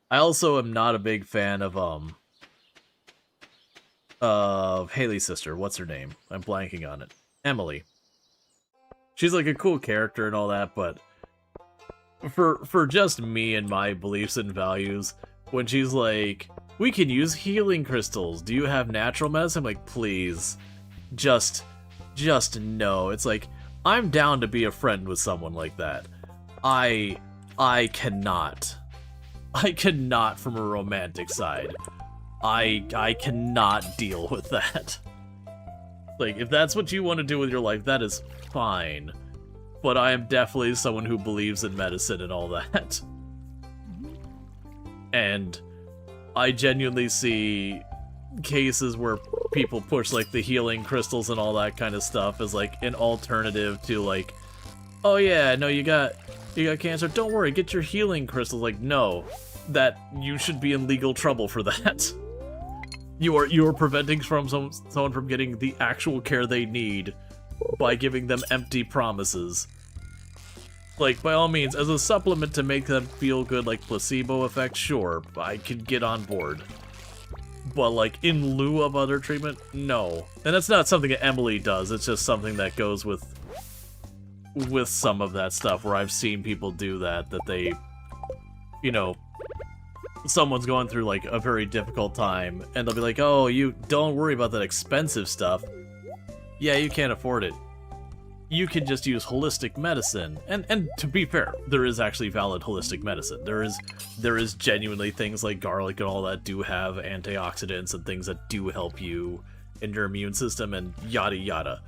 [SPEAKER 1] I also am not a big fan of Haley's sister. What's her name? I'm blanking on it. Emily. She's like a cool character and all that, but for just me and my beliefs and values, when she's like, we can use healing crystals. Do you have natural medicine? I'm like, please. Just no. It's like, I'm down to be a friend with someone like that. I cannot. I cannot from a romantic side. I cannot deal with that. Like, if that's what you want to do with your life, that is fine. But I am definitely someone who believes in medicine and all that. And I genuinely see cases where people push, like, the healing crystals and all that kind of stuff as, like, an alternative to, like, oh yeah, no, you got cancer, don't worry, get your healing crystals. Like, no, that you should be in legal trouble for that. You are preventing someone from getting the actual care they need by giving them empty promises. Like, by all means, as a supplement to make them feel good, like placebo effect, sure, I could get on board. But, like, in lieu of other treatment, no. And that's not something that Emily does, it's just something that goes with some of that stuff, where I've seen people do that they, you know, someone's going through, like, a very difficult time, and they'll be like, oh, you don't worry about that expensive stuff. Yeah, you can't afford it. You can just use holistic medicine. And to be fair, there is actually valid holistic medicine. There is genuinely things like garlic and all that do have antioxidants and things that do help you and your immune system and yada yada.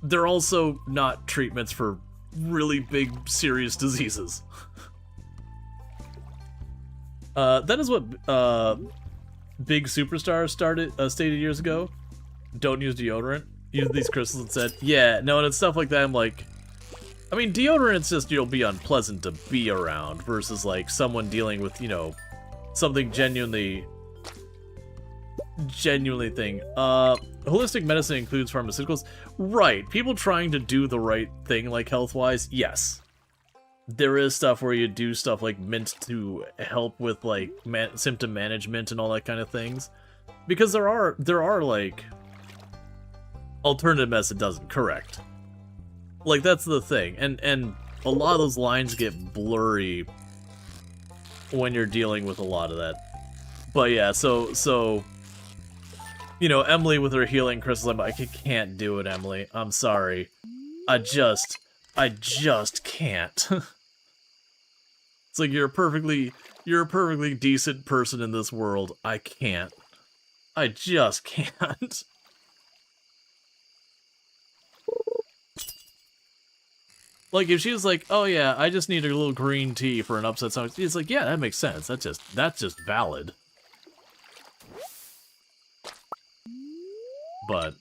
[SPEAKER 1] They're also not treatments for really big, serious diseases. That is what Big Superstar stated years ago. Don't use deodorant. Use these crystals instead. Yeah, no, and it's stuff like that. I'm like, I mean, deodorant's just, you'll be unpleasant to be around versus, like, someone dealing with, you know, something genuinely thing. Holistic medicine includes pharmaceuticals. Right, people trying to do the right thing, like, health-wise, yes. There is stuff where you do stuff like mint to help with, like, symptom management and all that kind of things. Because there are, like, alternative medicine doesn't, correct. Like, that's the thing. And a lot of those lines get blurry when you're dealing with a lot of that. But yeah, so you know, Emily with her healing crystals, I'm like, I can't do it, Emily. I'm sorry. I just can't. It's like, you're a perfectly decent person in this world. I can't. I just can't. Like, if she was like, oh yeah, I just need a little green tea for an upset stomach, it's like, yeah, that makes sense. That's just valid. But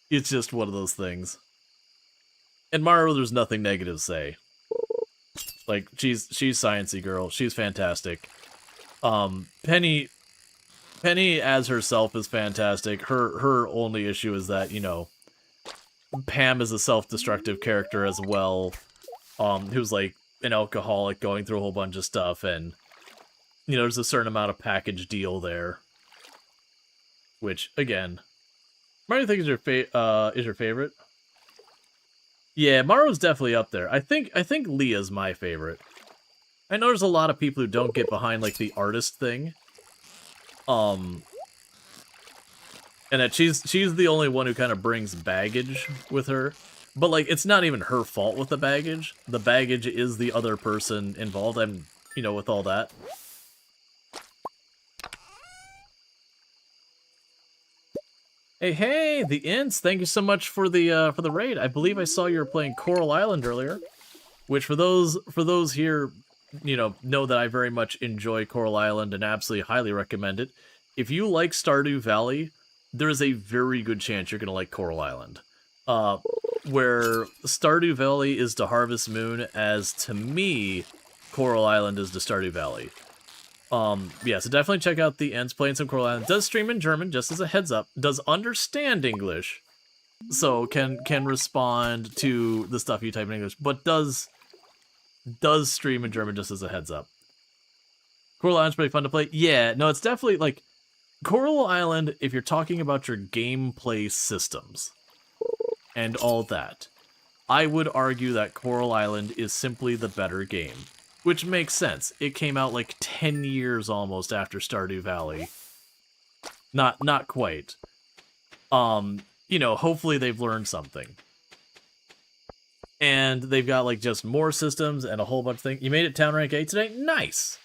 [SPEAKER 1] it's just one of those things. And Maru, there's nothing negative to say. Like, she's sciencey girl. She's fantastic. Penny as herself is fantastic. Her only issue is that, you know, Pam is a self-destructive character as well, who's like an alcoholic going through a whole bunch of stuff, and, you know, there's a certain amount of package deal there. Which, again, Mario, think is your favorite? Yeah, Maru's definitely up there. I think Leah's my favorite. I know there's a lot of people who don't get behind, like, the artist thing. And that she's the only one who kind of brings baggage with her. But, like, it's not even her fault with the baggage. The baggage is the other person involved, and, you know, with all that. Hey, the Ints! Thank you so much for the raid. I believe I saw you were playing Coral Island earlier, which for those here, you know that I very much enjoy Coral Island and absolutely highly recommend it. If you like Stardew Valley, there is a very good chance you're gonna like Coral Island. Where Stardew Valley is to Harvest Moon, as to me, Coral Island is to Stardew Valley. Yeah, so definitely check out the Ents playing some Coral Island. Does stream in German, just as a heads up. Does understand English, so can respond to the stuff you type in English, but does stream in German, just as a heads up. Coral Island's pretty fun to play. Yeah, no, it's definitely, like, Coral Island, if you're talking about your gameplay systems, and all that, I would argue that Coral Island is simply the better game. Which makes sense. It came out like 10 years almost after Stardew Valley. Not quite. You know, hopefully they've learned something. And they've got like just more systems and a whole bunch of things. You made it town rank 8 today? Nice!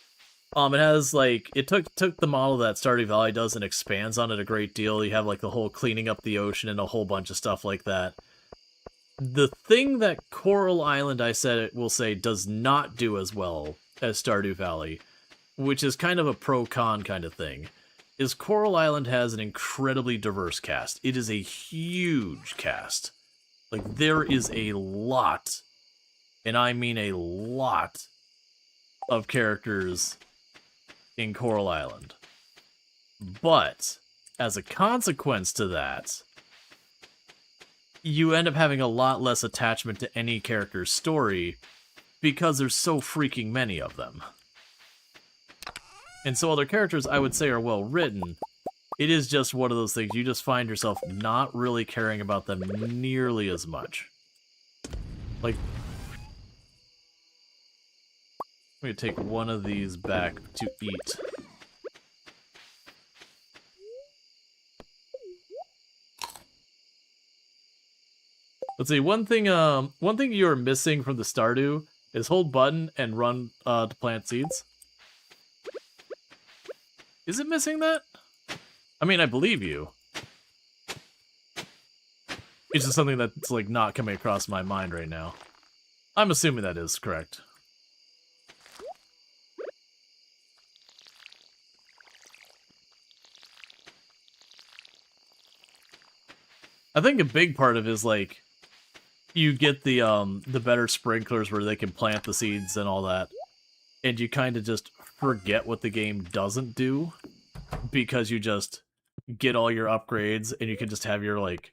[SPEAKER 1] It has like, it took the model that Stardew Valley does and expands on it a great deal. You have like the whole cleaning up the ocean and a whole bunch of stuff like that. The thing that Coral Island, I said it will say, does not do as well as Stardew Valley, which is kind of a pro-con kind of thing, is Coral Island has an incredibly diverse cast. It is a huge cast. Like, there is a lot, and I mean a lot, of characters in Coral Island. But, as a consequence to that, you end up having a lot less attachment to any character's story because there's so freaking many of them. And so other characters, I would say, are well written. It is just one of those things, you just find yourself not really caring about them nearly as much. Like, I'm going to take one of these back to eat. Let's see, one thing you're missing from the Stardew is hold button and run to plant seeds. Is it missing that? I mean, I believe you. It's just something that's like not coming across my mind right now. I'm assuming that is correct. I think a big part of it is like you get the better sprinklers where they can plant the seeds and all that, and you kind of just forget what the game doesn't do because you just get all your upgrades and you can just have your like,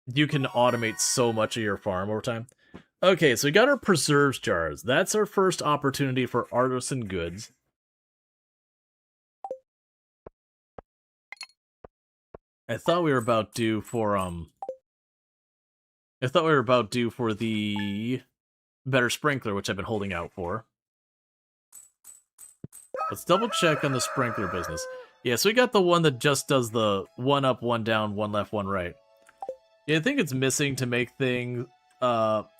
[SPEAKER 1] you can automate so much of your farm over time. Okay, so we got our preserves jars. That's our first opportunity for artisan goods. I thought we were about due for the better sprinkler, which I've been holding out for. Let's double check on the sprinkler business. Yeah, so we got the one that just does the one up, one down, one left, one right. Yeah, I think it's missing to make things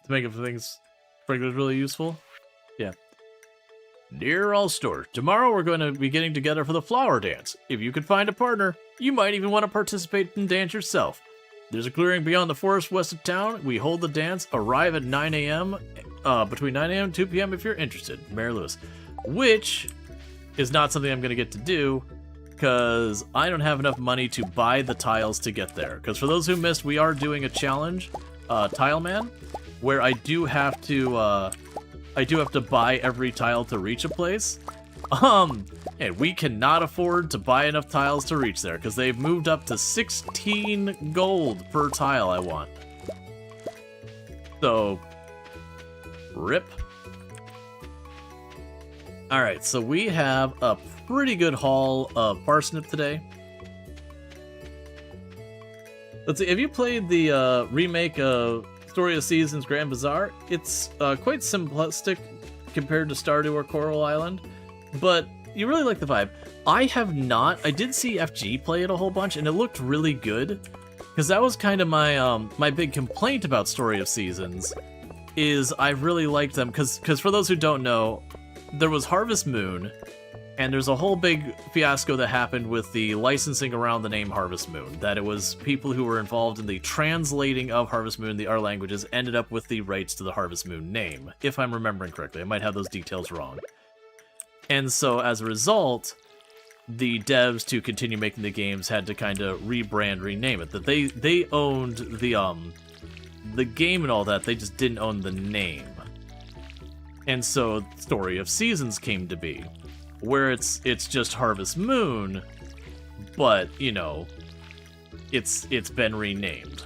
[SPEAKER 1] sprinklers really useful. Yeah. Dear all Storge, tomorrow we're going to be getting together for the flower dance. If you could find a partner, you might even want to participate in the dance yourself. There's a clearing beyond the forest west of town. We hold the dance. Arrive at 9 a.m. Between 9 a.m. and 2 p.m. if you're interested. Mary Lewis. Which is not something I'm going to get to do because I don't have enough money to buy the tiles to get there. Because for those who missed, we are doing a challenge, Tileman, where I do have to buy every tile to reach a place. And we cannot afford to buy enough tiles to reach there, because they've moved up to 16 gold per tile I want. So, rip. Alright, so we have a pretty good haul of parsnip today. Let's see, have you played the remake of Story of Seasons Grand Bazaar? It's quite simplistic compared to Stardew or Coral Island, but you really like the vibe. I have not. I did see FG play it a whole bunch, and it looked really good. Because that was kind of my my big complaint about Story of Seasons, is I really liked them. Because for those who don't know, there was Harvest Moon, and there's a whole big fiasco that happened with the licensing around the name Harvest Moon. That it was people who were involved in the translating of Harvest Moon, our languages, ended up with the rights to the Harvest Moon name. If I'm remembering correctly. I might have those details wrong. And so, as a result, the devs to continue making the games had to kind of rebrand, rename it. That they owned the game and all that, they just didn't own the name. And so, Story of Seasons came to be, where it's just Harvest Moon, but you know, it's been renamed.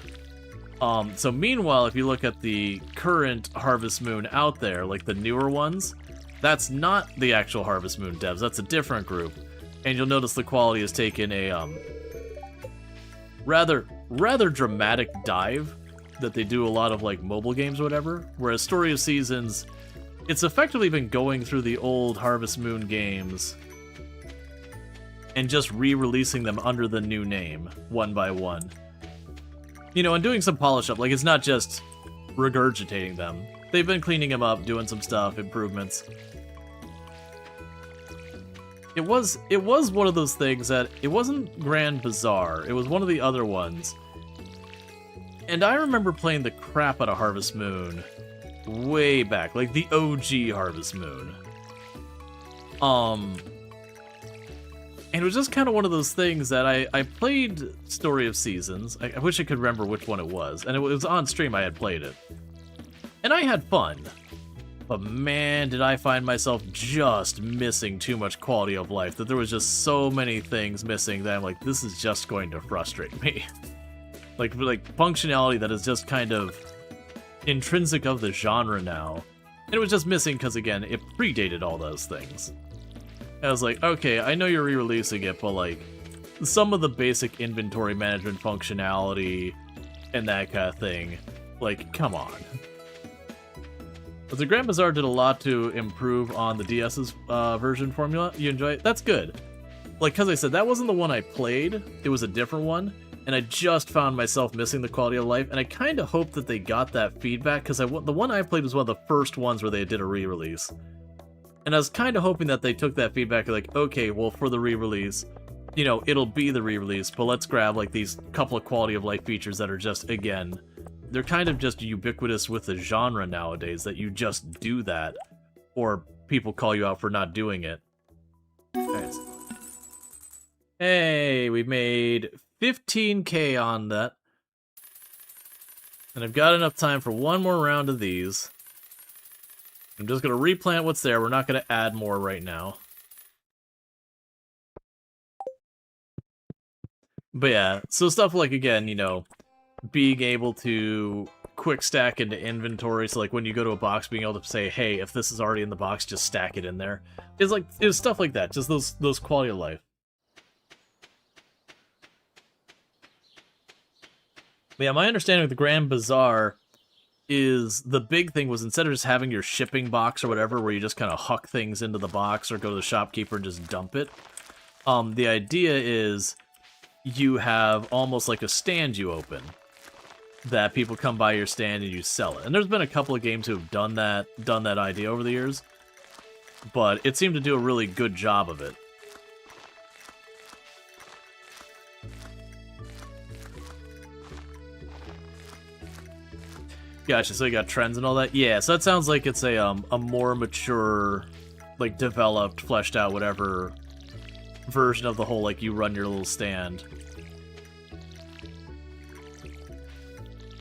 [SPEAKER 1] So meanwhile, if you look at the current Harvest Moon out there, like the newer ones, that's not the actual Harvest Moon devs, that's a different group. And you'll notice the quality has taken a rather dramatic dive. that they do a lot of like mobile games or whatever, whereas Story of Seasons, it's effectively been going through the old Harvest Moon games and just re-releasing them under the new name, one by one. You know, and doing some polish up. Like, it's not just regurgitating them. They've been cleaning them up, doing some stuff, improvements. It was one of those things that, it wasn't Grand Bazaar, it was one of the other ones. And I remember playing the crap out of Harvest Moon way back, like the OG Harvest Moon. And it was just kind of one of those things that I played Story of Seasons. I wish I could remember which one it was. And it was on stream I had played it. And I had fun. But man, did I find myself just missing too much quality of life. That there was just so many things missing that I'm like, this is just going to frustrate me. like functionality that is just kind of intrinsic of the genre now. And it was just missing because, again, it predated all those things. I was like, okay, I know you're re-releasing it, but like, some of the basic inventory management functionality and that kind of thing, like, come on. But the Grand Bazaar did a lot to improve on the DS's version formula. You enjoy it? That's good. Like, because I said, that wasn't the one I played, it was a different one, and I just found myself missing the quality of life, and I kind of hope that they got that feedback, because the one I played was one of the first ones where they did a re-release. And I was kind of hoping that they took that feedback, like, okay, well, for the re-release, you know, it'll be the re-release, but let's grab, like, these couple of quality of life features that are just, again, they're kind of just ubiquitous with the genre nowadays, that you just do that, or people call you out for not doing it. Alright. Hey, we made 15k on that. And I've got enough time for one more round of these. I'm just going to replant what's there. We're not going to add more right now. But yeah, so stuff like, again, you know, being able to quick stack into inventory. So like when you go to a box, being able to say, hey, if this is already in the box, just stack it in there. It was stuff like that. Just those quality of life. But yeah, my understanding of the Grand Bazaar is the big thing was instead of just having your shipping box or whatever where you just kind of huck things into the box or go to the shopkeeper and just dump it, the idea is you have almost like a stand you open that people come by your stand and you sell it. And there's been a couple of games who have done that idea over the years, but it seemed to do a really good job of it. Gotcha, so you got trends and all that? Yeah, so that sounds like it's a more mature, like, developed, fleshed out, whatever version of the whole, like, you run your little stand.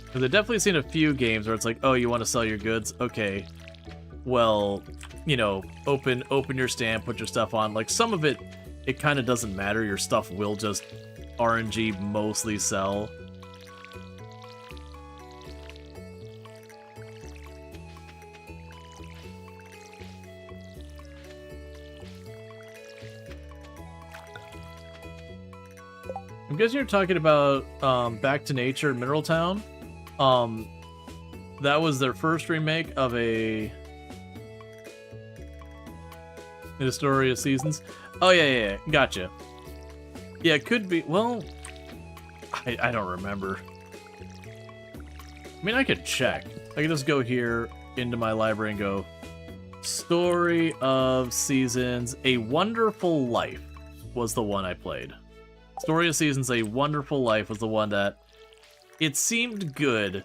[SPEAKER 1] Because I've definitely seen a few games where it's like, oh, you want to sell your goods? Okay. Well, you know, open your stand, put your stuff on. Like, some of it kind of doesn't matter. Your stuff will just RNG mostly sell. I'm guessing you're talking about Back to Nature Mineral Town. That was their first remake of a Story of Seasons. Oh, yeah, gotcha. Yeah, it could be, well, I don't remember. I mean, I could check. I could just go here into my library and go, Story of Seasons, A Wonderful Life was the one I played. Story of Seasons, A Wonderful Life was the one that, it seemed good,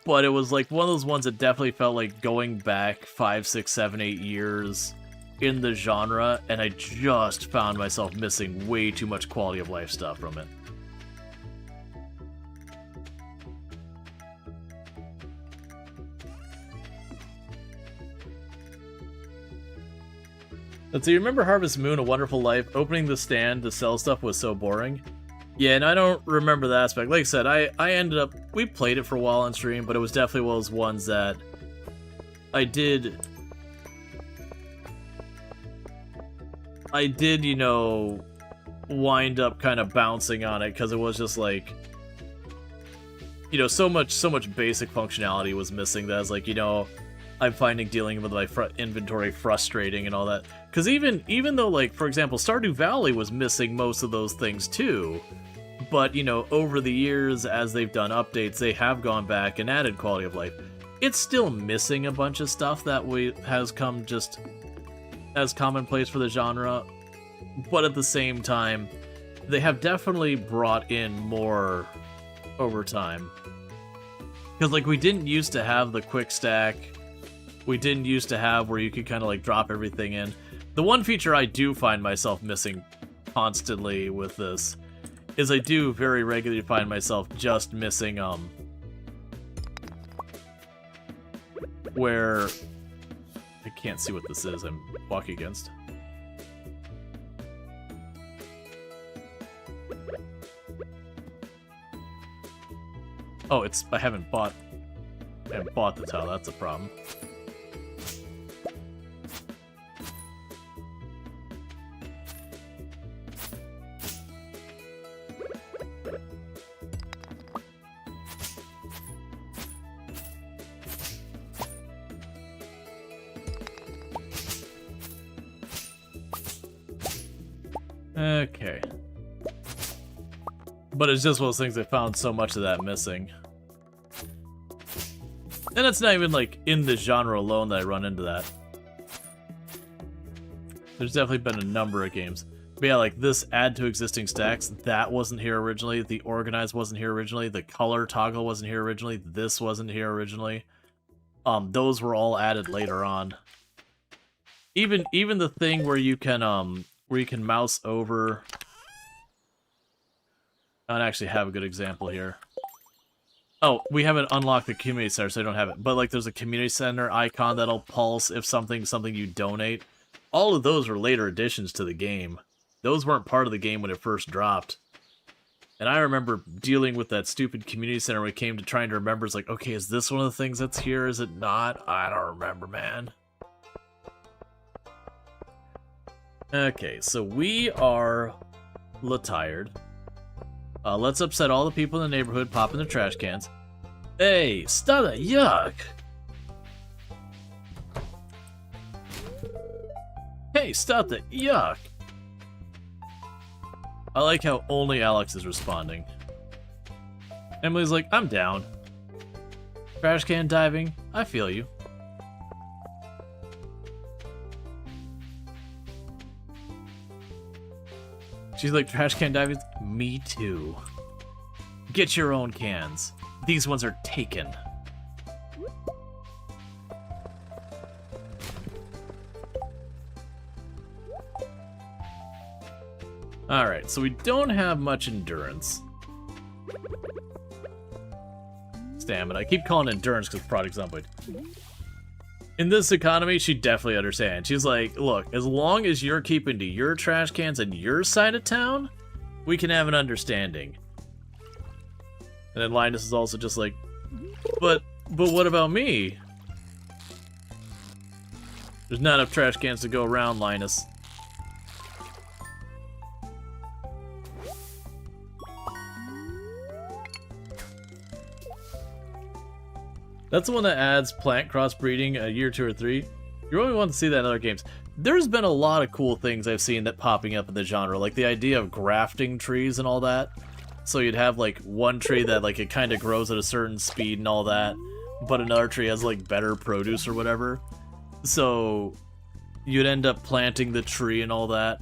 [SPEAKER 1] but it was like one of those ones that definitely felt like going back 5, 6, 7, 8 years in the genre, and I just found myself missing way too much quality of life stuff from it. Let's see, remember Harvest Moon, A Wonderful Life? Opening the stand to sell stuff was so boring. Yeah, and I don't remember the aspect. Like I said, I ended up... We played it for a while on stream, but it was definitely one of those ones that I did, you know, wind up kind of bouncing on it, because it was just like... you know, so much basic functionality was missing that I was like, you know, I'm finding dealing with my inventory frustrating and all that. Because even though, like, for example, Stardew Valley was missing most of those things too, but, you know, over the years, as they've done updates, they have gone back and added quality of life. It's still missing a bunch of stuff that has come just as commonplace for the genre, but at the same time, they have definitely brought in more over time. Because, like, we didn't used to have the quick stack. We didn't used to have where you could kind of, like, drop everything in. The one feature I do find myself missing constantly with this is I do very regularly find myself just missing, where... I can't see what this is I'm walking against. Oh, it's... I haven't bought the tile, that's a problem. Okay. But it's just one of those things I found so much of that missing. And it's not even, like, in the genre alone that I run into that. There's definitely been a number of games. But yeah, like, this add to existing stacks, that wasn't here originally. The organize wasn't here originally. The color toggle wasn't here originally. This wasn't here originally. Those were all added later on. Even the thing where you can mouse over... I don't actually have a good example here. Oh, we haven't unlocked the community center, so I don't have it. But, like, there's a community center icon that'll pulse if something you donate. All of those were later additions to the game. Those weren't part of the game when it first dropped. And I remember dealing with that stupid community center when it came to trying to remember. It's like, okay, is this one of the things that's here? Is it not? I don't remember, man. Okay, so we are tired. Let's upset all the people in the neighborhood, pop in their trash cans. Hey, stop that, yuck! Hey, stop that, yuck! I like how only Alex is responding. Emily's like, I'm down. Trash can diving, I feel you. She's like, trash can diving? Me too. Get your own cans. These ones are taken. Alright, so we don't have much endurance. Stamina. I keep calling it endurance because product zomboid. In this economy, she definitely understands. She's like, look, as long as you're keeping to your trash cans in your side of town, we can have an understanding. And then Linus is also just like, but what about me? There's not enough trash cans to go around, Linus. That's the one that adds plant crossbreeding a year 2 or 3. You really want to see that in other games. There's been a lot of cool things I've seen that popping up in the genre, like the idea of grafting trees and all that. So you'd have like one tree that like it kind of grows at a certain speed and all that, but another tree has like better produce or whatever. So you'd end up planting the tree and all that.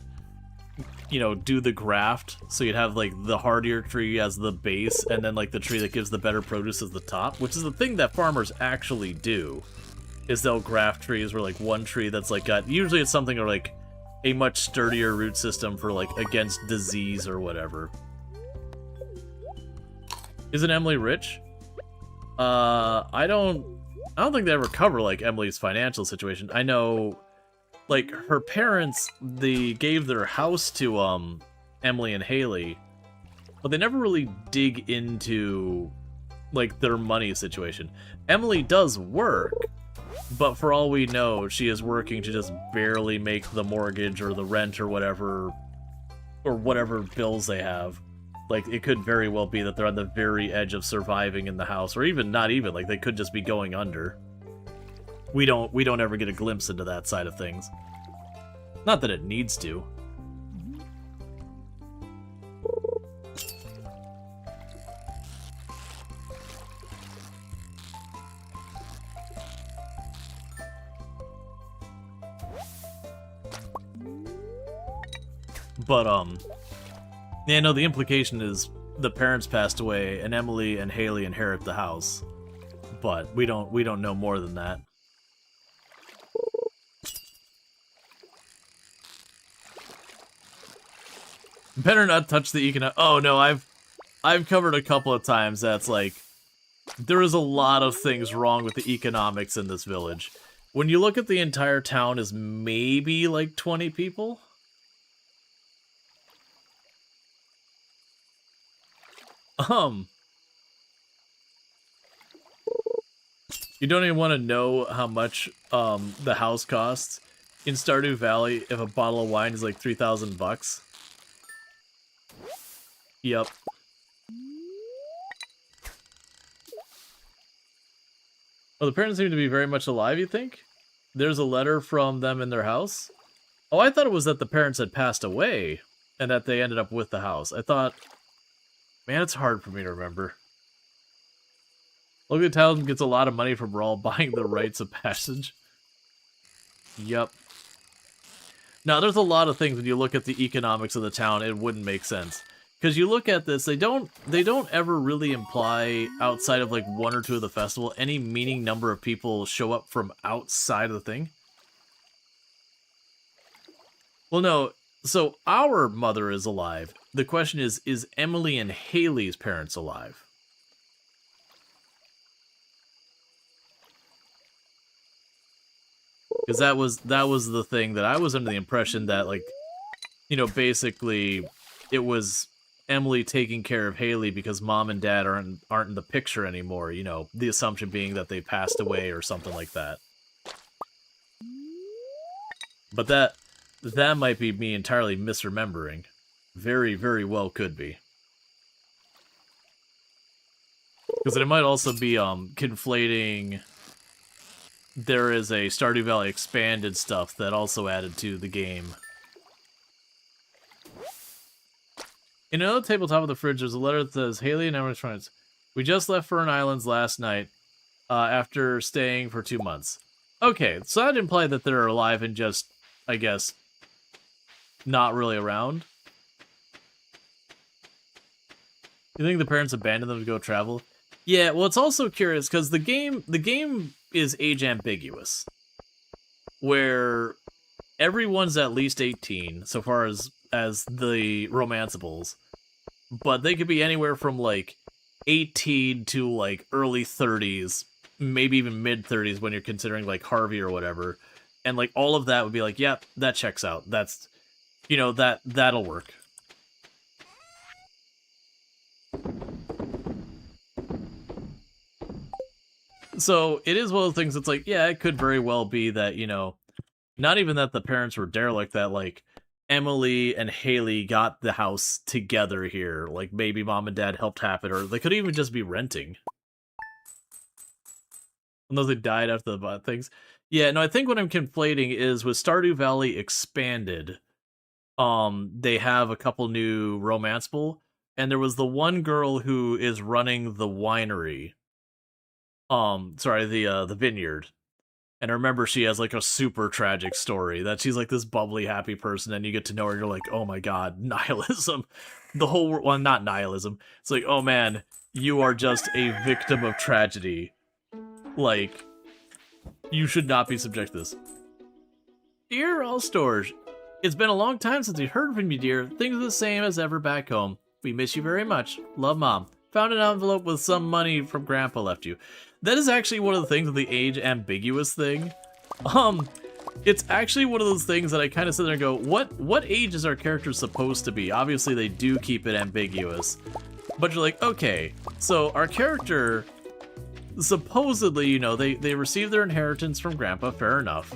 [SPEAKER 1] You know, do the graft, so you'd have like the hardier tree as the base, and then like the tree that gives the better produce as the top, which is the thing that farmers actually do, is they'll graft trees where like one tree that's like got, usually it's something or like a much sturdier root system for like against disease or whatever. Isn't Emily rich? I don't think they ever cover like Emily's financial situation. I know like her parents, they gave their house to Emily and Haley, but they never really dig into like their money situation. Emily does work, but for all we know, she is working to just barely make the mortgage or the rent or whatever bills they have. Like, it could very well be that they're on the very edge of surviving in the house, or even not even, like, they could just be going under. We don't ever get a glimpse into that side of things. Not that it needs to. But, yeah, no, the implication is the parents passed away, and Emily and Haley inherit the house. But we don't know more than that. Better not touch the economic. Oh no, I've covered a couple of times that's like there is a lot of things wrong with the economics in this village. When you look at the entire town as maybe like 20 people. You don't even want to know how much the house costs in Stardew Valley if a bottle of wine is like 3,000 bucks. Yep. Well, the parents seem to be very much alive, you think? There's a letter from them in their house? Oh, I thought it was that the parents had passed away and that they ended up with the house. I thought... Man, it's hard for me to remember. Look at Tileman gets a lot of money from Rual buying the rights of passage. Yep. Now, there's a lot of things when you look at the economics of the town, it wouldn't make sense. Because you look at this, they don't ever really imply, outside of like one or two of the festival, any meaning number of people show up from outside of the thing. Well, no. So our mother is alive. The question is Emily and Haley's parents alive? Because that was the thing that I was under the impression that, like, you know, basically it was Emily taking care of Haley because mom and dad aren't in the picture anymore, you know, the assumption being that they passed away or something like that. But that might be me entirely misremembering. Very, very well could be. Because it might also be conflating... There is a Stardew Valley expanded stuff that also added to the game. In another tabletop of the fridge, there's a letter that says, Haley and Emily's friends. We just left Fern Islands last night after staying for 2 months. Okay, so that implied that they're alive and just, I guess, not really around. You think the parents abandoned them to go travel? Yeah, well, it's also curious because the game is age ambiguous, where everyone's at least 18 so far as the romanceables, but they could be anywhere from like 18 to like early 30s, maybe even mid 30s when you're considering like Harvey or whatever, and like all of that would be like, yep, that checks out. That's, you know, that'll work. So it is one of the things that's like, yeah, it could very well be that, you know, not even that the parents were derelict, that like Emily and Haley got the house together here. Like maybe mom and dad helped happen, or they could even just be renting. Unless they died after the things. Yeah, no, I think what I'm conflating is with Stardew Valley Expanded, they have a couple new romanceable, and there was the one girl who is running the winery. Sorry, the vineyard. And I remember she has like a super tragic story that she's like this bubbly, happy person, and you get to know her and you're like, oh my god, nihilism. The whole world, well, not nihilism. It's like, oh man, you are just a victim of tragedy. Like, you should not be subject to this. Dear all Storge, it's been a long time since we heard from you, dear. Things are the same as ever back home. We miss you very much. Love, Mom. Found an envelope with some money from Grandpa left you. That is actually one of the things with the age ambiguous thing. It's actually one of those things that I kind of sit there and go, what age is our character supposed to be? Obviously, they do keep it ambiguous. But you're like, okay, so our character, supposedly, you know, they receive their inheritance from Grandpa, fair enough.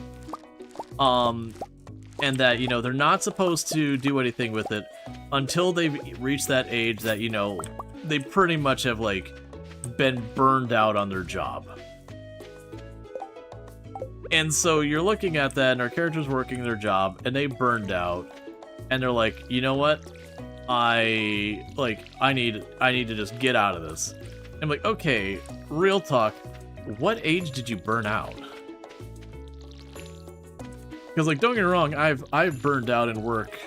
[SPEAKER 1] And that, you know, they're not supposed to do anything with it until they reach that age that, you know, they pretty much have, like, been burned out on their job. And so you're looking at that, and our character's working their job, and they burned out, and they're like, you know what? I need to just get out of this. I'm like, okay, real talk, what age did you burn out? Because, like, don't get me wrong, I've burned out in work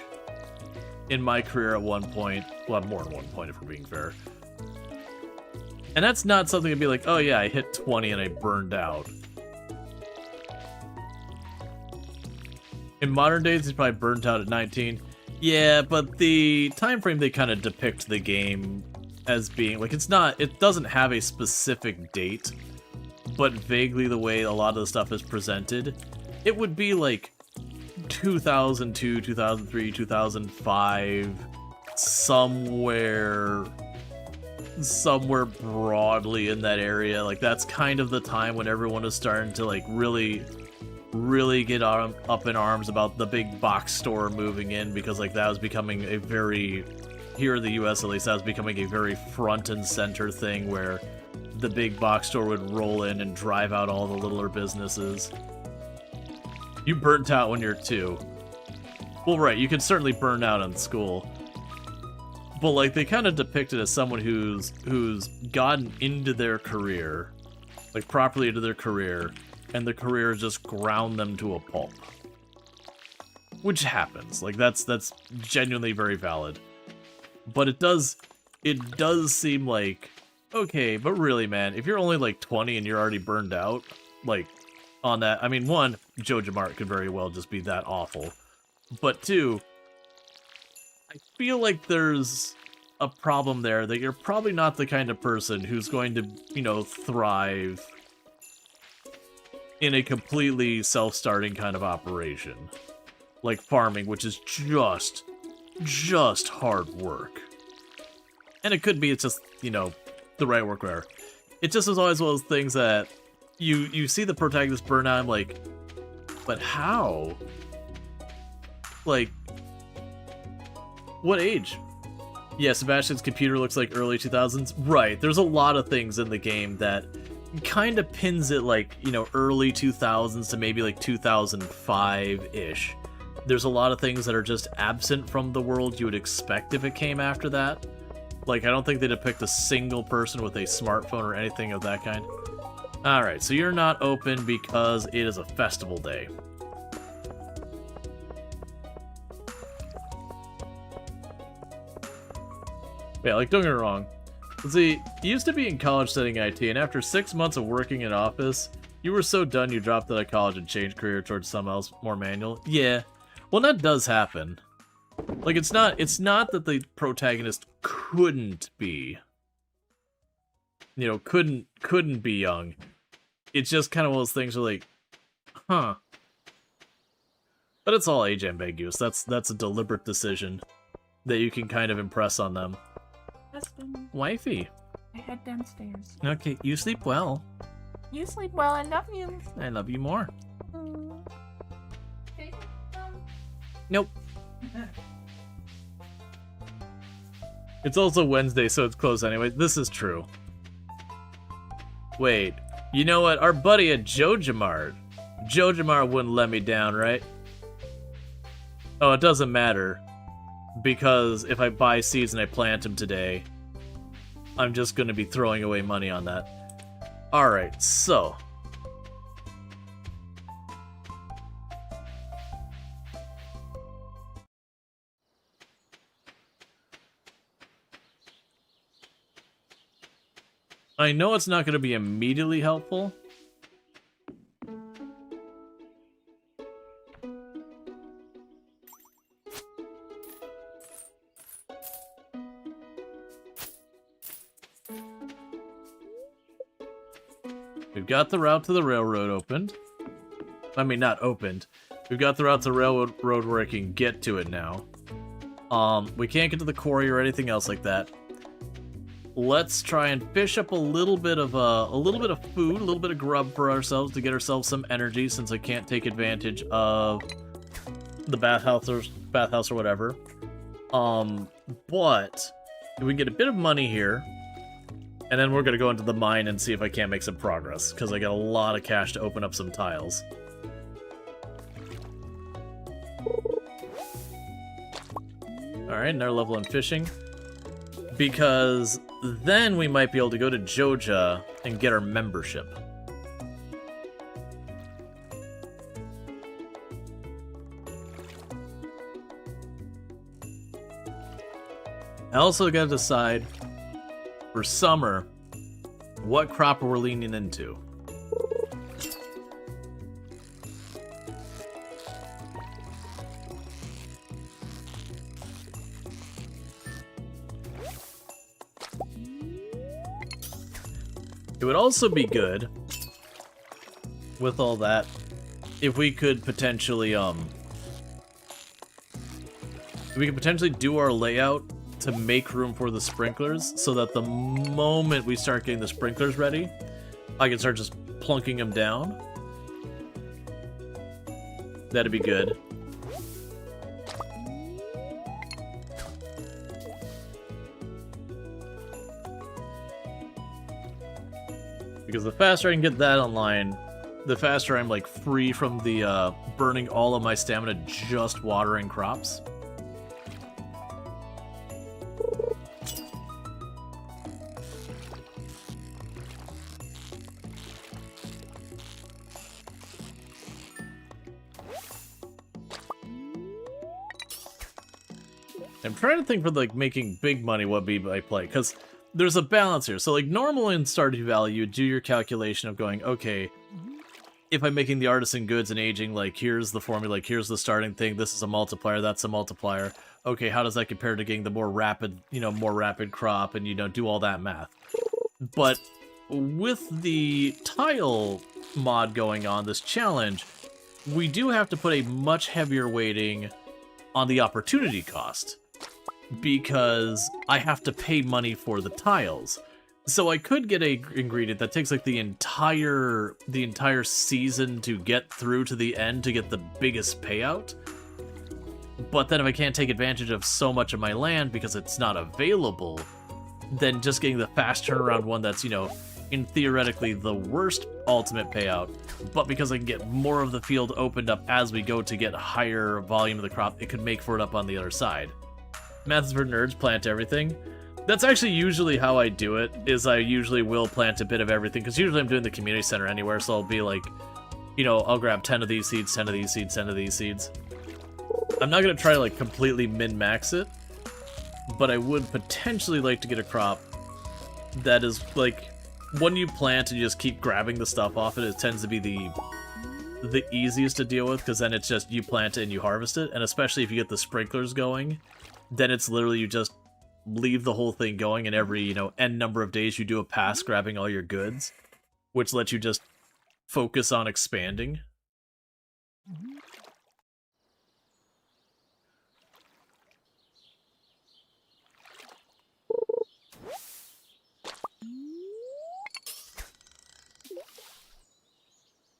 [SPEAKER 1] in my career at one point. Well, more than one point, if we're being fair. And that's not something to be like, oh yeah, I hit 20 and I burned out. In modern days, he's probably burnt out at 19. Yeah, but the time frame they kind of depict the game as being, like, it doesn't have a specific date, but vaguely the way a lot of the stuff is presented, it would be like 2002, 2003, 2005, somewhere broadly in that area. Like, that's kind of the time when everyone is starting to, like, really get up in arms about the big box store moving in, because, like, that was becoming a very, here in the US at least, that was becoming a very front and center thing where the big box store would roll in and drive out all the littler businesses. You burnt out when you're 2. Well, right, you can certainly burn out in school. But, like, they kind of depict it as someone who's gotten into their career, like, properly into their career, and the career just ground them to a pulp. Which happens. Like, that's genuinely very valid. But it does seem like, okay, but really, man, if you're only, like, 20 and you're already burned out, like, on that, I mean, 1, Joja Mart could very well just be that awful. But 2, I feel like there's a problem there that you're probably not the kind of person who's going to, you know, thrive in a completely self-starting kind of operation. Like farming, which is just hard work. And it could be it's just, you know, the right work there. It just is always one of those things that you see the protagonist burn out, I'm like, but how? Like, what age? Yeah, Sebastian's computer looks like early 2000s. Right, there's a lot of things in the game that kind of pins it, like, you know, early 2000s to maybe like 2005-ish. There's a lot of things that are just absent from the world you would expect if it came after that. Like, I don't think they depict a single person with a smartphone or anything of that kind. Alright, so you're not open because it is a festival day. Yeah, like, don't get me wrong. See, you used to be in college studying IT, and after 6 months of working in office, you were so done you dropped out of college and changed career towards something else more manual. Yeah. Well, that does happen. Like, it's not that the protagonist couldn't be, you know, couldn't be young. It's just kind of one of those things where, like, huh. But it's all age ambiguous. That's a deliberate decision that you can kind of impress on them.
[SPEAKER 4] Husband,
[SPEAKER 1] Wifey.
[SPEAKER 4] I head downstairs.
[SPEAKER 1] Okay, you sleep well.
[SPEAKER 4] You sleep well. I love you.
[SPEAKER 1] I love you more.
[SPEAKER 4] Okay.
[SPEAKER 1] Nope. It's also Wednesday, so it's closed anyway. This is true. Wait, you know what? Our buddy at Joja Mart wouldn't let me down, right? Oh, it doesn't matter. Because if I buy seeds and I plant them today, I'm just going to be throwing away money on that. Alright, so. I know it's not going to be immediately helpful. We've got the route to the railroad opened. I mean, not opened. We've got the route to the railroad where I can get to it now. We can't get to the quarry or anything else like that. Let's try and fish up a little bit of food, a little bit of grub for ourselves to get ourselves some energy, since I can't take advantage of the bathhouse or whatever. But we can get a bit of money here, and then we're going to go into the mine and see if I can't make some progress, because I got a lot of cash to open up some tiles. Alright, another level in fishing. Because then we might be able to go to Joja and get our membership. I also got to decide for summer what crop we're leaning into. It would also be good with all that if we could potentially do our layout to make room for the sprinklers, so that the moment we start getting the sprinklers ready, I can start just plunking them down. That'd be good. Because the faster I can get that online, the faster I'm like free from the burning all of my stamina just watering crops. I'm trying to think for like making big money what would be my play, because there's a balance here. So like normal in Stardew Valley, you do your calculation of going, okay, if I'm making the artisan goods and aging, like here's the formula, like here's the starting thing, this is a multiplier, that's a multiplier. Okay, how does that compare to getting the more rapid crop, and do all that math. But with the tile mod going on, this challenge, we do have to put a much heavier weighting on the opportunity cost, because I have to pay money for the tiles. So I could get a ingredient that takes like the entire season to get through to the end to get the biggest payout. But then if I can't take advantage of so much of my land because it's not available, then just getting the fast turnaround one that's, in theoretically the worst ultimate payout, but because I can get more of the field opened up as we go to get higher volume of the crop, it could make for it up on the other side. Math is for nerds, plant everything. That's actually usually how I do it, is I usually will plant a bit of everything, because usually I'm doing the community center anywhere, so I'll be like, I'll grab 10 of these seeds, 10 of these seeds, 10 of these seeds. I'm not going to try to like completely min-max it, but I would potentially like to get a crop that is like, when you plant and you just keep grabbing the stuff off it, it tends to be the easiest to deal with, because then it's just you plant it and you harvest it, and especially if you get the sprinklers going, then it's literally you just leave the whole thing going, and every, n number of days you do a pass grabbing all your goods, which lets you just focus on expanding.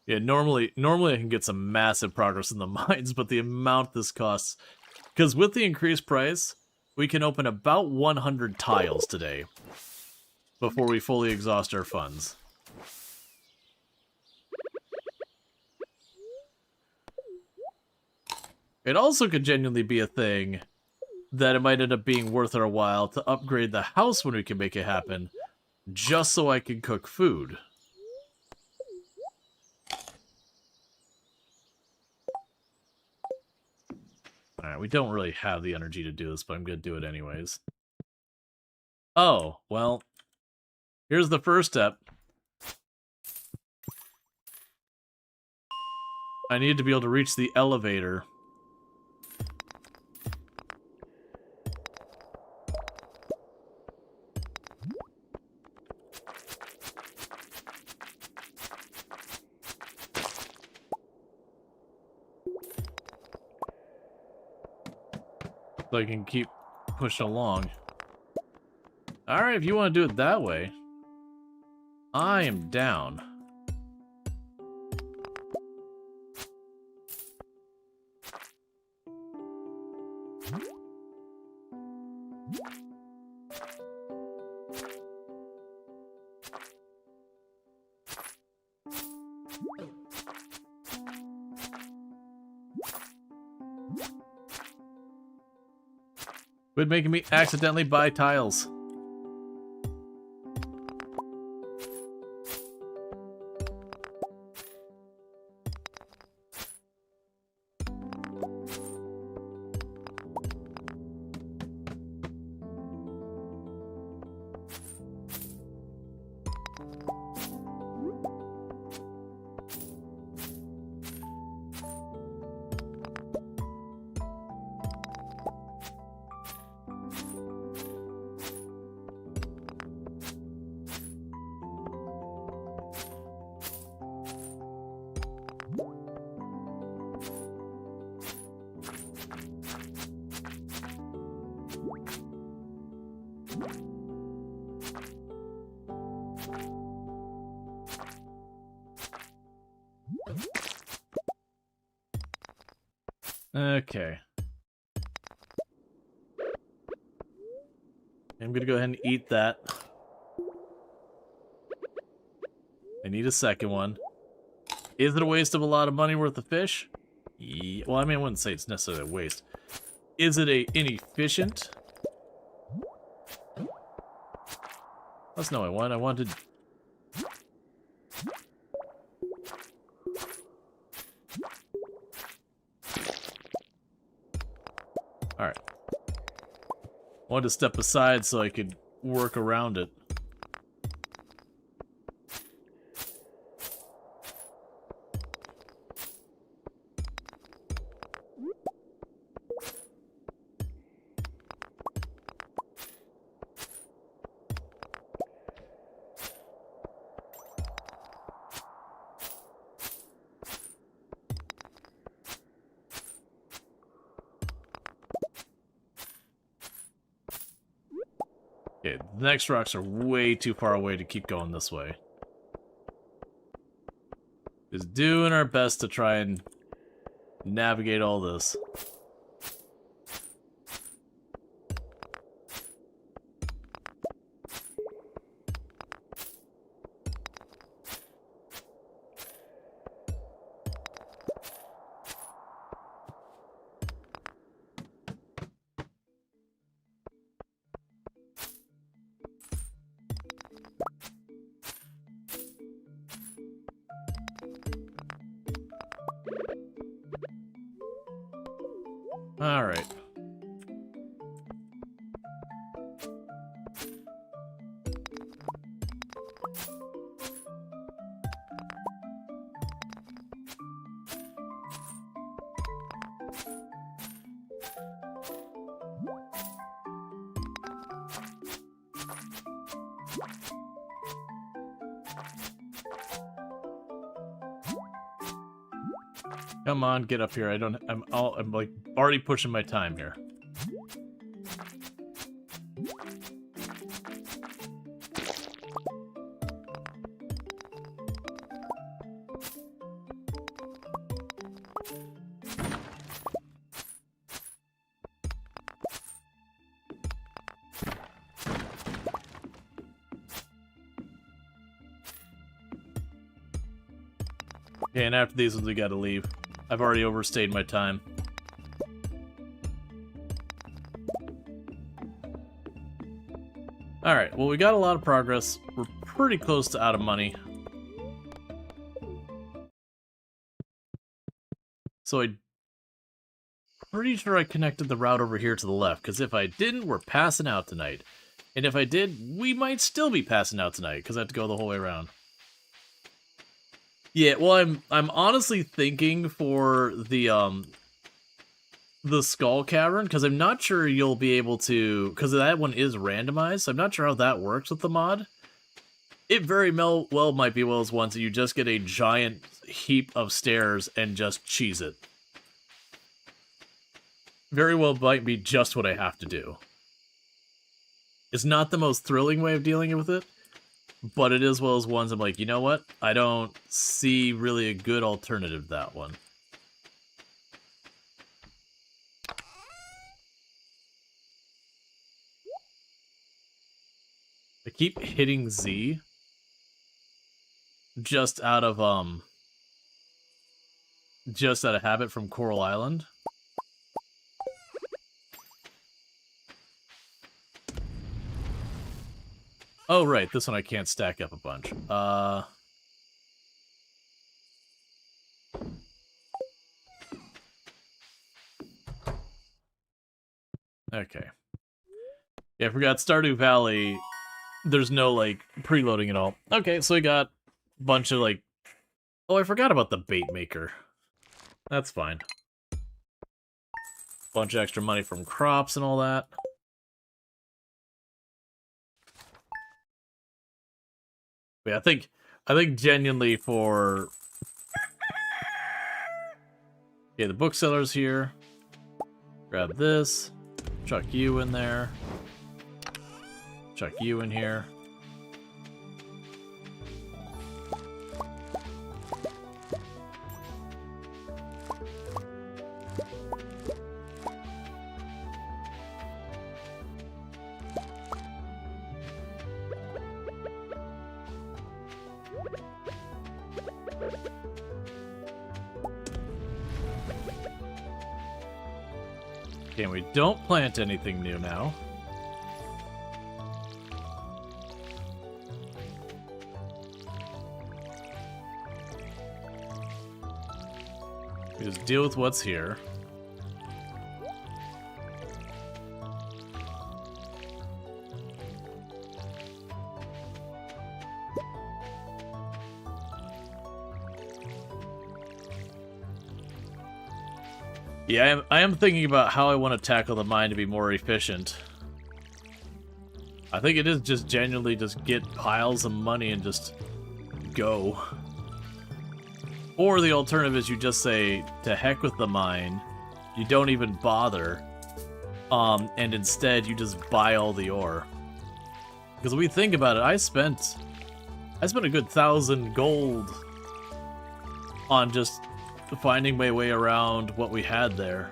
[SPEAKER 1] Yeah, normally I can get some massive progress in the mines, but the amount this costs, because with the increased price, we can open about 100 tiles today before we fully exhaust our funds. It also could genuinely be a thing that it might end up being worth our while to upgrade the house when we can make it happen, just so I can cook food. Alright, we don't really have the energy to do this, but I'm gonna do it anyways. Oh, well, here's the first step. I need to be able to reach the elevator. So I can keep pushing along. Alright, if you want to do it that way, I am down. Quit making me accidentally buy tiles. Okay. I'm gonna go ahead and eat that. I need a second one. Is it a waste of a lot of money worth of fish? Yeah, well, I mean, I wouldn't say it's necessarily a waste. Is it inefficient? That's not what I want. I wanted... Alright. Wanted to step aside so I could work around it. Okay, the next rocks are way too far away to keep going this way. Just doing our best to try and navigate all this. Alright. Come on, get up here. I'm like already pushing my time here. Okay, and after these ones we gotta leave. I've already overstayed my time. Alright, well we got a lot of progress. We're pretty close to out of money. So I'm pretty sure I connected the route over here to the left, because if I didn't, we're passing out tonight. And if I did, we might still be passing out tonight, because I have to go the whole way around. Yeah, well, I'm honestly thinking for the Skull Cavern, because I'm not sure you'll be able to, because that one is randomized, so I'm not sure how that works with the mod. It very well might be one of those ones that you just get a giant heap of stairs and just cheese it. Very well might be just what I have to do. It's not the most thrilling way of dealing with it, but it is one of those ones I'm like, you know what? I don't see really a good alternative to that one. I keep hitting Z just out of habit from Coral Island. Oh, right, this one I can't stack up a bunch. Okay. Yeah, I forgot Stardew Valley, there's no, like, preloading at all. Okay, so we got a bunch of, like... Oh, I forgot about the bait maker. That's fine. Bunch of extra money from crops and all that. Yeah, I think genuinely for... Yeah, the bookseller's here. Grab this. Chuck you in there. Chuck you in here. Okay, we don't plant anything new now. We just deal with what's here. Yeah, I am thinking about how I want to tackle the mine to be more efficient. I think it is just genuinely just get piles of money and just go. Or the alternative is you just say, to heck with the mine, you don't even bother, and instead you just buy all the ore. Because when we think about it, I spent a good 1,000 gold on just finding my way around what we had there.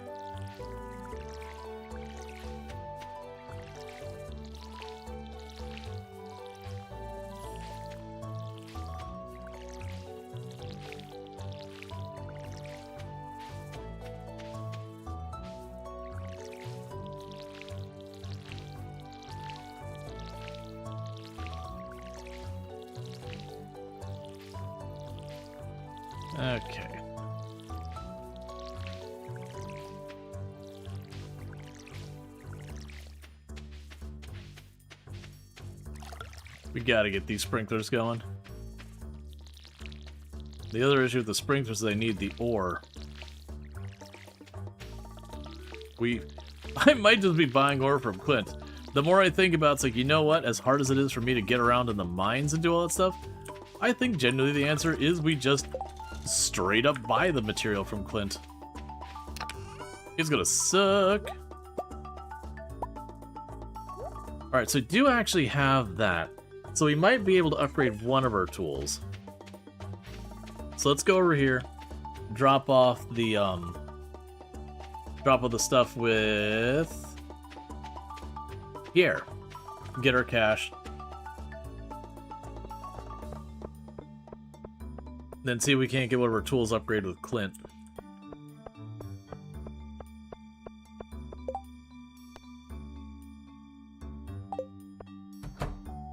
[SPEAKER 1] Okay. We gotta get these sprinklers going. The other issue with the sprinklers is they need the ore. I might just be buying ore from Clint. The more I think about it, it's like, you know what? As hard as it is for me to get around in the mines and do all that stuff, I think genuinely the answer is we just straight up buy the material from Clint. It's gonna suck. Alright, so we do actually have that. So we might be able to upgrade one of our tools. So let's go over here, drop off the stuff with here. Get our cash. Then see if we can't get one of our tools upgraded with Clint.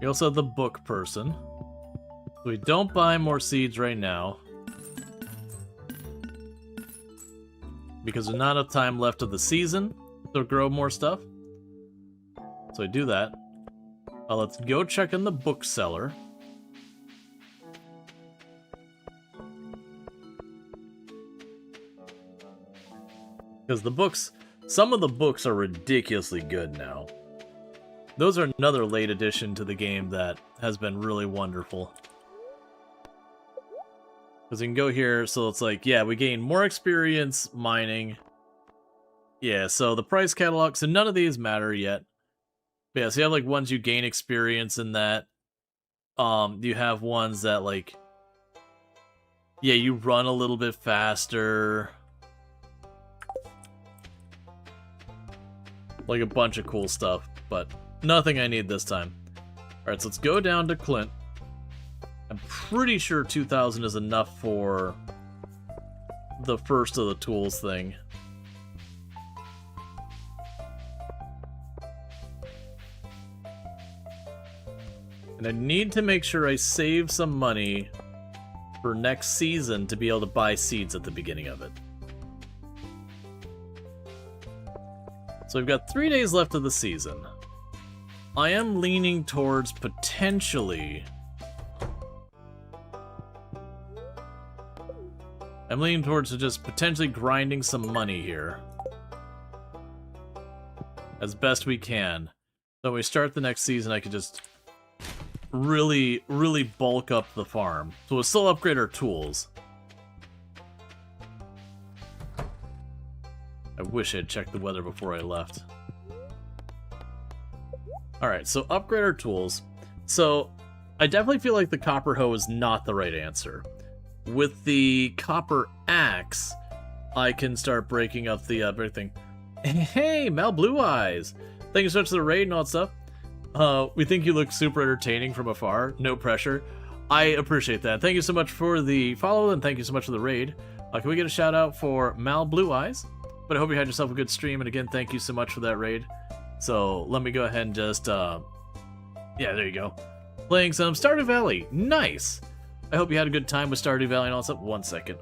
[SPEAKER 1] We also have the book person. We don't buy more seeds right now, because there's not enough time left of the season to grow more stuff. So I do that. Let's go check in the bookseller. Because the books, some of the books are ridiculously good now. Those are another late addition to the game that has been really wonderful. Because you can go here, so it's like, yeah, we gain more experience mining. Yeah, so the price catalog, so none of these matter yet. But yeah, so you have like ones you gain experience in that. You have ones that like, yeah, you run a little bit faster. Like a bunch of cool stuff, but nothing I need this time. Alright, so let's go down to Clint. I'm pretty sure 2,000 is enough for the first of the tools thing. And I need to make sure I save some money for next season to be able to buy seeds at the beginning of it. So we've got 3 days left of the season. I am leaning towards potentially... I'm leaning towards just potentially grinding some money here. As best we can. So when we start the next season, I could just really bulk up the farm. So we'll still upgrade our tools. I wish I had checked the weather before I left. Alright, so upgrade our tools. So, I definitely feel like the copper hoe is not the right answer. With the copper axe, I can start breaking up the everything. Hey, Mal Blue Eyes! Thank you so much for the raid and all that stuff. We think you look super entertaining from afar. No pressure. I appreciate that. Thank you so much for the follow, and thank you so much for the raid. Can we get a shout out for Mal Blue Eyes? But I hope you had yourself a good stream, and again, thank you so much for that raid. So, let me go ahead and just, yeah, there you go. Playing some Stardew Valley. Nice! I hope you had a good time with Stardew Valley and all that stuff. 1 second.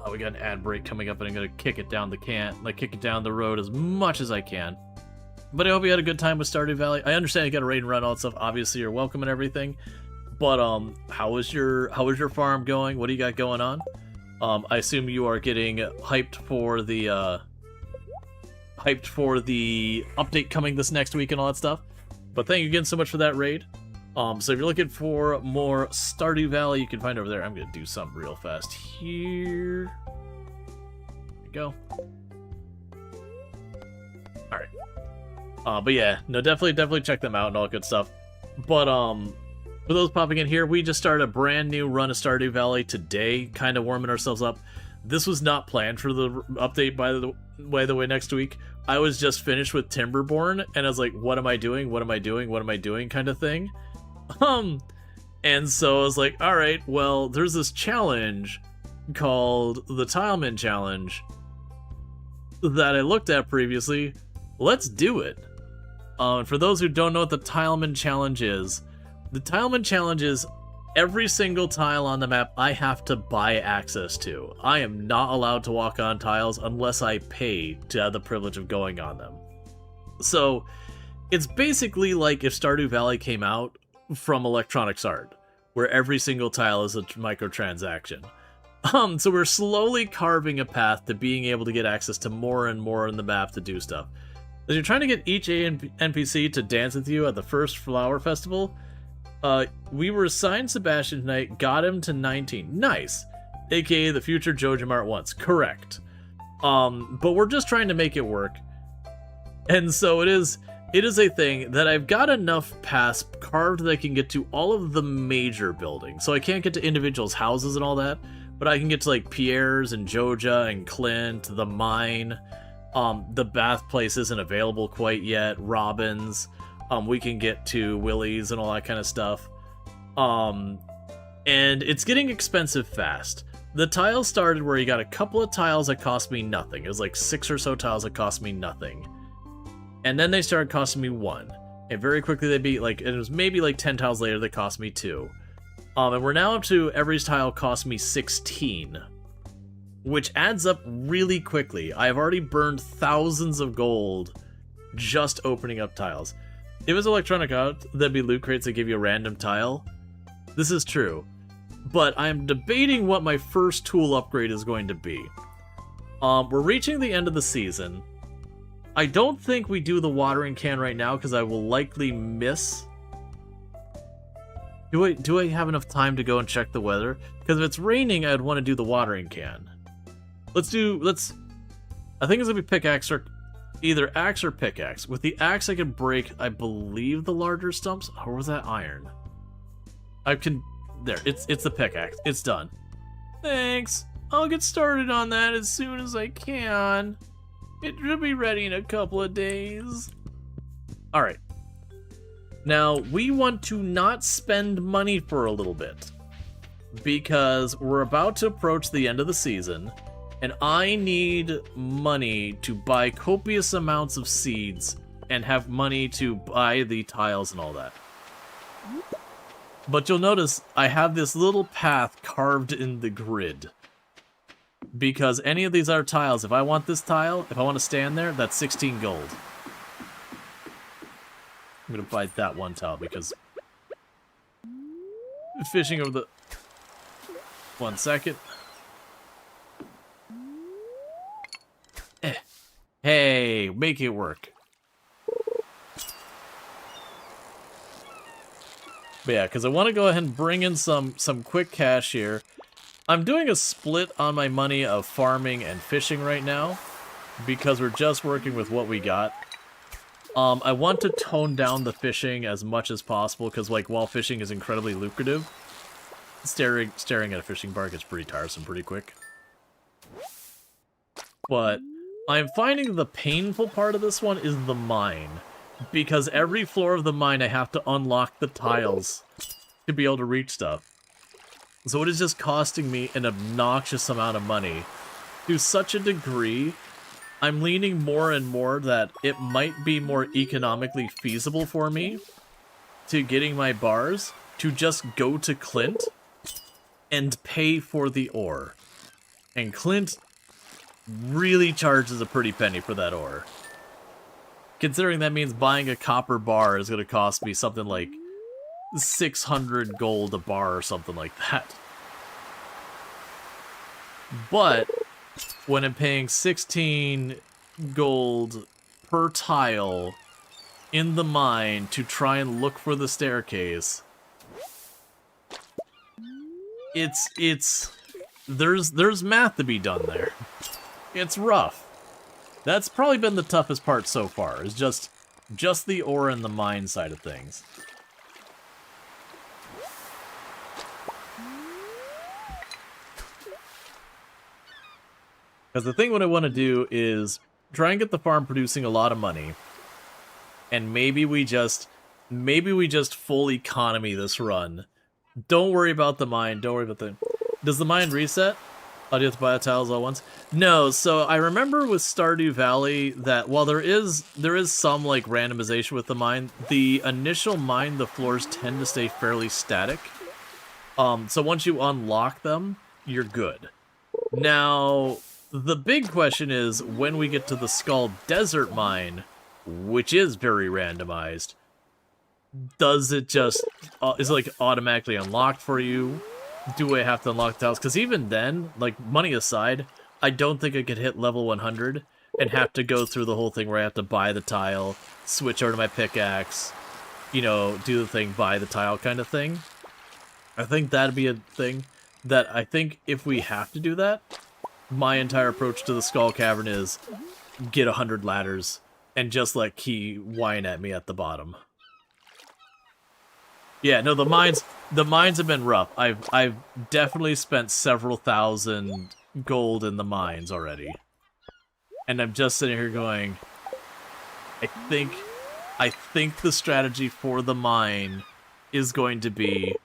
[SPEAKER 1] Oh, we got an ad break coming up, and I'm gonna kick it down kick it down the road as much as I can. But I hope you had a good time with Stardew Valley. I understand you got a raid and run, all that stuff. Obviously, you're welcome and everything. But, how was your farm going? What do you got going on? I assume you are getting hyped for the update coming this next week and all that stuff. But thank you again so much for that raid. So if you're looking for more Stardew Valley, you can find over there. I'm gonna do something real fast here. There we go. Alright. But yeah, no, definitely check them out and all that good stuff. But, for those popping in here, we just started a brand new run of Stardew Valley today, kind of warming ourselves up. This was not planned for the update, by the way, next week. I was just finished with Timberborn, and I was like, what am I doing? What am I doing? What am I doing? Kind of thing. And so I was like, alright, well, there's this challenge called the Tileman Challenge that I looked at previously. Let's do it. For those who don't know what the Tileman Challenge is, the Tileman Challenge is every single tile on the map I have to buy access to. I am not allowed to walk on tiles unless I pay to have the privilege of going on them. So, it's basically like if Stardew Valley came out from Electronic Arts, where every single tile is a microtransaction. So we're slowly carving a path to being able to get access to more and more in the map to do stuff. As you're trying to get each NPC to dance with you at the first flower festival, we were assigned Sebastian tonight, got him to 19. Nice! AKA the future Jojo Mart once. Correct. But we're just trying to make it work. And so it is a thing that I've got enough paths carved that I can get to all of the major buildings. So I can't get to individuals' houses and all that, but I can get to like Pierre's and Joja and Clint, the mine. The bath place isn't available quite yet. Robin's. We can get to Willie's and all that kind of stuff. And it's getting expensive fast. The tiles started where you got a couple of tiles that cost me nothing. It was like 6 or so tiles that cost me nothing. And then they started costing me 1. And very quickly they beat, like, it was maybe like 10 tiles later that cost me 2. And we're now up to every tile cost me 16. Which adds up really quickly. I have already burned thousands of gold just opening up tiles. If it was Electronic Arts, there'd be loot crates that give you a random tile. This is true. But I'm debating what my first tool upgrade is going to be. We're reaching the end of the season. I don't think we do the watering can right now because I will likely miss. Do I have enough time to go and check the weather? Because if it's raining, I'd want to do the watering can. I think it's gonna be pickaxe or either axe or pickaxe. With the axe, I can break, I believe, the larger stumps. Or was that iron? There, it's the pickaxe. It's done. Thanks. I'll get started on that as soon as I can. It should be ready in a couple of days. Alright. Now, we want to not spend money for a little bit. Because we're about to approach the end of the season. And I need money to buy copious amounts of seeds. And have money to buy the tiles and all that. But you'll notice I have this little path carved in the grid. Because any of these other tiles, if I want this tile, if I want to stand there, that's 16 gold. I'm going to buy that one tile because... Fishing over the... 1 second. Hey, make it work. But yeah, because I want to go ahead and bring in some quick cash here. I'm doing a split on my money of farming and fishing right now because we're just working with what we got. I want to tone down the fishing as much as possible because, like, while fishing is incredibly lucrative, staring at a fishing bar gets pretty tiresome pretty quick. But I'm finding the painful part of this one is the mine. Because every floor of the mine I have to unlock the tiles to be able to reach stuff. So it is just costing me an obnoxious amount of money. To such a degree, I'm leaning more and more that it might be more economically feasible for me to getting my bars to just go to Clint and pay for the ore. And Clint really charges a pretty penny for that ore. Considering that means buying a copper bar is going to cost me something like 600 gold a bar or something like that. But when I'm paying 16 gold per tile in the mine to try and look for the staircase, there's math to be done there. It's rough. That's probably been the toughest part so far, is just the ore and the mine side of things. Because the thing what I want to do is try and get the farm producing a lot of money. And maybe we just full economy this run. Don't worry about the mine, don't worry about the... Does the mine reset? Oh, do you have to buy the tiles all at once? No, so I remember with Stardew Valley that while there is some like randomization with the mine, the initial mine, the floors tend to stay fairly static. So once you unlock them, you're good. Now, the big question is when we get to the Skull Desert mine, which is very randomized, does it just, is it like automatically unlocked for you? Do I have to unlock the tiles? Because even then, like, money aside, I don't think I could hit level 100 and have to go through the whole thing where I have to buy the tile, switch over to my pickaxe, you know, do the thing, buy the tile kind of thing. I think that'd be a thing that I think if we have to do that, my entire approach to the Skull Cavern is get 100 ladders and just let Key whine at me at the bottom. Yeah, no, the mines have been rough. I've definitely spent several thousand gold in the mines already. And I'm just sitting here going, I think the strategy for the mine is going to be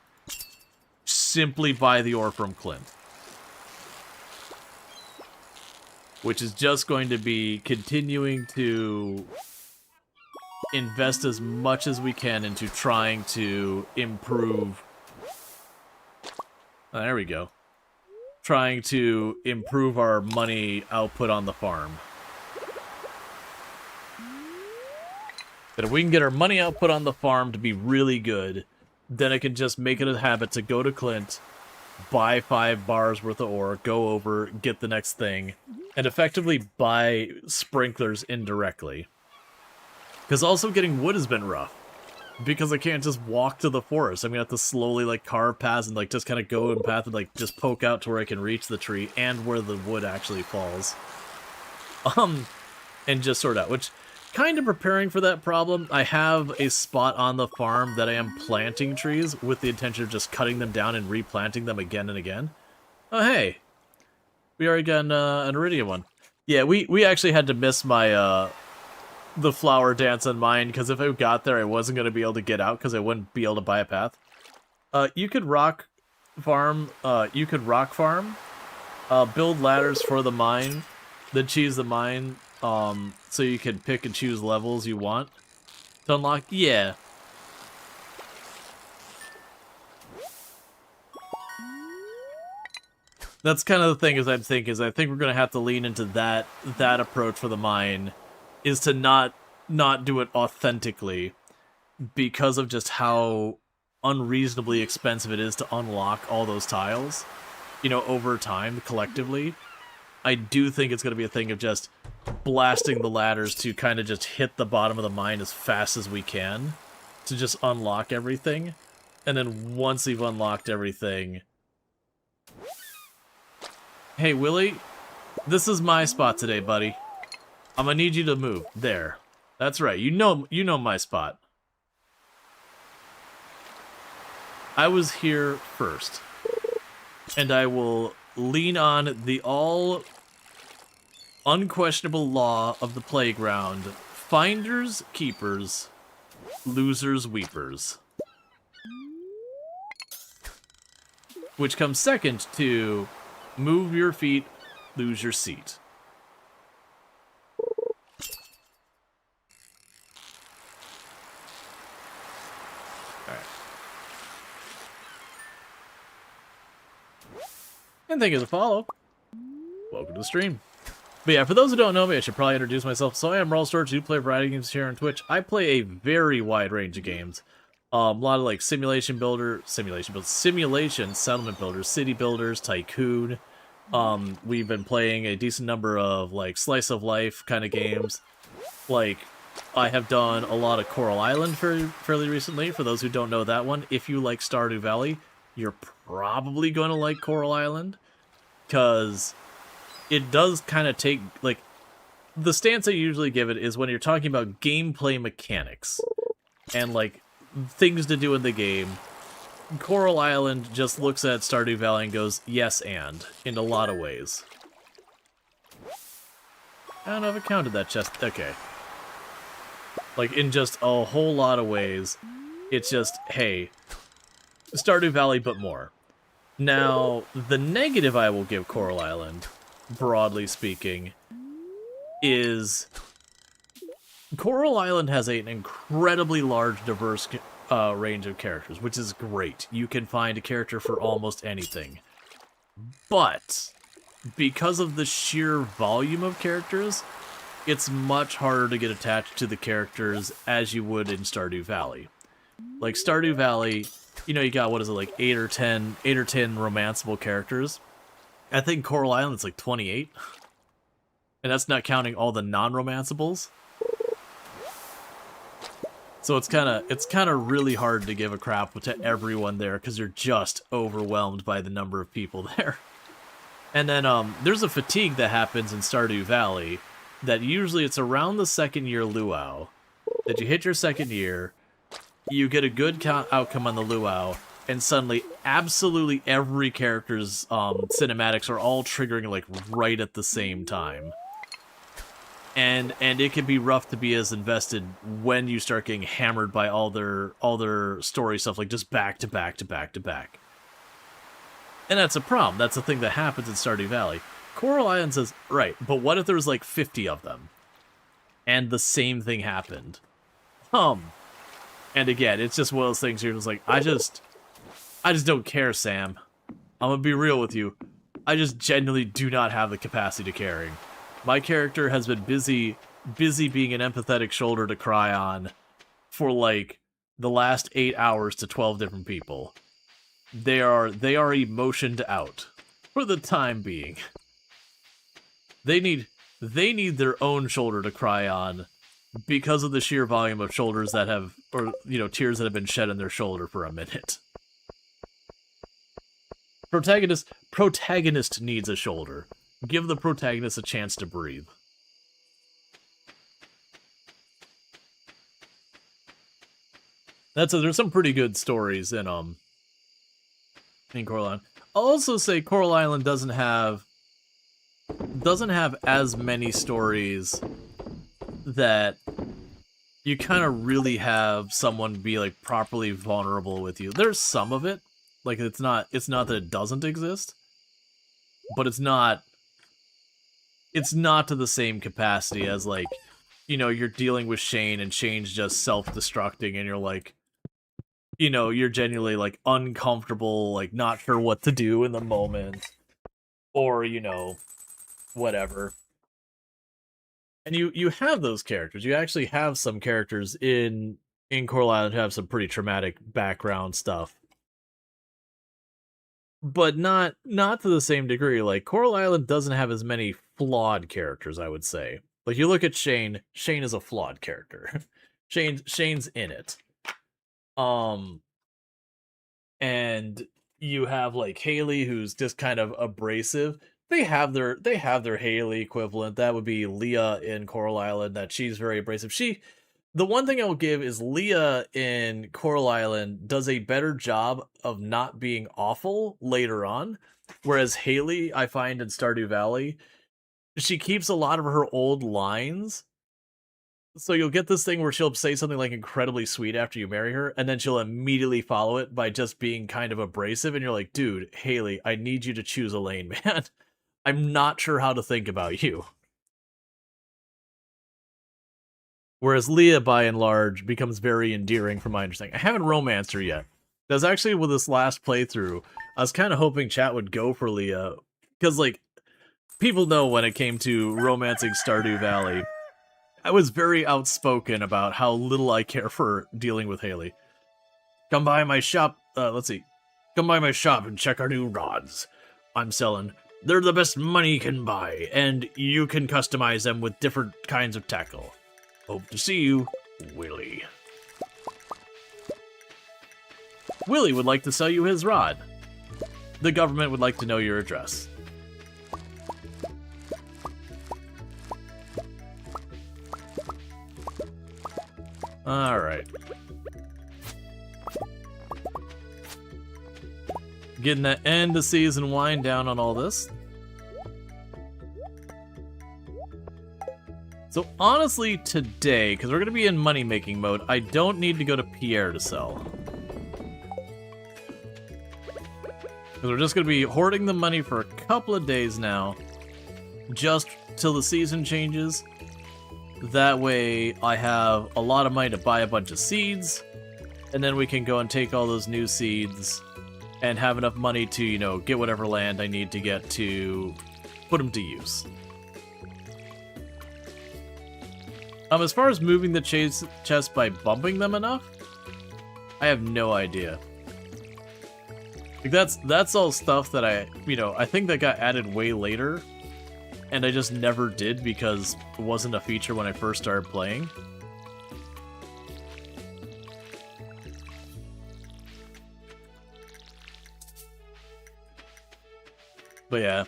[SPEAKER 1] simply buy the ore from Clint. Which is just going to be continuing to invest as much as we can into trying to improve... Oh, there we go. Trying to improve our money output on the farm. But if we can get our money output on the farm to be really good, then I can just make it a habit to go to Clint, buy 5 bars worth of ore, go over, get the next thing, and effectively buy sprinklers indirectly. Because also getting wood has been rough. Because I can't just walk to the forest. I'm gonna have to slowly, like, carve paths and, like, just kind of go in path and, like, just poke out to where I can reach the tree and where the wood actually falls. And just sort out, which, kind of preparing for that problem, I have a spot on the farm that I am planting trees with the intention of just cutting them down and replanting them again and again. Oh, hey. We already got an iridium one. Yeah, we actually had to miss my, the flower dance on mine, because if I got there, I wasn't going to be able to get out, because I wouldn't be able to buy a path. You could rock farm, build ladders for the mine, then choose the mine, so you can pick and choose levels you want to unlock. Yeah. That's kind of the thing. I think we're gonna have to lean into that approach for the mine, is to not do it authentically, because of just how unreasonably expensive it is to unlock all those tiles, over time collectively. I do think it's gonna be a thing of just blasting the ladders to kind of just hit the bottom of the mine as fast as we can to just unlock everything, and then once we've unlocked everything. Hey, Willie, this is my spot today, buddy. I'm gonna need you to move. There. That's right. You know my spot. I was here first. And I will lean on the all unquestionable law of the playground. Finders, keepers, losers, weepers. Which comes second to move your feet, lose your seat. Alright. And thank you for the follow. Welcome to the stream. But yeah, for those who don't know me, I should probably introduce myself. So I am Rual Storge, who play a variety of games here on Twitch. I play a very wide range of games. A lot of like simulation, settlement builders, city builders, tycoon. We've been playing a decent number of like slice of life kind of games. Like, I have done a lot of Coral Island fairly recently. For those who don't know that one, if you like Stardew Valley, you're probably going to like Coral Island, because it does kind of take, like, the stance I usually give it is when you're talking about gameplay mechanics and like things to do in the game, Coral Island just looks at Stardew Valley and goes, yes, and, in a lot of ways. I don't know if I counted that chest. Okay. Like, in just a whole lot of ways, it's just, hey, Stardew Valley, but more. Now, the negative I will give Coral Island, broadly speaking, is Coral Island has an incredibly large, diverse range of characters, which is great. You can find a character for almost anything. But because of the sheer volume of characters, it's much harder to get attached to the characters as you would in Stardew Valley. Like, Stardew Valley, you got, what is it, like 8 or 10 romanceable characters. I think Coral Island's like 28. And that's not counting all the non-romanceables. So it's kind of really hard to give a crap to everyone there, because you're just overwhelmed by the number of people there. And then there's a fatigue that happens in Stardew Valley that usually it's around the second year luau that you hit your second year, you get a good outcome on the luau, and suddenly absolutely every character's cinematics are all triggering like right at the same time. And it can be rough to be as invested when you start getting hammered by all their story stuff, like just back to back to back to back. And that's a problem. That's the thing that happens in Stardew Valley. Coral Island says, right, but what if there was like 50 of them? And the same thing happened. And again, it's just one of those things here. It's like, I just don't care, Sam. I'm gonna be real with you. I just genuinely do not have the capacity to caring. My character has been busy being an empathetic shoulder to cry on for like the last 8 hours to 12 different people. They are emotioned out for the time being. They need their own shoulder to cry on because of the sheer volume of shoulders that have, or tears that have been shed on their shoulder for a minute. Protagonist needs a shoulder. Give the protagonist a chance to breathe. There's some pretty good stories in Coral Island. I'll also say Coral Island doesn't have as many stories that you kind of really have someone be like properly vulnerable with you. There's some of it. Like, it's not that it doesn't exist, but it's not to the same capacity as, like, you're dealing with Shane and Shane's just self-destructing and you're like, you're genuinely like uncomfortable, like not sure what to do in the moment. or, you know, whatever. And you have those characters. You actually have some characters in Coral Island who have some pretty traumatic background stuff. But not to the same degree. Like, Coral Island doesn't have as many flawed characters, I would say. Like, you look at Shane is a flawed character. Shane's in it. And you have like Haley, who's just kind of abrasive. They have their Haley equivalent. That would be Leah in Coral Island, that she's very abrasive. The one thing I will give is Leah in Coral Island does a better job of not being awful later on, whereas Haley, I find in Stardew Valley, she keeps a lot of her old lines. So you'll get this thing where she'll say something like incredibly sweet after you marry her, and then she'll immediately follow it by just being kind of abrasive, and you're like, dude, Haley, I need you to choose a lane, man. I'm not sure how to think about you. Whereas Leah, by and large, becomes very endearing from my understanding. I haven't romanced her yet. That's actually with this last playthrough. I was kind of hoping chat would go for Leah. Because, like, people know when it came to romancing Stardew Valley, I was very outspoken about how little I care for dealing with Haley. Come by my shop, let's see. Come by my shop and check our new rods I'm selling. They're the best money can buy, and you can customize them with different kinds of tackle. Hope to see you, Willie. Willie would like to sell you his rod. The government would like to know your address. Alright. Getting that end of season wind down on all this. So honestly, today, because we're going to be in money-making mode, I don't need to go to Pierre to sell. Because we're just going to be hoarding the money for a couple of days now, just till the season changes. That way, I have a lot of money to buy a bunch of seeds, and then we can go and take all those new seeds and have enough money to, you know, get whatever land I need to get to put them to use. As far as moving the chest by bumping them enough, I have no idea. Like, that's all stuff that I think that got added way later, and I just never did because it wasn't a feature when I first started playing. But yeah.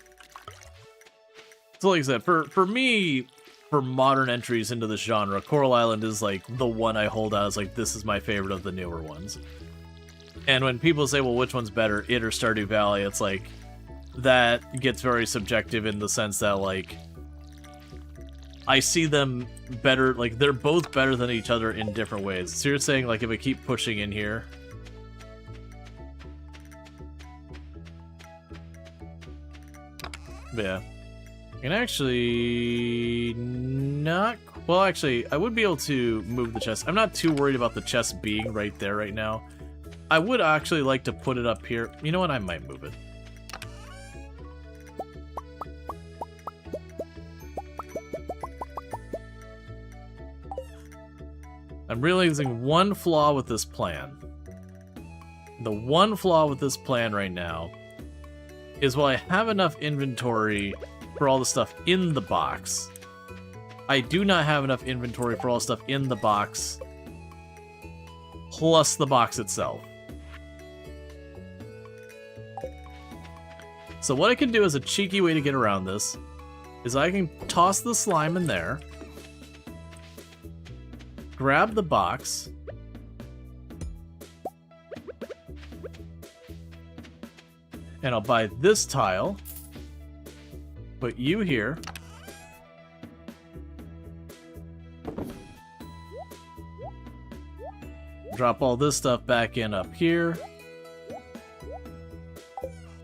[SPEAKER 1] So like I said, for me, for modern entries into this genre, Coral Island is like the one I hold out as like, this is my favorite of the newer ones. And when people say, well, which one's better, it or Stardew Valley, it's like, that gets very subjective in the sense that, like, I see them better, like, they're both better than each other in different ways. So you're saying, like, if I keep pushing in here... But yeah. And actually... not... Well, actually, I would be able to move the chest. I'm not too worried about the chest being right there right now. I would actually like to put it up here. You know what? I might move it. I'm realizing one flaw with this plan. The one flaw with this plan right now is while I have enough inventory for all the stuff in the box, I do not have enough inventory for all the stuff in the box plus the box itself. So what I can do as a cheeky way to get around this is I can toss the slime in there, grab the box, and I'll buy this tile, put you here, drop all this stuff back in up here,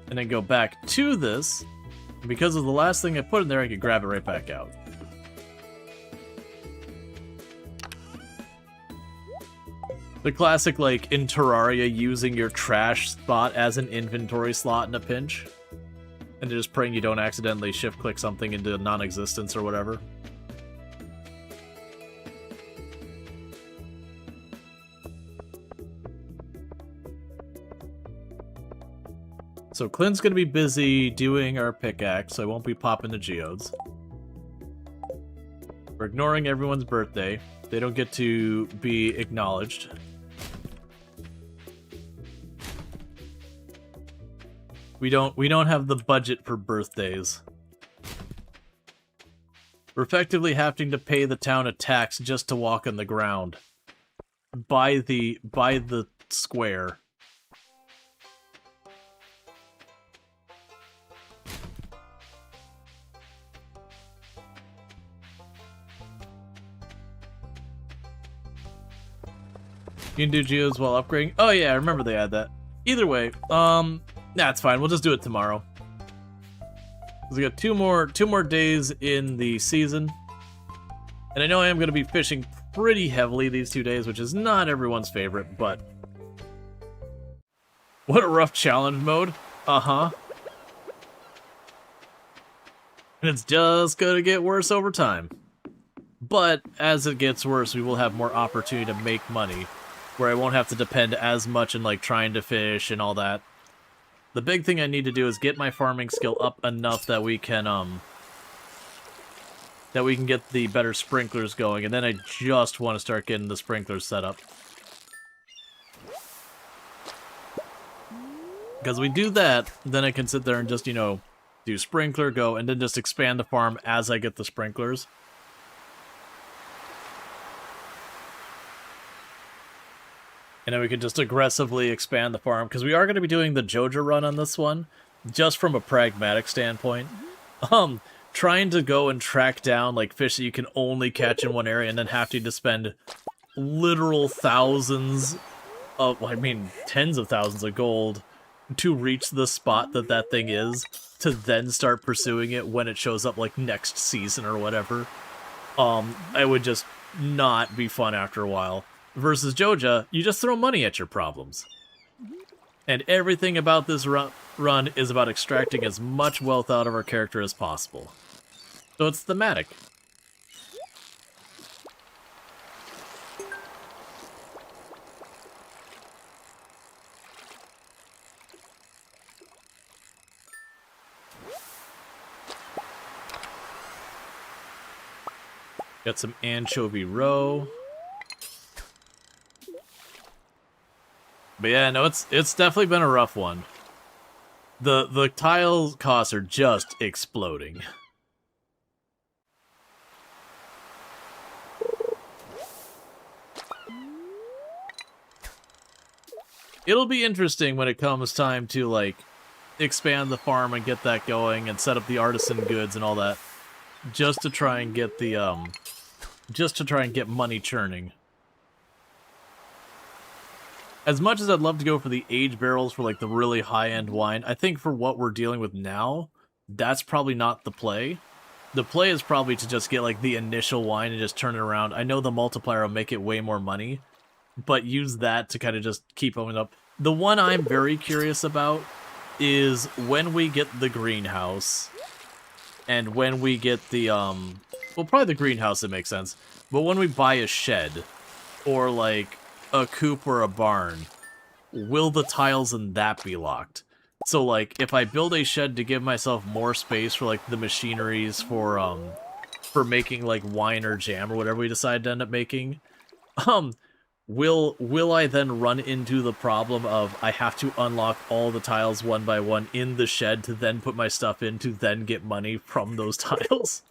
[SPEAKER 1] and then go back to this. And because of the last thing I put in there, I can grab it right back out. The classic, like, in Terraria, using your trash spot as an inventory slot in a pinch. And you're just praying you don't accidentally shift-click something into non-existence or whatever. So Clint's gonna be busy doing our pickaxe, so I won't be popping the geodes. We're ignoring everyone's birthday. They don't get to be acknowledged. We don't have the budget for birthdays. We're effectively having to pay the town a tax just to walk on the ground. By the square. You can do geodes while upgrading. Oh yeah, I remember they had that. Either way, it's fine. We'll just do it tomorrow. We got two more days in the season, and I know I am going to be fishing pretty heavily these 2 days, which is not everyone's favorite. But what a rough challenge mode. And it's just gonna get worse over time. But as it gets worse, we will have more opportunity to make money, where I won't have to depend as much on like trying to fish and all that. The big thing I need to do is get my farming skill up enough that we can get the better sprinklers going, and then I just want to start getting the sprinklers set up. Because we do that, then I can sit there and just, you know, do sprinkler, go, and then just expand the farm as I get the sprinklers. And then we can just aggressively expand the farm, because we are going to be doing the Joja run on this one, just from a pragmatic standpoint. Trying to go and track down, like, fish that you can only catch in one area, and then having to spend literal thousands of, well, I mean, tens of thousands of gold to reach the spot that that thing is, to then start pursuing it when it shows up, like, next season or whatever. It would just not be fun after a while. Versus Joja, you just throw money at your problems. And everything about this run is about extracting as much wealth out of our character as possible. So it's thematic. Got some anchovy roe. But yeah, no, it's definitely been a rough one. The tile costs are just exploding. It'll be interesting when it comes time to, like, expand the farm and get that going and set up the artisan goods and all that, just to try and get the money churning. As much as I'd love to go for the aged barrels for, like, the really high-end wine, I think for what we're dealing with now, that's probably not the play. The play is probably to just get, like, the initial wine and just turn it around. I know the multiplier will make it way more money, but use that to kind of just keep opening up. The one I'm very curious about is when we get the greenhouse, and when we get the, well, probably the greenhouse, it makes sense, but when we buy a shed, or, like, a coop or a barn, will the tiles in that be locked? So, like, if I build a shed to give myself more space for, like, the machineries for making, like, wine or jam or whatever we decide to end up making, will I then run into the problem of I have to unlock all the tiles one by one in the shed to then put my stuff in to then get money from those tiles?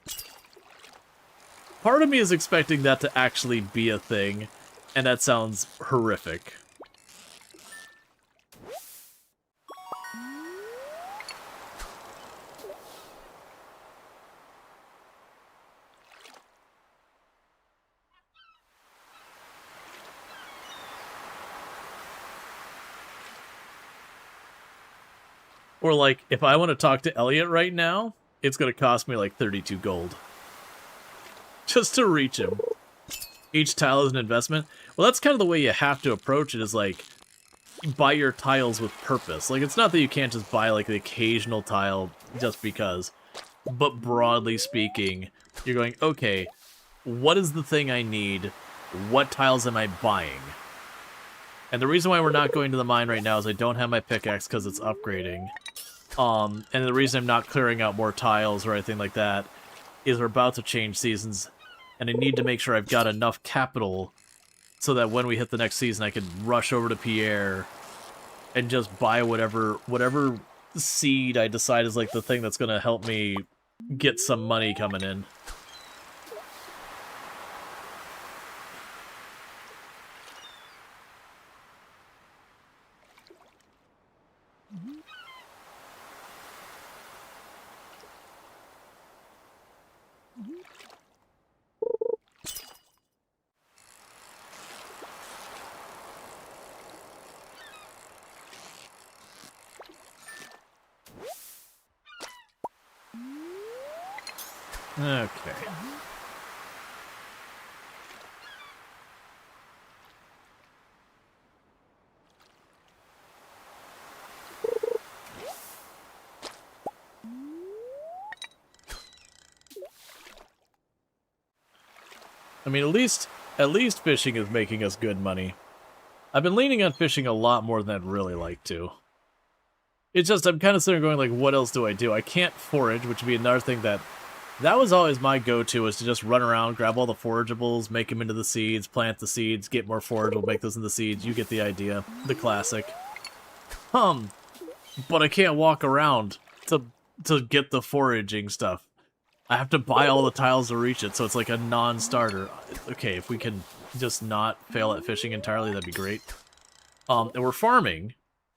[SPEAKER 1] Part of me is expecting that to actually be a thing, and that sounds horrific. Or, like, if I want to talk to Elliot right now, it's going to cost me, like, 32 gold. Just to reach him. Each tile is an investment. Well, that's kind of the way you have to approach it, is, like, buy your tiles with purpose. Like, it's not that you can't just buy, like, the occasional tile just because. But broadly speaking, you're going, okay, what is the thing I need? What tiles am I buying? And the reason why we're not going to the mine right now is I don't have my pickaxe because it's upgrading. And the reason I'm not clearing out more tiles or anything like that is we're about to change seasons, and I need to make sure I've got enough capital so that when we hit the next season, I can rush over to Pierre and just buy whatever seed I decide is like the thing that's going to help me get some money coming in. Okay. I mean, at least fishing is making us good money. I've been leaning on fishing a lot more than I'd really like to. It's just, I'm kind of sitting there going, like, what else do I do? I can't forage, which would be another thing that was always my go-to, is to just run around, grab all the forageables, make them into the seeds, plant the seeds, get more forageable, make those into seeds. You get the idea. The classic. But I can't walk around to get the foraging stuff. I have to buy all the tiles to reach it, so it's like a non-starter. Okay, if we can just not fail at fishing entirely, that'd be great. And we're farming.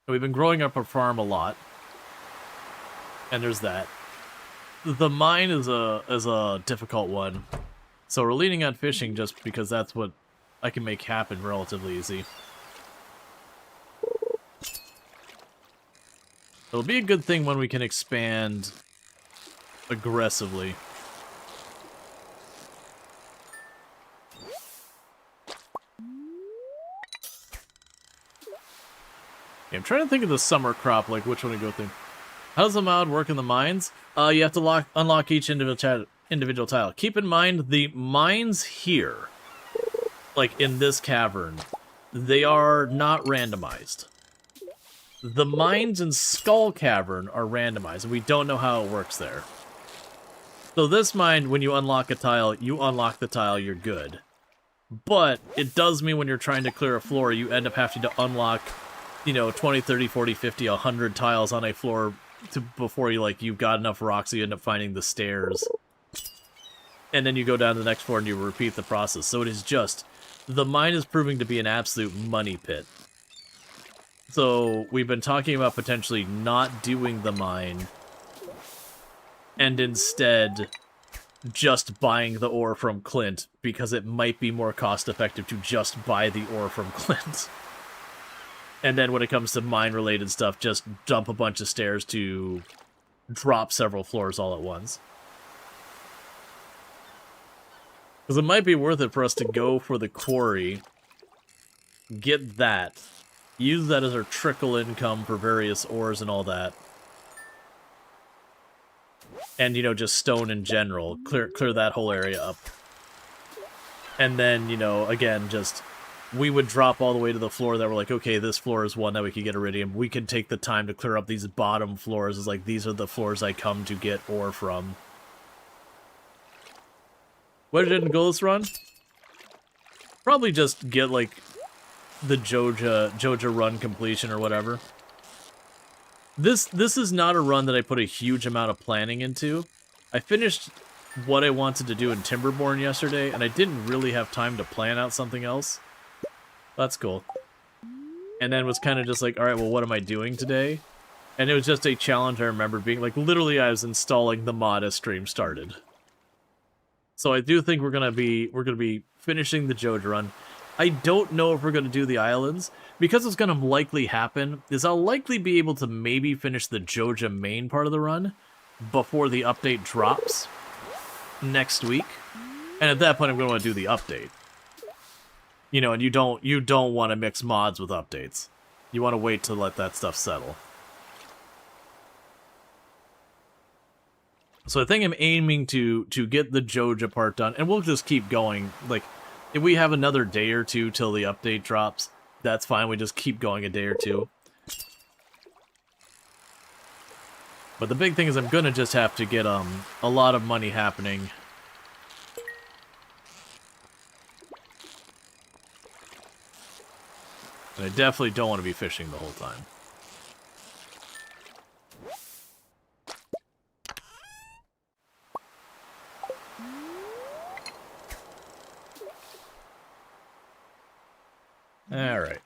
[SPEAKER 1] We've been growing up our farm a lot. And there's that. The mine is a difficult one. So we're leaning on fishing just because that's what I can make happen relatively easy. It'll be a good thing when we can expand aggressively. Okay, I'm trying to think of the summer crop, like which one to go through. How does the mod work in the mines? You have to unlock each individual tile. Keep in mind, the mines here, like in this cavern, they are not randomized. The mines in Skull Cavern are randomized, and we don't know how it works there. So this mine, when you unlock a tile, you unlock the tile, you're good. But it does mean when you're trying to clear a floor, you end up having to unlock, you know, 20, 30, 40, 50, 100 tiles on a floor before you've got enough rocks, so you end up finding the stairs. And then you go down to the next floor and you repeat the process. So it is just, the mine is proving to be an absolute money pit. So we've been talking about potentially not doing the mine and instead just buying the ore from Clint, because it might be more cost effective to just buy the ore from Clint. And then when it comes to mine-related stuff, just dump a bunch of stairs to drop several floors all at once. Because it might be worth it for us to go for the quarry, get that, use that as our trickle income for various ores and all that. And, you know, just stone in general. Clear that whole area up. And then, you know, again, just... we would drop all the way to the floor that we're like, okay, this floor is one that we could get iridium. We can take the time to clear up these bottom floors. It's like, these are the floors I come to get ore from. Why didn't go this run? Probably just get, like, the Joja run completion or whatever. This is not a run that I put a huge amount of planning into. I finished what I wanted to do in Timberborn yesterday, and I didn't really have time to plan out something else. That's cool. And then was kind of just like, alright, well, what am I doing today? And it was just a challenge I remember being, like, literally I was installing the mod as stream started. So I do think we're gonna be finishing the Joja run. I don't know if we're gonna do the islands. Because what's gonna likely happen is I'll likely be able to maybe finish the Joja main part of the run before the update drops next week. And at that point I'm gonna want to do the update. You know, and you don't want to mix mods with updates. You want to wait to let that stuff settle. So I think I'm aiming to get the Joja part done, and we'll just keep going. Like, if we have another day or two till the update drops, that's fine. We just keep going a day or two. But the big thing is I'm gonna just have to get a lot of money happening. And I definitely don't want to be fishing the whole time. Alright.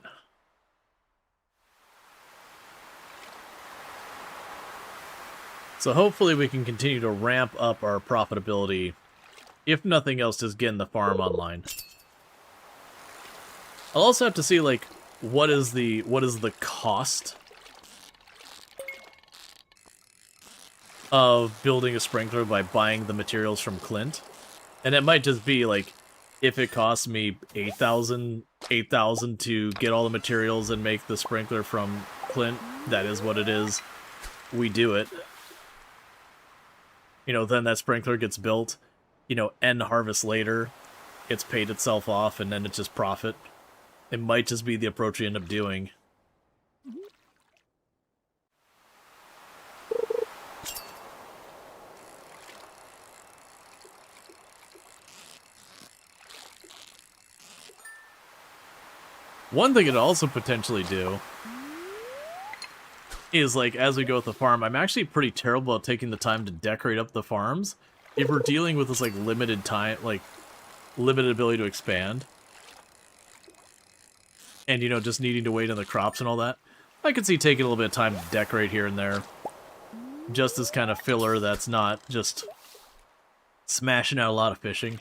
[SPEAKER 1] So hopefully we can continue to ramp up our profitability. If nothing else, just getting the farm online. I'll also have to see, like, what is the cost of building a sprinkler by buying the materials from Clint. And it might just be, like, if it costs me 8,000 to get all the materials and make the sprinkler from Clint, that is what it is. We do it. You know, then that sprinkler gets built, you know, end harvest later, it's paid itself off, and then it's just profit. It might just be the approach we end up doing. One thing it'd also potentially do is, like, as we go with the farm, I'm actually pretty terrible at taking the time to decorate up the farms. If we're dealing with this, like, limited time, like, limited ability to expand, and, you know, just needing to wait on the crops and all that, I could see taking a little bit of time to decorate here and there. Just as kind of filler that's not just smashing out a lot of fishing.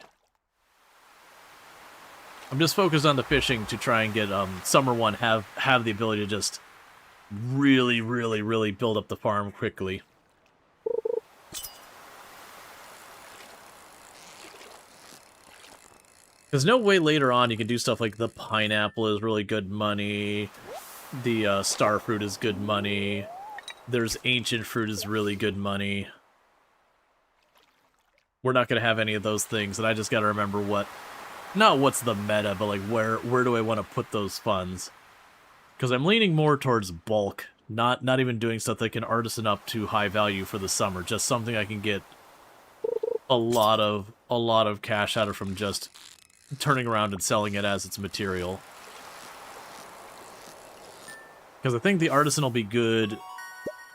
[SPEAKER 1] I'm just focused on the fishing to try and get Summer 1 have the ability to just really build up the farm quickly. There's no way later on you can do stuff like the pineapple is really good money, the star fruit is good money, there's ancient fruit is really good money. We're not going to have any of those things, and I just got to remember not what's the meta, but like where do I want to put those funds? Because I'm leaning more towards bulk, not even doing stuff that can artisan up to high value for the summer, just something I can get a lot of cash out of from just turning around and selling it as its material. Because I think the artisan will be good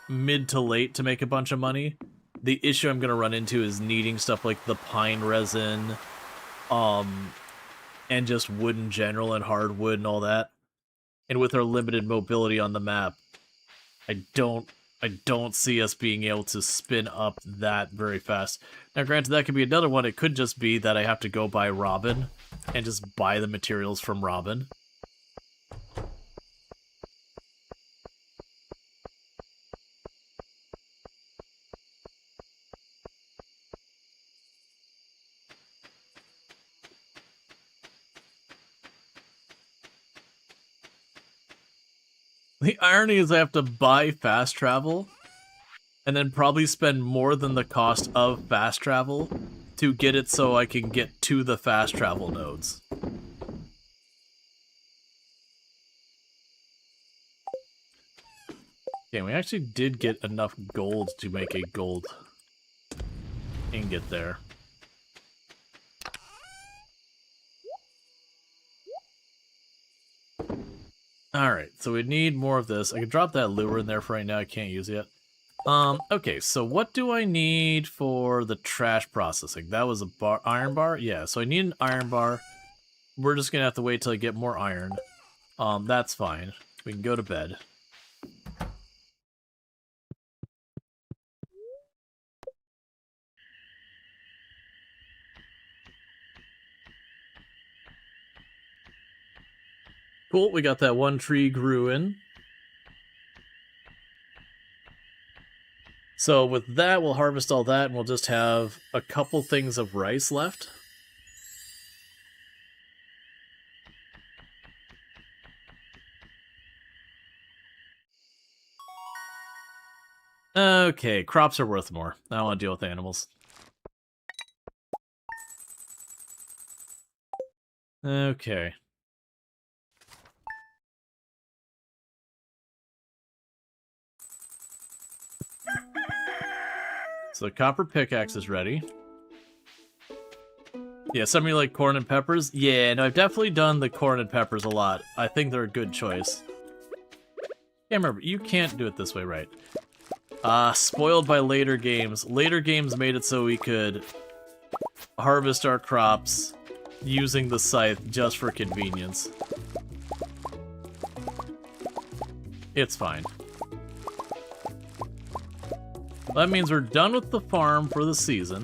[SPEAKER 1] mid to late to make a bunch of money. The issue I'm going to run into is needing stuff like the pine resin, and just wood in general and hardwood and all that. And with our limited mobility on the map, I don't see us being able to spin up that very fast. Now, granted, that could be another one. It could just be that I have to go buy Robin and just buy the materials from Robin. The irony is I have to buy fast travel and then probably spend more than the cost of fast travel to get it so I can get to the fast travel nodes. Okay, we actually did get enough gold to make a gold ingot there. Alright, so we need more of this. I can drop that lure in there for right now. I can't use it yet. Okay, so what do I need for the trash processing? That was a iron bar? Yeah, so I need an iron bar. We're just gonna have to wait till I get more iron. That's fine. We can go to bed. Cool, we got that one tree grew in. So with that, we'll harvest all that, and we'll just have a couple things of rice left. Okay, crops are worth more. I don't want to deal with animals. Okay. So the copper pickaxe is ready. Yeah, some of you like corn and peppers? Yeah, no, I've definitely done the corn and peppers a lot. I think they're a good choice. Yeah, remember, you can't do it this way, right? Spoiled by later games. Later games made it so we could harvest our crops using the scythe just for convenience. It's fine. That means we're done with the farm for the season.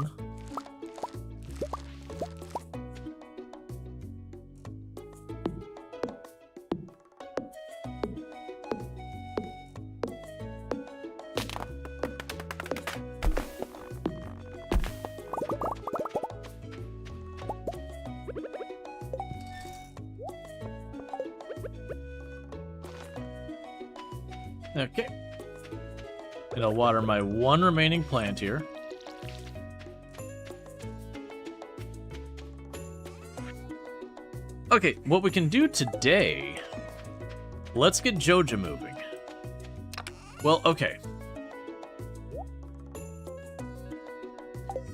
[SPEAKER 1] Okay. And I'll water my one remaining plant here. Okay, what we can do today... Let's get Joja moving. Well, okay.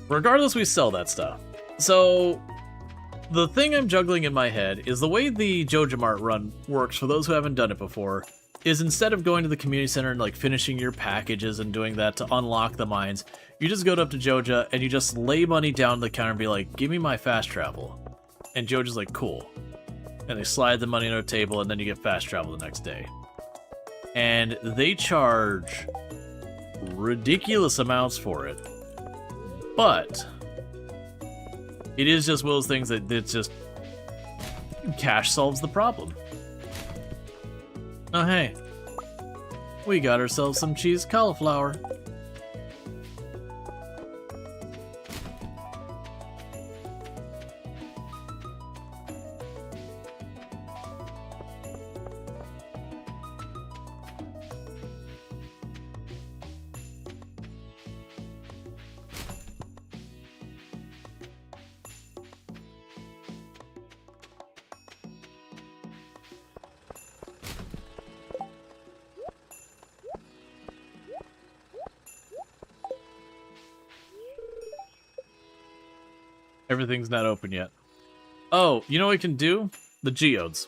[SPEAKER 1] Regardless, we sell that stuff. So, the thing I'm juggling in my head is the way the Joja Mart run works, for those who haven't done it before, is instead of going to the community center and like finishing your packages and doing that to unlock the mines, you just go up to Joja and you just lay money down on the counter and be like, give me my fast travel. And Joja's like, cool. And they slide the money on a table and then you get fast travel the next day. And they charge ridiculous amounts for it. But it is just one of those things that it's just cash solves the problem. Oh, hey. We got ourselves some cheese cauliflower. Everything's not open yet. Oh, you know what we can do? The geodes.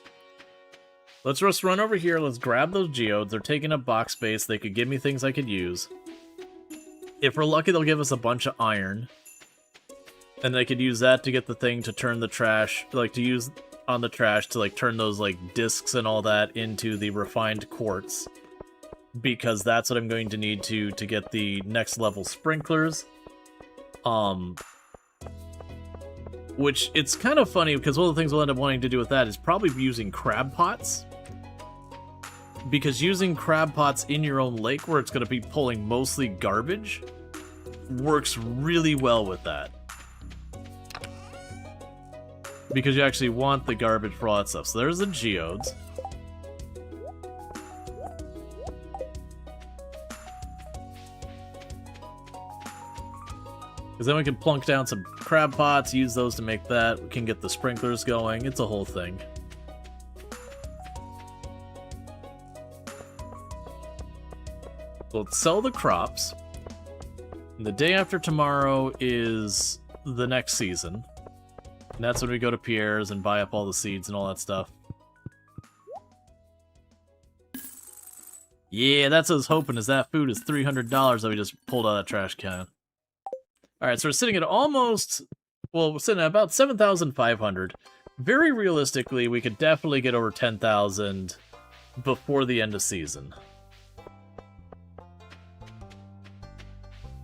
[SPEAKER 1] Let's just run over here. Let's grab those geodes. They're taking up box space. They could give me things I could use. If we're lucky, they'll give us a bunch of iron. And I could use that to get the thing to turn the trash, like to use on the trash to like turn those like discs and all that into the refined quartz. Because that's what I'm going to need to get the next level sprinklers. Which, it's kind of funny, because one of the things we'll end up wanting to do with that is probably using crab pots. Because using crab pots in your own lake, where it's going to be pulling mostly garbage, works really well with that. Because you actually want the garbage for all that stuff. So there's the geodes. Because then we can plunk down some crab pots, use those to make that. We can get the sprinklers going. It's a whole thing. So let's sell the crops. And the day after tomorrow is the next season. And that's when we go to Pierre's and buy up all the seeds and all that stuff. Yeah, that's what I was hoping, is that food is $300 that we just pulled out of that trash can. Alright, so we're sitting at almost... Well, we're sitting at about 7,500. Very realistically, we could definitely get over 10,000 before the end of season.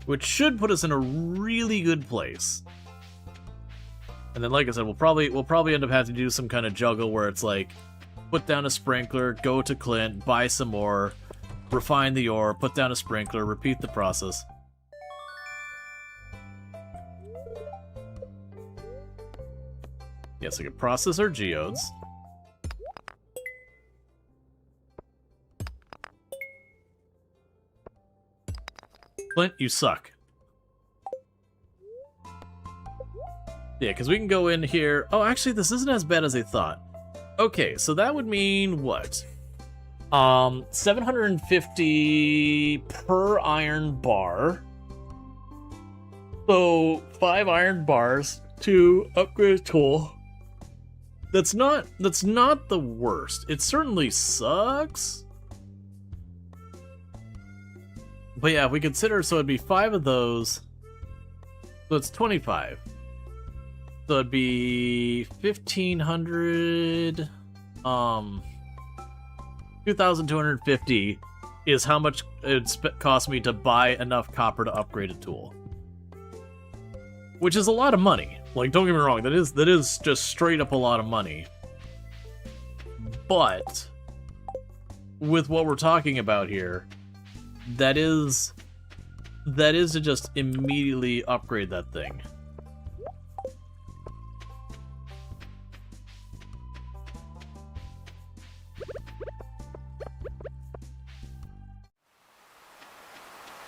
[SPEAKER 1] Which should put us in a really good place. And then, like I said, we'll probably end up having to do some kind of juggle where it's like, put down a sprinkler, go to Clint, buy some more, refine the ore, put down a sprinkler, repeat the process. Yes, I can process our geodes. Flint, you suck. Yeah, because we can go in here. Oh, actually, this isn't as bad as I thought. Okay, so that would mean what? 750 per iron bar. So 5 iron bars to upgrade a tool. That's not the worst. It certainly sucks. But yeah, if we consider, so it'd be 5 of those. So it's 25. So it'd be 1,500. 2,250 is how much it cost me to buy enough copper to upgrade a tool. Which is a lot of money. Like, don't get me wrong, that is just straight up a lot of money. But with what we're talking about here, that is to just immediately upgrade that thing.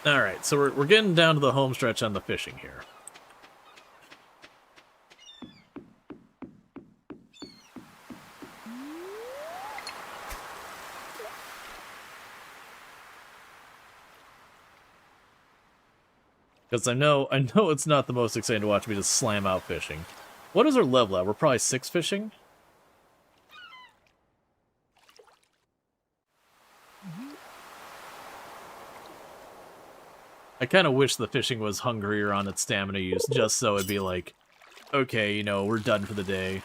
[SPEAKER 1] Alright, so we're getting down to the home stretch on the fishing here. Because I know it's not the most exciting to watch me just slam out fishing. What is our level at? We're probably 6 fishing? I kind of wish the fishing was hungrier on its stamina use, just so it'd be like, okay, you know, we're done for the day.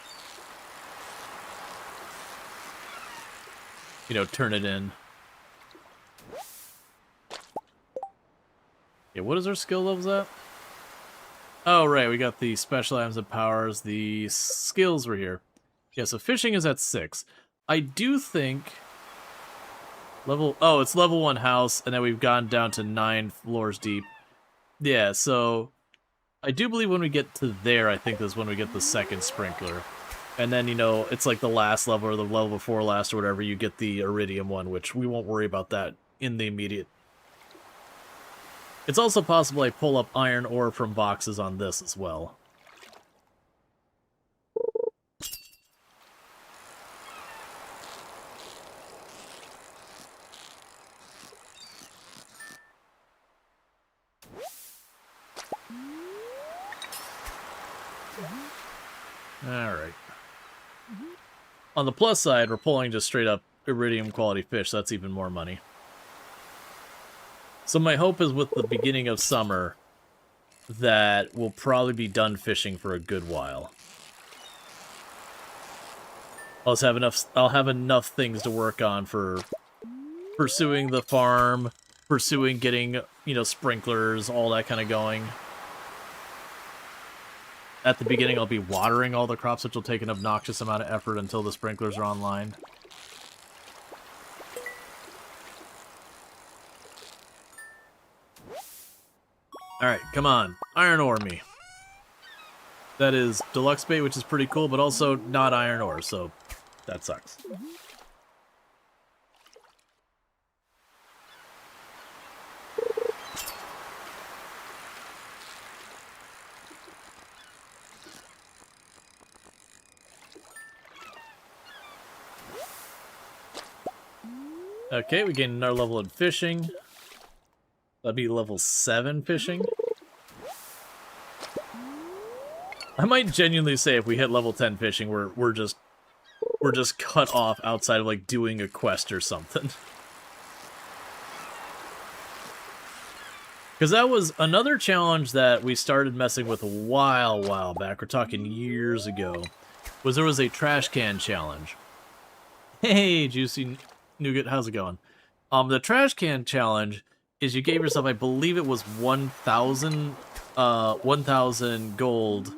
[SPEAKER 1] You know, turn it in. Yeah, what is our skill levels at? Oh, right, we got the special items and powers, the skills were here. Yeah, so fishing is at 6. I do think... it's level 1 house, and then we've gone down to 9 floors deep. Yeah, so I do believe when we get to there, I think that's when we get the second sprinkler. And then, you know, it's like the last level or the level before last or whatever, you get the iridium one, which we won't worry about that in the immediate. It's also possible I pull up iron ore from boxes on this as well. Alright. On the plus side, we're pulling just straight up iridium quality fish, so that's even more money. So my hope is with the beginning of summer that we'll probably be done fishing for a good while. I'll have enough things to work on for pursuing the farm, pursuing getting, you know, sprinklers, all that kind of going. At the beginning, I'll be watering all the crops, which will take an obnoxious amount of effort until the sprinklers are online. Alright, come on. Iron ore me. That is deluxe bait, which is pretty cool, but also not iron ore, so that sucks. Okay, we gained another level in fishing. That'd be level 7 fishing. I might genuinely say if we hit level 10 fishing, we're just cut off outside of like doing a quest or something. Because that was another challenge that we started messing with a while back. We're talking years ago. Was there was a trash can challenge. Hey, Juicy Nougat, how's it going? The trash can challenge is you gave yourself, I believe it was 1,000 gold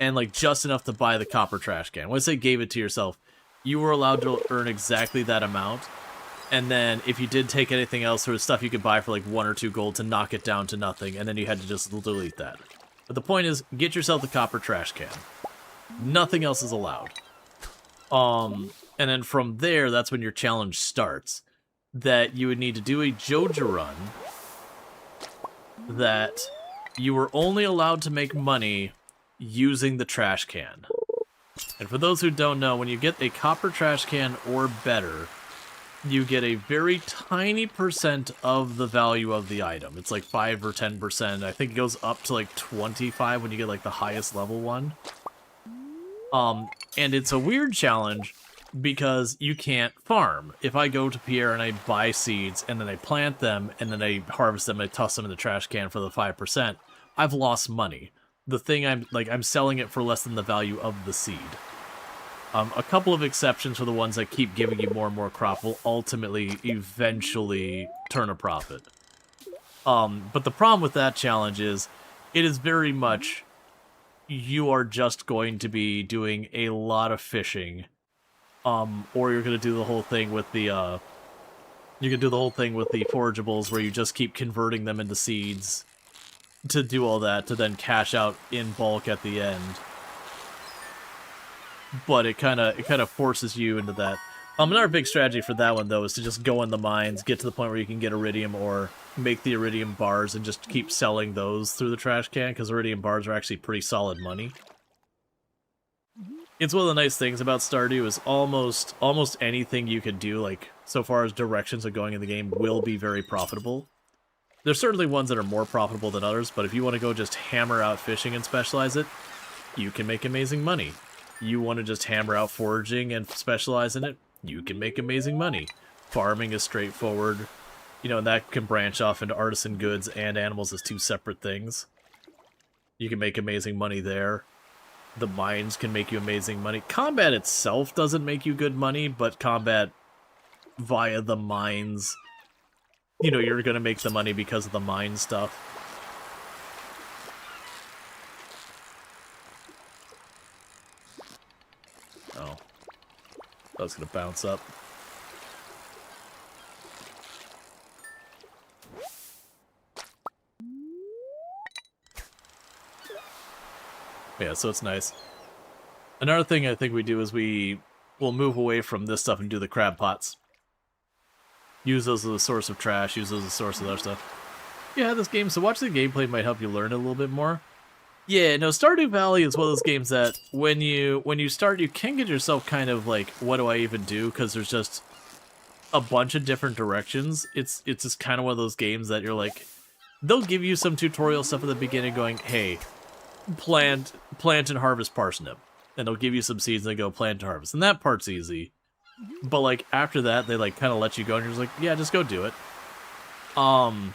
[SPEAKER 1] and like just enough to buy the copper trash can. When I say gave it to yourself, you were allowed to earn exactly that amount. And then if you did take anything else, there was stuff you could buy for like 1 or 2 gold to knock it down to nothing, and then you had to just delete that. But the point is, get yourself the copper trash can. Nothing else is allowed. And then from there, that's when your challenge starts. That you would need to do a Joja run that you were only allowed to make money using the trash can. And for those who don't know, when you get a copper trash can or better, you get a very tiny percent of the value of the item. It's like 5 or 10%. I think it goes up to like 25 when you get like the highest level one. And it's a weird challenge because you can't farm. If I go to Pierre and I buy seeds and then I plant them and then I harvest them and I toss them in the trash can for the 5%, I've lost money. The thing I'm selling it for less than the value of the seed. A couple of exceptions for the ones that keep giving you more and more crop will ultimately, eventually turn a profit. But the problem with that challenge is, it is very much, you are just going to be doing a lot of fishing, or you're going to do the whole thing with the, you can do the whole thing with the forageables where you just keep converting them into seeds to do all that, to then cash out in bulk at the end. But it kind of forces you into that. Another big strategy for that one, though, is to just go in the mines, get to the point where you can get iridium, or make the iridium bars and just keep selling those through the trash can, because iridium bars are actually pretty solid money. It's one of the nice things about Stardew is almost anything you can do, like, so far as directions of going in the game, will be very profitable. There's certainly ones that are more profitable than others, but if you want to go just hammer out fishing and specialize it, you can make amazing money. You want to just hammer out foraging and specialize in it, you can make amazing money. Farming is straightforward, you know, and that can branch off into artisan goods and animals as two separate things. You can make amazing money there. The mines can make you amazing money. Combat itself doesn't make you good money, but combat via the mines, you know, you're going to make the money because of the mine stuff. Oh. That was going to bounce up. Yeah, so it's nice. Another thing I think we do is we'll move away from this stuff and do the crab pots. Use those as a source of trash, use those as a source of other stuff. Yeah, this game, so watching the gameplay might help you learn it a little bit more. Yeah, no, Stardew Valley is one of those games that when you start, you can get yourself kind of like, what do I even do? Because there's just a bunch of different directions. It's just kind of one of those games that you're like, they'll give you some tutorial stuff at the beginning going, hey, plant and harvest parsnip. And they'll give you some seeds and they go plant and harvest. And that part's easy. But like after that, they like kind of let you go and you're just like, yeah, just go do it. And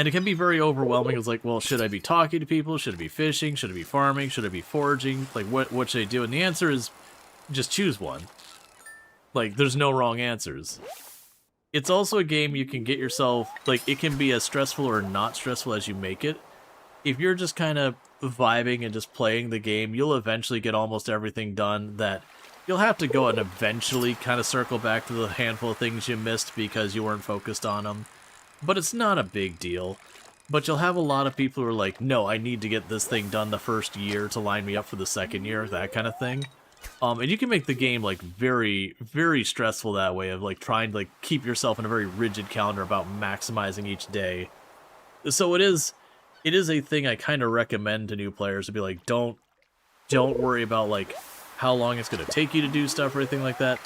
[SPEAKER 1] it can be very overwhelming. It's like, well, should I be talking to people? Should I be fishing? Should I be farming? Should I be foraging? Like, what should I do? And the answer is, just choose one. Like, there's no wrong answers. It's also a game you can get yourself, like, it can be as stressful or not stressful as you make it. If you're just kind of vibing and just playing the game, you'll eventually get almost everything done that you'll have to go and eventually kind of circle back to the handful of things you missed because you weren't focused on them. But it's not a big deal. But you'll have a lot of people who are like, no, I need to get this thing done the first year to line me up for the second year, that kind of thing. And you can make the game, like, very, very stressful that way, of, like, trying to, like, keep yourself in a very rigid calendar about maximizing each day. So it is a thing I kind of recommend to new players to be like, don't worry about, like, how long it's going to take you to do stuff or anything like that.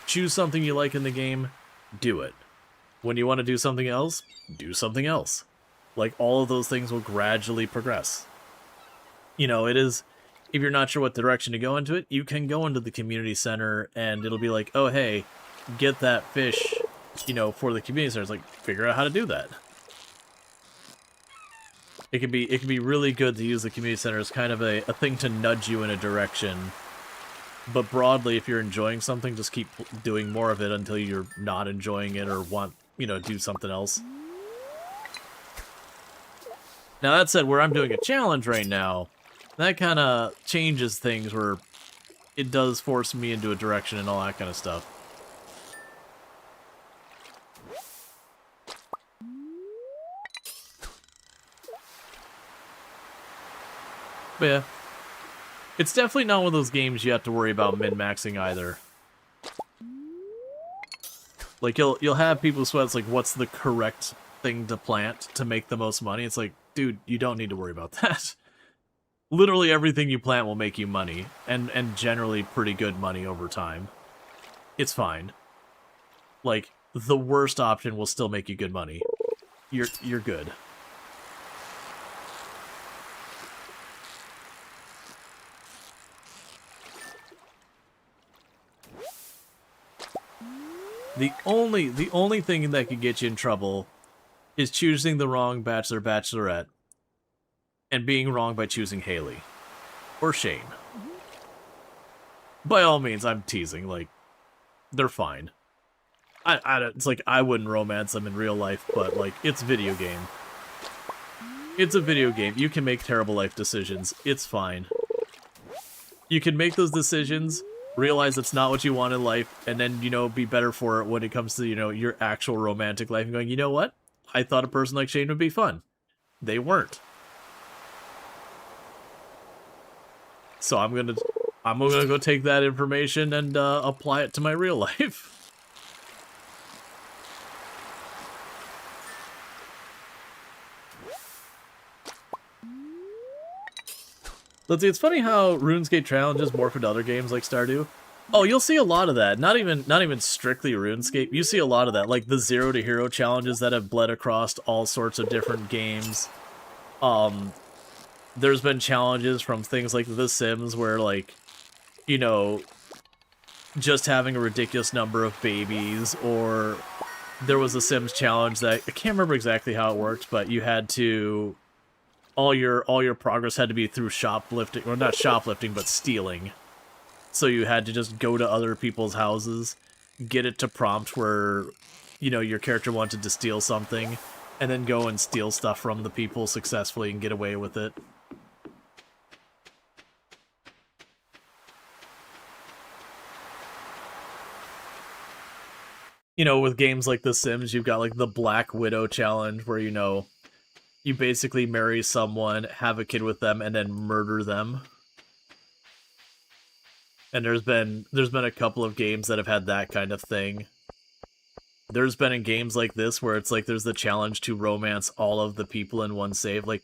[SPEAKER 1] Choose something you like in the game, do it. When you want to do something else, do something else. Like, all of those things will gradually progress. You know, it is, if you're not sure what direction to go into it, you can go into the community center and it'll be like, oh, hey, get that fish, you know, for the community center. It's like, figure out how to do that. It can be really good to use the community center as kind of a thing to nudge you in a direction. But broadly, if you're enjoying something, just keep doing more of it until you're not enjoying it or want, you know, do something else. Now, that said, where I'm doing a challenge right now, that kind of changes things where it does force me into a direction and all that kind of stuff. But yeah. It's definitely not one of those games you have to worry about min-maxing either. Like, you'll have people sweat, it's like, what's the correct thing to plant to make the most money. It's like, dude, you don't need to worry about that. Literally everything you plant will make you money, and generally pretty good money over time. It's fine. Like, the worst option will still make you good money. You're good. The only thing that could get you in trouble is choosing the wrong bachelor bachelorette and being wrong by choosing Haley or Shane. By all means, I'm teasing. Like, they're fine. It's like I wouldn't romance them in real life, but like it's video game. It's a video game. You can make terrible life decisions. It's fine. You can make those decisions, realize it's not what you want in life, and then, you know, be better for it when it comes to, you know, your actual romantic life and going, you know what? I thought a person like Shane would be fun. They weren't. So I'm gonna go take that information and apply it to my real life. Let's see, it's funny how RuneScape challenges morph into other games like Stardew. Oh, you'll see a lot of that. Not even strictly RuneScape. You see a lot of that, like the 0 to hero challenges that have bled across all sorts of different games. There's been challenges from things like The Sims where, like, you know, just having a ridiculous number of babies, or there was a Sims challenge that I can't remember exactly how it worked, but you had to all your progress had to be through shoplifting, or not shoplifting, but stealing. So you had to just go to other people's houses, get it to prompt where, you know, your character wanted to steal something, and then go and steal stuff from the people successfully and get away with it. You know, with games like The Sims, you've got like the Black Widow challenge where, you know, you basically marry someone, have a kid with them, and then murder them. And there's been a couple of games that have had that kind of thing. There's been in games like this where it's like there's the challenge to romance all of the people in one save. Like,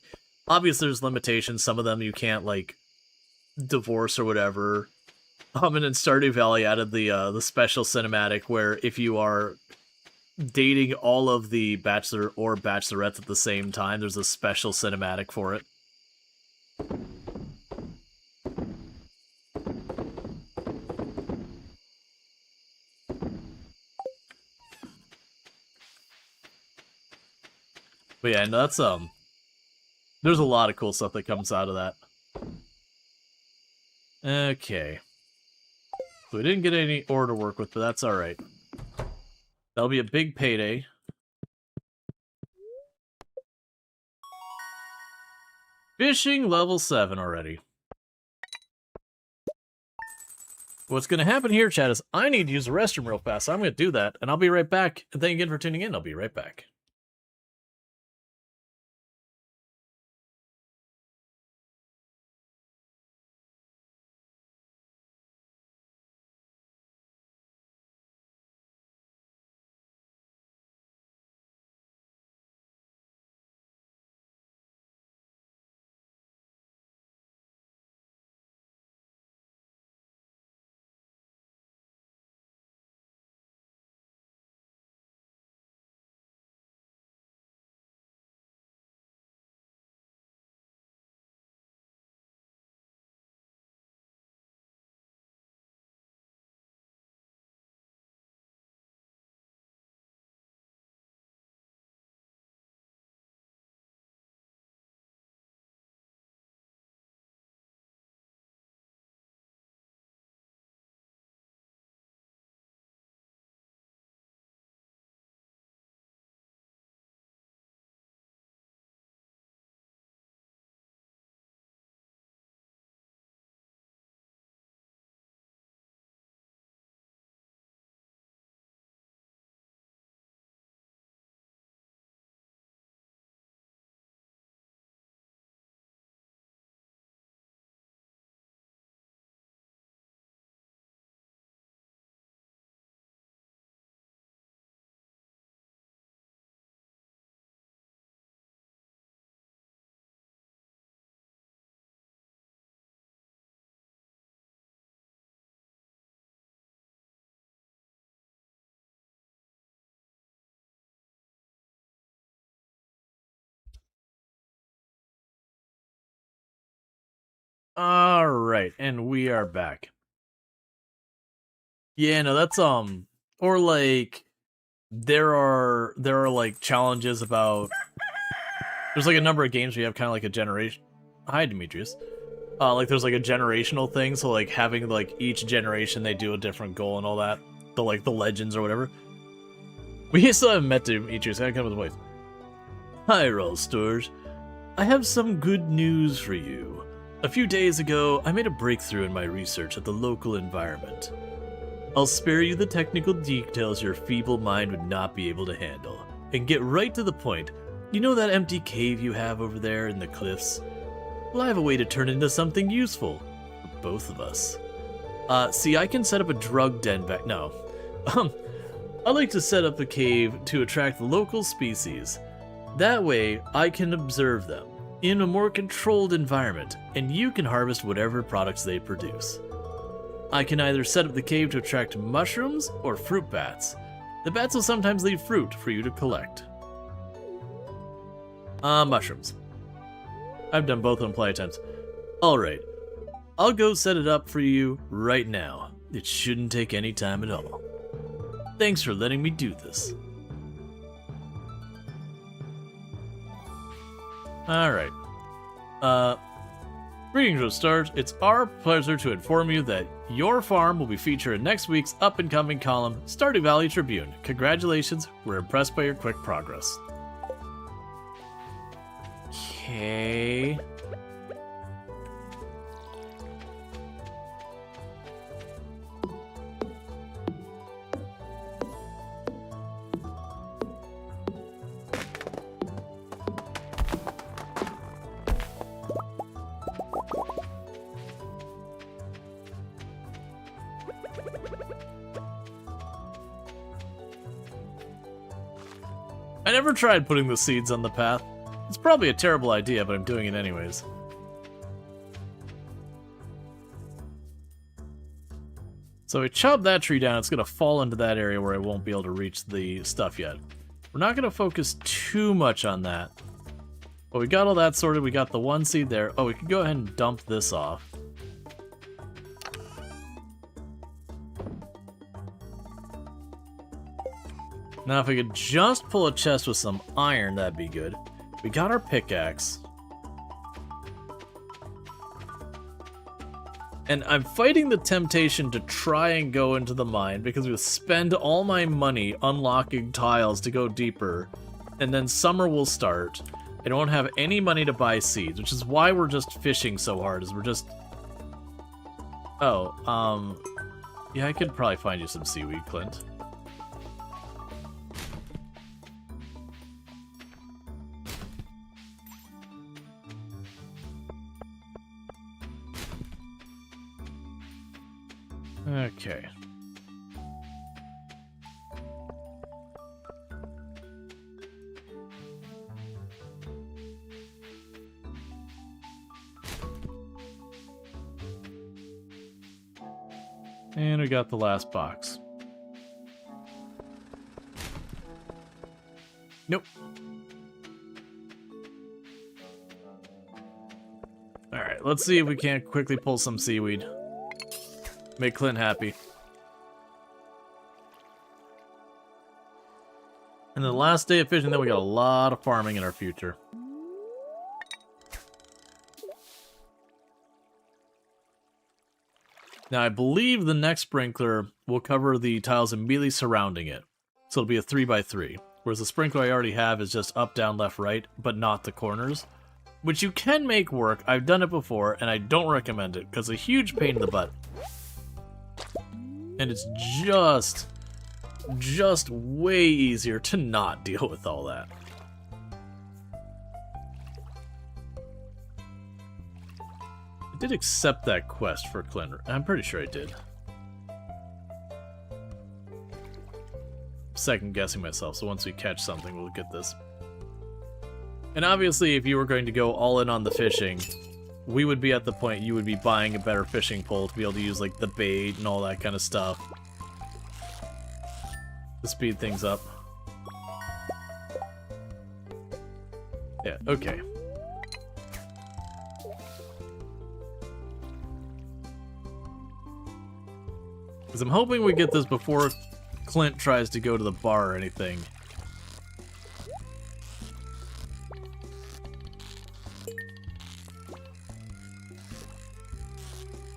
[SPEAKER 1] obviously there's limitations. Some of them you can't, like, divorce or whatever. And in Stardew Valley added the special cinematic where if you are dating all of the bachelor or bachelorettes at the same time, there's a special cinematic for it. But yeah, no, that's there's a lot of cool stuff that comes out of that. Okay. We didn't get any ore to work with, but that's alright. That'll be a big payday. Fishing level 7 already. What's going to happen here, chat, is I need to use the restroom real fast, so I'm going to do that, and I'll be right back. And thank you again for tuning in. I'll be right back. All right, and we are back. Yeah, no, that's or like there are like challenges about. There's like a number of games where you have kind of like a generation. Hi, Demetrius. Like there's like a generational thing, so like having like each generation they do a different goal and all that. The legends or whatever. We still haven't met Demetrius. I gotta come with the wife. Hi, Rual Storge. I have some good news for you. A few days ago, I made a breakthrough in my research at the local environment. I'll spare you the technical details your feeble mind would not be able to handle, and get right to the point. You know that empty cave you have over there in the cliffs? Well, I have a way to turn it into something useful. For both of us. See, I can set up a drug den back. No. I like to set up the cave to attract local species. That way, I can observe them in a more controlled environment, and you can harvest whatever products they produce. I can either set up the cave to attract mushrooms or fruit bats. The bats will sometimes leave fruit for you to collect. Mushrooms. I've done both on play attempts. Alright, I'll go set it up for you right now. It shouldn't take any time at all. Thanks for letting me do this. Alright. Greetings, Starge. It's our pleasure to inform you that your farm will be featured in next week's up-and-coming column, Stardew Valley Tribune. Congratulations, we're impressed by your quick progress. Okay. I never tried putting the seeds on the path. It's probably a terrible idea, but I'm doing it anyways. So we chop that tree down, it's going to fall into that area where I won't be able to reach the stuff yet. We're not going to focus too much on that. But we got all that sorted, we got the one seed there. Oh, we could go ahead and dump this off. Now if we could just pull a chest with some iron, that'd be good. We got our pickaxe. And I'm fighting the temptation to try and go into the mine because we'll spend all my money unlocking tiles to go deeper. And then summer will start. I won't have any money to buy seeds, which is why we're just fishing so hard, is we're just... Oh, yeah, I could probably find you some seaweed, Clint. Okay. And we got the last box. Nope. Alright, let's see if we can't quickly pull some seaweed. Make Clint happy. And the last day of fishing, then we got a lot of farming in our future. Now I believe the next sprinkler will cover the tiles immediately surrounding it. So it'll be a 3x3. Whereas the sprinkler I already have is just up, down, left, right, but not the corners. Which you can make work. I've done it before, and I don't recommend it, because it's a huge pain in the butt. And it's just way easier to not deal with all that. I did accept that quest for Clint. I'm pretty sure I did. Second guessing myself, so once we catch something, we'll get this. And obviously, if you were going to go all in on the fishing, we would be at the point you would be buying a better fishing pole to be able to use like the bait and all that kind of stuff to speed things up. Yeah, okay. Because I'm hoping we get this before Clint tries to go to the bar or anything.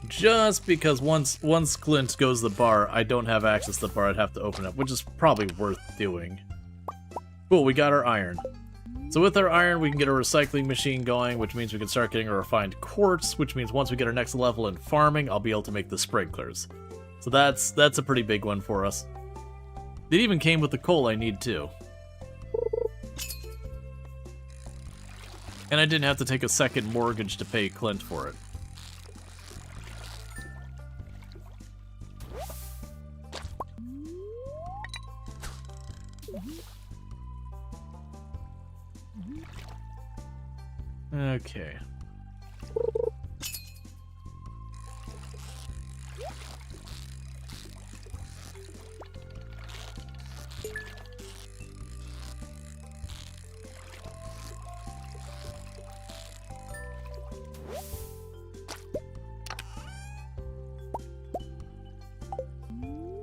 [SPEAKER 1] Just because once Clint goes to the bar, I don't have access to the bar, I'd have to open it, which is probably worth doing. Cool, we got our iron. So with our iron, we can get a recycling machine going, which means we can start getting a refined quartz, which means once we get our next level in farming, I'll be able to make the sprinklers. So that's a pretty big one for us. It even came with the coal I need too. And I didn't have to take a second mortgage to pay Clint for it. Okay.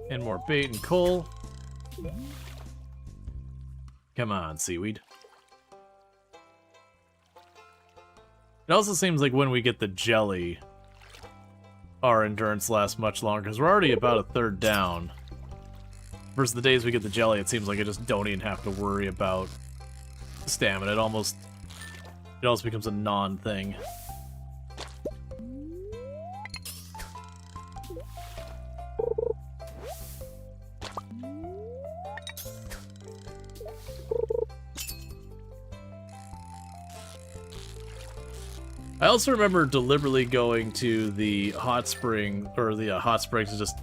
[SPEAKER 1] And more bait and coal. Come on, seaweed. It also seems like when we get the jelly, our endurance lasts much longer, because we're already about a third down. Versus the days we get the jelly, it seems like I just don't even have to worry about stamina. It almost becomes a non-thing. I also remember deliberately going to the hot spring, or the hot springs, and just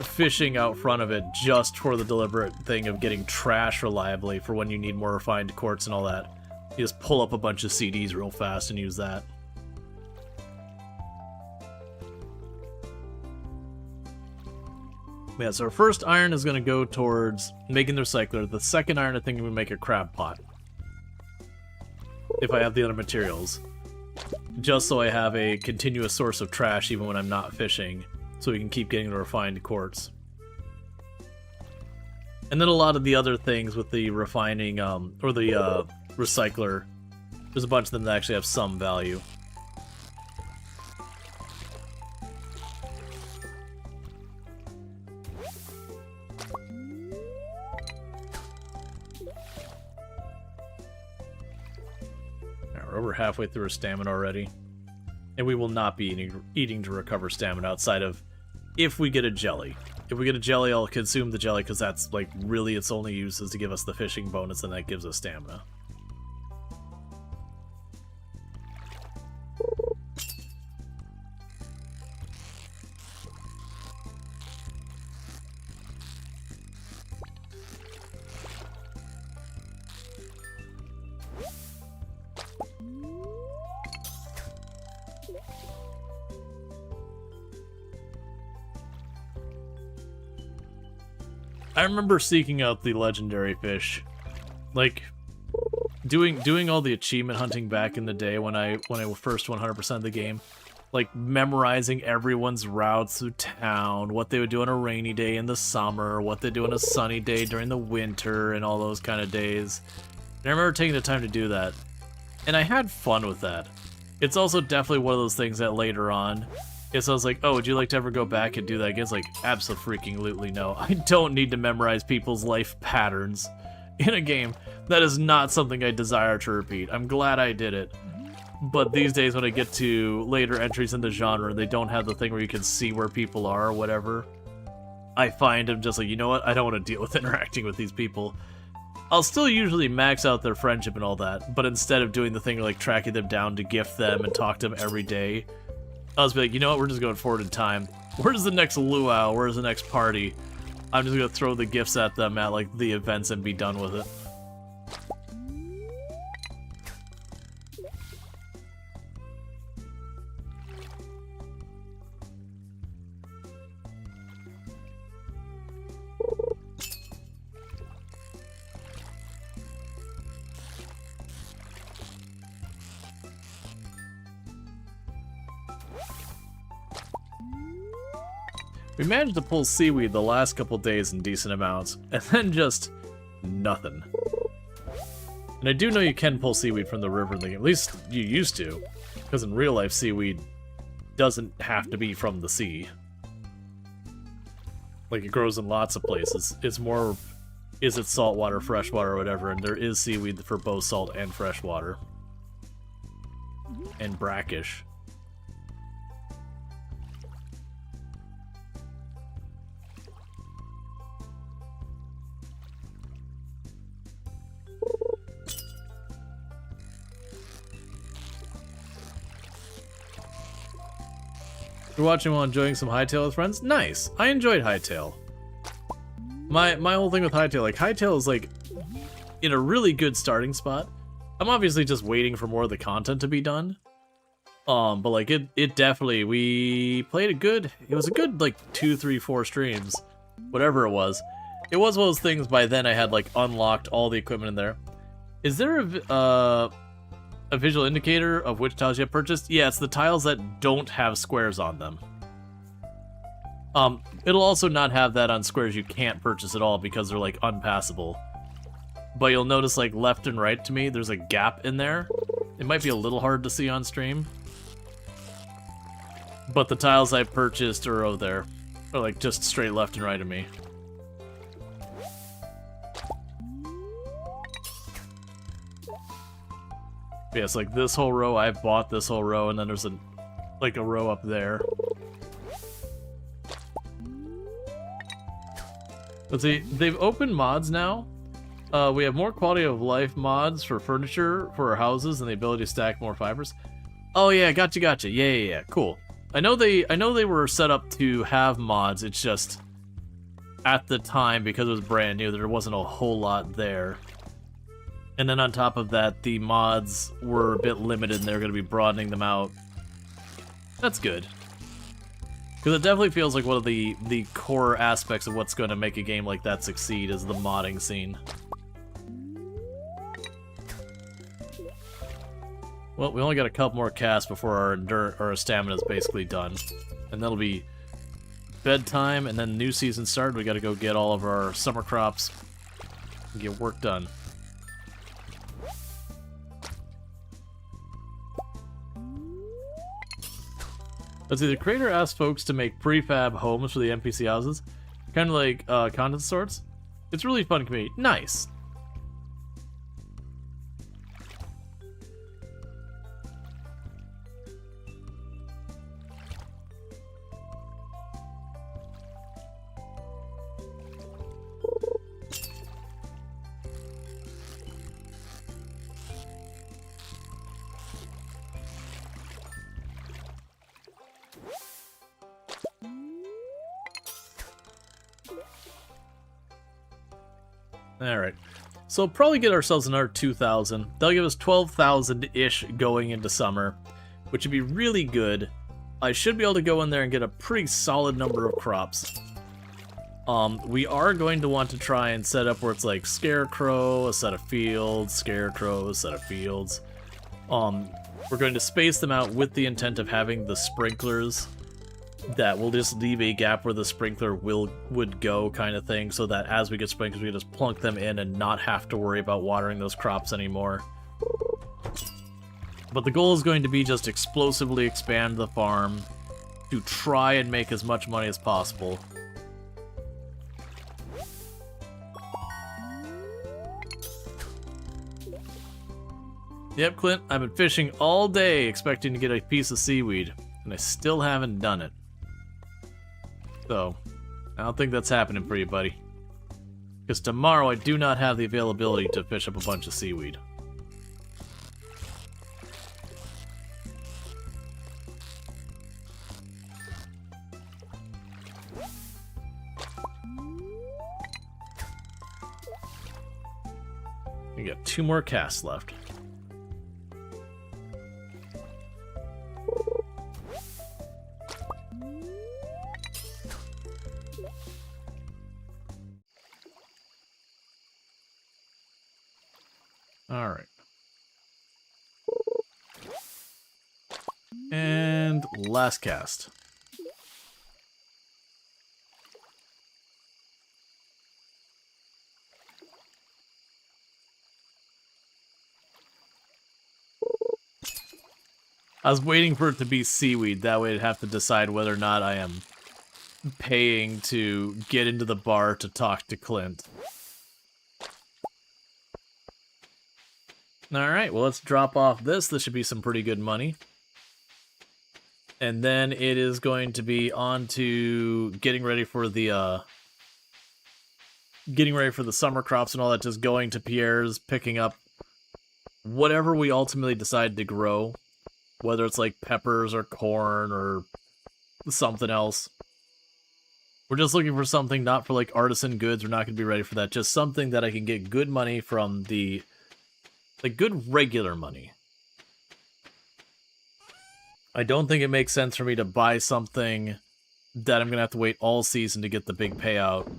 [SPEAKER 1] fishing out front of it just for the deliberate thing of getting trash reliably for when you need more refined quartz and all that. You just pull up a bunch of CDs real fast and use that. Yeah, so our first iron is going to go towards making the recycler. The second iron, I think, we make a crab pot. If I have the other materials. Just so I have a continuous source of trash even when I'm not fishing, so we can keep getting the refined quartz. And then a lot of the other things with the refining, or the recycler, there's a bunch of them that actually have some value. We're over halfway through our stamina already. And we will not be eating to recover stamina outside of if we get a jelly. If we get a jelly, I'll consume the jelly because that's, like, really its only use is to give us the fishing bonus, and that gives us stamina. I remember seeking out the legendary fish, like doing all the achievement hunting back in the day when I first 100% the game, like memorizing everyone's routes through town, what they would do on a rainy day in the summer, what they do on a sunny day during the winter, and all those kind of days. And I remember taking the time to do that, and I had fun with that. It's also definitely one of those things that later on, I was like, oh, would you like to ever go back and do that again? It's like, abso-freaking-lutely no. I don't need to memorize people's life patterns in a game. That is not something I desire to repeat. I'm glad I did it. But these days when I get to later entries in the genre, they don't have the thing where you can see where people are or whatever. I find I'm just like, you know what? I don't want to deal with interacting with these people. I'll still usually max out their friendship and all that, but instead of doing the thing like tracking them down to gift them and talk to them every day, I'll just be like, you know what, we're just going forward in time. Where's the next luau? Where's the next party? I'm just gonna throw the gifts at them at, like, the events and be done with it. We managed to pull seaweed the last couple days in decent amounts, and then just nothing. And I do know you can pull seaweed from the river in the game. At least you used to. Because in real life, seaweed doesn't have to be from the sea. Like, it grows in lots of places. It's more, is it saltwater, freshwater, or whatever, and there is seaweed for both salt and freshwater. And brackish. You're watching while enjoying some Hightail with friends? Nice! I enjoyed Hightail. My whole thing with Hightail, like, Hightail is, like, in a really good starting spot. I'm obviously just waiting for more of the content to be done. But, like, it definitely, we played it was a good, like, 2, 3, 4 streams. Whatever it was. It was one of those things, by then I had, like, unlocked all the equipment in there. Is there a visual indicator of which tiles you have purchased? Yeah, it's the tiles that don't have squares on them. It'll also not have that on squares you can't purchase at all because they're, like, unpassable. But you'll notice, like, left and right to me, there's a gap in there. It might be a little hard to see on stream. But the tiles I purchased are over there. Are, like, just straight left and right of me. Yeah, it's like this whole row, I bought this whole row, and then there's a row up there. Let's see, they've opened mods now. We have more quality of life mods for furniture for our houses and the ability to stack more fibers. Oh yeah, gotcha. Yeah, cool. I know they were set up to have mods, it's just at the time, because it was brand new, there wasn't a whole lot there. And then on top of that, the mods were a bit limited and they're going to be broadening them out. That's good. Because it definitely feels like one of the core aspects of what's going to make a game like that succeed is the modding scene. Well, we only got a couple more casts before our stamina is basically done. And that'll be bedtime, and then new season started. We got to go get all of our summer crops and get work done. Let's see, the creator asked folks to make prefab homes for the NPC houses. Kind of like content sorts. It's really fun community. Nice. Alright, so we'll probably get ourselves another 2,000. That'll give us 12,000-ish going into summer, which would be really good. I should be able to go in there and get a pretty solid number of crops. We are going to want to try and set up where it's like scarecrow, a set of fields, scarecrow, a set of fields. We're going to space them out with the intent of having the sprinklers that will just leave a gap where the sprinkler would go, kind of thing, so that as we get sprinklers, we can just plunk them in and not have to worry about watering those crops anymore. But the goal is going to be just explosively expand the farm to try and make as much money as possible. Yep, Clint, I've been fishing all day expecting to get a piece of seaweed, and I still haven't done it. So, I don't think that's happening for you, buddy. Because tomorrow I do not have the availability to fish up a bunch of seaweed. We got 2 more casts left. Alright. And last cast. I was waiting for it to be seaweed. That way I'd have to decide whether or not I am paying to get into the bar to talk to Clint. Alright, well, let's drop off this. This should be some pretty good money. And then it is going to be on to getting ready for the summer crops and all that, just going to Pierre's, picking up whatever we ultimately decide to grow, whether it's like peppers or corn or something else. We're just looking for something not for like artisan goods. We're not going to be ready for that. Just something that I can get good money from the, like, good regular money. I don't think it makes sense for me to buy something that I'm going to have to wait all season to get the big payout,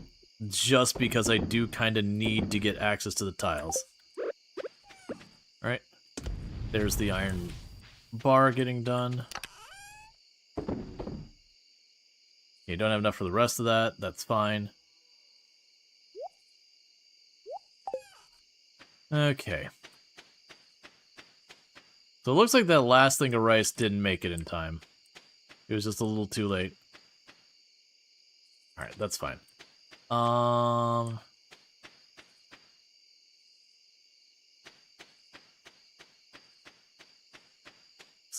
[SPEAKER 1] just because I do kind of need to get access to the tiles. Alright. There's the iron bar getting done. You don't have enough for the rest of that. That's fine. Okay. So it looks like that last thing of rice didn't make it in time. It was just a little too late. Alright, that's fine. So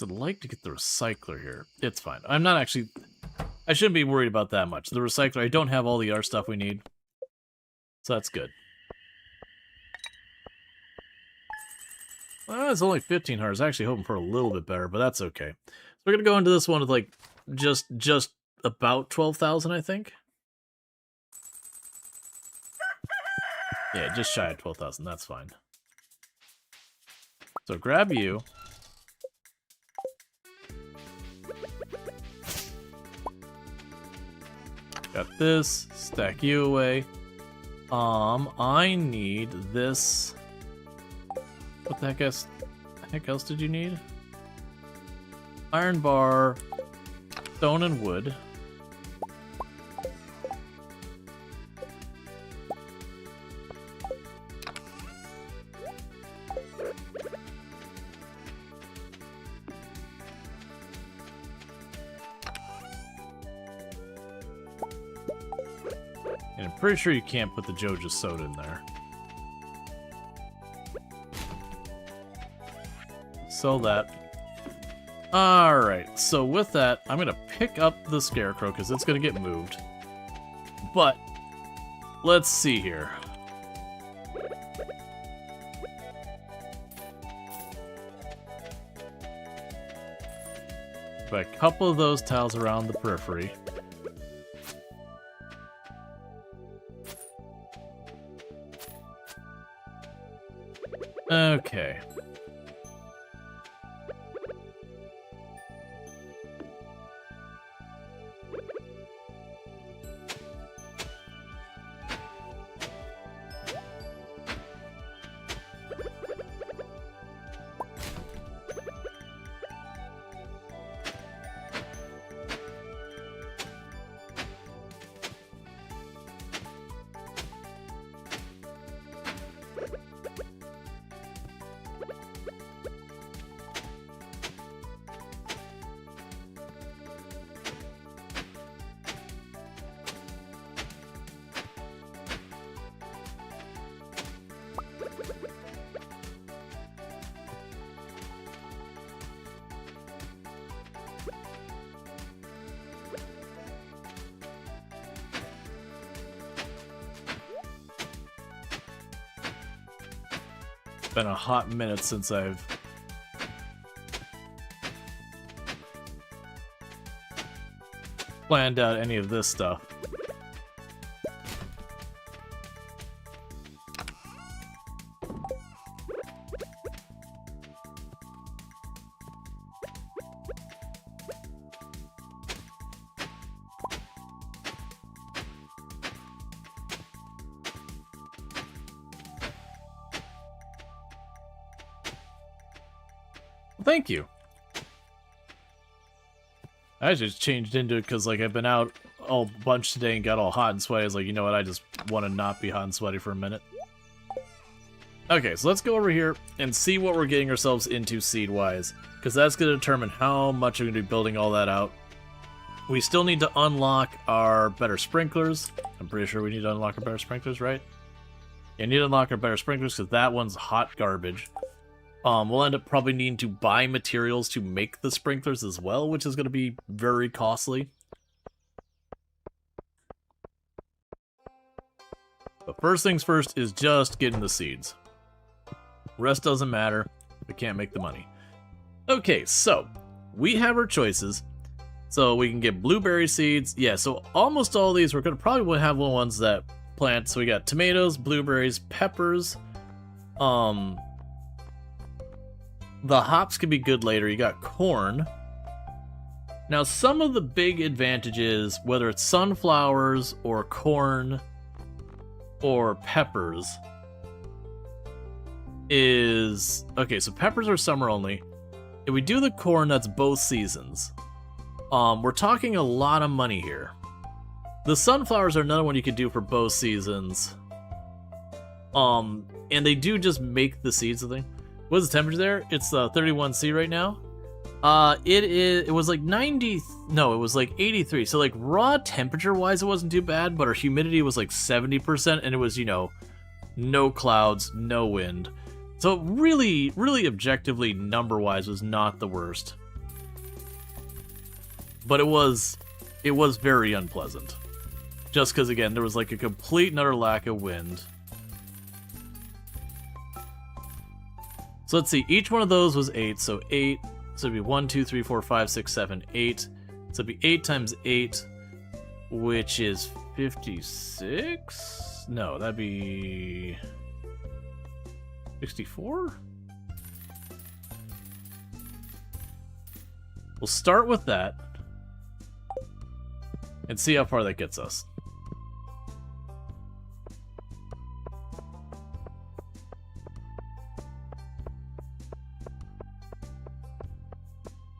[SPEAKER 1] I'd like to get the recycler here. It's fine. I'm not actually... I shouldn't be worried about that much. The recycler, I don't have all the art stuff we need. So that's good. Well, it's only 1500. I was actually hoping for a little bit better, but that's okay. So we're going to go into this one with, like, just about 12,000, I think. Yeah, just shy of 12,000. That's fine. So grab you. Got this. Stack you away. I need this. What the heck else did you need? Iron bar, stone and wood. And I'm pretty sure you can't put the Joja soda in there. Sell that. Alright, so with that, I'm going to pick up the Scarecrow because it's going to get moved. But, let's see here. Put a couple of those tiles around the periphery. Okay. Been a hot minute since I've planned out any of this stuff. Thank you. I just changed into it because, like, I've been out a bunch today and got all hot and sweaty. I was like, you know what, I just want to not be hot and sweaty for a minute. Okay, so let's go over here and see what we're getting ourselves into seed-wise, because that's going to determine how much we're going to be building all that out. We still need to unlock our better sprinklers. I'm pretty sure we need to unlock our better sprinklers, right? Yeah, need to unlock our better sprinklers because that one's hot garbage. We'll end up probably needing to buy materials to make the sprinklers as well, which is going to be very costly. But first things first is just getting the seeds. Rest doesn't matter. We can't make the money. Okay, so we have our choices. So we can get blueberry seeds. Yeah, so almost all these, we're going to probably have the ones that plant. So we got tomatoes, blueberries, peppers. The hops can be good later. You got corn. Now, some of the big advantages, whether it's sunflowers or corn or peppers, is... Okay, so peppers are summer only. If we do the corn, that's both seasons. We're talking a lot of money here. The sunflowers are another one you could do for both seasons. And they do just make the seeds, I think. What's the temperature there? It's 31°C right now. It was like 90, no, it was like 83. So like raw temperature wise, it wasn't too bad, but our humidity was like 70%, and it was, you know, no clouds, no wind. So really, really objectively, number wise, was not the worst. But it was very unpleasant. Just because, again, there was like a complete and utter lack of wind. So let's see, each one of those was 8, so 8, so it'd be 1, 2, 3, 4, 5, 6, 7, 8. So it'd be 8 times 8, which is 56? No, that'd be 64? We'll start with that and see how far that gets us.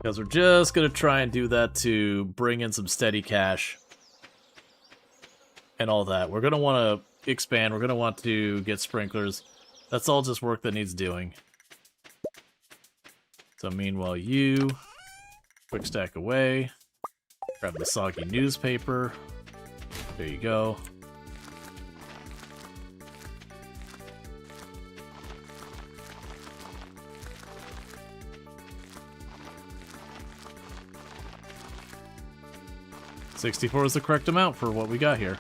[SPEAKER 1] Because we're just going to try and do that to bring in some steady cash and all that. We're going to want to expand. We're going to want to get sprinklers. That's all just work that needs doing. So meanwhile, you quick stack away. Grab the soggy newspaper. There you go. $64 is the correct amount for what we got here.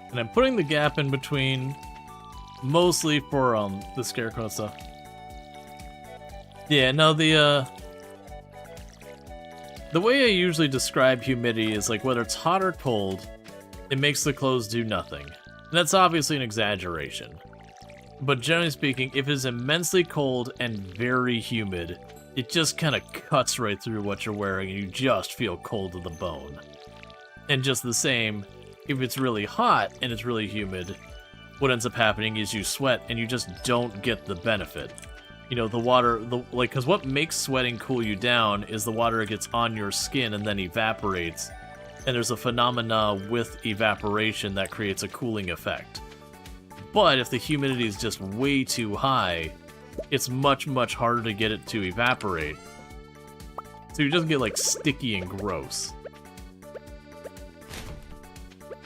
[SPEAKER 1] And I'm putting the gap in between mostly for the scarecrow stuff. Yeah, no, the way I usually describe humidity is like whether it's hot or cold, it makes the clothes do nothing. And that's obviously an exaggeration. But generally speaking, if it's immensely cold and very humid, it just kind of cuts right through what you're wearing and you just feel cold to the bone. And just the same, if it's really hot and it's really humid, what ends up happening is you sweat and you just don't get the benefit. You know, the water, because what makes sweating cool you down is the water gets on your skin and then evaporates. And there's a phenomena with evaporation that creates a cooling effect. But if the humidity is just way too high, it's much, much harder to get it to evaporate. So you just get like sticky and gross.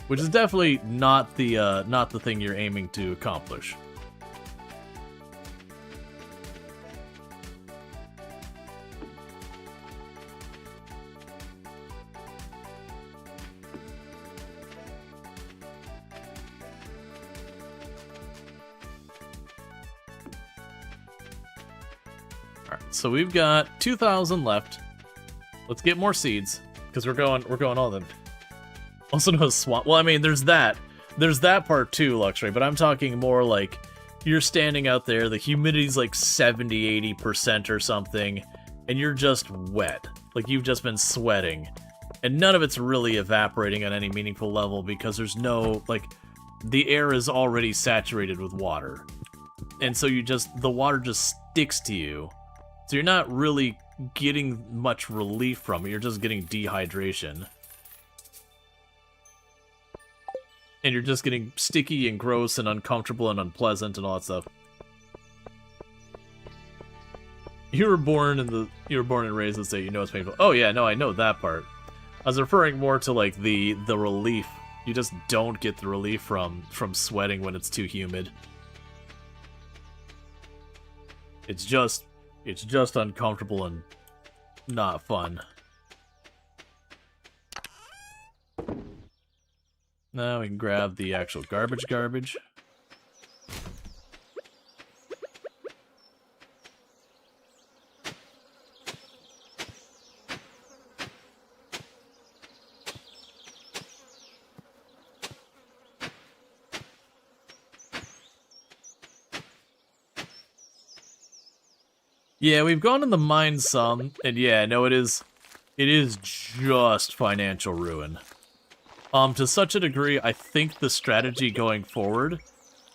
[SPEAKER 1] Which is definitely not the thing you're aiming to accomplish. Alright, so we've got 2,000 left. Let's get more seeds, because we're going all of them. Also known as swamp. Well, I mean, there's that. there's that part too, Luxray, but I'm talking more like you're standing out there, the humidity's like 70-80% or something, and you're just wet. Like, you've just been sweating. And none of it's really evaporating on any meaningful level because there's no, like, the air is already saturated with water. And so the water just sticks to you. So you're not really getting much relief from it, you're just getting dehydration. And you're just getting sticky and gross and uncomfortable and unpleasant and all that stuff. You were born and raised in the state, you know it's painful. Oh yeah, no, I know that part. I was referring more to like the relief. You just don't get the relief from sweating when it's too humid. It's just uncomfortable and not fun. Now we can grab the actual garbage. Yeah, we've gone in the mine some, and yeah, no, it is just financial ruin. To such a degree, I think the strategy going forward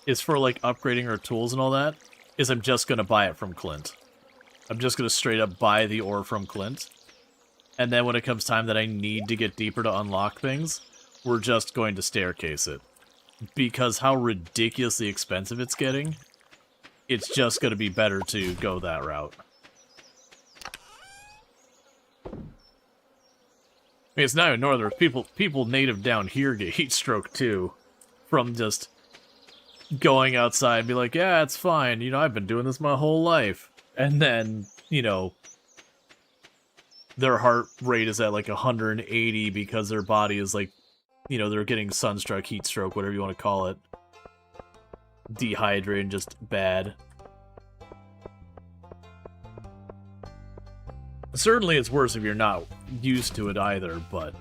[SPEAKER 1] is for, like, upgrading our tools and all that, is I'm just gonna buy it from Clint. I'm just gonna straight up buy the ore from Clint. And then when it comes time that I need to get deeper to unlock things, we're just going to staircase it. Because how ridiculously expensive it's getting, it's just gonna be better to go that route. I mean, it's not even northern. People native down here get heat stroke too, from just going outside and be like, yeah, it's fine. You know, I've been doing this my whole life. And then, you know, their heart rate is at like 180 because their body is like, you know, they're getting sunstruck, heat stroke, whatever you want to call it. Dehydrated, just bad. Certainly it's worse if you're not used to it either, but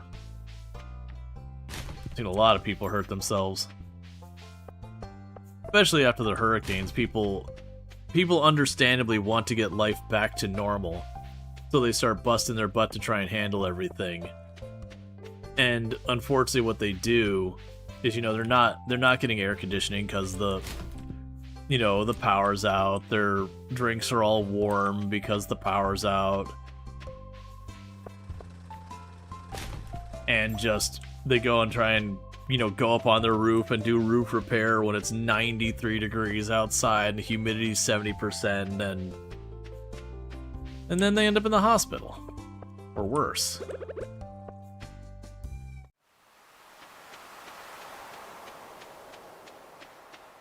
[SPEAKER 1] I've seen a lot of people hurt themselves. Especially after the hurricanes, people understandably want to get life back to normal. So they start busting their butt to try and handle everything. And unfortunately what they do is, you know, they're not getting air conditioning because the power's out. Their drinks are all warm because the power's out. And just, they go and try and, you know, go up on their roof and do roof repair when it's 93 degrees outside and the humidity's 70%, and then they end up in the hospital. Or worse.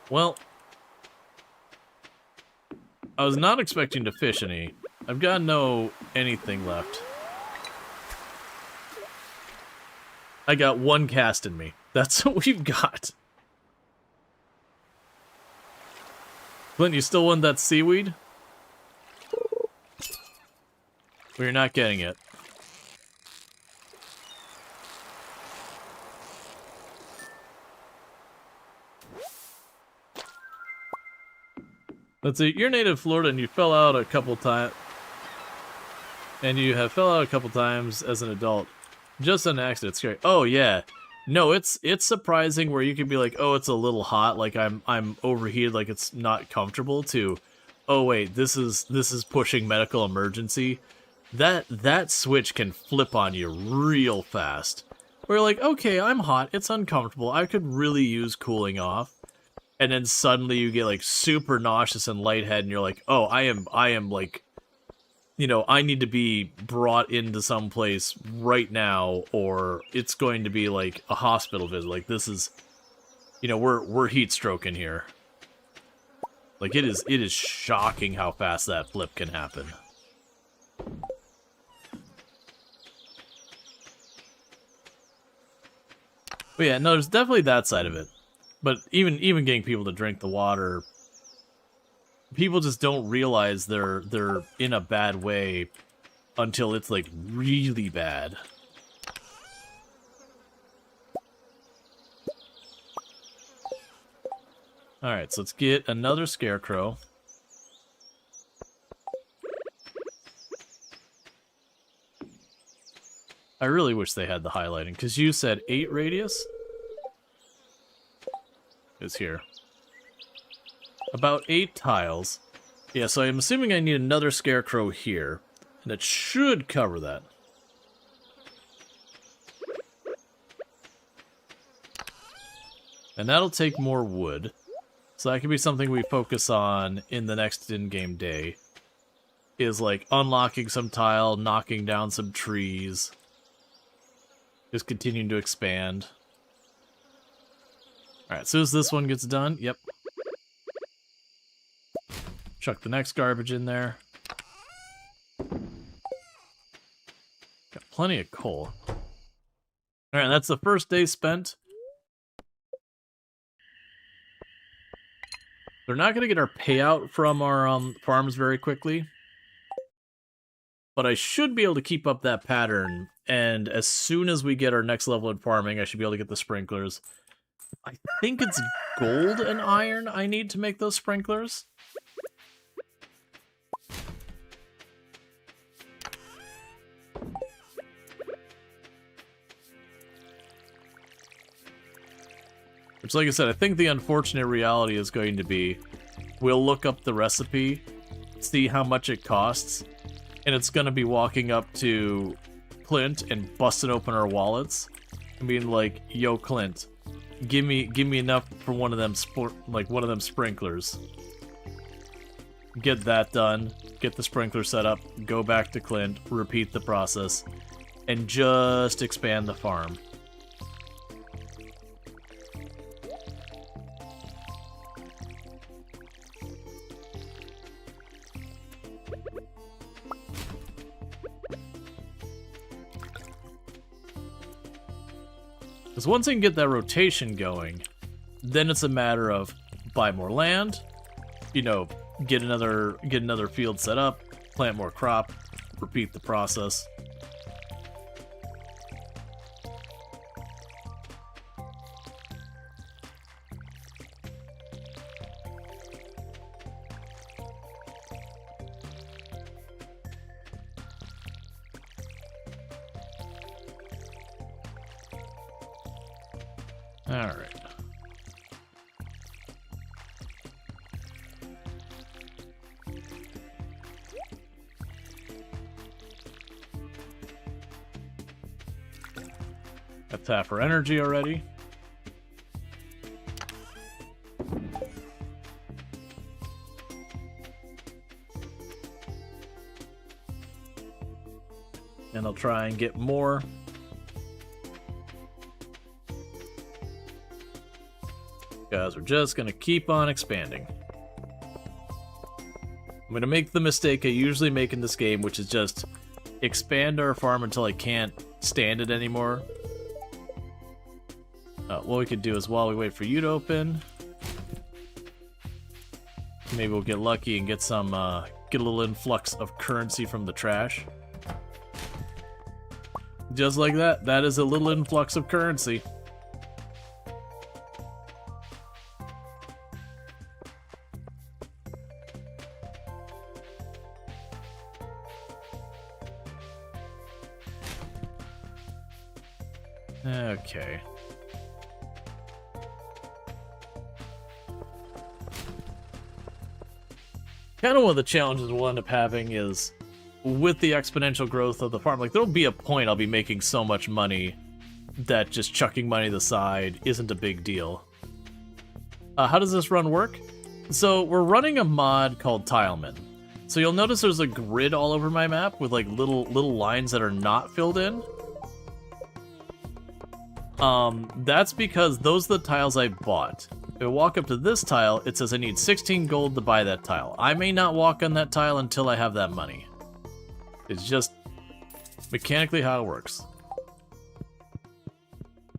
[SPEAKER 1] Well, I was not expecting to fish any. I've got no anything left. I got one cast in me. That's what we've got. Clint, you still want that seaweed? We're not getting it. Let's see, you're native Florida and you fell out a couple times. And you have fell out a couple times as an adult. Just an accident, scary. Oh yeah. No, it's surprising where you can be like, oh, it's a little hot, like I'm overheated, like it's not comfortable, to, oh wait, this is pushing medical emergency. That switch can flip on you real fast. Where you're like, okay, I'm hot, it's uncomfortable, I could really use cooling off. And then suddenly you get like super nauseous and lightheaded and you're like, oh, I am like, you know, I need to be brought into some place right now, or it's going to be like a hospital visit. Like, this is, you know, we're heat stroking here. Like, it is shocking how fast that flip can happen. But yeah, no, there's definitely that side of it. But even getting people to drink the water, people just don't realize they're in a bad way until it's like really bad. Alright, so let's get another scarecrow. I really wish they had the highlighting, because you said 8 radius? Is here. About 8 tiles. Yeah, so I'm assuming I need another scarecrow here. And it should cover that. And that'll take more wood. So that could be something we focus on in the next in-game day. Is like unlocking some tile, knocking down some trees. Just continuing to expand. Alright, as soon as this one gets done, yep. Chuck the next garbage in there. Got plenty of coal. Alright, that's the first day spent. We're not going to get our payout from our farms very quickly. But I should be able to keep up that pattern. And as soon as we get our next level in farming, I should be able to get the sprinklers. I think it's gold and iron I need to make those sprinklers. Which, like I said, I think the unfortunate reality is going to be we'll look up the recipe, see how much it costs, and it's going to be walking up to Clint and busting open our wallets and being like, "Yo, Clint, give me enough for one of them sprinklers." Get that done, get the sprinkler set up, go back to Clint, repeat the process, and just expand the farm. Because once I can get that rotation going, then it's a matter of buy more land, you know, get another field set up, plant more crop, repeat the process. Alright. Got tap for energy already. And I'll try and get more. Guys, we're just going to keep on expanding. I'm going to make the mistake I usually make in this game, which is just expand our farm until I can't stand it anymore. What we could do is while we wait for you to open, maybe we'll get lucky and get some, get a little influx of currency from the trash. Just like that, that is a little influx of currency. Okay. Kind of one of the challenges we'll end up having is with the exponential growth of the farm. Like, there'll be a point I'll be making so much money that just chucking money to the side isn't a big deal. How does this run work? So we're running a mod called Tileman. So you'll notice there's a grid all over my map with like little lines that are not filled in. That's because those are the tiles I bought. If I walk up to this tile, it says I need 16 gold to buy that tile. I may not walk on that tile until I have that money. It's just mechanically how it works.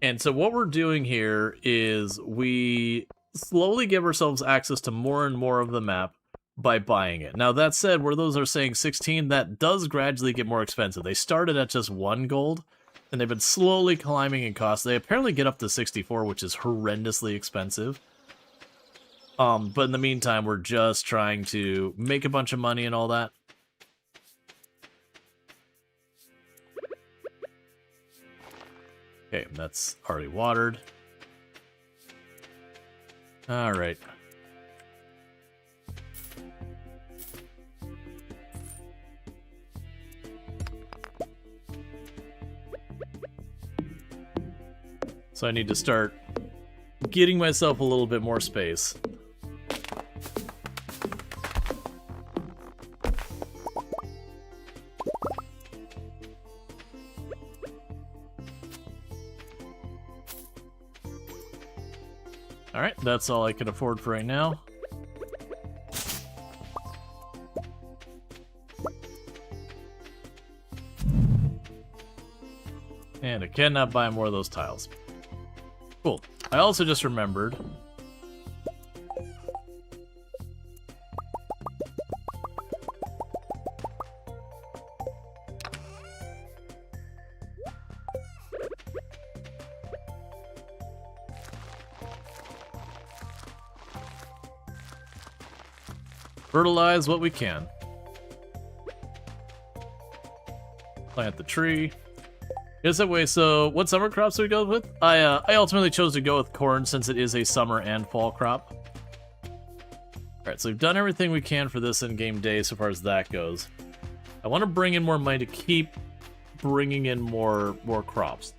[SPEAKER 1] And so what we're doing here is we slowly give ourselves access to more and more of the map by buying it. Now that said, where those are saying 16, that does gradually get more expensive. They started at just 1 gold, and they've been slowly climbing in cost. They apparently get up to 64, which is horrendously expensive. But in the meantime, we're just trying to make a bunch of money and all that. Okay, that's already watered. All right. So I need to start getting myself a little bit more space. Alright, that's all I can afford for right now. And I cannot buy more of those tiles. Cool. I also just remembered. Fertilize what we can. Plant the tree. Is that way? So, what summer crops do we go with? I ultimately chose to go with corn since it is a summer and fall crop. Alright, so we've done everything we can for this in-game day so far as that goes. I want to bring in more money to keep bringing in more crops.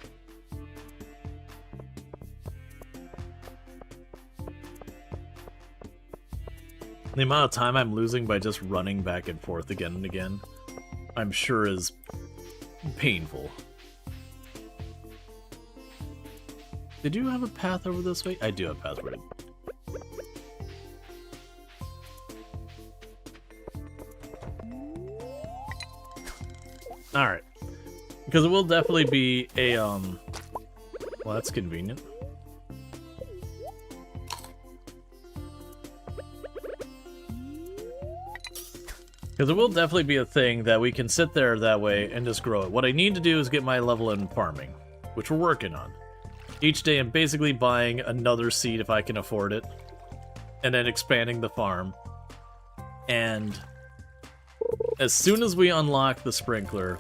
[SPEAKER 1] The amount of time I'm losing by just running back and forth again and again, I'm sure is painful. Did you have a path over this way? I do have a path over it. Alright. Because it will definitely be a, well, that's convenient. Because it will definitely be a thing that we can sit there that way and just grow it. What I need to do is get my level in farming, which we're working on. Each day I'm basically buying another seed if I can afford it, and then expanding the farm. And as soon as we unlock the sprinkler,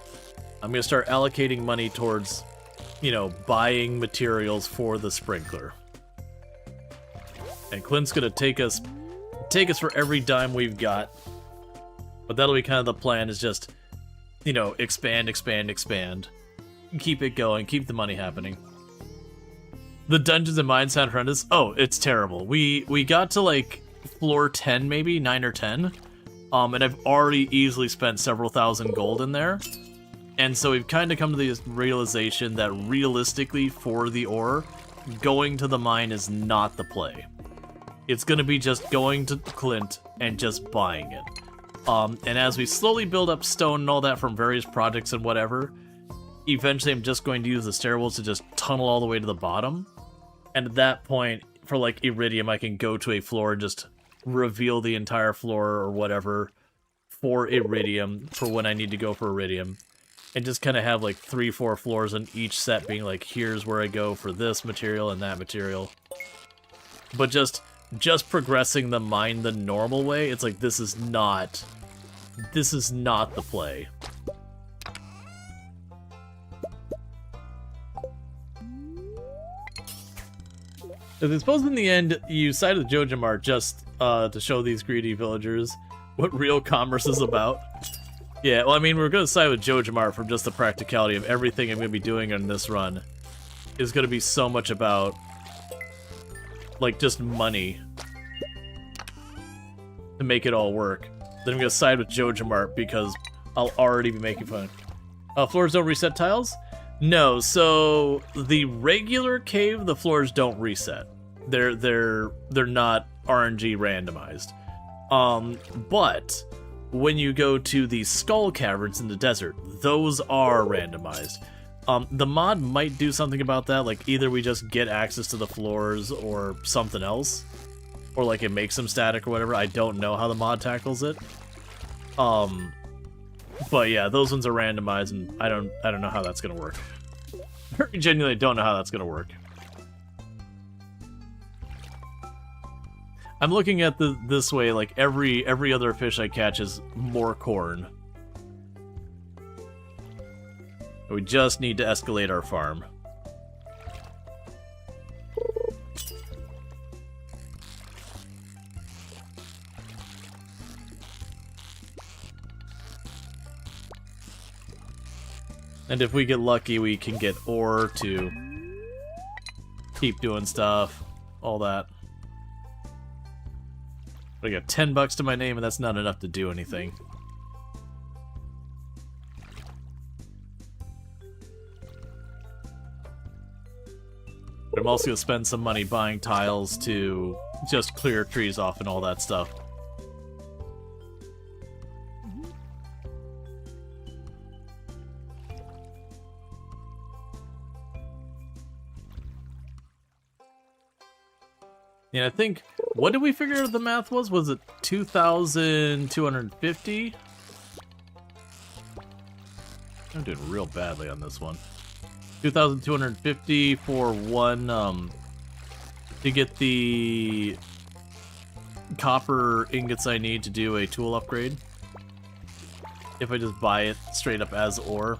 [SPEAKER 1] I'm going to start allocating money towards, you know, buying materials for the sprinkler. And Clint's going to take us for every dime we've got. But that'll be kind of the plan, is just, you know, expand, expand, expand. Keep it going, keep the money happening. The dungeons and mines sound horrendous. Oh, it's terrible. We got to like floor 10 maybe, 9 or 10. And I've already easily spent several thousand gold in there. And so we've kind of come to the realization that realistically for the ore, going to the mine is not the play. It's going to be just going to Clint and just buying it. And as we slowly build up stone and all that from various projects and whatever, eventually I'm just going to use the stairwells to just tunnel all the way to the bottom. And at that point, for like iridium, I can go to a floor and just reveal the entire floor or whatever for iridium, for when I need to go for iridium. And just kind of have like 3-4 floors on each set being like, here's where I go for this material and that material. But just progressing the mine the normal way, it's like, this is not the play. I suppose in the end, you side with Joja Mart just to show these greedy villagers what real commerce is about. Yeah, well, I mean, we're going to side with Joja Mart for just the practicality of everything I'm going to be doing on this run is going to be so much about, like, just money to make it all work. Then I'm going to side with Joja Mart because I'll already be making fun. Floors don't reset tiles? No, so the regular cave, the floors don't reset. They're not RNG randomized. But when you go to the skull caverns in the desert, those are randomized. The mod might do something about that, like either we just get access to the floors or something else, or like it makes them static or whatever. I don't know how the mod tackles it. But yeah, those ones are randomized, and I don't know how that's gonna work. Very genuinely don't know how that's gonna work. I'm looking at this way, like every other fish I catch is more corn. We just need to escalate our farm. And if we get lucky, we can get ore to keep doing stuff, all that. But I got $10 to my name, and that's not enough to do anything. But I'm also going to spend some money buying tiles to just clear trees off and all that stuff. Yeah, I think, what did we figure the math was? Was it 2,250? I'm doing real badly on this one. 2,250 for one, to get the copper ingots I need to do a tool upgrade. If I just buy it straight up as ore.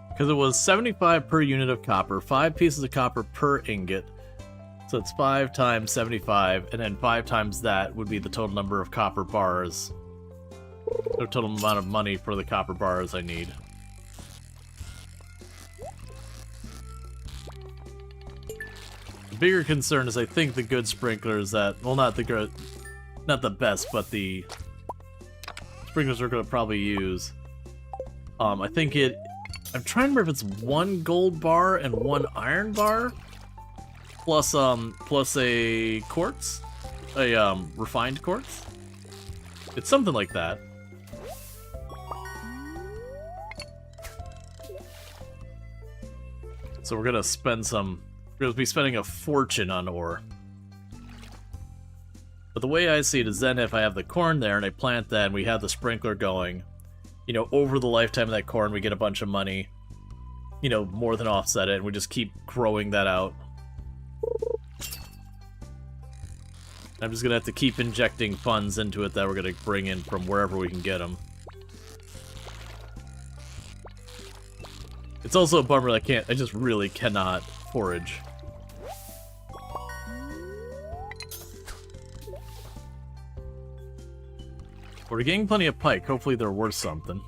[SPEAKER 1] Because it was 75 per unit of copper, 5 pieces of copper per ingot. So it's 5 times 75, and then 5 times that would be the total number of copper bars. The total amount of money for the copper bars I need. The bigger concern is I think the good sprinklers that, well, not the best, but the sprinklers we're going to probably use. I think I'm trying to remember if it's 1 gold bar and 1 iron bar, plus a quartz, a refined quartz. It's something like that. So we're gonna spend we're gonna be spending a fortune on ore. But the way I see it is then if I have the corn there and I plant that and we have the sprinkler going, you know, over the lifetime of that corn, we get a bunch of money, you know, more than offset it, and we just keep growing that out. I'm just gonna have to keep injecting funds into it that we're gonna bring in from wherever we can get them. It's also a bummer that I just really cannot forage. We're getting plenty of pike. Hopefully they're worth something.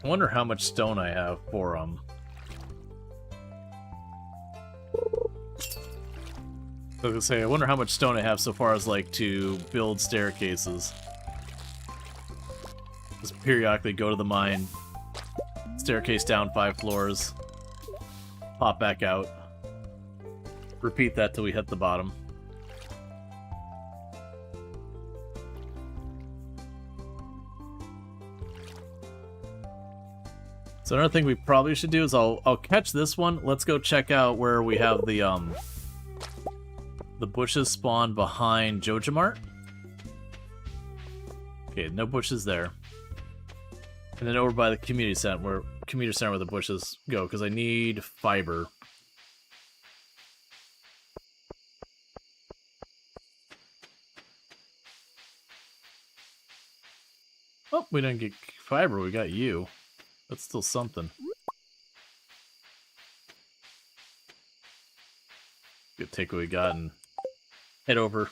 [SPEAKER 1] I wonder how much stone I have for I was gonna say, I wonder how much stone I have so far as like to build staircases. Just periodically go to the mine, staircase down 5 floors, pop back out, repeat that till we hit the bottom. So another thing we probably should do is I'll catch this one. Let's go check out where we have the bushes spawn behind Jojamart. Okay, no bushes there. And then over by the community center where the bushes go, because I need fiber. Oh, we didn't get fiber, we got you. That's still something. Good, take what we got and head over.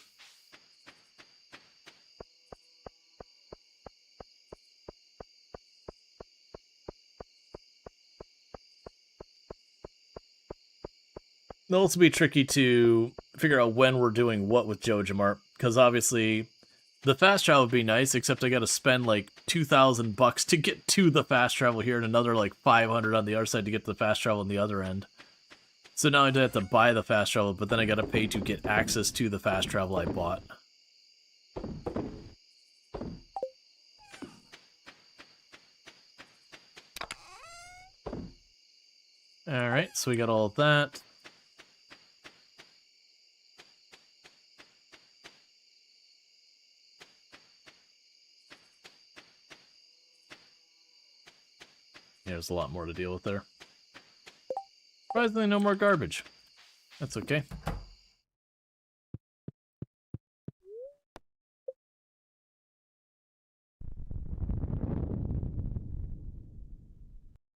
[SPEAKER 1] It'll also be tricky to figure out when we're doing what with Jojamart, because obviously the fast travel would be nice, except I gotta spend like $2,000 to get to the fast travel here and another like 500 on the other side to get to the fast travel on the other end. So now I do have to buy the fast travel, but then I gotta pay to get access to the fast travel I bought. Alright, so we got all of that. Yeah, there's a lot more to deal with there. Surprisingly, no more garbage. That's okay.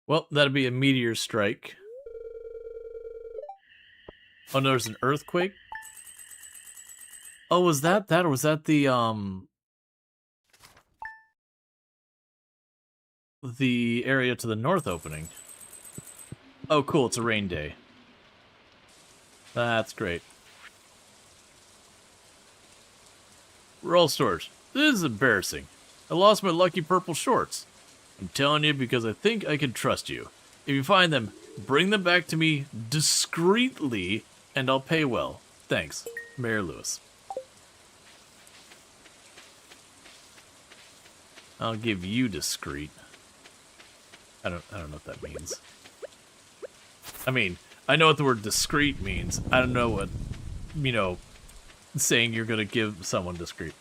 [SPEAKER 1] Well, that'd be a meteor strike. Oh, no, there's an earthquake? Oh, was that or was that the area to the north opening? Oh, cool, it's a rain day. That's great. Rual Storge, this is embarrassing. I lost my lucky purple shorts. I'm telling you because I think I can trust you. If you find them, bring them back to me discreetly, and I'll pay well. Thanks, Mayor Lewis. I'll give you discreet. I don't know what that means. I mean, I know what the word discreet means. I don't know what, you know, saying you're gonna give someone discreet.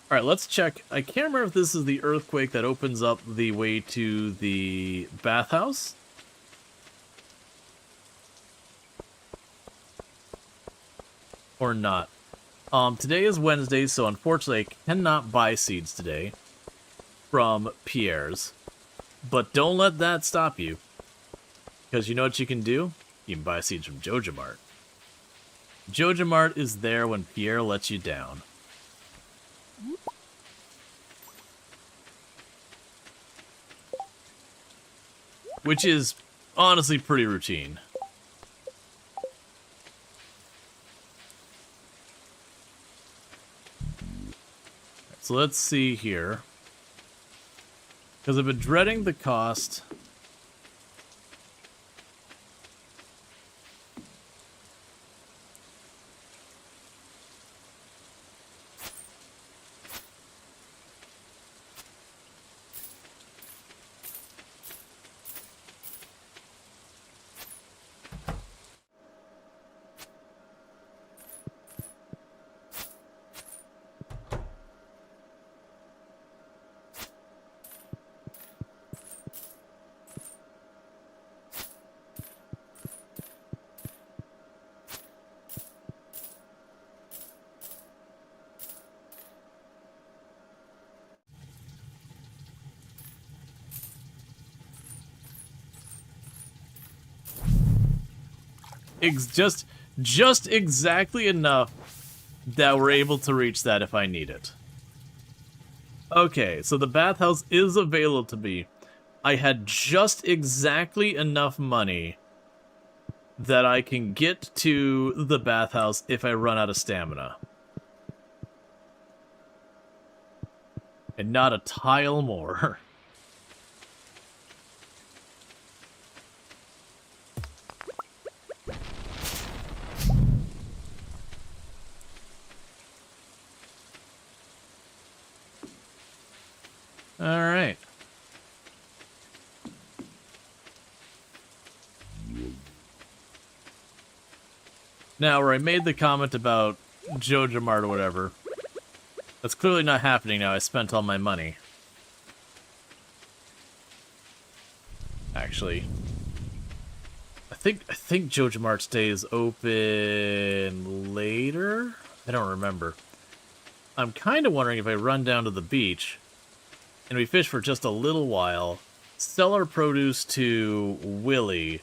[SPEAKER 1] Alright, let's check. I can't remember if this is the earthquake that opens up the way to the bathhouse. Or not. Today is Wednesday, so unfortunately I cannot buy seeds today from Pierre's. But don't let that stop you. Because you know what you can do? You can buy seeds from Jojamart. Jojamart is there when Pierre lets you down. Which is honestly pretty routine. So let's see here. Because I've been dreading the cost. Just exactly enough that we're able to reach that if I need it. Okay, so the bathhouse is available to me. I had just exactly enough money that I can get to the bathhouse if I run out of stamina. And not a tile more. Alright. Now, where I made the comment about Jojamart or whatever, that's clearly not happening now. I spent all my money. Actually, I think Jojamart's day is open later? I don't remember. I'm kind of wondering if I run down to the beach and we fish for just a little while, sell our produce to Willie,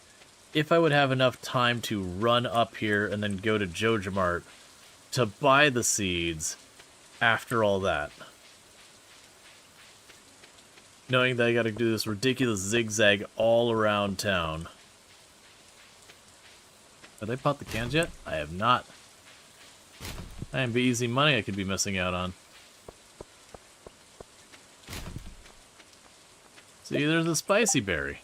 [SPEAKER 1] if I would have enough time to run up here and then go to Jojamart to buy the seeds after all that. Knowing that I gotta do this ridiculous zigzag all around town. Have they popped the cans yet? I have not. That be easy money I could be missing out on. See, there's a spicy berry.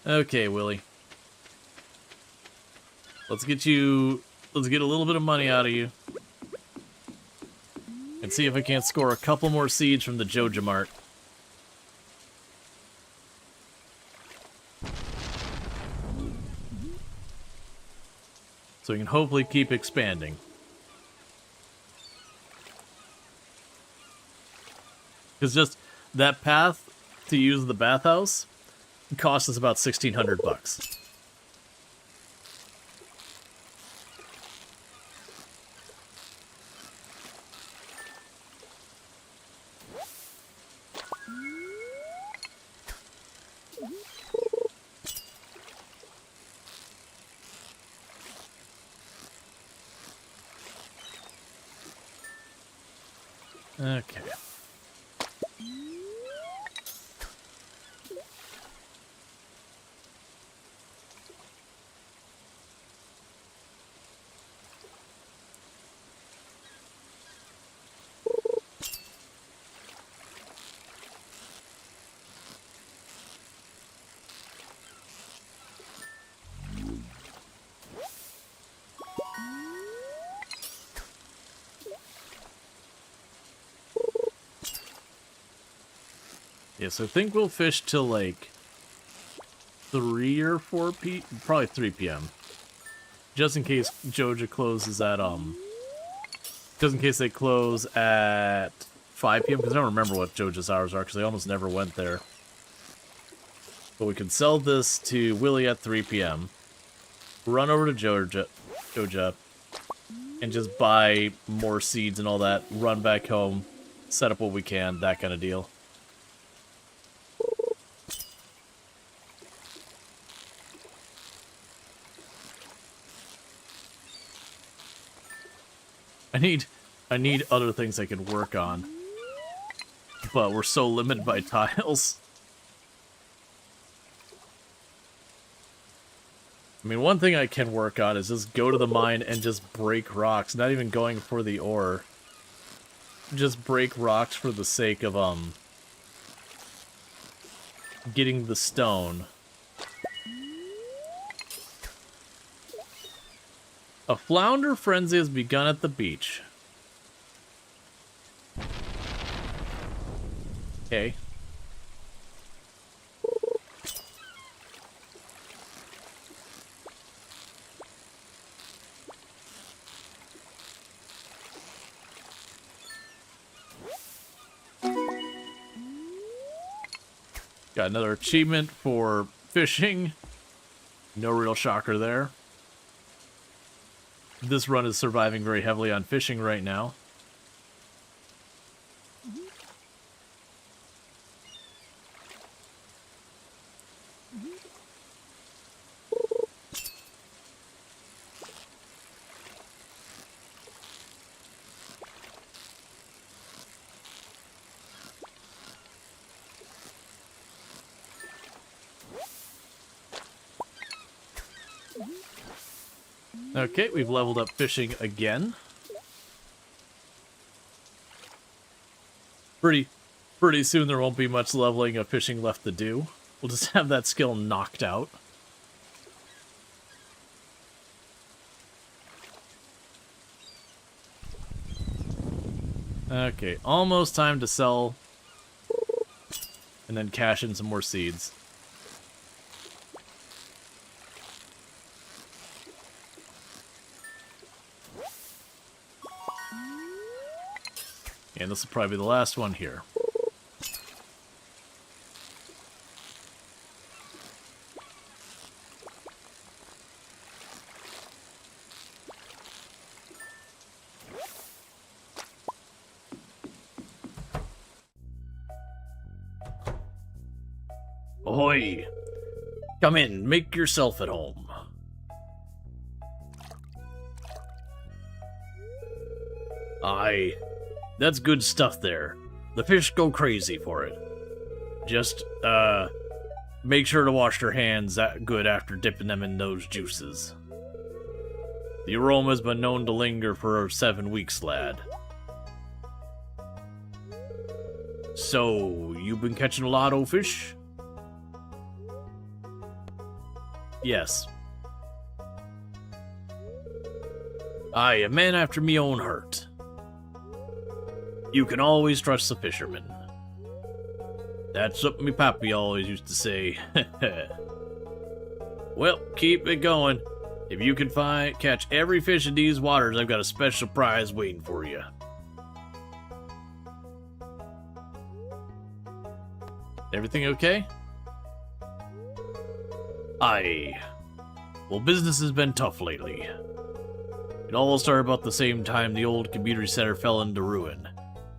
[SPEAKER 1] Okay, Willie. Let's get a little bit of money out of you. And see if I can't score a couple more seeds from the Joja Mart. So we can hopefully keep expanding. Because just that path to use the bathhouse cost us about $1,600. Okay. Yeah, so I think we'll fish till like 3 or 4 probably 3 p.m. Just in case Joja closes at just in case they close at 5 p.m. because I don't remember what Joja's hours are because I almost never went there. But we can sell this to Willie at 3 p.m. Run over to Joja and just buy more seeds and all that. Run back home, set up what we can, that kind of deal. I need other things I can work on. But we're so limited by tiles. I mean, one thing I can work on is just go to the mine and just break rocks. Not even going for the ore. Just break rocks for the sake of, getting the stone. A flounder frenzy has begun at the beach. Okay. Got another achievement for fishing. No real shocker there. This run is surviving very heavily on fishing right now. Okay, we've leveled up fishing again. Pretty soon there won't be much leveling of fishing left to do. We'll just have that skill knocked out. Okay, almost time to sell and then cash in some more seeds. And this will probably be the last one here. Ahoy! Come in, make yourself at home. Aye. That's good stuff there.
[SPEAKER 3] The fish go crazy for it. Just, make sure to wash your hands good after dipping them in those juices. The aroma's been known to linger for 7 weeks, lad. So, you been catching a lot of fish? Yes. Aye, a man after me own heart. You can always trust the fisherman. That's something me pappy always used to say. Well, keep it going. If you can catch every fish in these waters, I've got a special prize waiting for you. Everything okay? Aye. Well, business has been tough lately. It all started about the same time the old community center fell into ruin.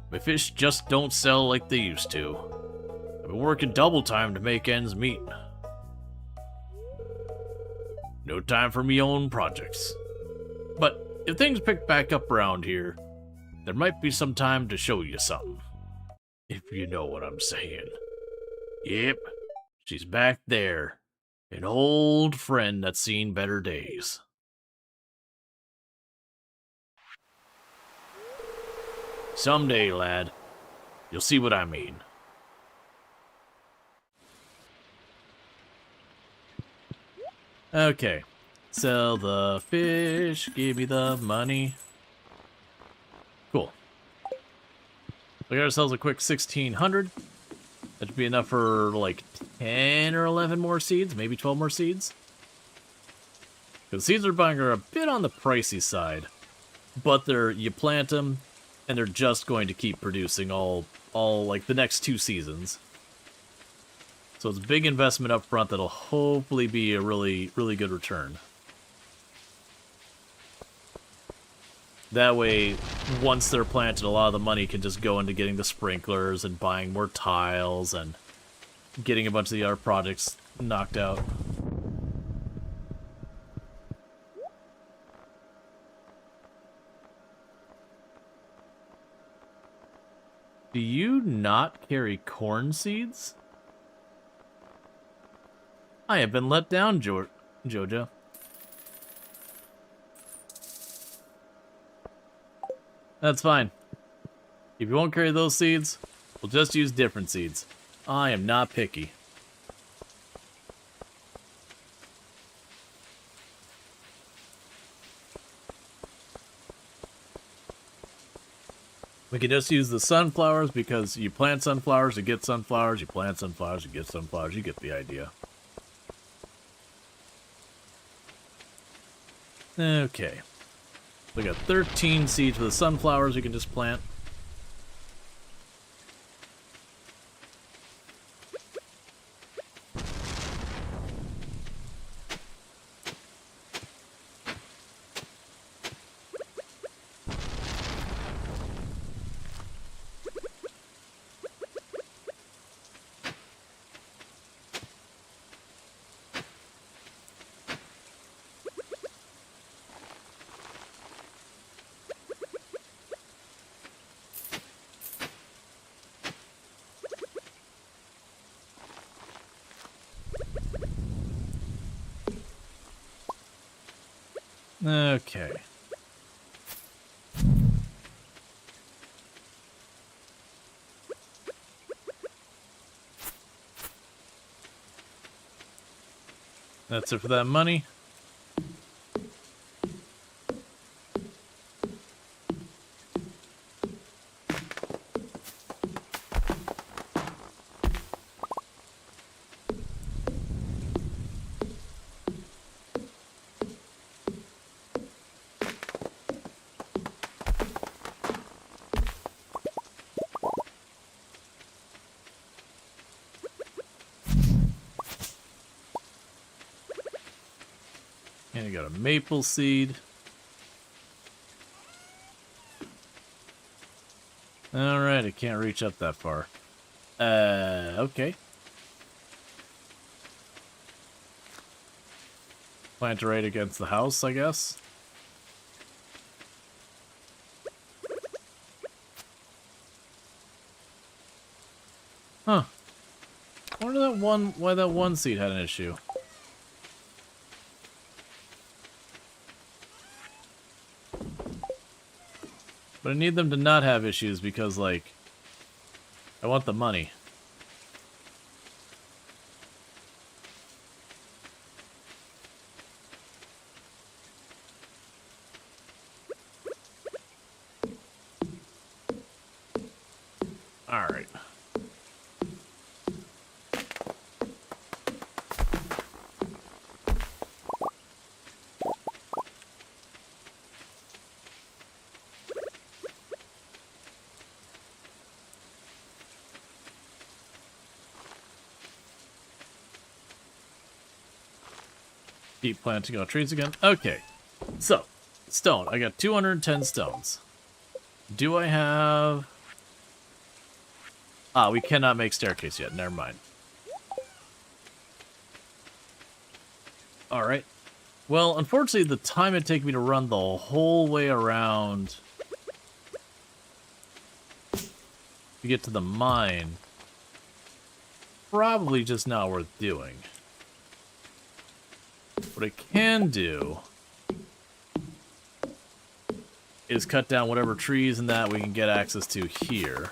[SPEAKER 3] My fish just don't sell like they used to. I've been working double time to make ends meet. No time for me own projects. But if things pick back up around here, there might be some time to show you something. If you know what I'm saying. Yep, she's back there. An old friend that's seen better days. Someday, lad, you'll see what I mean. Okay, sell the fish, give me the money. Cool. We got ourselves a quick 1,600. That should be enough for like 10 or 11 more seeds, maybe 12 more seeds. Because seeds we're buying are a bit on the pricey side, but you plant them, and they're just going to keep producing all like the next 2 seasons. So it's a big investment up front that'll hopefully be a really, really good return. That way, once they're planted, a lot of the money can just go into getting the sprinklers and buying more tiles and getting a bunch of the other projects knocked out. Do you not carry corn seeds? I have been let down, Jojo. That's fine. If you won't carry those seeds, we'll just use different seeds. I am not picky. We can just use the sunflowers because you plant sunflowers to get sunflowers, you plant sunflowers to get sunflowers, you get the idea. Okay. We got 13 seeds for the sunflowers we can just plant. Okay. That's it for that money. And you got a maple seed. Alright, I can't reach up that far. Okay. Plant it right against the house, I guess.
[SPEAKER 1] Huh. I wonder why that one seed had an issue. But I need them to not have issues because, like, I want the money. Alright. Keep planting all trees again. Okay. So, stone. I got 210 stones. Do I have... Ah, we cannot make staircase yet. Never mind. Alright. Well, unfortunately, the time it'd take me to run the whole way around to get to the mine, probably just not worth doing. What I can do is cut down whatever trees and that we can get access to here.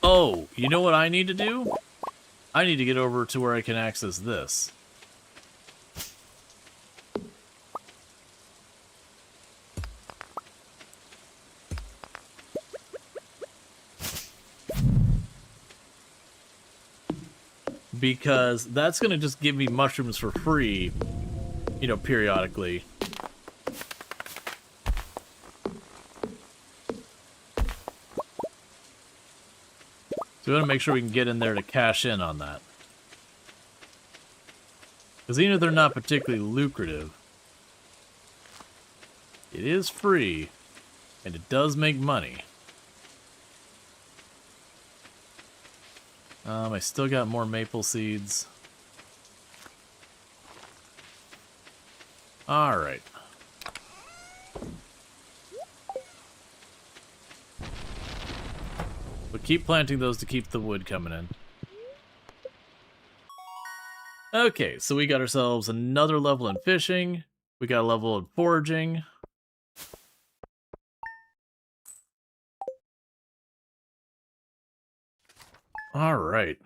[SPEAKER 1] Oh, you know what I need to do? I need to get over to where I can access this. Because that's going to just give me mushrooms for free, you know, periodically. So we want to make sure we can get in there to cash in on that. Because even if they're not particularly lucrative, it is free, and it does make money. I still got more maple seeds. Alright. But keep planting those to keep the wood coming in. Okay, so we got ourselves another level in fishing. We got a level in foraging. Alright.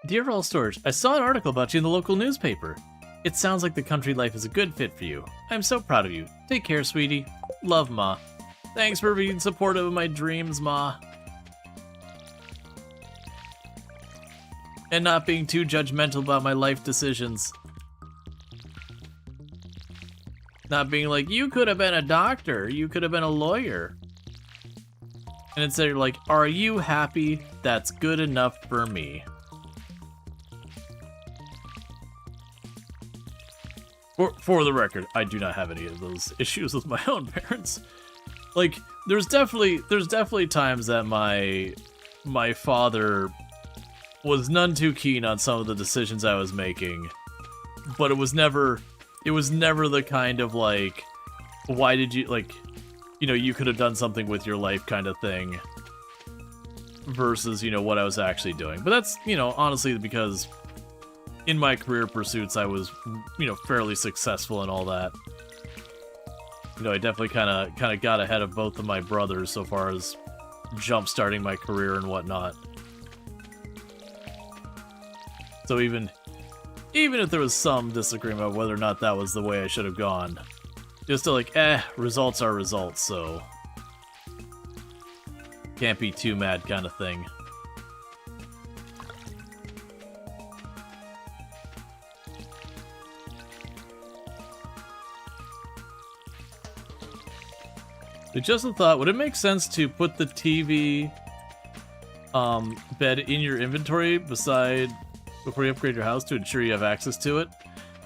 [SPEAKER 1] Dear Rual Storge, I saw an article about you in the local newspaper. It sounds like the country life is a good fit for you. I'm so proud of you. Take care, sweetie. Love, Ma. Thanks for being supportive of my dreams, Ma. And not being too judgmental about my life decisions. Not being like, you could have been a doctor, you could have been a lawyer. And instead you're like, are you happy? That's good enough for me. For the record, I do not have any of those issues with my own parents. Like, there's definitely times that my father was none too keen on some of the decisions I was making, but it was never the kind of like, why did you, like, you know, you could have done something with your life kind of thing versus, you know, what I was actually doing. But that's, you know, honestly because in my career pursuits I was, you know, fairly successful and all that. You know, I definitely kind of got ahead of both of my brothers so far as jump-starting my career and whatnot. So even if there was some disagreement about whether or not that was the way I should have gone, just still like, results are results, so can't be too mad kind of thing. But just a thought, would it make sense to put the TV bed in your inventory before you upgrade your house to ensure you have access to it?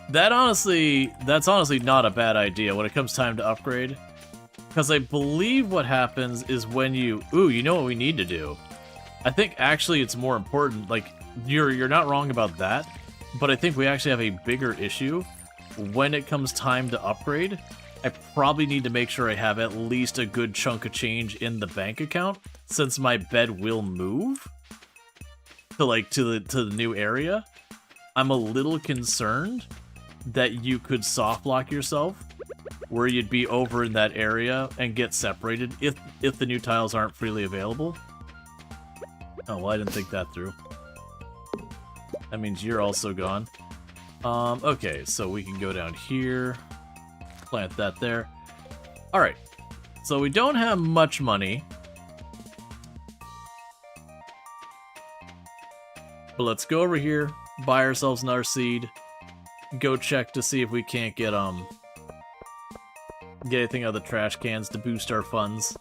[SPEAKER 1] That's honestly not a bad idea when it comes time to upgrade. Because I believe what happens is when you know what we need to do. I think actually it's more important, like, you're not wrong about that, but I think we actually have a bigger issue. When it comes time to upgrade, I probably need to make sure I have at least a good chunk of change in the bank account, since my bed will move to the new area. I'm a little concerned that you could soft lock yourself, where you'd be over in that area and get separated if the new tiles aren't freely available. Oh, well, I didn't think that through. That means you're also gone. Okay, so we can go down here, plant that there. Alright, so we don't have much money. But let's go over here, buy ourselves another seed, go check to see if we can't get anything out of the trash cans to boost our funds.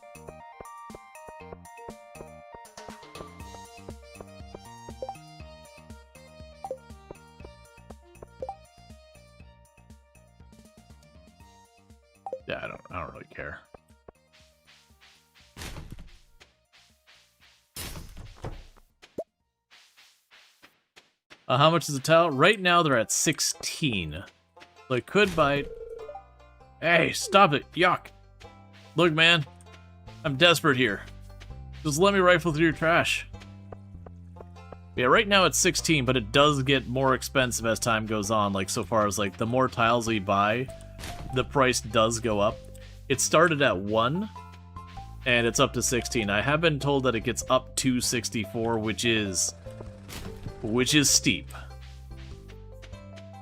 [SPEAKER 1] Yeah, I don't really care. How much is a tile? Right now they're at 16. So I could buy... Hey, stop it! Yuck! Look, man, I'm desperate here. Just let me rifle through your trash. Yeah, right now it's 16, but it does get more expensive as time goes on. Like, so far as, like, the more tiles we buy, the price does go up. It started at 1, and it's up to 16. I have been told that it gets up to 64, which is steep.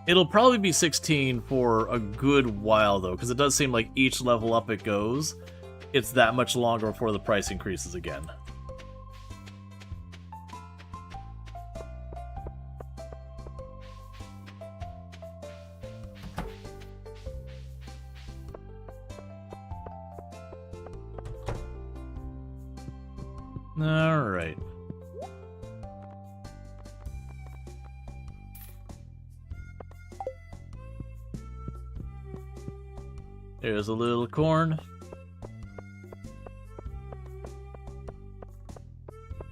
[SPEAKER 1] It'll probably be 16 for a good while, though, because it does seem like each level up it goes, it's that much longer before the price increases again. Alright. There's a little corn.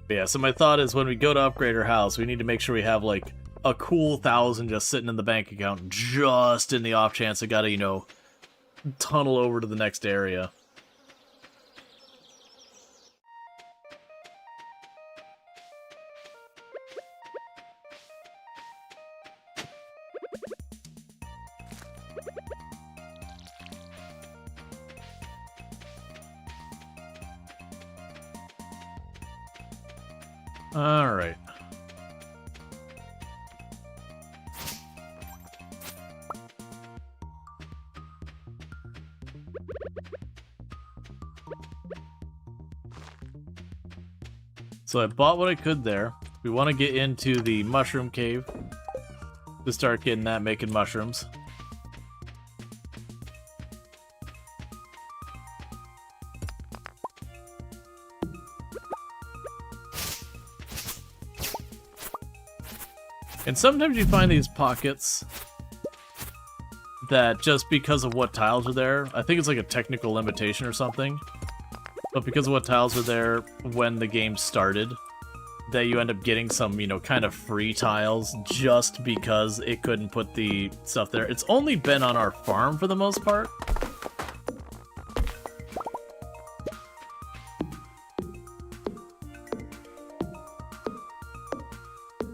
[SPEAKER 1] But yeah, so my thought is when we go to upgrade our house, we need to make sure we have like a cool 1,000 just sitting in the bank account, just in the off chance I gotta, you know, tunnel over to the next area. Alright. So I bought what I could there. We want to get into the mushroom cave to start getting that, making mushrooms. And sometimes you find these pockets that just because of what tiles are there, I think it's like a technical limitation or something, but because of what tiles are there when the game started, that you end up getting some, you know, kind of free tiles just because it couldn't put the stuff there. It's only been on our farm for the most part.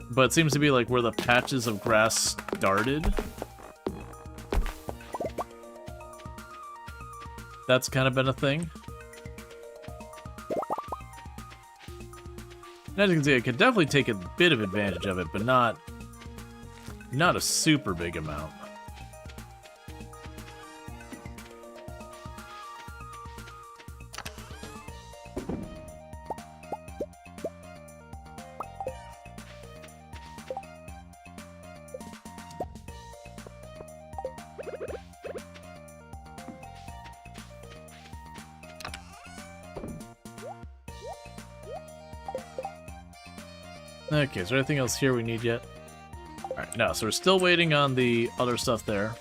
[SPEAKER 1] But it seems to be like where the patches of grass started. That's kind of been a thing. And as you can see, I could definitely take a bit of advantage of it, but not a super big amount. Okay, is there anything else here we need yet? Alright, no, so we're still waiting on the other stuff there.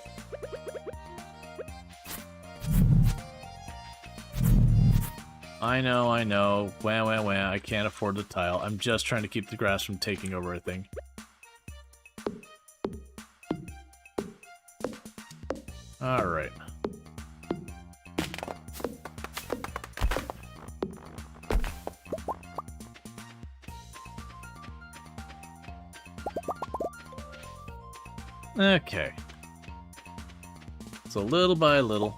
[SPEAKER 1] I know. Wah, I can't afford the tile. I'm just trying to keep the grass from taking over, I think. Alright. Okay. So little by little.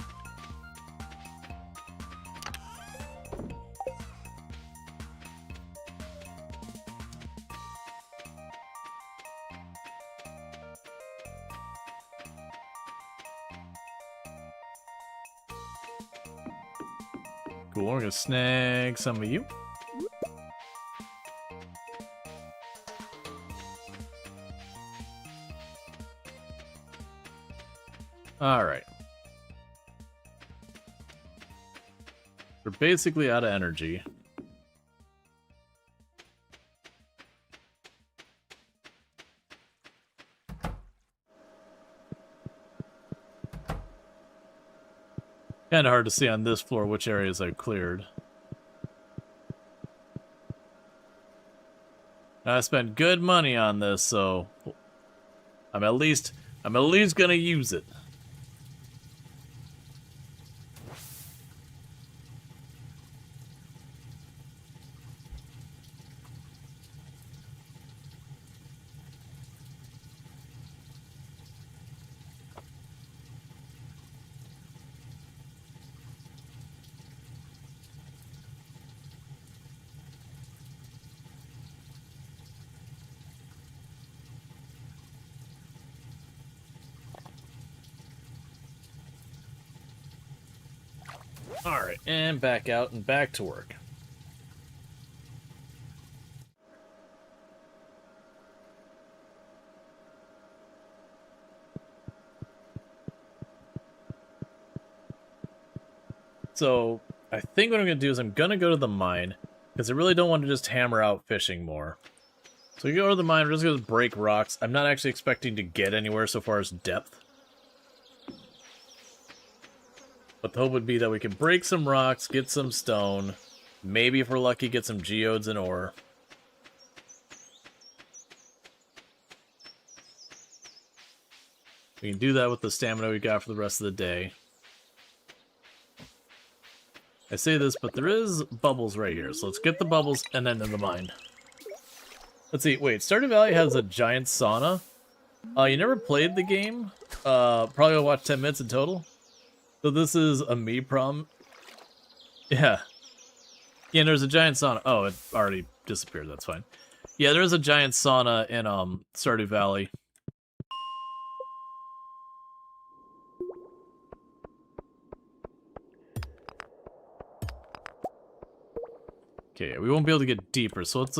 [SPEAKER 1] Cool, we're gonna snag some of you. Alright. We're basically out of energy. Kinda hard to see on this floor which areas I've cleared. I spent good money on this, so I'm at least gonna use it. Alright, and back out and back to work. So, I think what I'm going to do is I'm going to go to the mine, because I really don't want to just hammer out fishing more. So we go to the mine, we're just going to break rocks. I'm not actually expecting to get anywhere so far as depth. But the hope would be that we can break some rocks, get some stone, maybe if we're lucky get some geodes and ore. We can do that with the stamina we got for the rest of the day. I say this, but there is bubbles right here, so let's get the bubbles and then in the mine. Let's see, wait, Stardew Valley has a giant sauna? You never played the game? Probably will watch 10 minutes in total? So this is a me problem. Yeah. Yeah, and there's a giant sauna. Oh, it already disappeared, that's fine. Yeah, there's a giant sauna in Stardew Valley. Okay, we won't be able to get deeper, so let's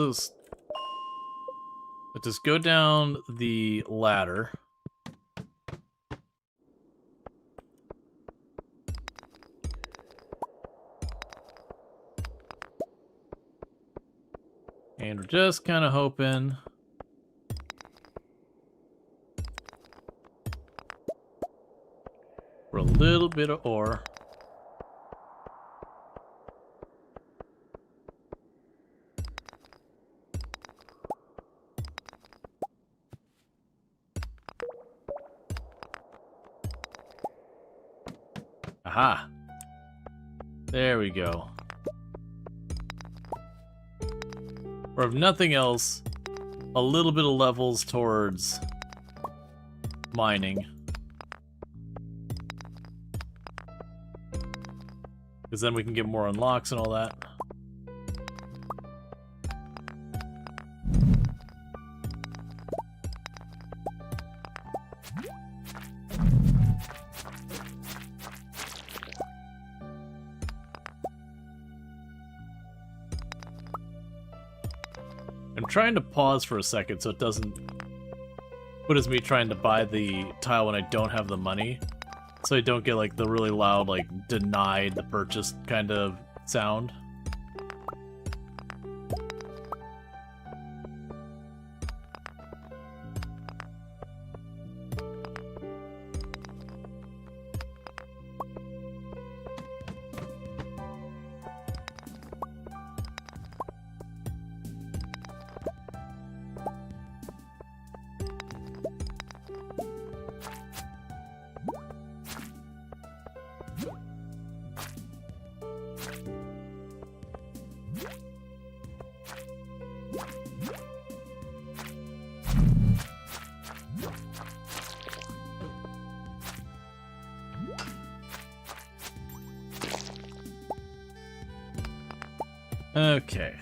[SPEAKER 1] just go down the ladder. And we're just kind of hoping for a little bit of ore. Aha! There we go. Or if nothing else, a little bit of levels towards mining. Because then we can get more unlocks and all that. I'm trying to pause for a second so it doesn't put as me trying to buy the tile when I don't have the money. So I don't get like the really loud, like, denied the purchase kind of sound. Okay.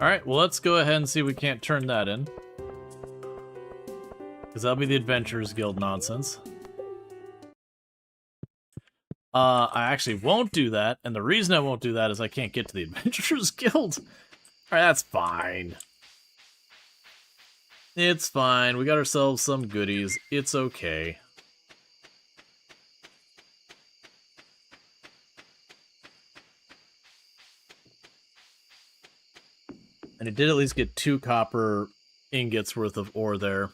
[SPEAKER 1] Alright, well let's go ahead and see if we can't turn that in. Because that'll be the Adventurers Guild nonsense. I actually won't do that, and the reason I won't do that is I can't get to the Adventurers Guild. Alright, that's fine. It's fine, we got ourselves some goodies, it's okay. And I did at least get 2 copper ingots worth of ore there.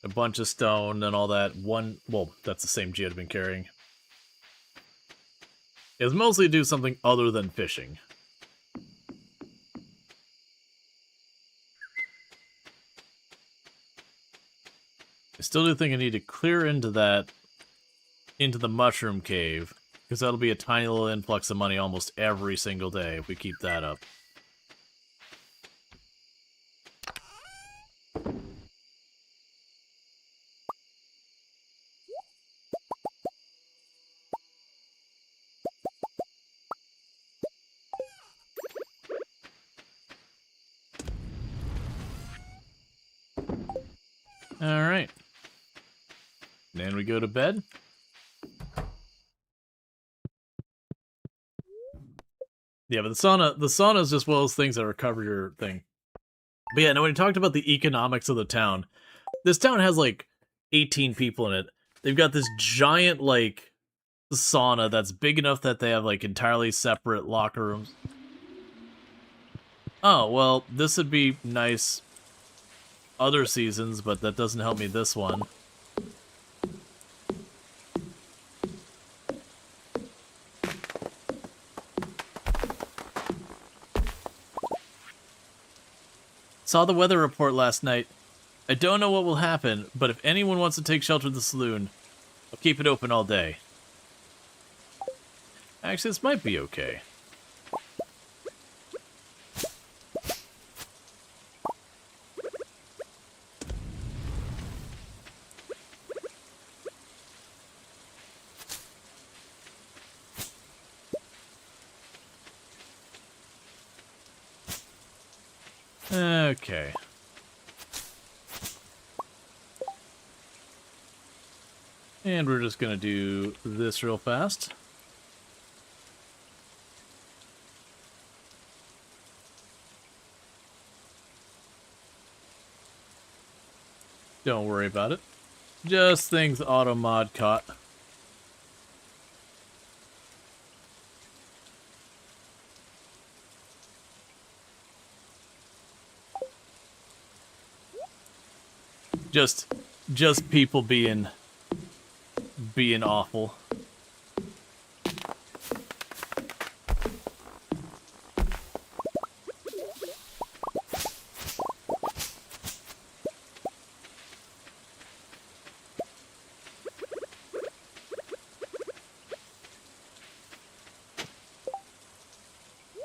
[SPEAKER 1] A bunch of stone and all that. Well, that's the same G I'd been carrying. It was mostly to do something other than fishing. I still do think I need to clear into the mushroom cave, because that'll be a tiny little influx of money almost every single day if we keep that up. Alright. Then we go to bed. Yeah, but the sauna is just one of those things that recover your thing. But yeah, no, when you talked about the economics of the town, this town has like 18 people in it. They've got this giant like sauna that's big enough that they have like entirely separate locker rooms. Oh, well, this would be nice other seasons, but that doesn't help me this one. Saw the weather report last night. I don't know what will happen, but if anyone wants to take shelter in the saloon, I'll keep it open all day. Actually, this might be okay. Okay. And we're just gonna do this real fast. Don't worry about it. Just things auto mod caught. Just people being awful.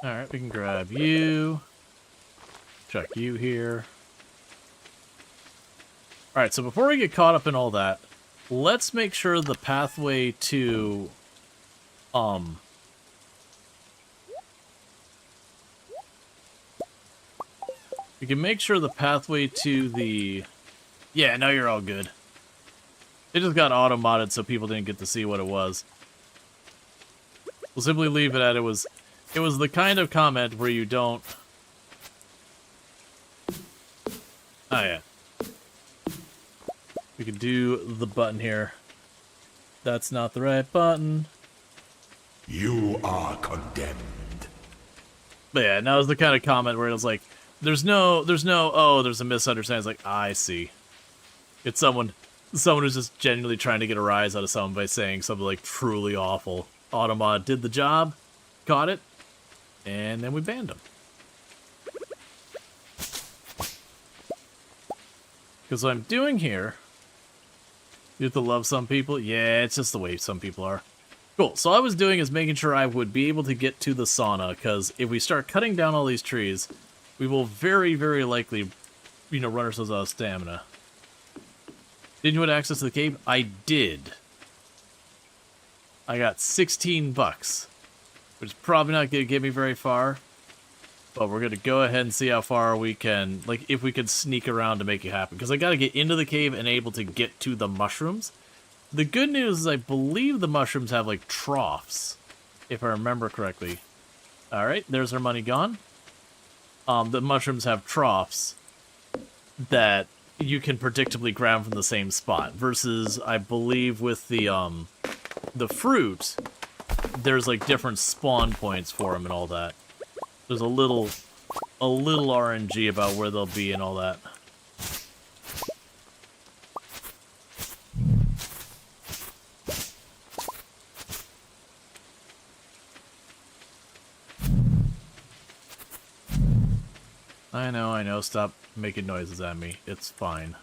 [SPEAKER 1] Alright, we can grab you. Chuck you here. Alright, so before we get caught up in all that, let's make sure the pathway to, we can make sure the pathway to the, yeah, now you're all good. It just got auto-modded so people didn't get to see what it was. We'll simply leave it at it was the kind of comment where you don't, oh yeah. We can do the button here. That's not the right button.
[SPEAKER 5] You are condemned.
[SPEAKER 1] But yeah, that was the kind of comment where it was like, there's no, oh, there's a misunderstanding. It's like, I see. It's someone who's just genuinely trying to get a rise out of someone by saying something like truly awful. Automod did the job, caught it, and then we banned him. Because what I'm doing here, you have to love some people. Yeah, it's just the way some people are. Cool, so all I was doing is making sure I would be able to get to the sauna, because if we start cutting down all these trees, we will very, very likely, you know, run ourselves out of stamina. Didn't you want access to the cave? I did. I got 16 bucks, which is probably not going to get me very far, but we're going to go ahead and see how far we can, like, if we can sneak around to make it happen, because I got to get into the cave and able to get to the mushrooms. The good news is I believe the mushrooms have, like, troughs, if I remember correctly. Alright, there's our money gone. The mushrooms have troughs that you can predictably grab from the same spot, versus, I believe, with the fruit, there's, like, different spawn points for them and all that. There's a little RNG about where they'll be and all that. I know, stop making noises at me. It's fine.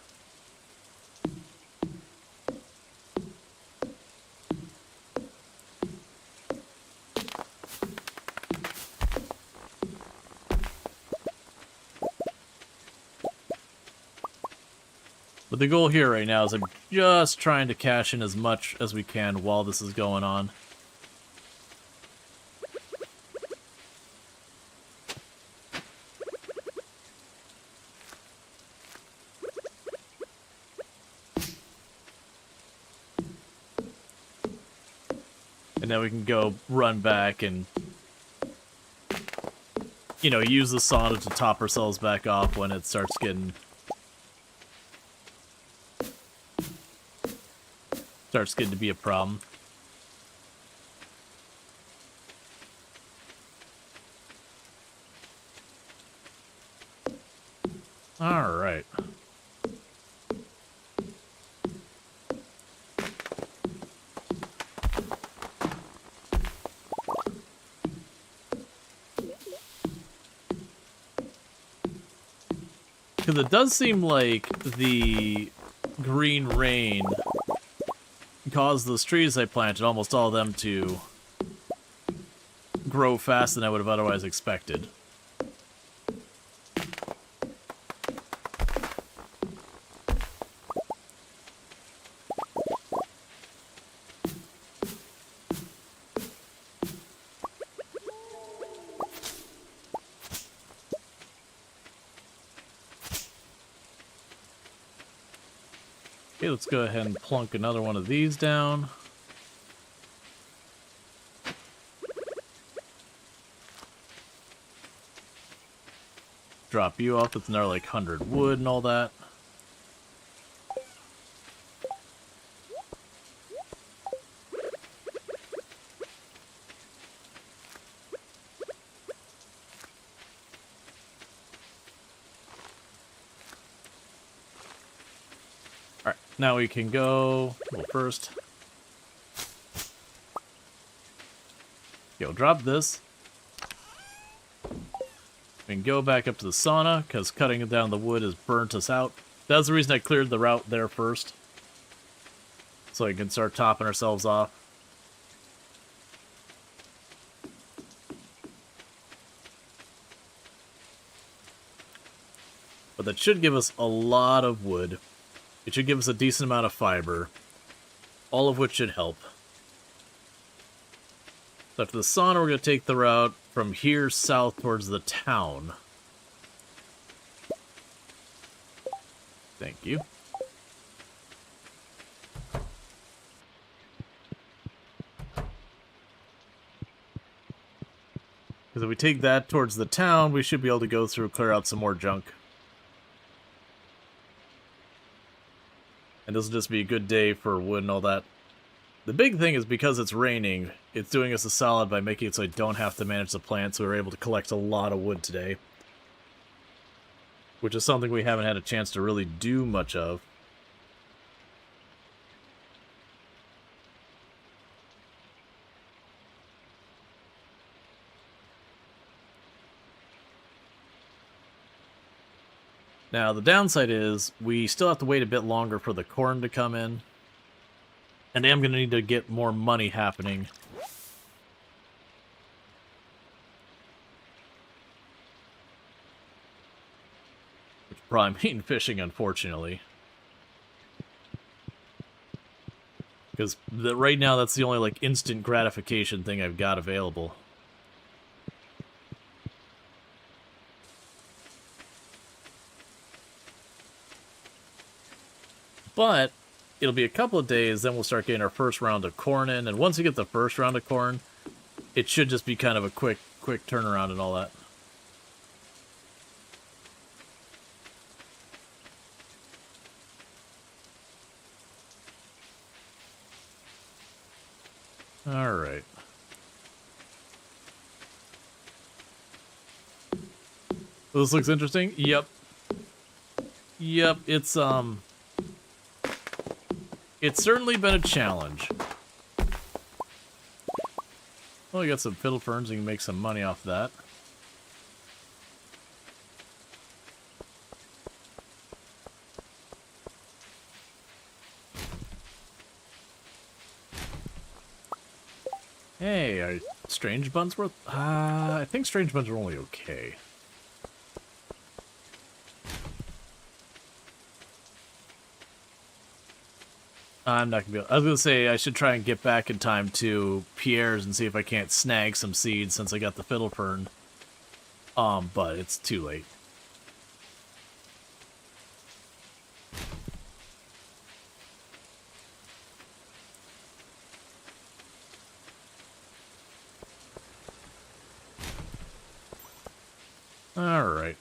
[SPEAKER 1] But the goal here right now is I'm just trying to cash in as much as we can while this is going on. And then we can go run back and, you know, use the sauna to top ourselves back off when it starts getting to be a problem. All right. Because it does seem like the green rain caused those trees I planted, almost all of them, to grow faster than I would have otherwise expected. Okay, let's go ahead and plunk another one of these down. Drop you off with another, like, 100 wood and all that. Alright, now we can go... Well, first... Yo, drop this. We can go back up to the sauna, because cutting down the wood has burnt us out. That's the reason I cleared the route there first. So we can start topping ourselves off. But that should give us a lot of wood. It should give us a decent amount of fiber. All of which should help. So after the sauna, we're going to take the route from here south towards the town. Thank you. Because if we take that towards the town, we should be able to go through and clear out some more junk. And this will just be a good day for wood and all that. The big thing is because it's raining, it's doing us a solid by making it so I don't have to manage the plants, so we were able to collect a lot of wood today. Which is something we haven't had a chance to really do much of. Now, the downside is we still have to wait a bit longer for the corn to come in. And I am going to need to get more money happening. Which probably mean fishing, unfortunately. Because right now, that's the only, like, instant gratification thing I've got available. But it'll be a couple of days, then we'll start getting our first round of corn in, and once we get the first round of corn, it should just be kind of a quick turnaround and all that. Alright. This looks interesting? Yep. Yep, it's certainly been a challenge. Well, you got some fiddle ferns, you can make some money off that. Hey, are strange buns worth? I think strange buns are only okay. I'm not gonna be able, I was gonna say I should try and get back in time to Pierre's and see if I can't snag some seeds since I got the fiddle fern. But it's too late. Alright.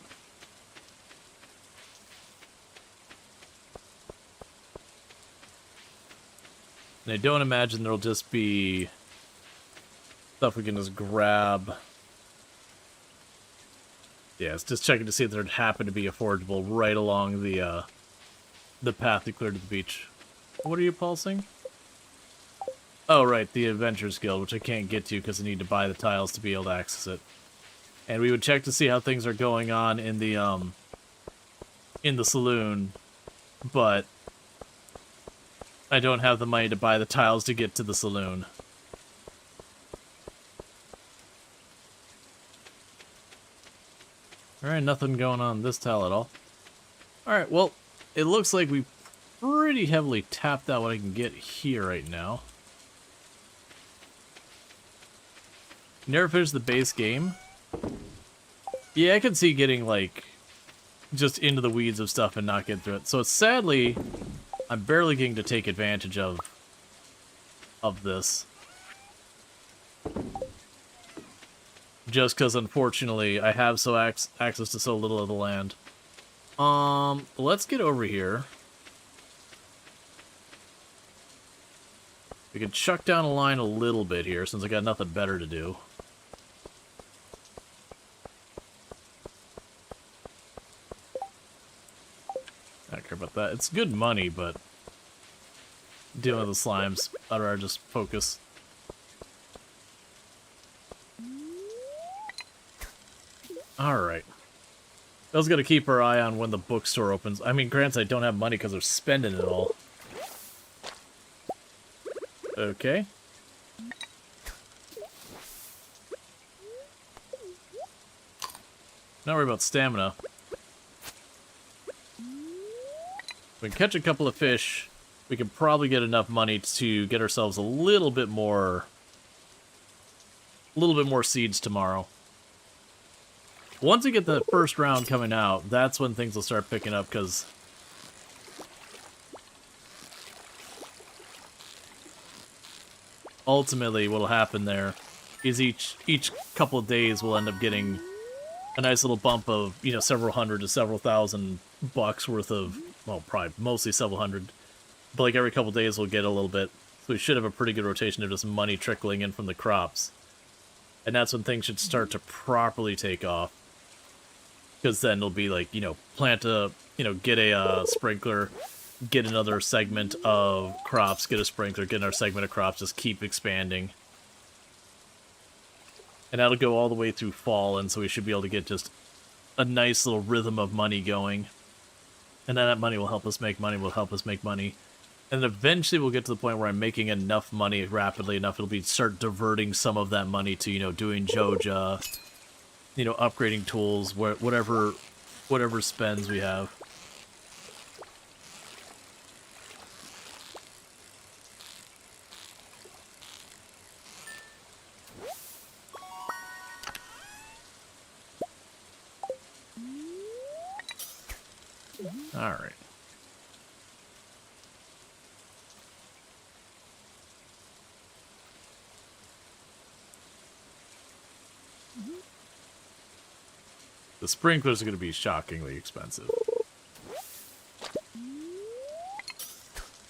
[SPEAKER 1] And I don't imagine there'll just be stuff we can just grab. Yeah, it's just checking to see if there'd happen to be a forageable right along the path we cleared to the beach. What are you pulsing? Oh, right, the Adventures Guild, which I can't get to because I need to buy the tiles to be able to access it. And we would check to see how things are going on in the saloon, but I don't have the money to buy the tiles to get to the saloon. Alright, nothing going on this tile at all. Alright, well, it looks like we pretty heavily tapped out what I can get here right now. Never finished the base game. Yeah, I could see getting, like, just into the weeds of stuff and not get through it. So sadly, I'm barely getting to take advantage of this. Just because, unfortunately, I have access to so little of the land. Let's get over here. We can chuck down a line a little bit here, since I got nothing better to do. I don't care about that. It's good money, but dealing with the slimes, I'd rather just focus. Alright. I was gonna keep our eye on when the bookstore opens. I mean, granted, I don't have money because they're spending it all. Okay. Not worry about stamina. We can catch a couple of fish. We can probably get enough money to get ourselves a little bit more seeds tomorrow. Once we get the first round coming out, that's when things will start picking up, because ultimately what'll happen there is each couple of days we'll end up getting a nice little bump of, you know, several hundred to several thousand bucks worth of, well, probably mostly several hundred, but like every couple of days we'll get a little bit. So
[SPEAKER 3] So we should have a pretty good rotation of just money trickling in from the crops. And that's when things should start to properly take off. Because then it'll be like, you know, plant a, you know, get a sprinkler, get another segment of crops, get a sprinkler, get another segment of crops, just keep expanding. And that'll go all the way through fall, and so we should be able to get just a nice little rhythm of money going. And then that money will help us make money, will help us make money. And eventually we'll get to the point where I'm making enough money rapidly enough, it'll be start diverting some of that money to, you know, doing Joja, you know, upgrading tools, whatever spends we have. All right. The sprinklers are going to be shockingly expensive.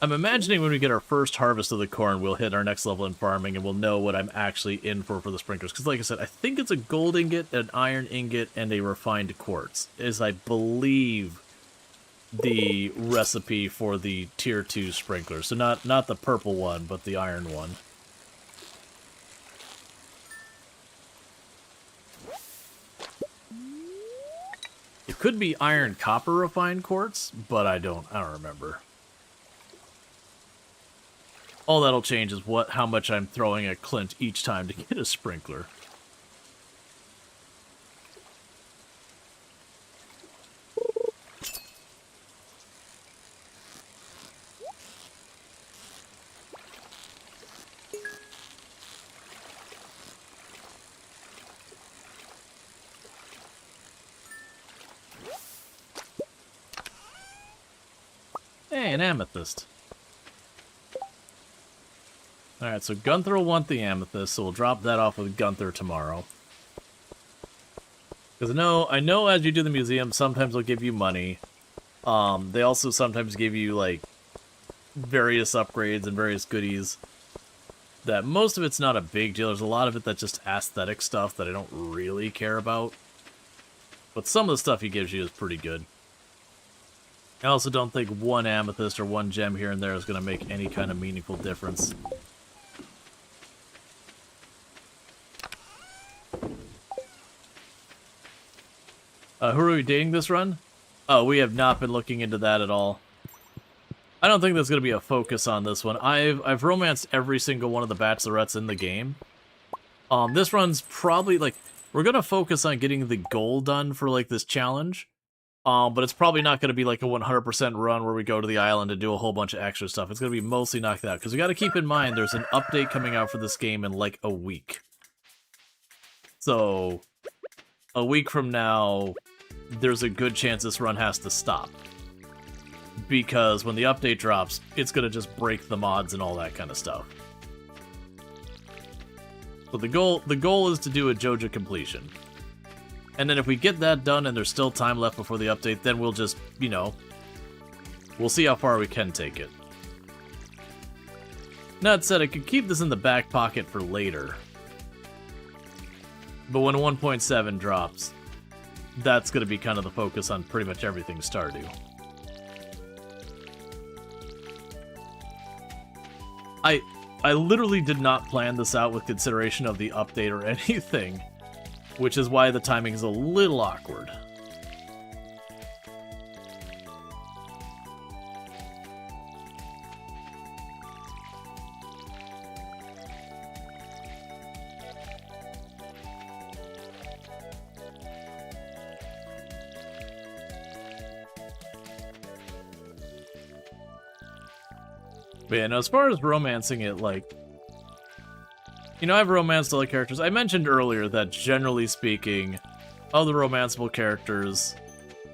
[SPEAKER 3] I'm imagining when we get our first harvest of the corn, we'll hit our next level in farming, and we'll know what I'm actually in for the sprinklers. Because like I said, I think it's a gold ingot, an iron ingot, and a refined quartz, is I believe the recipe for the tier 2 sprinkler. So not the purple one, but the iron one. It could be iron copper refined quartz, but I don't remember. All that'll change is how much I'm throwing at Clint each time to get a sprinkler. Hey, an amethyst. Alright, so Gunther will want the amethyst, so we'll drop that off with Gunther tomorrow. Because I know as you do the museum, sometimes they'll give you money. They also sometimes give you, like, various upgrades and various goodies. That most of it's not a big deal. There's a lot of it that's just aesthetic stuff that I don't really care about. But some of the stuff he gives you is pretty good. I also don't think one amethyst or one gem here and there is going to make any kind of meaningful difference. Who are we dating this run? Oh, we have not been looking into that at all. I don't think there's going to be a focus on this one. I've romanced every single one of the bachelorettes in the game. This run's probably, like, we're going to focus on getting the goal done for, like, this challenge. But it's probably not going to be like a 100% run where we go to the island and do a whole bunch of extra stuff. It's going to be mostly knocked out. Because we got to keep in mind there's an update coming out for this game in like a week. So, a week from now, there's a good chance this run has to stop. Because when the update drops, it's going to just break the mods and all that kind of stuff. So the goal is to do a Joja completion. And then if we get that done and there's still time left before the update, then we'll just, you know, we'll see how far we can take it. That said, I could keep this in the back pocket for later. But when 1.7 drops, that's going to be kind of the focus on pretty much everything Stardew. I literally did not plan this out with consideration of the update or anything. Which is why the timing is a little awkward. But yeah, no, as far as romancing it, like, you know, I've romanced all the characters. I mentioned earlier that, generally speaking, of the romanceable characters,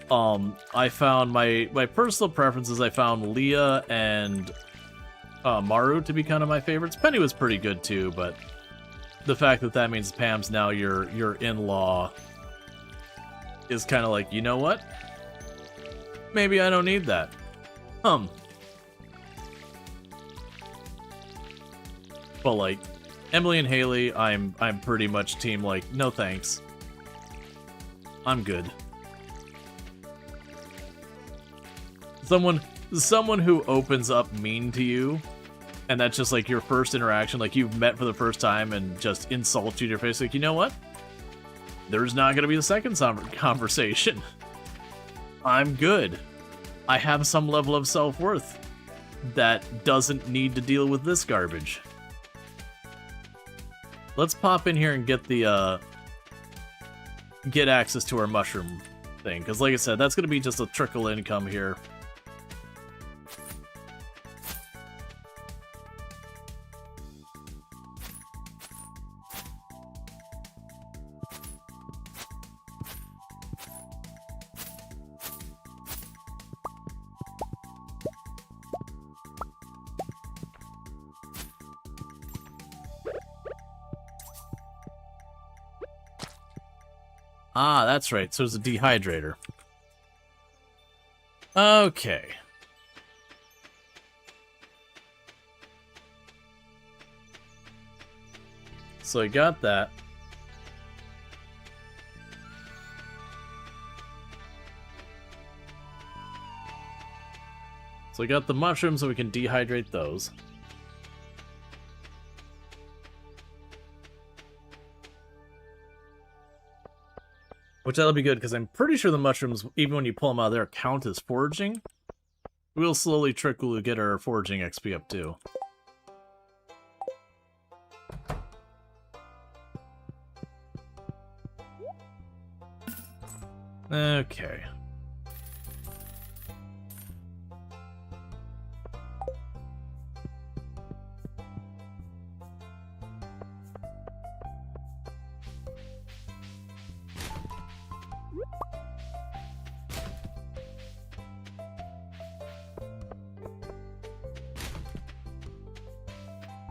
[SPEAKER 3] I found my personal preferences, I found Leah and Maru to be kind of my favorites. Penny was pretty good too, but the fact that means Pam's now your in-law is kind of like, you know what? Maybe I don't need that.
[SPEAKER 1] But like Emily and Haley, I'm pretty much team like, no thanks. I'm good. Someone who opens up mean to you, and that's just like your first interaction, like you've met for the first time and just insults you in your face, like, you know what? There's not gonna be a second conversation. I'm good. I have some level of self-worth that doesn't need to deal with this garbage. Let's pop in here and get the, get access to our mushroom thing, because like I said, that's gonna be just a trickle income here. Ah, that's right. So it's a dehydrator. Okay. So I got that. So I got the mushrooms so we can dehydrate those. Which that'll be good, because I'm pretty sure the mushrooms, even when you pull them out of there, count as foraging. We'll slowly trickle to get our foraging XP up too. Okay.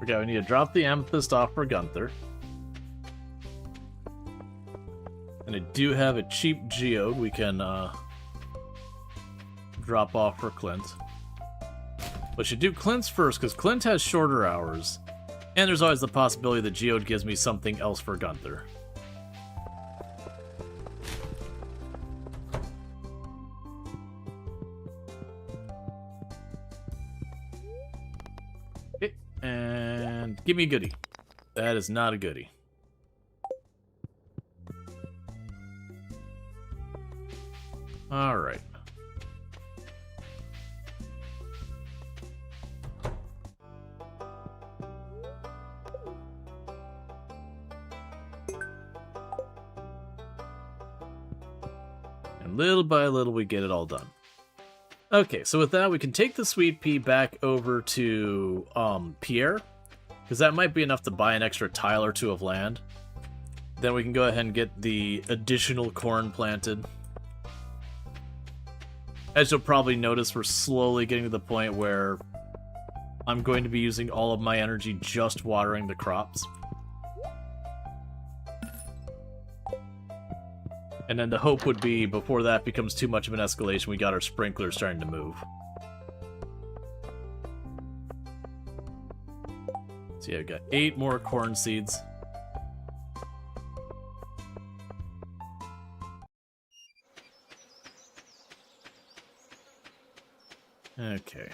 [SPEAKER 1] Okay, we need to drop the amethyst off for Gunther. And I do have a cheap geode we can drop off for Clint. But should do Clint's first, because Clint has shorter hours. And there's always the possibility that geode gives me something else for Gunther. Okay, and give me a goodie. That is not a goodie. Alright. And little by little we get it all done. Okay, so with that we can take the sweet pea back over to Pierre, because that might be enough to buy an extra tile or two of land. Then we can go ahead and get the additional corn planted. As you'll probably notice, we're slowly getting to the point where I'm going to be using all of my energy just watering the crops. And then the hope would be, before that becomes too much of an escalation, we got our sprinklers starting to move. So yeah, I've got 8 more corn seeds. Okay.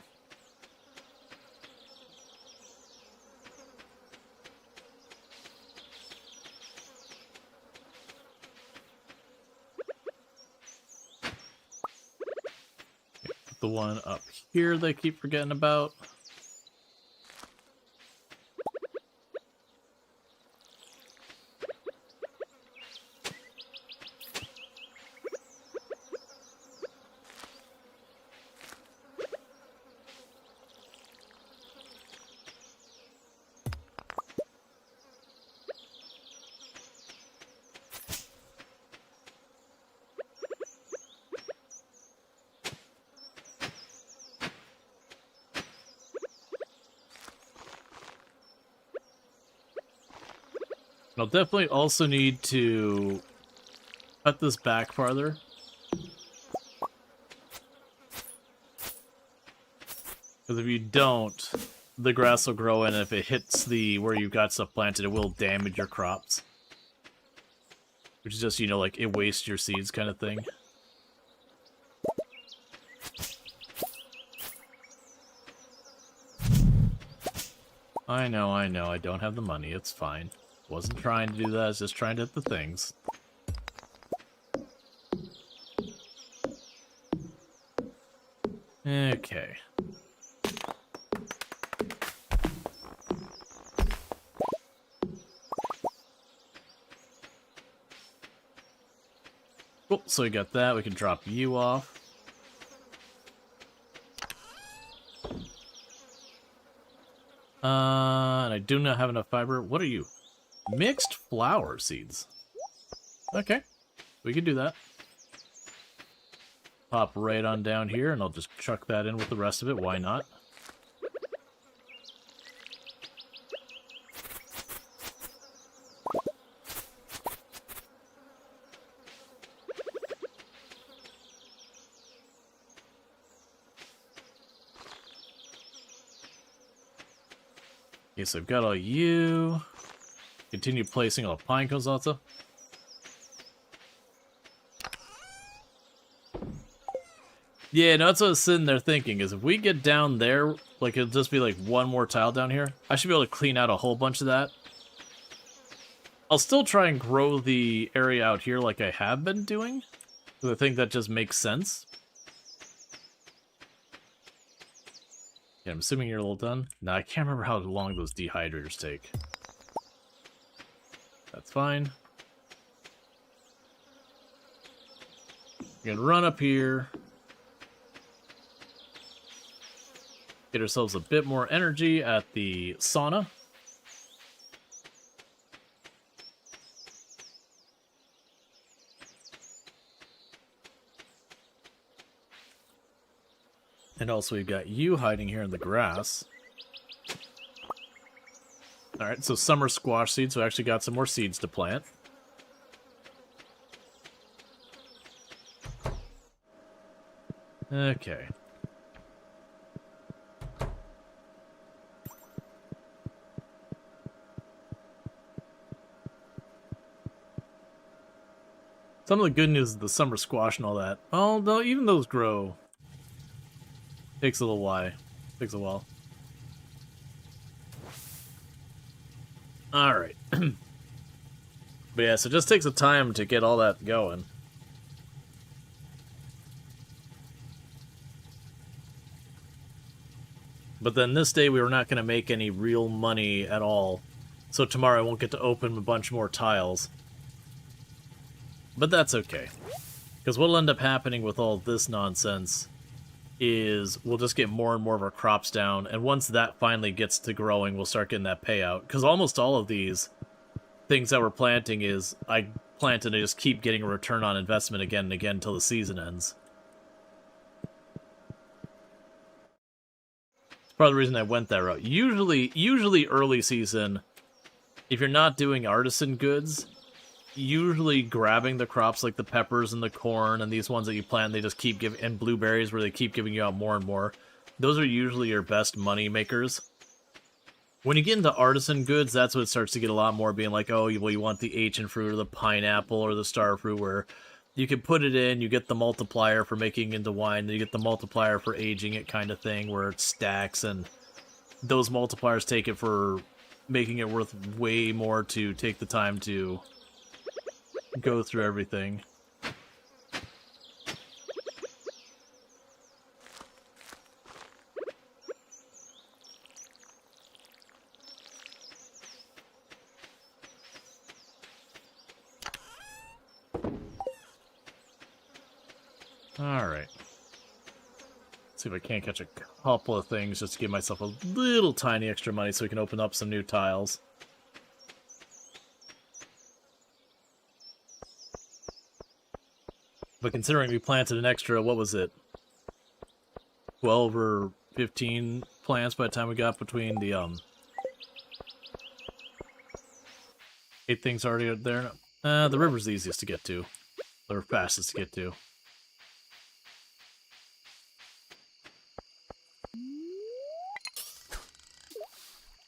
[SPEAKER 1] Put the one up here they keep forgetting about. I'll definitely also need to cut this back farther. Because if you don't,
[SPEAKER 3] the grass will grow, and if it hits the where you've got stuff planted, it will damage your crops. Which is just, you know, like, it wastes your seeds kind of thing. I know, I don't have the money, it's fine. Wasn't trying to do that, I was just trying to hit the things. Okay. Cool, so we got that, we can drop you off. And I do not have enough fiber. What are you? Mixed flower seeds. Okay, we can do that. Pop right on down here, and I'll just chuck that in with the rest of it. Why not? Okay, so I've got all you. Continue placing all pine cones also. Yeah, no, that's what I was sitting there thinking, is if we get down there, like, it'll just be like one more tile down here. I should be able to clean out a whole bunch of that. I'll still try and grow the area out here like I have been doing, because I think that just makes sense. Yeah, I'm assuming you're a little done. Now, I can't remember how long those dehydrators take. That's fine. We're gonna run up here. Get ourselves a bit more energy at the sauna. And also we've got you hiding here in the grass. Alright, so summer squash seeds, so I actually got some more seeds to plant. Okay. Some of the good news is the summer squash and all that. Although even those grow. Takes a little while. Takes a while. Alright. But yeah, so it just takes a time to get all that going. But then this day we were not going to make any real money at all. So tomorrow I won't get to open a bunch more tiles. But that's okay. Because what'll end up happening with all this nonsense is we'll just get more and more of our crops down, and once that finally gets to growing, we'll start getting that payout. Because almost all of these things that we're planting is, I plant and I just keep getting a return on investment again and again until the season ends. It's part of the reason I went that route. Usually early season, if you're not doing artisan goods, usually grabbing the crops like the peppers and the corn and these ones that you plant, they just keep giving, and blueberries where they keep giving you out more and more. Those are usually your best money makers. When you get into artisan goods, that's when it starts to get a lot more being like, oh, well, you want the ancient fruit or the pineapple or the star fruit, where you can put it in, you get the multiplier for making into wine, then you get the multiplier for aging it kind of thing, where it stacks, and those multipliers take it for making it worth way more to take the time to go through everything. Alright. See if I can't catch a couple of things just to give myself a little tiny extra money so we can open up some new tiles. But considering we planted an extra, what was it? 12 or 15 plants by the time we got between the, 8 things already out there. The river's the easiest to get to. Or fastest to get to.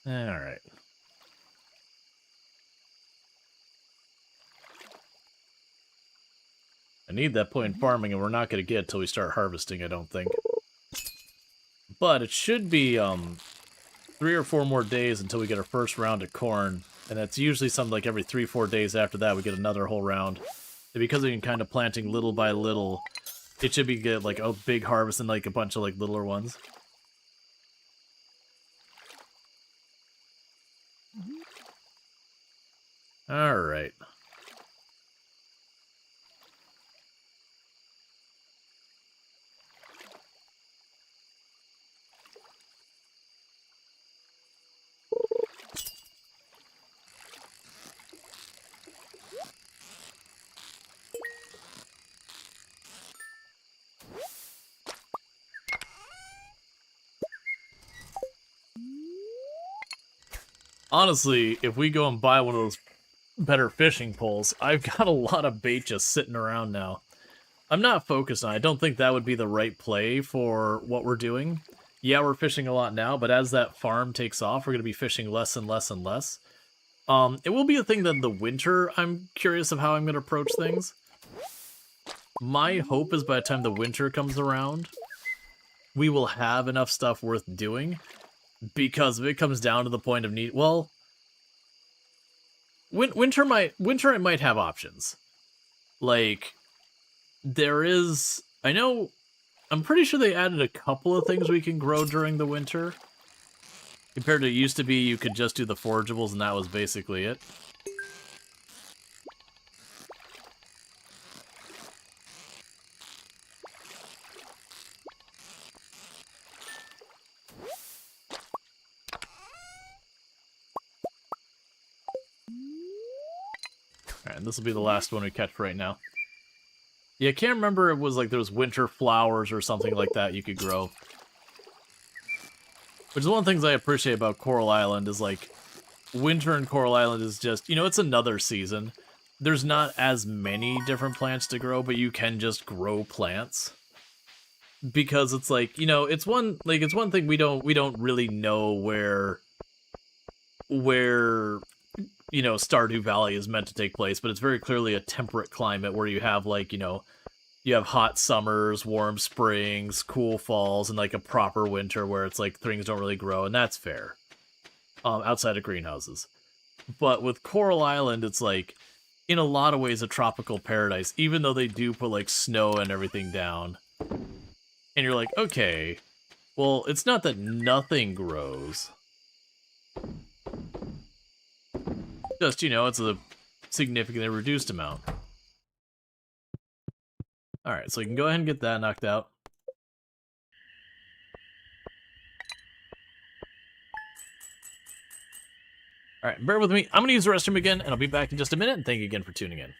[SPEAKER 1] Alright. I need that point in farming, and we're not going to get it till we start harvesting, I don't think. But it should be 3 or 4 more days until we get our first round of corn, and that's usually something like every 3-4 days after that we get another whole round. And because we can kind of planting little by little, it should be good, like a big harvest and like a bunch of like littler ones. Alright. Honestly, if we go and buy one of those better fishing poles, I've got a lot of bait just sitting around now. I'm not focused on it. I don't think that would be the right play for what we're doing. Yeah, we're fishing a lot now, but as that farm takes off, we're going to be fishing less and less and less. It will be a thing that in the winter, I'm curious of how I'm going to approach things. My hope is by the time the winter comes around, we will have enough stuff worth doing. Because if it comes down to the point of need, well, winter it might have options. Like, there is, I'm pretty sure they added a couple of things we can grow during the winter. Compared to it used to be, you could just do the forageables and that was basically it. Alright, and this will be the last one we catch for right now. Yeah, I can't remember it was like there was winter flowers or something like that you could grow. Which is one of the things I appreciate about Coral Island is like, winter in Coral Island is just, it's another season. There's not as many different plants to grow, but you can just grow plants. Because it's like, it's one thing we don't really know where Stardew Valley is meant to take place, but it's very clearly a temperate climate where you have like, you have hot summers, warm springs, cool falls, and like a proper winter where it's like things don't really grow, and that's fair. Outside of greenhouses. But with Coral Island, it's like, in a lot of ways, a tropical paradise, even though they do put like snow and everything down. And you're like, okay, well, it's not that nothing grows. Just, it's a significantly reduced amount. Alright, so you can go ahead and get that knocked out. Alright, bear with me. I'm going to use the restroom again, and I'll be back in just a minute, and thank you again for tuning in.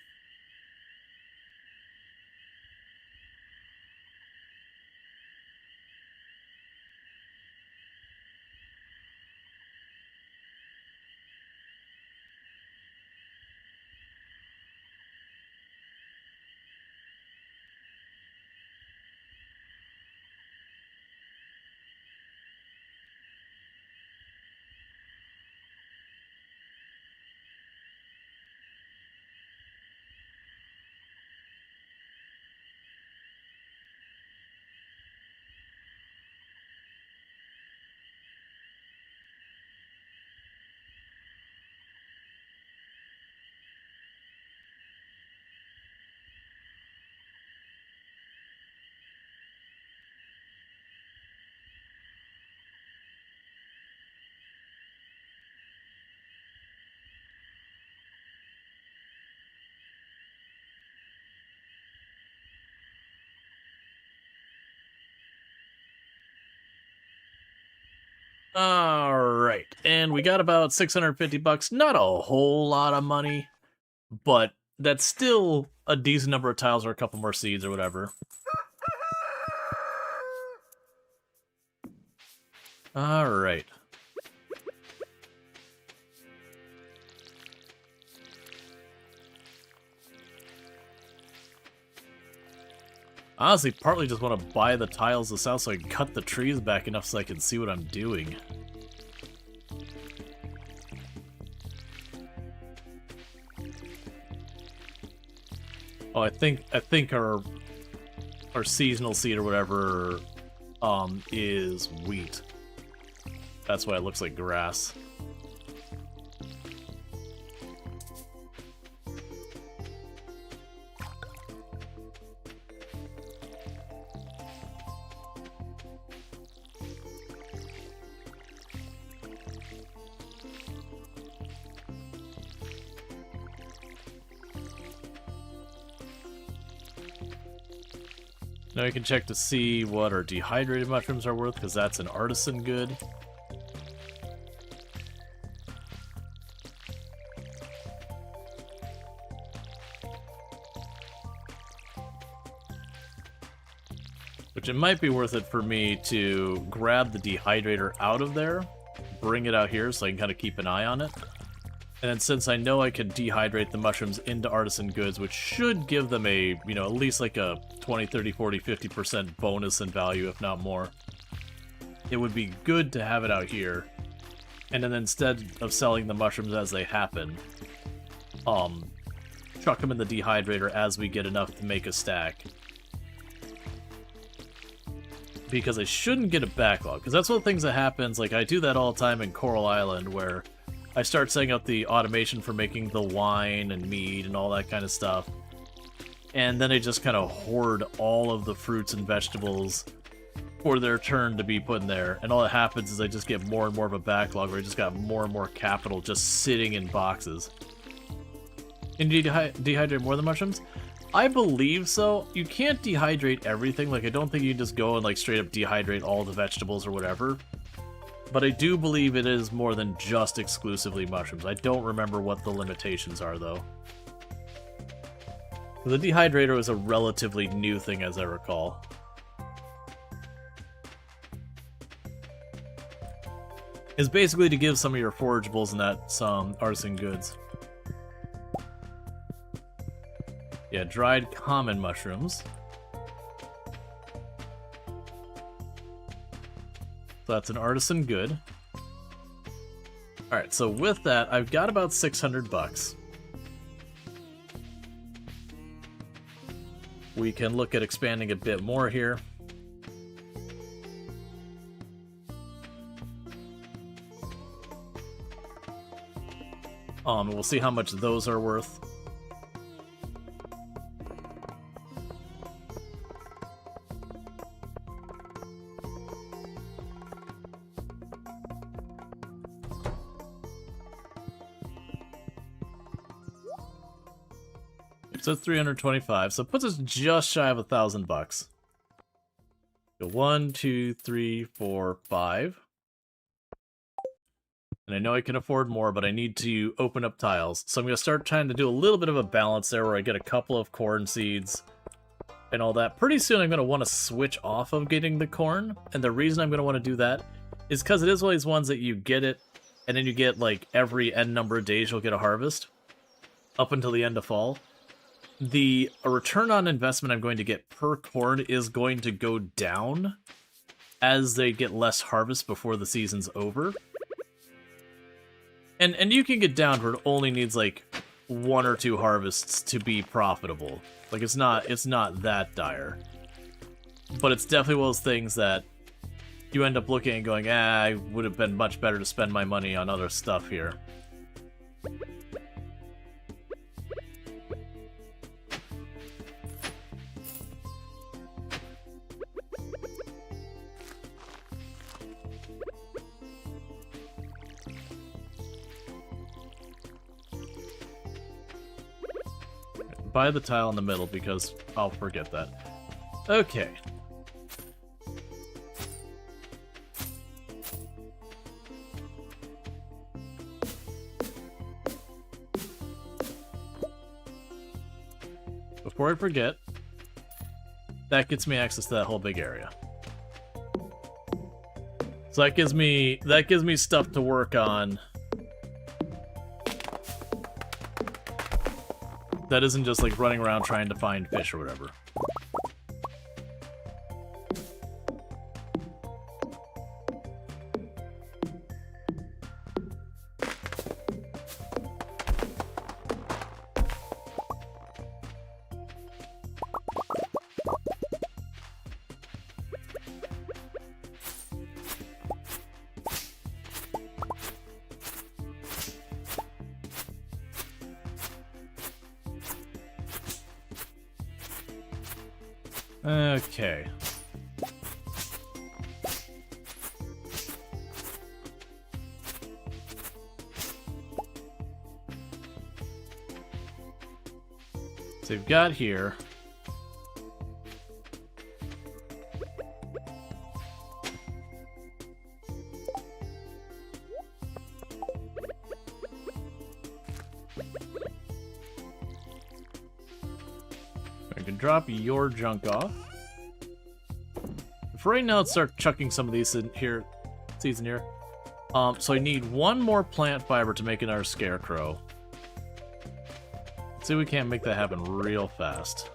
[SPEAKER 1] Alright, and we got about 650 bucks. Not a whole lot of money, but that's still a decent number of tiles or a couple more seeds or whatever. Alright. Honestly, partly just want to buy the tiles this out so I can cut the trees back enough so I can see what I'm doing. Oh, I think our seasonal seed or whatever is wheat. That's why it looks like grass. Now you can check to see what our dehydrated mushrooms are worth, because that's an artisan good. Which it might be worth it for me to grab the dehydrator out of there, bring it out here so I can kind of keep an eye on it. And then since I know I can dehydrate the mushrooms into artisan goods, which should give them a, you know, at least like a 20, 30, 40, 50% bonus in value, if not more, it would be good to have it out here. And then instead of selling the mushrooms as they happen, chuck them in the dehydrator as we get enough to make a stack. Because I shouldn't get a backlog, because that's one of the things that happens. Like, I do that all the time in Coral Island, where I start setting up the automation for making the wine and mead and all that kind of stuff. And then I just kind of hoard all of the fruits and vegetables for their turn to be put in there. And all that happens is I just get more and more of a backlog, where I just got more and more capital just sitting in boxes. Can you dehydrate more than mushrooms? I believe so. You can't dehydrate everything. Like, I don't think you can just go and like straight up dehydrate all the vegetables or whatever. But I do believe it is more than just exclusively mushrooms. I don't remember what the limitations are, though. The dehydrator was a relatively new thing, as I recall. It's basically to give some of your forageables and that some artisan goods. Yeah, dried common mushrooms. So that's an artisan good. Alright, so with that, I've got about 600 bucks. We can look at expanding a bit more here. We'll see how much those are worth. So it's 325, so it puts us just shy of $1,000. Go 1, 2, 3, 4, 5. And I know I can afford more, but I need to open up tiles. So I'm going to start trying to do a little bit of a balance there, where I get a couple of corn seeds and all that. Pretty soon I'm going to want to switch off of getting the corn. And the reason I'm going to want to do that is because it is one of these ones that you get it, and then you get, like, every N number of days you'll get a harvest, up until the end of fall. The return on investment I'm going to get per corn is going to go down as they get less harvest before the season's over. And you can get down where it only needs like 1 or 2 harvests to be profitable. Like, it's not that dire. But it's definitely one of those things that you end up looking and going, I would have been much better to spend my money on other stuff here. Buy the tile in the middle, because I'll forget that. Okay. Before I forget, that gets me access to that whole big area. So that gives me stuff to work on. That isn't just like running around trying to find fish or whatever. Okay. So we've got here. I can drop your junk off. For right now, let's start chucking some of these in here. Season here. So I need one more plant fiber to make another scarecrow. See if we can't make that happen real fast.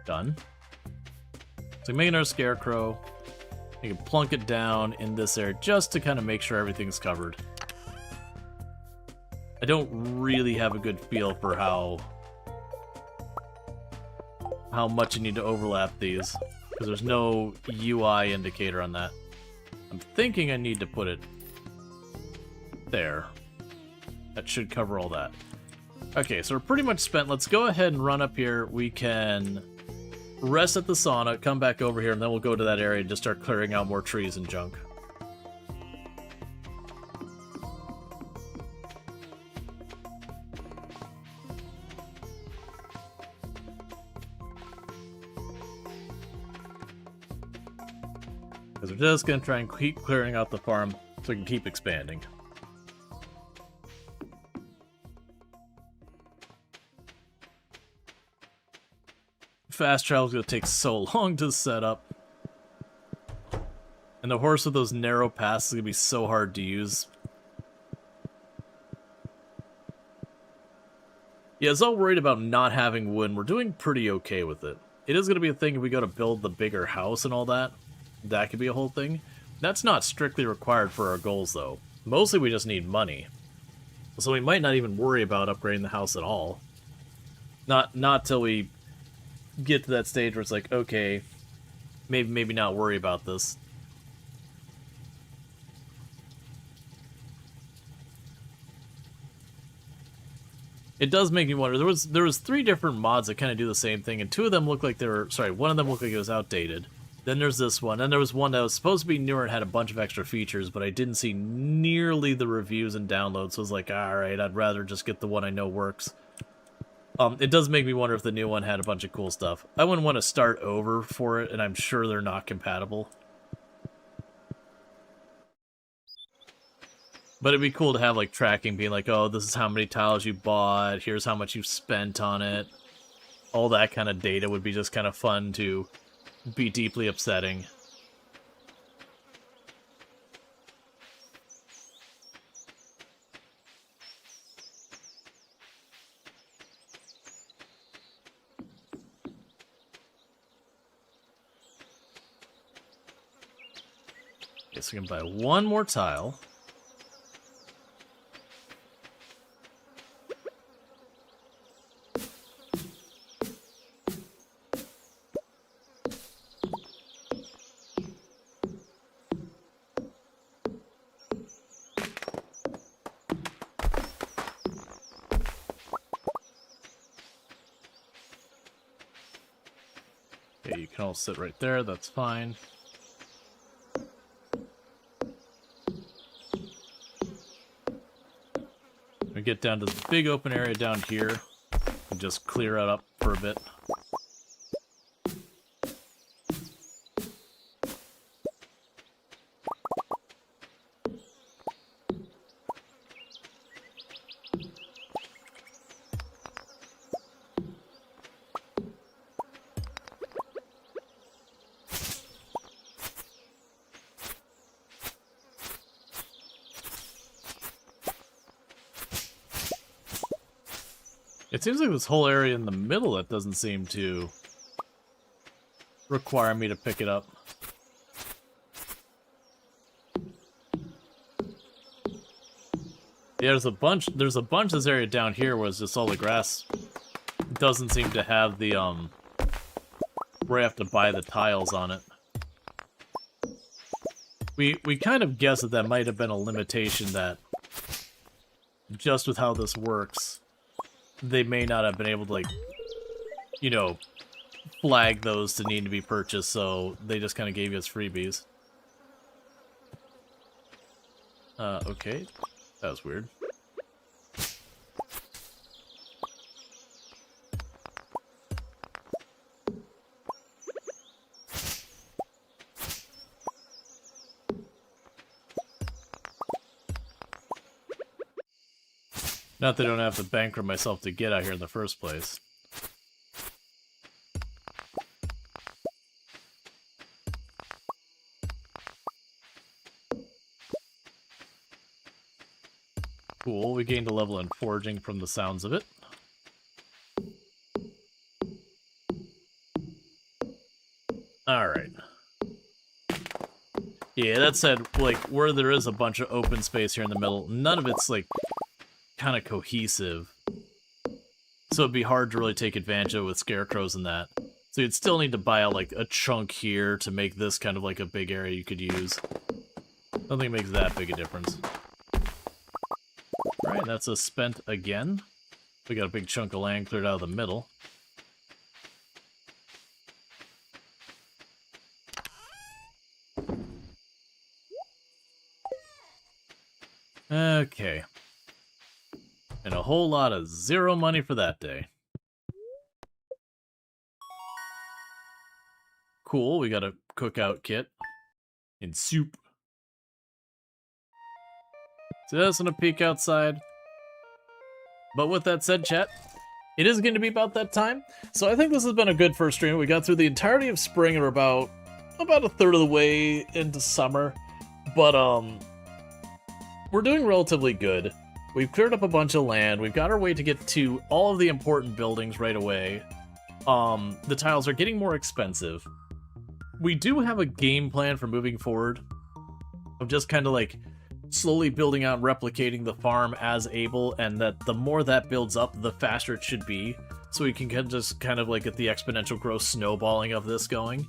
[SPEAKER 1] Done. So make another scarecrow. You can plunk it down in this area just to kind of make sure everything's covered. I don't really have a good feel for how much you need to overlap these, because there's no UI indicator on that. I'm thinking I need to put it there. That should cover all that. Okay, so we're pretty much spent. Let's go ahead and run up here. We can rest at the sauna, come back over here, and then we'll go to that area and just start clearing out more trees and junk. Because we're just going to try and keep clearing out the farm so we can keep expanding. Fast travel is going to take so long to set up. And the horse with those narrow paths is going to be so hard to use. Yeah, I was all worried about not having wood. We're doing pretty okay with it. It is going to be a thing if we go to build the bigger house and all that. That could be a whole thing. That's not strictly required for our goals, though. Mostly we just need money. So we might not even worry about upgrading the house at all. Not till we get to that stage where it's like, okay, maybe not worry about this. It does make me wonder. There was 3 different mods that kind of do the same thing, and 2 of them look like they were, sorry, one of them looked like it was outdated. Then there's this one, and there was one that was supposed to be newer and had a bunch of extra features, but I didn't see nearly the reviews and downloads, so I was like, alright, I'd rather just get the one I know works. It does make me wonder if the new one had a bunch of cool stuff. I wouldn't want to start over for it, and I'm sure they're not compatible. But it'd be cool to have, like, tracking, being like, oh, this is how many tiles you bought, here's how much you've spent on it. All that kind of data would be just kind of fun to be deeply upsetting. Guess we can buy one more tile. Okay, you can all sit right there, that's fine. We get down to the big open area down here and just clear it up for a bit. It seems like this whole area in the middle that doesn't seem to require me to pick it up. Yeah, there's a bunch of this area down here where it's just all the grass. It doesn't seem to have the where I have to buy the tiles on it. We kind of guessed that might have been a limitation, that just with how this works, they may not have been able to, like, you know, flag those to need to be purchased, so they just kind of gave you as freebies. Okay. That was weird. Not that I don't have to bankrupt myself to get out here in the first place. Cool, we gained a level in foraging from the sounds of it. Alright. Yeah, that said, like, where there is a bunch of open space here in the middle, none of it's, like, kind of cohesive. So it'd be hard to really take advantage of it with scarecrows and that. So you'd still need to buy out, like, a chunk here to make this kind of like a big area you could use. I don't think it makes that big a difference. Alright, that's a spent again. We got a big chunk of land cleared out of the middle. Okay. And a whole lot of 0 money for that day. Cool, we got a cookout kit. And soup. Just gonna peek outside. But with that said, chat, it is going to be about that time. So I think this has been a good first stream. We got through the entirety of spring and we're about a third of the way into summer. But we're doing relatively good. We've cleared up a bunch of land. We've got our way to get to all of the important buildings right away. The tiles are getting more expensive. We do have a game plan for moving forward of just kind of like slowly building out and replicating the farm as able, and that the more that builds up, the faster it should be. So we can just kind of like get the exponential growth snowballing of this going.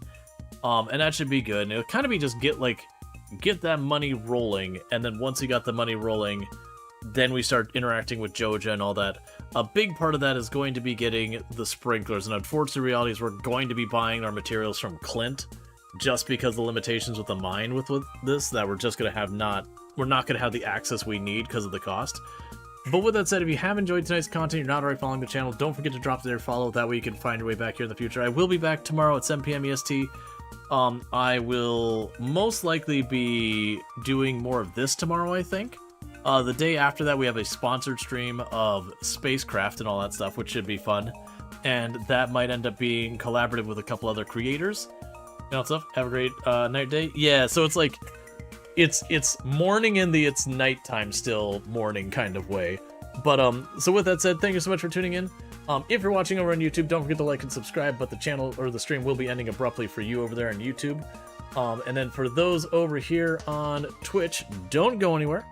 [SPEAKER 1] And that should be good. And it'll kind of be just get that money rolling, and then once you got the money rolling, then we start interacting with Joja and all that. A big part of that is going to be getting the sprinklers, and unfortunately, reality is we're going to be buying our materials from Clint, just because the limitations with the mine with this, that we're just going to have we're not going to have the access we need because of the cost. But with that said, if you have enjoyed tonight's content, you're not already following the channel, don't forget to drop their follow, that way you can find your way back here in the future. I will be back tomorrow at 7 PM EST. I will most likely be doing more of this tomorrow, I think. The day after that, we have a sponsored stream of spacecraft and all that stuff, which should be fun. And that might end up being collaborative with a couple other creators. You know, stuff. Have a great night, day. Yeah, so it's like, it's morning in the it's nighttime still morning kind of way. But so with that said, thank you so much for tuning in. If you're watching over on YouTube, don't forget to like and subscribe, but the channel or the stream will be ending abruptly for you over there on YouTube. And then for those over here on Twitch, don't go anywhere.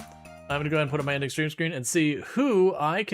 [SPEAKER 1] I'm going to go ahead and put up my ending stream screen and see who I can